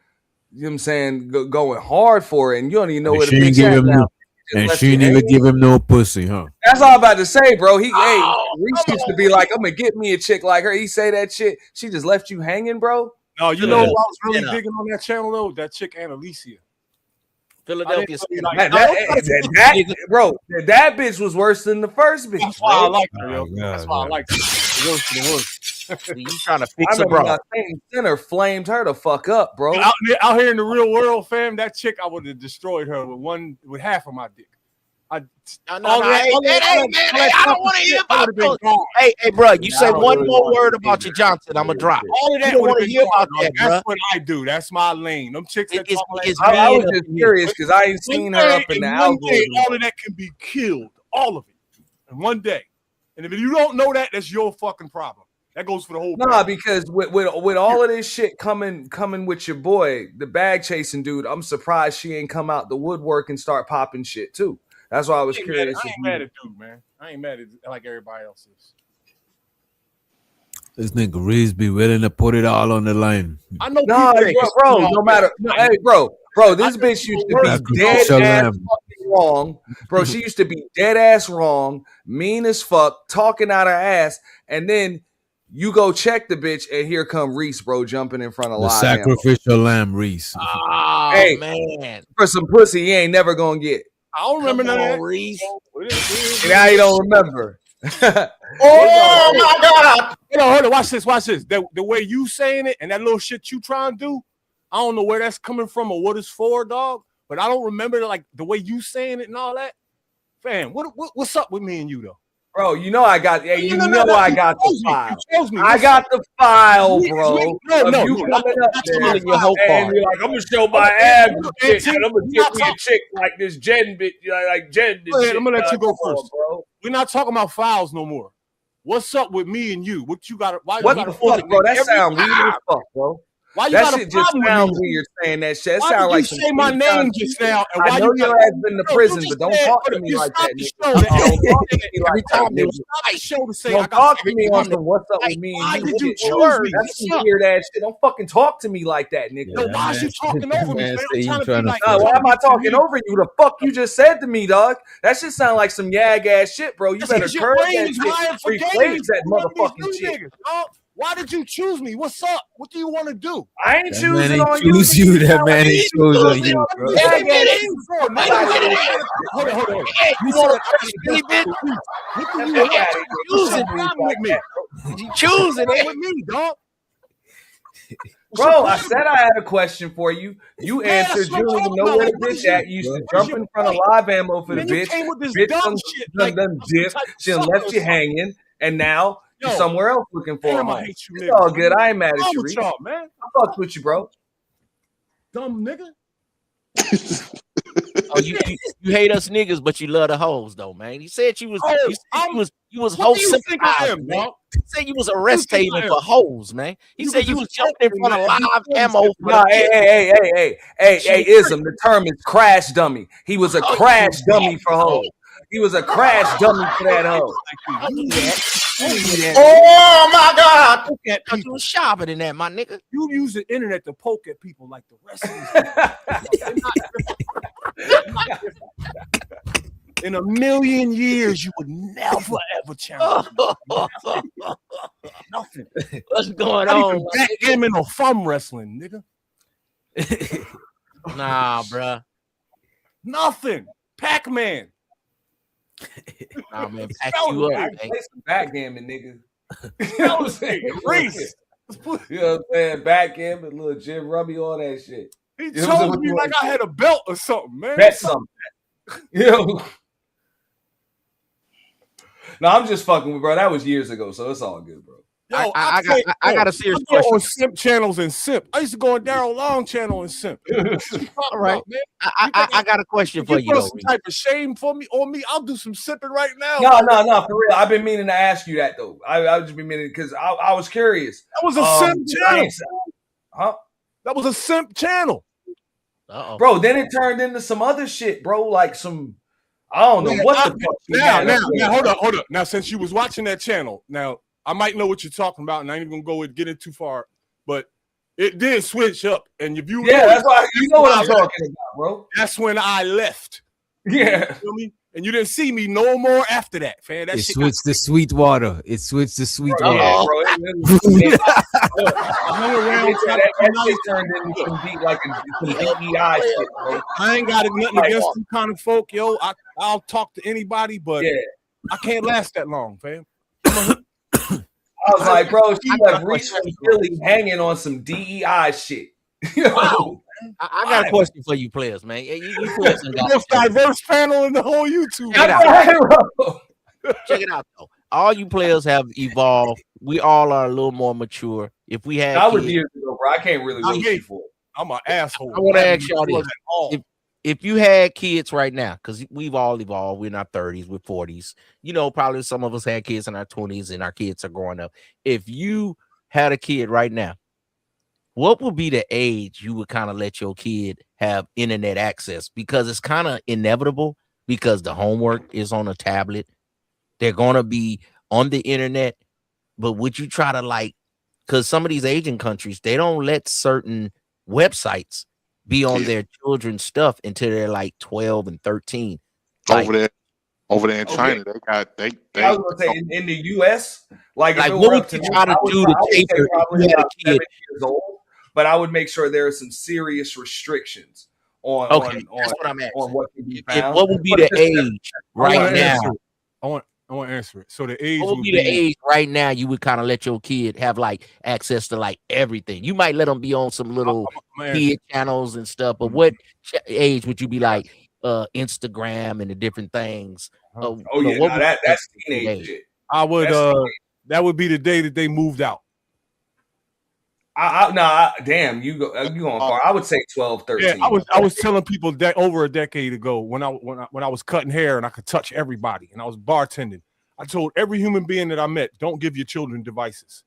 E: you know what I'm saying, going hard for it, and you don't even know what
A: she didn't give him no, and she didn't even give him no pussy, huh?
E: That's all I'm about to say, bro. Reese used to be like, I'm gonna get me a chick like her. He say that shit. She just left you hanging, bro.
O: No, you know who I was really digging on that channel though? That chick Annalicia.
Q: Philadelphia.
E: Bro, that bitch was worse than the first bitch.
O: That's why I like her, yo. That's why I like her. The worst of the worst.
Q: You trying to fix her, bro?
E: Center flamed her the fuck up, bro.
O: Out here in the real world, fam, that chick, I would have destroyed her with half of my dick. I know.
Q: I don't want to hear about those. Hey, bro, you say one more word about your Johnson, I'm gonna drop.
O: All of that.
Q: You don't want to hear about that, bro.
O: That's what I do. That's my lane. Them chicks.
E: I was just curious because I ain't seen her up in the algorithm.
O: All of that can be killed. All of it in one day. And if you don't know that, that's your fucking problem. That goes for the whole.
E: Nah, because with all of this shit coming with your boy, the bag chasing dude, I'm surprised she ain't come out the woodwork and start popping shit too. That's why I was curious.
O: I ain't mad at dude, man. I ain't mad at like everybody else is.
A: This nigga Reese be willing to put it all on the line.
O: I know,
E: bro. No matter, hey, bro. This bitch used to be dead ass fucking wrong, bro. She used to be dead ass wrong, mean as fuck, talking out her ass, and then you go check the bitch, and here come Reese, bro, jumping in front of
A: the sacrificial lamb, Reese.
Q: Oh, hey, man,
E: for some pussy, you ain't never gonna get.
O: I don't remember that.
Q: Reese.
E: Now you don't remember.
O: Oh my God! Hold on. Watch this. The way you saying it and that little shit you trying to do, I don't know where that's coming from or what it's for, dog. But I don't remember like the way you saying it and all that. Fam, what's up with me and you though?
E: Bro, you know I got. Hey, you know I got the file. I got the file, bro.
O: No.
E: You coming up there and you're like, I'm gonna show my ass, and I'm gonna get me a chick like this Jen bitch, like Jen.
O: I'm gonna let you go first, bro. We're not talking about fouls no more. What's up with me and you? What you got? Why
E: What
O: you
E: the
O: got
E: fuck, bro? That sound weird as fuck, bro.
O: Why you
E: that
O: got a
E: shit just
O: problem with
E: sounds
O: me?
E: weird saying that shit. It
O: Why
E: sound
O: did you
E: like some
O: say my
E: shit
O: name
E: sound-
O: just now? And
E: I
O: why
E: know
O: you
E: your
O: got-
E: ass been to
O: No,
E: prison,
O: you
E: but
O: just
E: don't
O: said-
E: talk to me
O: you
E: like
O: stopped
E: that,
O: the
E: nigga.
O: show to
E: Don't talk to me
O: every
E: like that,
O: time they
E: nigga.
O: stop the show to say,
E: Don't
O: I got
E: talk to
O: something
E: me
O: to
E: on
O: do.
E: some what's up
O: Like,
E: with me and
O: why
E: you
O: did you
E: shit,
O: choose
E: bro.
O: me?
E: That's some
O: What's up?
E: weird ass shit. Don't fucking talk to me like that, nigga.
O: Yo, why is you talking over me?
A: man
O: Man?
A: say
O: I'm
A: he
O: trying to
A: trying
O: be
A: to
O: like,
E: Nah, why am I
O: to
E: talking
O: you.
E: over you? The fuck you just said to me, dog? That shit sound like some yag ass shit, bro. You
O: That's
E: better
O: because your
E: curve
O: brain
E: that
O: is
E: shit.
O: wired for
E: Replays
O: games.
E: that
O: You one of these
E: motherfucking
O: new
E: shit.
O: niggas, dog. Why did you choose me? What's up? What do you want to do?
E: I ain't
A: That
E: choosing
A: man ain't
E: on you.
A: choose you. That man ain't chose on you, bro.
O: Hold on. You said
Q: Silly bitch.
O: what do you
E: Fuck
O: want?
E: outta here.
O: What's
Q: Choose
O: your
Q: it.
O: problem with me?
Q: You choosing
O: What's
Q: it.
O: with me, dog?
E: Bro, I said I had a question for you. You
O: Man,
E: answered.
O: that's
E: You
O: what
E: don't
O: I'm
E: even
O: talking
E: know
O: about.
E: where
O: Like,
E: the
O: what
E: bitch
O: is your-
E: at. You used to
O: what is
E: jump
O: your
E: in front of
O: point?
E: live ammo for the
O: Man, you
E: bitch.
O: came with this
E: Bitch
O: dumb
E: done,
O: shit.
E: done,
O: Like,
E: done
O: I'm some
E: dip.
O: type of
E: She done
O: sucker
E: left
O: or
E: you
O: something.
E: hanging, and now you're
O: Yo,
E: somewhere else looking for a
O: damn, I
E: home.
O: hate you
E: It's all
O: niggas,
E: good.
O: man.
E: I ain't mad at
O: I'm
E: you,
O: with
E: Reese.
O: y'all, man.
E: I fucks with you, bro.
O: Dumb nigga.
Q: Oh, you hate us niggas, but you love the hoes, though, man. He said you was
O: Oh,
Q: you was
O: what
Q: hoe
O: do you think I
Q: sympathizing,
O: am,
Q: man.
O: dog?
Q: He said you was
O: What
Q: arrest
O: do you think I
Q: hating
O: am?
Q: for hoes, man. He
O: You
Q: said
O: could
Q: you
O: just
Q: was jumping in
O: talk
Q: front of
O: to me, man,
Q: live
O: and
Q: ammo for
E: Nah,
Q: the
E: hey, Ism. The term is crash dummy. He was a
Q: Oh,
E: crash
Q: you
E: dummy for
Q: oh,
E: hoes. He was a crash dummy for that hoe.
Q: I knew that. I knew that.
O: Oh my God! Poke at
Q: Thought you
O: people.
Q: was sharper than that, my nigga.
O: You use the internet to poke at people like the rest of these people. They're not different. They're not different. In a million years, you would never ever challenge me. Nothing.
Q: What's going
O: Not
Q: on?
O: even backgammon or thumb wrestling, nigga.
Q: Nah, bruh.
O: Nothing. Pac-Man.
Q: Nah, man, pack
O: Spell
Q: you
O: it,
Q: up,
E: I
Q: man.
E: can play some backgammon, nigga.
O: You know what I'm saying? Reese.
E: You know what I'm saying? Backgammon, little Jim Rummy, all that shit.
O: He
E: You know what I'm
O: told
E: saying?
O: me like I had a belt or something, man.
E: Bet something. You know? No, I'm just fucking with bro. That was years ago, so it's all good, bro.
O: Yo,
Q: I got a serious
O: I go
Q: question.
O: on simp channels and simp. I used to go on Daryl Long channel and simp.
Q: All right. I got a question for you,
O: throw
Q: though.
O: some type of shame for me on me. I'll do some sipping right now.
E: No, for real. I've been meaning to ask you that though. I just been meaning because I was curious.
O: That was a simp channel.
E: Huh?
O: That was a simp channel.
Q: Uh-oh.
E: Bro, then it turned into some other shit, bro. Like some, I don't know what the fuck.
O: Now, hold up. Now, since you was watching that channel, now I might know what you're talking about, and I ain't even gonna go and get it too far, but it did switch up. And if you
E: that's why you know what I'm talking about, bro.
O: That's when I left.
E: Yeah.
O: You feel me? And you didn't see me no more after that, fam. That
A: It
O: shit
A: switched to sweet water. It switched to sweet water.
E: Yeah, bro. That shit turned into some DEI shit, bro.
O: I ain't got nothing against them kind of folk, yo. I'll talk to anybody, but I can't last that long, fam.
E: I was like, bro, she left Reese from Philly hanging on some DEI shit.
Q: Wow. I got a question for you players, man. You players
O: the most diverse panel in the whole YouTube.
Q: Check it out. Check it out, though. All you players have evolved. We all are a little more mature. If we had
E: I was
Q: kids,
E: years ago, bro. I can't really roast you for it.
O: I'm an asshole.
Q: I want to ask y'all this. If you had kids right now, because we've all evolved, we're in our 30s, we're 40s. You know, probably some of us had kids in our 20s and our kids are growing up. If you had a kid right now, what would be the age you would kind of let your kid have internet access? Because it's kind of inevitable because the homework is on a tablet. They're going to be on the internet. But would you try to because some of these Asian countries, they don't let certain websites be on their children's stuff until they're like 12 and 13.
U: Over there in China, they got
E: I was gonna say in the US, like if it
Q: what
E: were
Q: would
E: up to
Q: you
E: me,
Q: try to do to
E: say
Q: taper
E: probably
Q: if you had a
E: about
Q: kid?
E: 7 years old, but I would make sure there are some serious restrictions on
Q: that's what I'm asking.
E: on what can be found.
Q: What would be the age right now?
O: I want to answer it. So the age
Q: What would be the age right now you would kind of let your kid have access to everything? You might let them be on some little kid channels and stuff, but what age would you be Instagram and the different things?
E: That's teenage shit.
O: I would that would be the day that they moved out.
E: Damn, you going far. I would say 12, 13.
O: Yeah, I was telling people that over a decade ago when I was cutting hair and I could touch everybody and I was bartending. I told every human being that I met, don't give your children devices.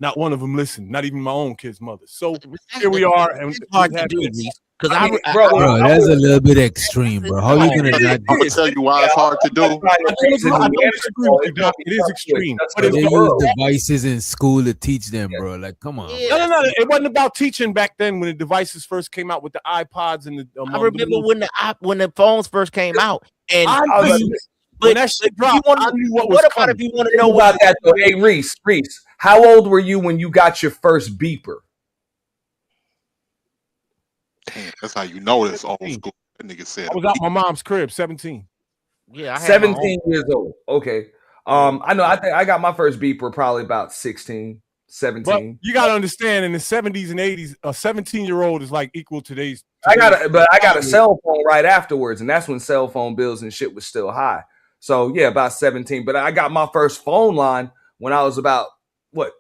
O: Not one of them listened, not even my own kid's mother. So here we are. And
Q: it's hard to do, because
A: bro, that's a little bit extreme, bro. How you gonna not?
U: I'm gonna tell you why it's hard to do.
O: It is extreme.
A: They use devices in school to teach them, bro. Like, come on.
O: No. It wasn't about teaching back then when the devices first came out with the iPods and the.
Q: I remember when the phones first came out, and
O: when that shit dropped, I knew what was coming.
Q: If you want to know
E: about that, though? Hey, Reese, how old were you when you got your first beeper?
U: Damn, that's how you know this old school. That nigga said
O: I was out my mom's crib, 17.
Q: Yeah, I had
E: 17 years old. Okay. I know. I think I got my first beeper probably about 16, 17.
O: But you gotta understand, in the 70s and 80s, a 17-year-old is like equal to today's.
E: I got a cell phone right afterwards, and that's when cell phone bills and shit was still high. So yeah, about 17. But I got my first phone line when I was about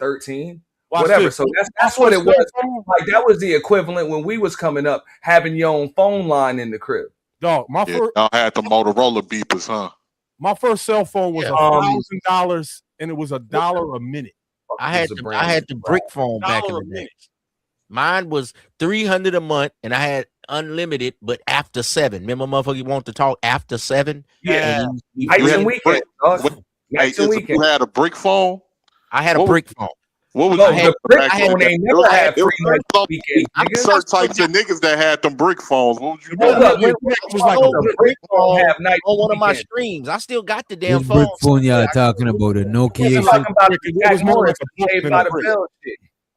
E: 13. Whatever. So that's what it was. Like that was the equivalent when we was coming up, having your own phone line in the crib.
O: Dog,
U: I had the Motorola beepers, huh?
O: My first cell phone was $1,000, and it was $1 a minute.
Q: I had the brick phone back in the day. Mine was $300 a month, and I had unlimited, but after 7. Remember, motherfucker, you want to talk after 7?
E: Yeah.
U: You had a brick phone.
Q: I had a brick phone.
U: What was the brick phone? They never had free certain types of niggas that had them brick phones. What would you do?
Q: It was like a brick phone on one of my streams. I still got the damn phone.
A: Brick phone y'all talking about? A Nokia?
Q: It was more like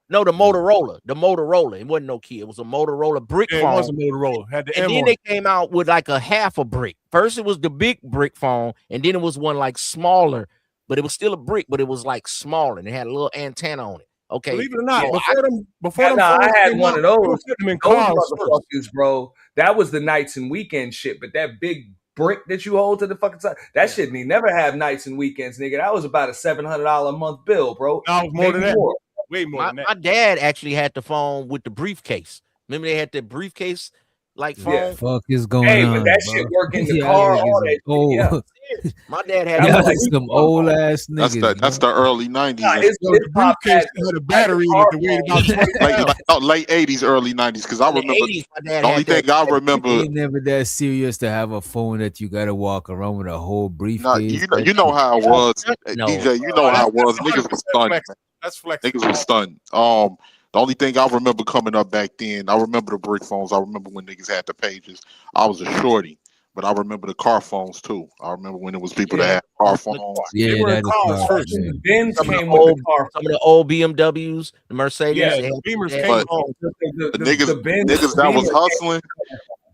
Q: No, the Motorola. It wasn't Nokia. It was a Motorola brick phone.
O: It was a Motorola. Had the
Q: and then they came out with like a half a brick. First, it was the big brick phone, and then it was one like smaller, but it was still a brick, but it was like smaller, and it had a little antenna on it. Okay,
O: believe it or not,
E: I had one of those. Those motherfuckers, bro. That was the nights and weekend shit. But that big brick that you hold to the fucking side, that shit need never have nights and weekends, nigga. That was about a $700 a month bill, bro.
O: No, more than that. Way more than that.
Q: My dad actually had the phone with the briefcase. Remember they had the briefcase like phone?
A: Yeah. Fuck is going on?
E: But that shit work in the car. All that shit,
Q: My dad had
A: like some old ass niggas.
U: That's the early 90s.
O: The briefcase had a battery in it that weighed about
U: late 80s, early 90s. Because I remember the only thing I remember.
A: Ain't never that serious to have a phone that you gotta walk around with a whole briefcase.
U: Nah, you know how it was, DJ. You know how it was. Niggas was stunned.
O: That's flexible.
U: Niggas was stunned. The only thing I remember coming up back then, I remember the brick phones. I remember when niggas had the pages. I was a shorty, but I remember the car phones too. I remember when it was people that had car phones.
A: Yeah, that is
E: first. Benz came with the car.
Q: Some of the old BMWs, the Mercedes.
E: Yeah,
O: Beamers came
U: home. The niggas that was hustling.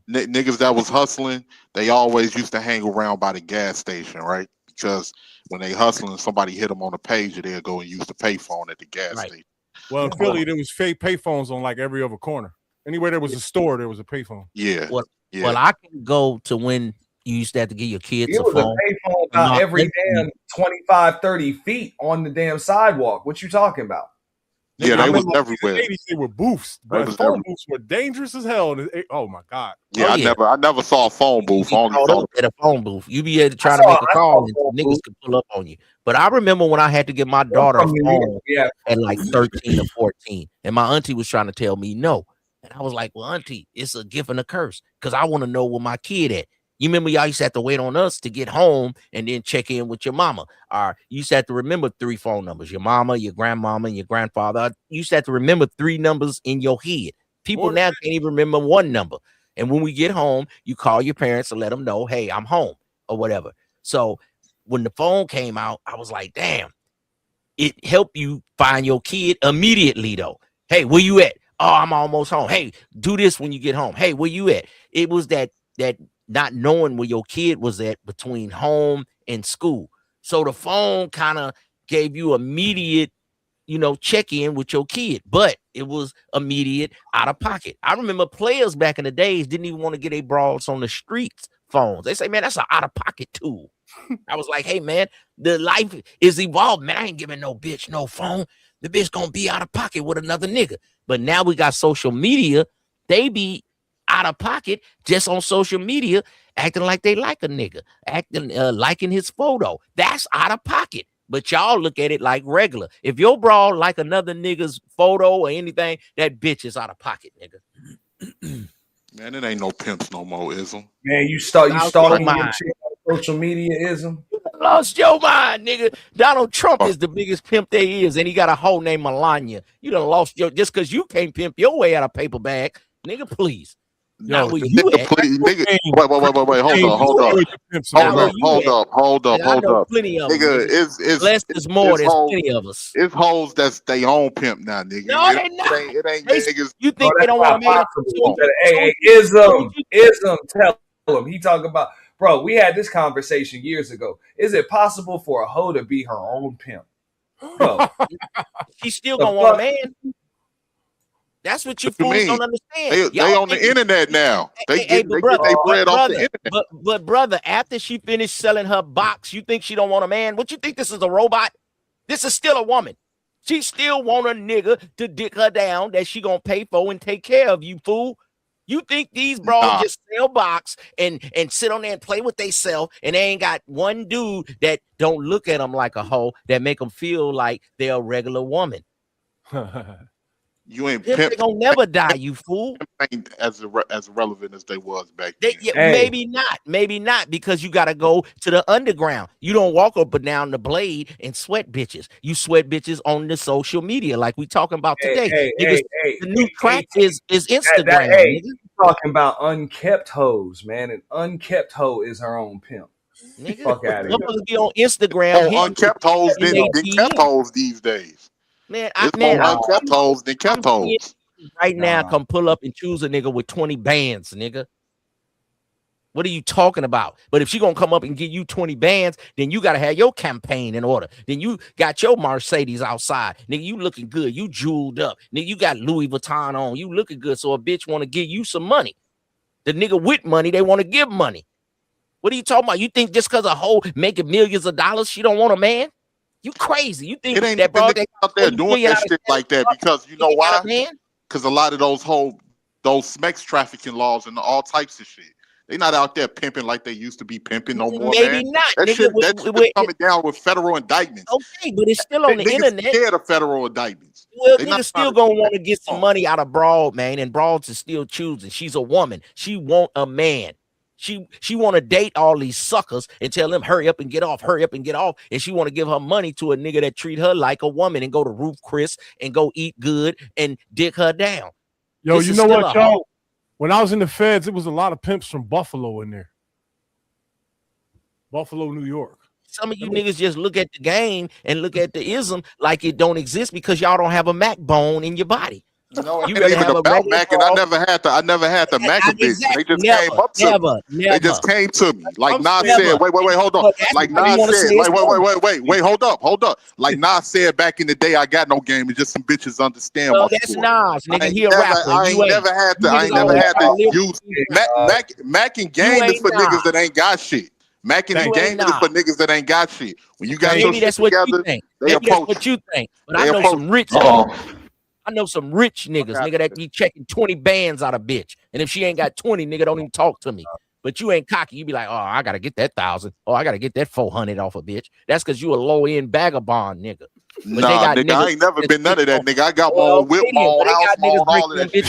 U: Niggas that was hustling, they always used to hang around by the gas station, right? Because when they hustling, somebody hit them on the page, they'll go and use the payphone at the gas station.
O: Well, in Philly, there was payphones on like every other corner. Anywhere there was a store, there was a payphone.
U: Yeah.
Q: Well, I can go to when you used to have to give your kids a phone.
E: It was a payphone about every damn 25, 30 feet on the damn sidewalk. What you talking about?
U: Yeah, they was everywhere.
O: They were booths. Phone booths were dangerous as hell. Oh my god.
U: Yeah, I never saw a phone booth.
Q: At a phone booth, you be able to try to make a call and niggas could pull up on you. But I remember when I had to get my daughter a phone at like 13 or 14, and my auntie was trying to tell me no, and I was like, "Well, auntie, it's a gift and a curse because I want to know where my kid at." You remember y'all used to have to wait on us to get home and then check in with your mama. Or you used to have to remember 3 phone numbers: your mama, your grandmama, and your grandfather. You used to have to remember 3 numbers in your head. People now can't even remember 1 number. And when we get home, you call your parents and let them know, hey, I'm home or whatever. So when the phone came out, I was like, damn, it helped you find your kid immediately though. Hey, where you at? Oh, I'm almost home. Hey, do this when you get home. Hey, where you at? It was that not knowing where your kid was at between home and school. So the phone kind of gave you immediate, check in with your kid, but it was immediate out of pocket. I remember players back in the days didn't even want to get a broads on the streets phones. They say, man, that's an out of pocket tool. I was like, hey, man, the life is evolved, man. I ain't giving no bitch no phone. the bitch gonna be out of pocket with another nigga. But now we got social media. They be out of pocket just on social media, acting like they like a nigga, acting liking his photo. That's out of pocket. But y'all look at it like regular. If your bra like another nigga's photo or anything, that bitch is out of pocket, nigga.
U: Man, it ain't no pimps no more, ism.
E: Man, you starting your shit on social media, ism.
Q: Lost your mind, nigga. Donald Trump is the biggest pimp there is, and he got a hoe named Melania. You done lost your just because you can't pimp your way out of paper bag, nigga. Please. Not where you at.
U: Nigga, wait. Hold up.
Q: Plenty of
U: nigga,
Q: them.
U: it's
Q: less is more. There's plenty of us.
U: It's hoes that's they own pimp now, nigga.
Q: No, they not.
U: It ain't niggas.
Q: You think they don't want a man?
E: Hey, ism, tell him. He talking about, bro, we had this conversation years ago. Is it possible for a hoe to be her own pimp? Bro,
Q: she still gonna want a man. That's what you fools don't understand.
U: They on the internet now. They get they bread off the internet.
Q: But brother, after she finished selling her box, you think she don't want a man? What you think this is a robot? This is still a woman. She still want a nigga to dick her down that she gonna pay for and take care of, you fool. You think these bros just sell box and sit on there and play with theyself, and they ain't got one dude that don't look at them like a hoe that make them feel like they're a regular woman.
U: You ain't
Q: pimp. They gonna never die, you fool.
U: Ain't as relevant as they was back
Q: then. Maybe not, because you gotta go to the underground. You don't walk up and down the blade and sweat bitches. You sweat bitches on the social media, like we talking about today. The new crack is Instagram.
E: Nigga. Talking about unkept hoes, man. An unkept hoe is her own pimp.
Q: Nigga,
U: fuck out of
Q: here. Be on Instagram.
U: Unkept hoes than kept hoes these days.
Q: Man,
U: unkept hoes than kept hoes.
Q: Right now, come pull up and choose a nigga with 20 bands, nigga. What are you talking about? But if she gonna come up and give you 20 bands, then you gotta have your campaign in order. Then you got your Mercedes outside, nigga. You looking good, you jeweled up, nigga. You got Louis Vuitton on, you looking good. So a bitch want to give you some money. The nigga with money, they want to give money. What are you talking about? You think just because a hoe making millions of dollars, she don't want a man? You crazy? You think
U: it ain't
Q: that bro
U: out there doing that shit like that because you know why? Because a lot of those sex trafficking laws and all types of shit. They not out there pimping like they used to be pimping no more.
Q: Maybe
U: man.
Q: not.
U: That shit coming down with federal indictments.
Q: Okay, but it's still on the internet.
U: Scared of federal indictments.
Q: Well, niggas still gonna want to get some money out of Broad, man, and Broads is still choosing. She's a woman. She want a man. She want to date all these suckers and tell them hurry up and get off, and she want to give her money to a nigga that treat her like a woman and go to Ruth Chris and go eat good and dick her down.
B: Yo, you know what, y'all? When I was in the feds, it was a lot of pimps from Buffalo in there. Buffalo, New York.
Q: Some of you niggas just look at the game and look at the ism like it don't exist because y'all don't have a Mac bone in your body.
U: No, it ain't even about Mac, and I never had to Mac a bitch. They just came up to me. They just came to me. Like Nas said, wait, hold on. Like Nas said, wait, hold up. Like Nas said back in the day, I got no game. It's just some bitches understand my
Q: that's
U: story.
Q: Nas, nigga. He a rapper.
U: I ain't never had to use Mac and game is for niggas that ain't got shit. Mac and game is for niggas that ain't got shit. When you got your shit together, they approach.
Q: That's what you think. But I know some rich niggas. I know some rich niggas, nigga, that be checking 20 bands out of bitch. And if she ain't got 20, nigga, don't even talk to me. But you ain't cocky. You be like, oh, I got to get that 1,000. Oh, I got to get that 400 off a bitch. That's because you a low-end vagabond, nigga.
U: Nah, nigga, I ain't never been none of that, nigga. I got my own whip, my own house, my own all of that shit.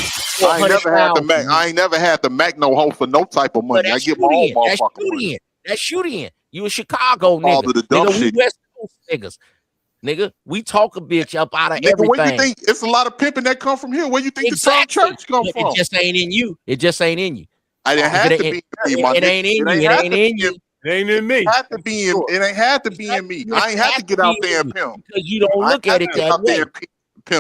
U: I ain't never had to Mac no hoe for no type of money. I get my own motherfucker money.
Q: That's shooting. You a Chicago nigga.
U: All of the dumb shit.
Q: We West Coast niggas. Nigga, we talk a bitch up out of everything.
U: Where you think it's a lot of pimping that come from here? Where you think the South Church come from?
Q: It just ain't in you. It just ain't in you.
U: I didn't have to be in me, my nigga.
Q: It ain't in you. It ain't in you.
B: It ain't in me.
U: It ain't had to be in me. I ain't have to get out there and pimp.
Q: Because you don't look at it that way.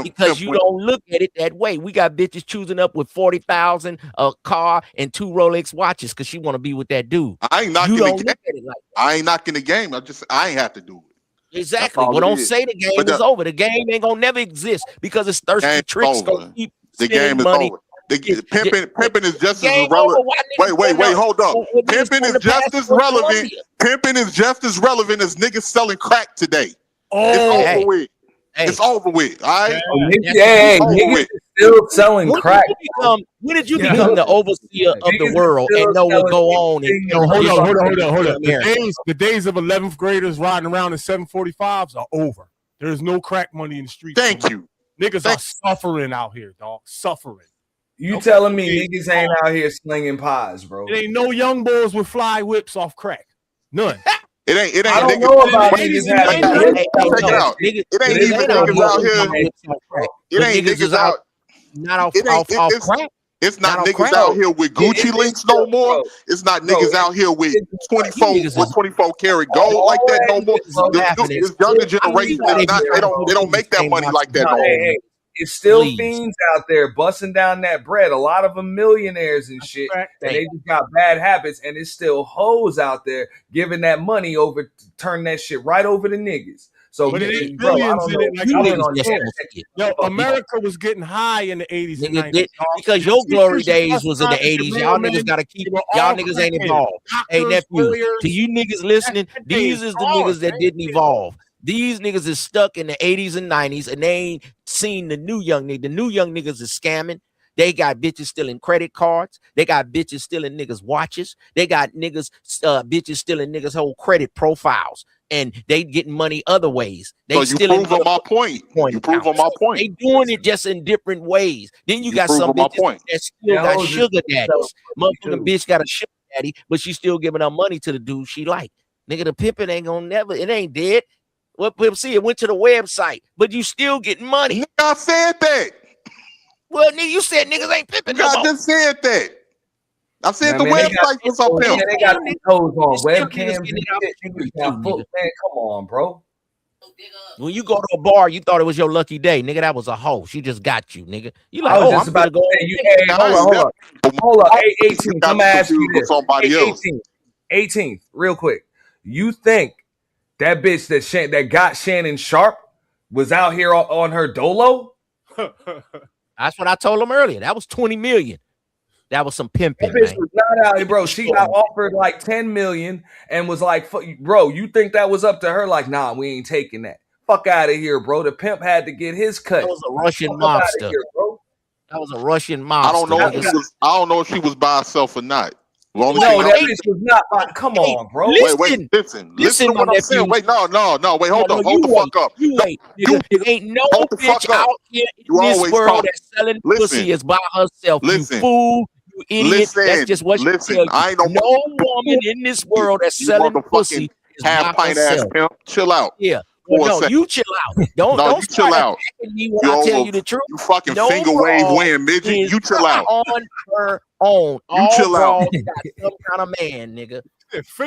Q: Because you don't look at it that way. We got bitches choosing up with 40,000 a car and 2 Rolex watches because she want to be with that dude.
U: I ain't knocking the game. I ain't knocking the game. I ain't have to do it.
Q: Exactly. Well, don't say the game is over. The game ain't gonna never exist because it's thirsty tricks gonna keep
U: the game is
Q: money.
U: over. Pimping is just as relevant. Wait, hold up. Pimping is just as relevant. Pimping is just as relevant as niggas selling crack today.
Q: Oh,
U: It's over with. All right.
E: Niggas is still selling crack.
Q: When did you become the overseer of the world and know what go on?
B: Hold up. The days of 11th graders riding around in 745s are over. There's no crack money in the streets.
U: Thank you.
B: Niggas are suffering out here, dog. Suffering.
E: You telling me niggas ain't out here slinging pies, bro?
B: It ain't no young boys with fly whips off crack. None.
U: It ain't.
E: I don't know about niggas having.
U: Check it out. It ain't even niggas out here. It ain't niggas out.
Q: Not off crack.
U: It's not niggas out here with Gucci links no more. It's not niggas out here with 24 karat gold like that no more. This younger generation is not. They don't make that money like that no more.
E: It's still fiends out there busting down that bread. A lot of them millionaires and shit, and they just got bad habits. And it's still hoes out there giving that money over, turn that shit right over to niggas. So,
B: but it ain't billions in it. Yo, America was getting high in the 80s and 90s.
Q: Because your glory days was in the 80s. Y'all niggas got to keep, y'all niggas ain't involved. Hey, nephew, to you niggas listening, these is the niggas that didn't evolve. These niggas is stuck in the 80s and 90s, and they ain't seen the new young niggas. The new young niggas is scamming. They got bitches stealing credit cards. They got bitches stealing niggas' watches. They got niggas, bitches stealing niggas' whole credit profiles. And they getting money other ways. They
U: so you prove on my point. You prove on my point.
Q: They doing it just in different ways. Then you got some bitches that still got sugar daddies. Motherfucking bitch got a sugar daddy, but she still giving her money to the dude she like. Nigga, the pimping ain't gonna never. It ain't dead. What see? It went to the website, but you still getting money.
U: I said that.
Q: Well, nigga, you said niggas ain't pimping.
U: I just said that. I said the website was up there.
E: They got these hoes on webcams and shit. Man, come on, bro.
Q: When you go to a bar, you thought it was your lucky day, nigga. That was a hoe. She just got you, nigga. You like,
E: I'm about to go. Hold up. 18th. I'm gonna ask you this. 18th, real quick. You think that bitch that got Shannon Sharp was out here on her dolo?
Q: That's what I told him earlier. That was 20 million. That was some pimping.
E: That bitch was not out here, bro. She got offered like 10 million and was like, bro, you think that was up to her? Like, nah, we ain't taking that. Fuck out of here, bro. The pimp had to get his cut.
Q: That was a Russian mobster. That was a Russian mobster.
U: I don't know if she was by herself or not.
E: No, that bitch was not by. Come on, bro.
U: Wait, listen to what I'm saying. Wait, no. Wait, hold the fuck up.
Q: Ain't no bitch out here in this world that's selling pussy is by herself. You fool. Idiot. That's just what you tell you.
U: I ain't
Q: no woman in this world that's selling pussy is
U: half
Q: by
U: pint
Q: herself.
U: Ass pimp. Chill out.
Q: Yeah. Well, no, you chill out. Don't
U: you chill out.
Q: Me when I tell you the truth.
U: You fucking finger wave win, midget. You chill out.
Q: On her own.
U: You chill out.
Q: Got some kind of man, nigga.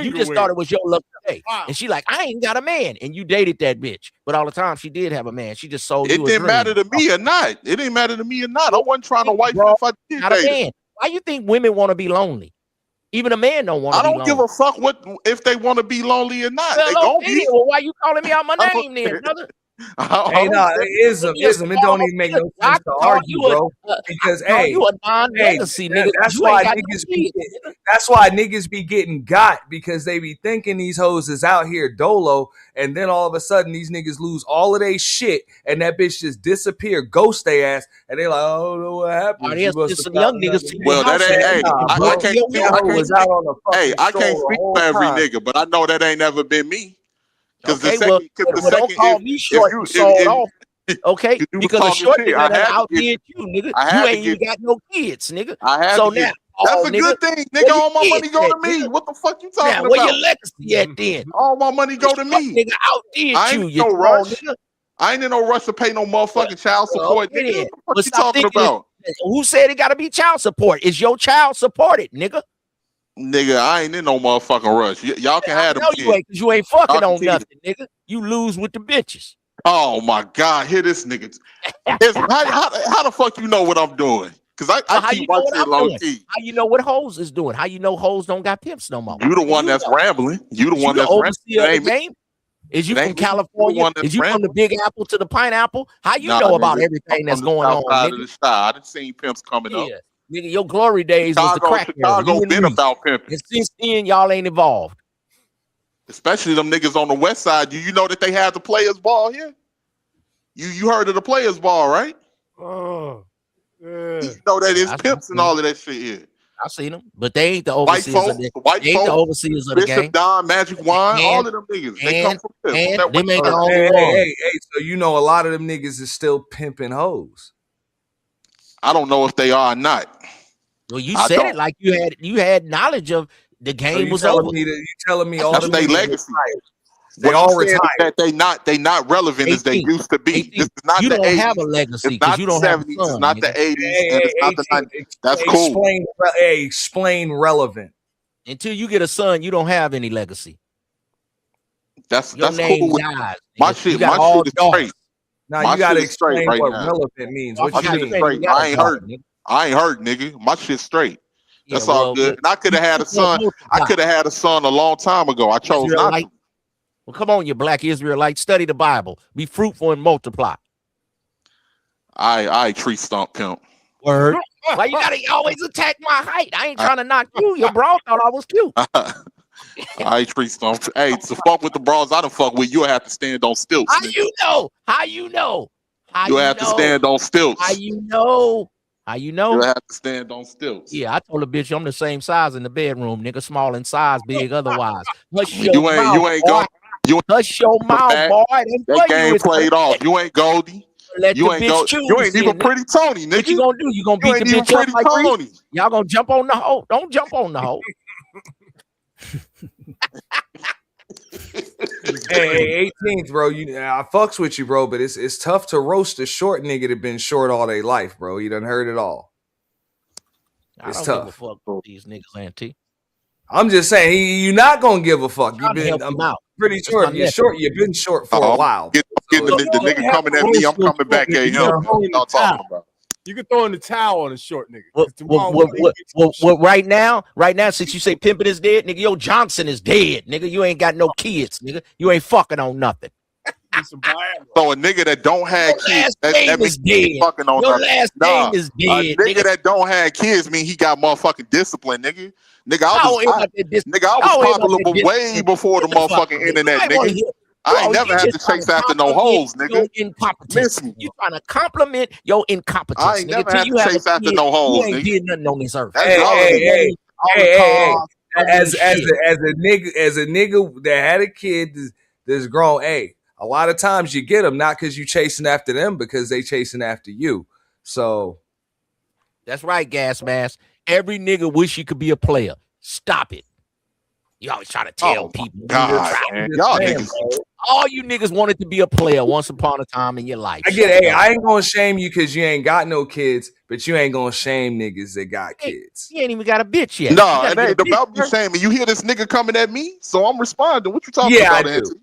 Q: You just thought it was your lucky day. And she like, I ain't got a man. And you dated that bitch. But all the time she did have a man. She just sold you a dream.
U: It didn't matter to me or not. It didn't matter to me or not. I wasn't trying to wife if I did
Q: not a man. Why you think women want to be lonely? Even a man don't want to be lonely.
U: I don't give a fuck if they want to be lonely or not.
Q: Well,
U: they gonna be.
Q: Well, why you calling me out my name then, brother?
E: Hey, no, ism. It don't even make no sense to argue, bro. Because
Q: you a non-legacy nigga.
E: That's why niggas be getting got, because they be thinking these hoes is out here dolo, and then all of a sudden these niggas lose all of their shit, and that bitch just disappear, ghost they ass, and they like, oh, I don't know what happened.
Q: Just some young niggas.
U: Well, that ain't. I can't speak for every nigga, but I know that ain't never been me. Because
Q: don't call me short and sold off. Okay, because a short nigga that outdid you, nigga. You ain't even got no kids, nigga. So now
U: that's a good thing, nigga. All my money go to me. What the fuck you talking about?
Q: Where your legacy at then?
U: All my money go to me.
Q: Nigga outdid you.
U: No rush. I ain't in no rush to pay no motherfucking child support. Nigga. What you talking about?
Q: Who said it got to be child support? Is your child supported, nigga?
U: Nigga, I ain't in no motherfucking rush. Y'all can have them.
Q: No, you ain't, because you ain't fucking on nothing, nigga. You lose with the bitches.
U: Oh my God, hear this nigga. How the fuck you know what I'm doing? Because I keep watching low key.
Q: How you know what hoes is doing? How you know hoes don't got pimps no more?
U: You the one that's rambling. You the one that's rambling.
Q: Is you from California? Is you from the Big Apple to the Pineapple? How you know about everything that's going on?
U: Nigga? I done seen pimps coming up.
Q: Nigga, your glory days was the crack.
U: Chicago been about pimping.
Q: And since then, y'all ain't evolved.
U: Especially them niggas on the west side. Do you know that they have the players ball here? You heard of the Players Ball, right?
B: Oh, yeah.
U: You know that it's pimps and all of that shit here.
Q: I seen them, but they ain't the
U: White
Q: overseers.
U: folk,
Q: Of the,
U: white
Q: they ain't the
U: folk,
Q: overseers of the
U: Bishop
Q: game.
U: Don, Magic Wine,
Q: And-
U: all of them niggas. They come from this.
Q: and
U: That
Q: them
U: way-
Q: ain't the only
E: Hey,
Q: ones.
E: so you know a lot of them niggas is still pimping hoes.
U: I don't know if they are or not.
Q: Well, you
U: I
Q: said
U: don't.
Q: it like you had knowledge of the
E: So
Q: game
E: you
Q: was
E: telling
Q: over.
E: me that you telling me all
U: That's
E: them
U: their
E: niggas
U: legacy.
E: retired. They
U: What
E: all
U: I'm saying is
E: retired.
U: that they not relevant as they
Q: 18.
U: used to be. This is not
Q: You
U: the
Q: don't
U: 80s.
Q: have a legacy
U: It's not
Q: because you
U: the
Q: don't have a
U: 70s.
Q: son.
U: It's not the
Q: nigga.
U: 80s, and it's not the 90s. That's cool.
E: Explain relevant.
Q: Until you get a son, you don't have any legacy.
U: That's
Q: Your name
U: cool.
Q: dies.
U: My
Q: nigga. You
U: shit,
Q: got
U: my
Q: all
U: shit is
Q: daughters.
U: straight.
E: Now
U: My
E: you gotta
U: shit is straight
E: explain
U: right
E: what
U: now.
E: relevant means.
U: My
E: What you
U: shit is
E: mean?
U: straight. I ain't hurt. I ain't hurt, nigga. My shit's straight. That's
Q: Yeah,
U: all
Q: well,
U: good. And I could have had a son. I
Q: multiply.
U: could have had a son a long time ago. I chose not
Q: Israelite.
U: to.
Q: Well, come on, you black Israelite. Study the Bible. Be fruitful and multiply.
U: I tree stump pimp.
Q: Word. Why you gotta always attack my height? I ain't trying to knock you. Your bro thought I was cute.
U: I tree stump. Hey, to fuck with the bras I done fuck with, you'll have to stand on stilts.
Q: How
U: nigga.
Q: you know? How you know? How
U: You'll
Q: you
U: have to
Q: know?
U: stand on stilts.
Q: How you know? How you know?
U: You'll have to stand on stilts.
Q: Yeah, I told a bitch I'm the same size in the bedroom, nigga. Small in size, big otherwise. Hush
U: You
Q: your
U: ain't
Q: mouth,
U: you ain't
Q: boy.
U: go. You ain't
Q: Hush your mouth,
U: that.
Q: boy. Them
U: That
Q: for you
U: game
Q: is
U: played off. You ain't Goldie.
Q: let
U: You
Q: the
U: ain't
Q: bitch
U: go.
Q: choose.
U: You ain't
Q: then,
U: even
Q: nigga.
U: pretty Tony, nigga.
Q: What you gonna do? You gonna
U: You
Q: beat
U: ain't
Q: the
U: even
Q: bitch up
U: pretty
Q: like Reese?
U: Tony.
Q: Y'all gonna jump on the hoe? Don't jump on the hoe.
E: Hey, 18th, bro. I fucks with you, bro, but it's tough to roast a short nigga that been short all their life, bro. You done heard it all.
Q: I
E: It's
Q: don't give a
E: tough.
Q: fuck with these niggas, Auntie.
E: I'm just saying, you're not gonna give a fuck.
Q: Trying to help
E: I'm
Q: him out.
E: pretty
Q: That's
E: sure
Q: my
E: you're
Q: nephew.
E: short. You've been short for a while.
U: I'm getting the nigga coming at me. I'm coming back at him. What y'all talking about?
B: You can throw in the towel on a short nigga.
Q: Well, right now, since you say pimping is dead, nigga, yo Johnson is dead, nigga. You ain't got no kids, nigga. You ain't fucking on nothing.
U: So a nigga that don't have kids, that
Q: name
U: means
Q: is dead.
U: fucking on
Q: Your
U: nothing.
Q: last name is dead,
U: A nigga
Q: nigga.
U: that don't have kids mean he got motherfucking discipline, nigga. Nigga,
Q: I
U: I
Q: don't hear
U: was
Q: about that discipline.
U: nigga, I
Q: I don't hear
U: was
Q: about
U: popular
Q: that
U: way
Q: discipline.
U: before the
Q: Get the fuck
U: motherfucking
Q: out of
U: internet,
Q: here. I wanna
U: nigga.
Q: hear-
U: I ain't
Q: Bro,
U: never
Q: you
U: had to
Q: just trying
U: chase after no
Q: compliment
U: hoes,
Q: your
U: nigga.
Q: incompetence.
U: Miss me.
Q: You trying to compliment your incompetence,
U: I ain't
Q: nigga.
U: never
Q: Till
U: had
Q: you
U: to
Q: have a
U: chase after
Q: kid,
U: no
Q: you
U: hoes,
Q: ain't
U: nigga.
Q: did nothing on this earth.
E: Hey,
Q: all the money, all the cars, all
E: as
Q: this
E: a nigga that had a kid that's grown, hey, a lot of times you get them not because you chasing after them, because they chasing after you. So
Q: That's right, gas mask. Every nigga wish he could be a player. Stop it. You always try to tell people.
U: God, man. Y'all niggas.
Q: All you niggas wanted to be a player once upon a time in your life.
E: I get it. Hey, I ain't gonna shame you because you ain't got no kids, but you ain't gonna shame niggas that got kids.
Q: You ain't even got a bitch yet.
U: No, it ain't about me shaming. You hear this nigga coming at me, so I'm responding. What you talking
E: Yeah,
U: about,
E: I do.
U: Anthony?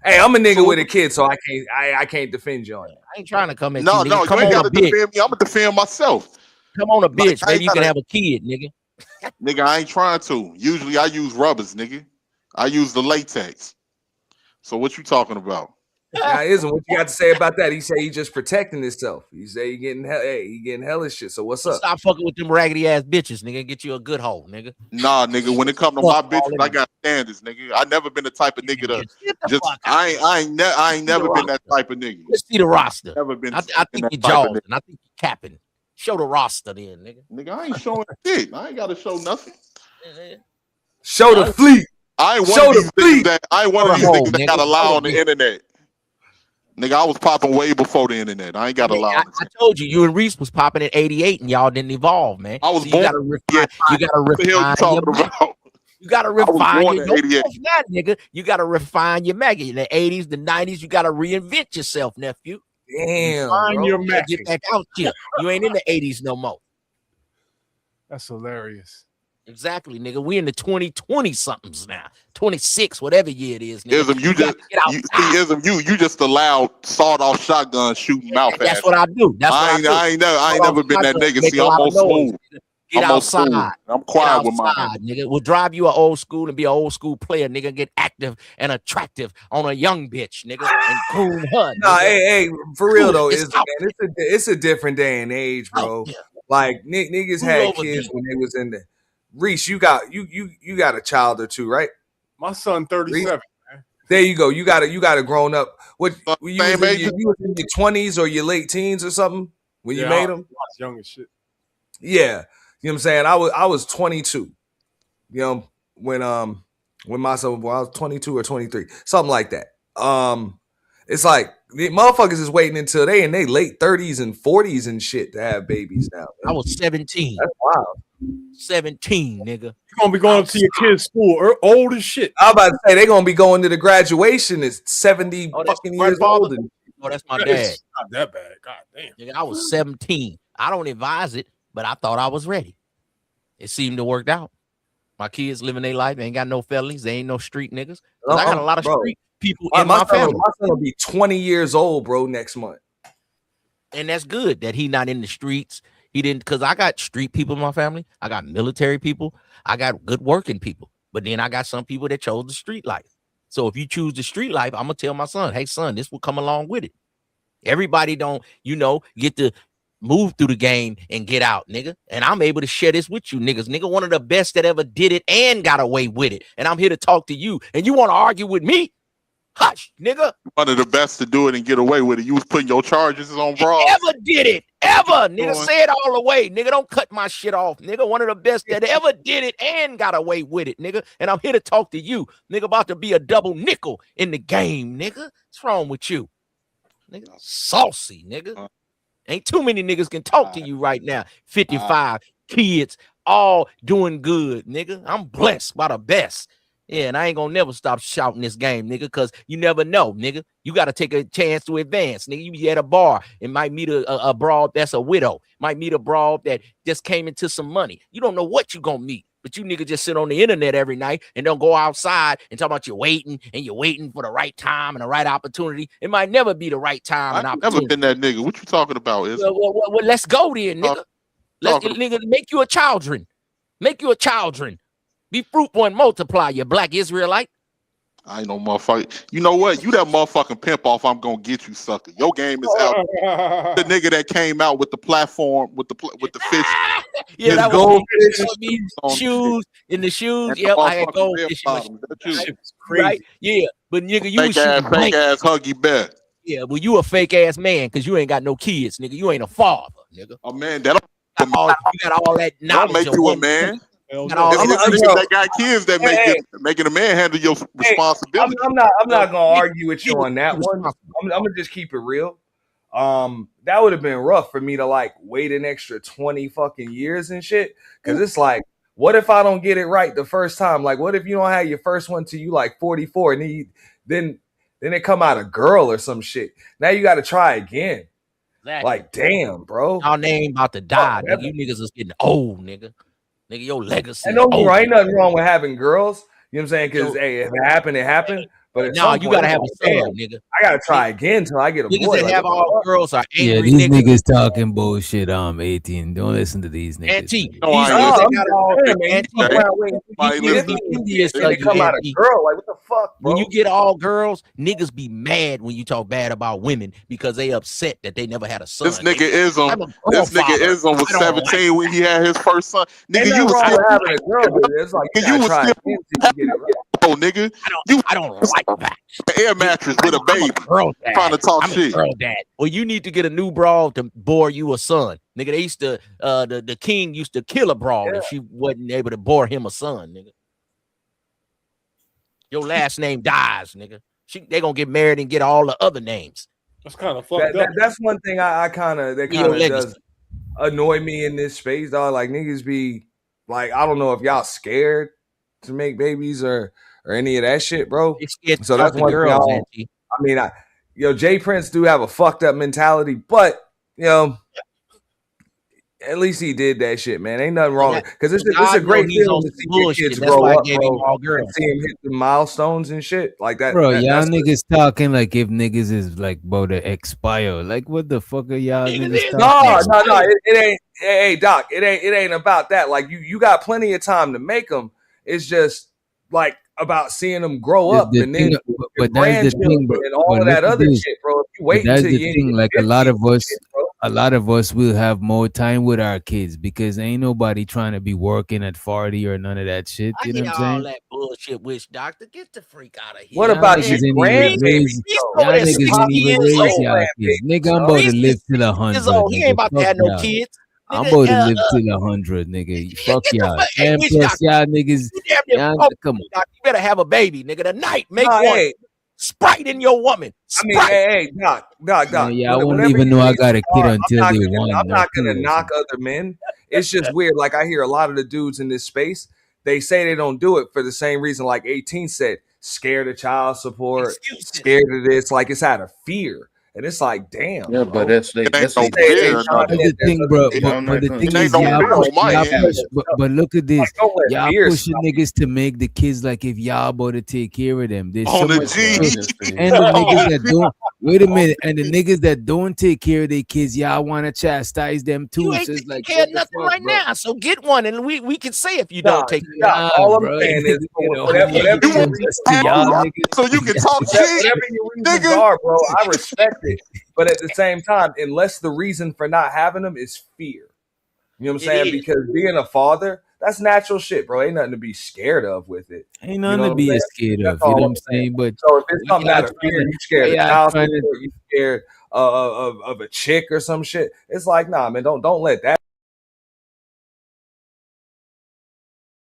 E: Hey, I'm a nigga
U: So
E: with a kid, so I can't defend you on it.
Q: I ain't trying to come at
U: No,
Q: you, nigga.
U: no,
Q: Come
U: you ain't
Q: on
U: got
Q: a
U: to
Q: bitch.
U: defend me. I'm gonna defend myself.
Q: Come on a bitch.
U: I ain't
Q: Maybe you can
U: gotta-
Q: have a kid, nigga.
U: Nigga, I ain't trying to. Usually I use rubbers, nigga. I use the latex. So what you talking about?
E: Now, isn't what you got to say about that? He say he just protecting himself. He say he getting hellish shit. So what's up?
Q: Stop fucking with them raggedy ass bitches, nigga. Get you a good hoe, nigga.
U: Nah, nigga. When it come to my bitches, I got standards, nigga. I never been the type of nigga to just. I ain't never been that type of nigga.
Q: Let's see the roster.
U: Never been.
Q: I think
U: that
Q: you
U: type of
Q: jaws, and I think you capping. Show the roster then, nigga.
U: Nigga, I ain't showing shit. I ain't got to show nothing.
E: Show the fleet.
U: I ain't
E: Show
U: one of these
E: the fleet.
U: niggas that I ain't one of these
Q: Show the
U: niggas that
Q: hoe,
U: got
Q: nigga.
U: allowed
Q: Show
U: on
Q: the
U: the internet. Nigga, I was popping way before the internet. I ain't got allowed.
Q: I told you and Reese was popping at 88 and y'all didn't evolve, man.
U: I was
Q: So
U: born.
Q: you gotta refine, you gotta
U: What the hell you
Q: refine
U: talking
Q: your maggot.
U: about?
Q: You gotta
U: was
Q: refine
U: born
Q: your
U: in 88.
Q: yourself now, nigga. You gotta refine your maggot. In the 80s, the 90s, you gotta reinvent yourself, nephew.
E: Damn,
B: Find
E: bro.
B: your
Q: You gotta
B: matches.
Q: get back out here. You ain't in the 80s no more.
B: That's hilarious.
Q: Exactly, nigga. We in the 2020 somethings now. 26, whatever year it is, nigga.
U: Ism, you
Q: got
U: just
Q: to get out.
U: you see, Ism, you just allowed sawed-off shotgun shooting mouth
Q: That's
U: ass.
Q: what I do. That's what I do.
U: I ain't never been that nigga.
Q: Make
U: See,
Q: a
U: I'm
Q: lot
U: more
Q: of noise,
U: smooth.
Q: nigga. Get
U: I'm more
Q: outside.
U: smooth. I'm
Q: Get
U: quiet with
Q: outside,
U: mine.
Q: nigga. We'll drive you an old school and be an old school player, nigga. Get active and attractive on a young bitch, nigga. And coon her.
E: Nah,
Q: nigga.
E: hey, for real though,
Q: It's out
E: it's a different day and age, bro.
Q: there.
E: Like niggas
Q: Move
E: had
Q: over
E: kids
Q: there.
E: when they was in the Reese. You got a child or two, right?
B: My son, 37. Man.
E: There you go. You got a grown up. What you was in your 20s or your late teens or something when you made them?
B: I was young as shit.
E: Yeah, you know what I'm saying. I was 22. You know when my son, I was 22 or 23, something like that. It's like the motherfuckers is waiting until they in their late 30s and 40s and shit to have babies now.
Q: I was 17.
E: That's wild.
Q: 17, nigga.
B: You gonna be going to your kid's school old as shit.
E: I was about to say they gonna be going to the graduation at 70 fucking years old. And
Q: Oh, that's my dad.
B: It's not that bad. God damn.
Q: Nigga, I was 17. I don't advise it, but I thought I was ready. It seemed to work out. My kids living their life. They ain't got no felonies. They ain't no street niggas. I got a lot of street people in my family.
E: My son will be 20 years old, bro, next month.
Q: And that's good that he not in the streets. He didn't, because I got street people in my family. I got military people. I got good working people. But then I got some people that chose the street life. So if you choose the street life, I'm going to tell my son, hey, son, this will come along with it. Everybody don't, get to move through the game and get out, nigga. And I'm able to share this with you, niggas. Nigga, one of the best that ever did it and got away with it. And I'm here to talk to you. And you want to argue with me? Hush, nigga.
U: One of the best to do it and get away with it. You was putting your charges on broad.
Q: Ever did it. Ever. Nigga, say it all the way. Nigga, don't cut my shit off. Nigga, one of the best that ever did it and got away with it, nigga. And I'm here to talk to you. Nigga, about to be a double nickel in the game, nigga. What's wrong with you? Nigga, saucy, nigga. Ain't too many niggas can talk to you right now. 55 kids, all doing good, nigga. I'm blessed by the best. Yeah, and I ain't gonna never stop shouting this game, nigga, because you never know, nigga. You got to take a chance to advance, nigga. You be at a bar and might meet a broad that's a widow. Might meet a broad that just came into some money. You don't know what you gonna meet, but you nigga just sit on the internet every night and don't go outside and talk about you're waiting for the right time and the right opportunity. It might never be the right time and opportunity.
U: Never been that nigga. What you talking about?
Q: Well, let's go then, nigga. Nigga, make you a children. Make you a children. Be fruitful and multiply, you black Israelite.
U: I ain't no motherfucker. You know what? You that motherfucking pimp off. I'm gonna get you, sucker. Your game is out. The nigga that came out with the platform with the fish.
Q: Yeah, that was shoes in the shoes. Yep, I had gold fish. Right? Yeah, but nigga, you
U: fake ass Huggy Bear.
Q: Yeah, well, you a fake ass man because you ain't got no kids, nigga. You ain't a father, nigga.
U: A man that
Q: you got all that knowledge.
U: Don't make you a man. That got kids that making a man handle your responsibility.
E: I'm not gonna argue with you on that one. I'm gonna just keep it real. That would have been rough for me to like wait an extra 20 fucking years and shit. Cause it's like, what if I don't get it right the first time? Like, what if you don't have your first one till you like 44 and then it come out a girl or some shit? Now you got to try again. Exactly. Like, damn, bro.
Q: Y'all name about to die, nigga. You niggas is getting old, nigga. Nigga, your legacy.
E: And ain't nothing wrong with having girls. You know what I'm saying? Because hey, if it happened, it happened. But
Q: no, you gotta have a son, nigga.
E: I gotta try again till I get a
Q: niggas
E: boy.
Q: That have all girls are angry.
A: Yeah, these niggas talking bullshit. 18. Don't listen to these niggas.
Q: Auntie,
E: come out a girl. Like, what the fuck, bro?
Q: When you get all girls, niggas be mad when you talk bad about women because they upset that they never had a son.
U: This nigga Ism was 17 when he had his first son. Nigga, you was still having a girl. It's like you was still. Oh, nigga,
Q: I don't like that.
U: Air mattress with a baby. Trying to talk shit.
Q: Girl dad. Well, you need to get a new broad to bore you a son. Nigga, they used to the king used to kill a broad if she wasn't able to bore him a son, nigga. Your last name dies, nigga. They gonna get married and get all the other names.
B: That's kind of fucked up.
E: That's one thing that kind of does annoy me in this space, dog. Like, niggas be like, I don't know if y'all scared to make babies or any of that shit, bro. So that's one girls, thing. I mean, Jay Prince do have a fucked up mentality, but at least he did that shit, man. Ain't nothing wrong because it's a great feeling to see your kids grow up, bro, and see him hit the milestones and shit like that.
A: Bro, y'all niggas talking like if niggas is like about to expire. Like, what the fuck are y'all niggas talking?
E: No, it ain't. Hey, Doc, it ain't about that. Like, you got plenty of time to make them. It's just like about seeing them grow up and then
A: but that's the thing, bro.
E: And all of that other shit, bro. If you wait until you
A: like a lot of us a lot of us will have more time with our kids because ain't nobody trying to be working at 40 or none of that shit.
Q: I
A: You know
Q: get
A: what I'm
Q: all
A: saying?
Q: that bullshit, witch doctor. Get the freak out of here.
E: What about your grandbaby?
A: Y'all niggas ain't even raise y'all kids. Nigga, I'm about to live till 100.
Q: He ain't about to have no kids.
A: I'm about to live till 100, nigga. Fuck y'all. And plus, y'all niggas, come on.
Q: You better have a baby, nigga, tonight. Make
E: Nah,
Q: one.
E: hey.
Q: Sprite in your woman. Sprite.
E: I mean, hey, Doc.
A: Yeah, I wouldn't even know I got a kid until they won.
E: I'm not gonna knock other men. It's just weird. Like I hear a lot of the dudes in this space, they say they don't do it for the same reason. Like 18 said, scared of child support, scared of this. Like it's out of fear. And it's like, damn.
U: Yeah,
E: bro.
U: but that's no fear.
A: The thing, bro. But the thing is, but look at this. Y'all pushing niggas to make the kids like if y'all about to take care of them. There's so much and the niggas that don't. Wait a minute. And the niggas that don't take care of their kids, y'all want to chastise them too.
Q: You ain't
A: So it's like,
Q: care nothing right now. So get one, and we can say if you don't take it.
E: All I'm saying is, whatever
U: so you can talk shit.
E: Whatever your reasons are, bro, I respect it. But at the same time, unless the reason for not having them is fear. You know what I'm saying? Because being a father, that's natural shit, bro. Ain't nothing to be scared of with it.
A: Ain't nothing to be scared of. You know what I'm saying? But
E: so if it's something out of fear, you scared of child support, you scared of a chick or some shit. It's like, nah, man, don't let that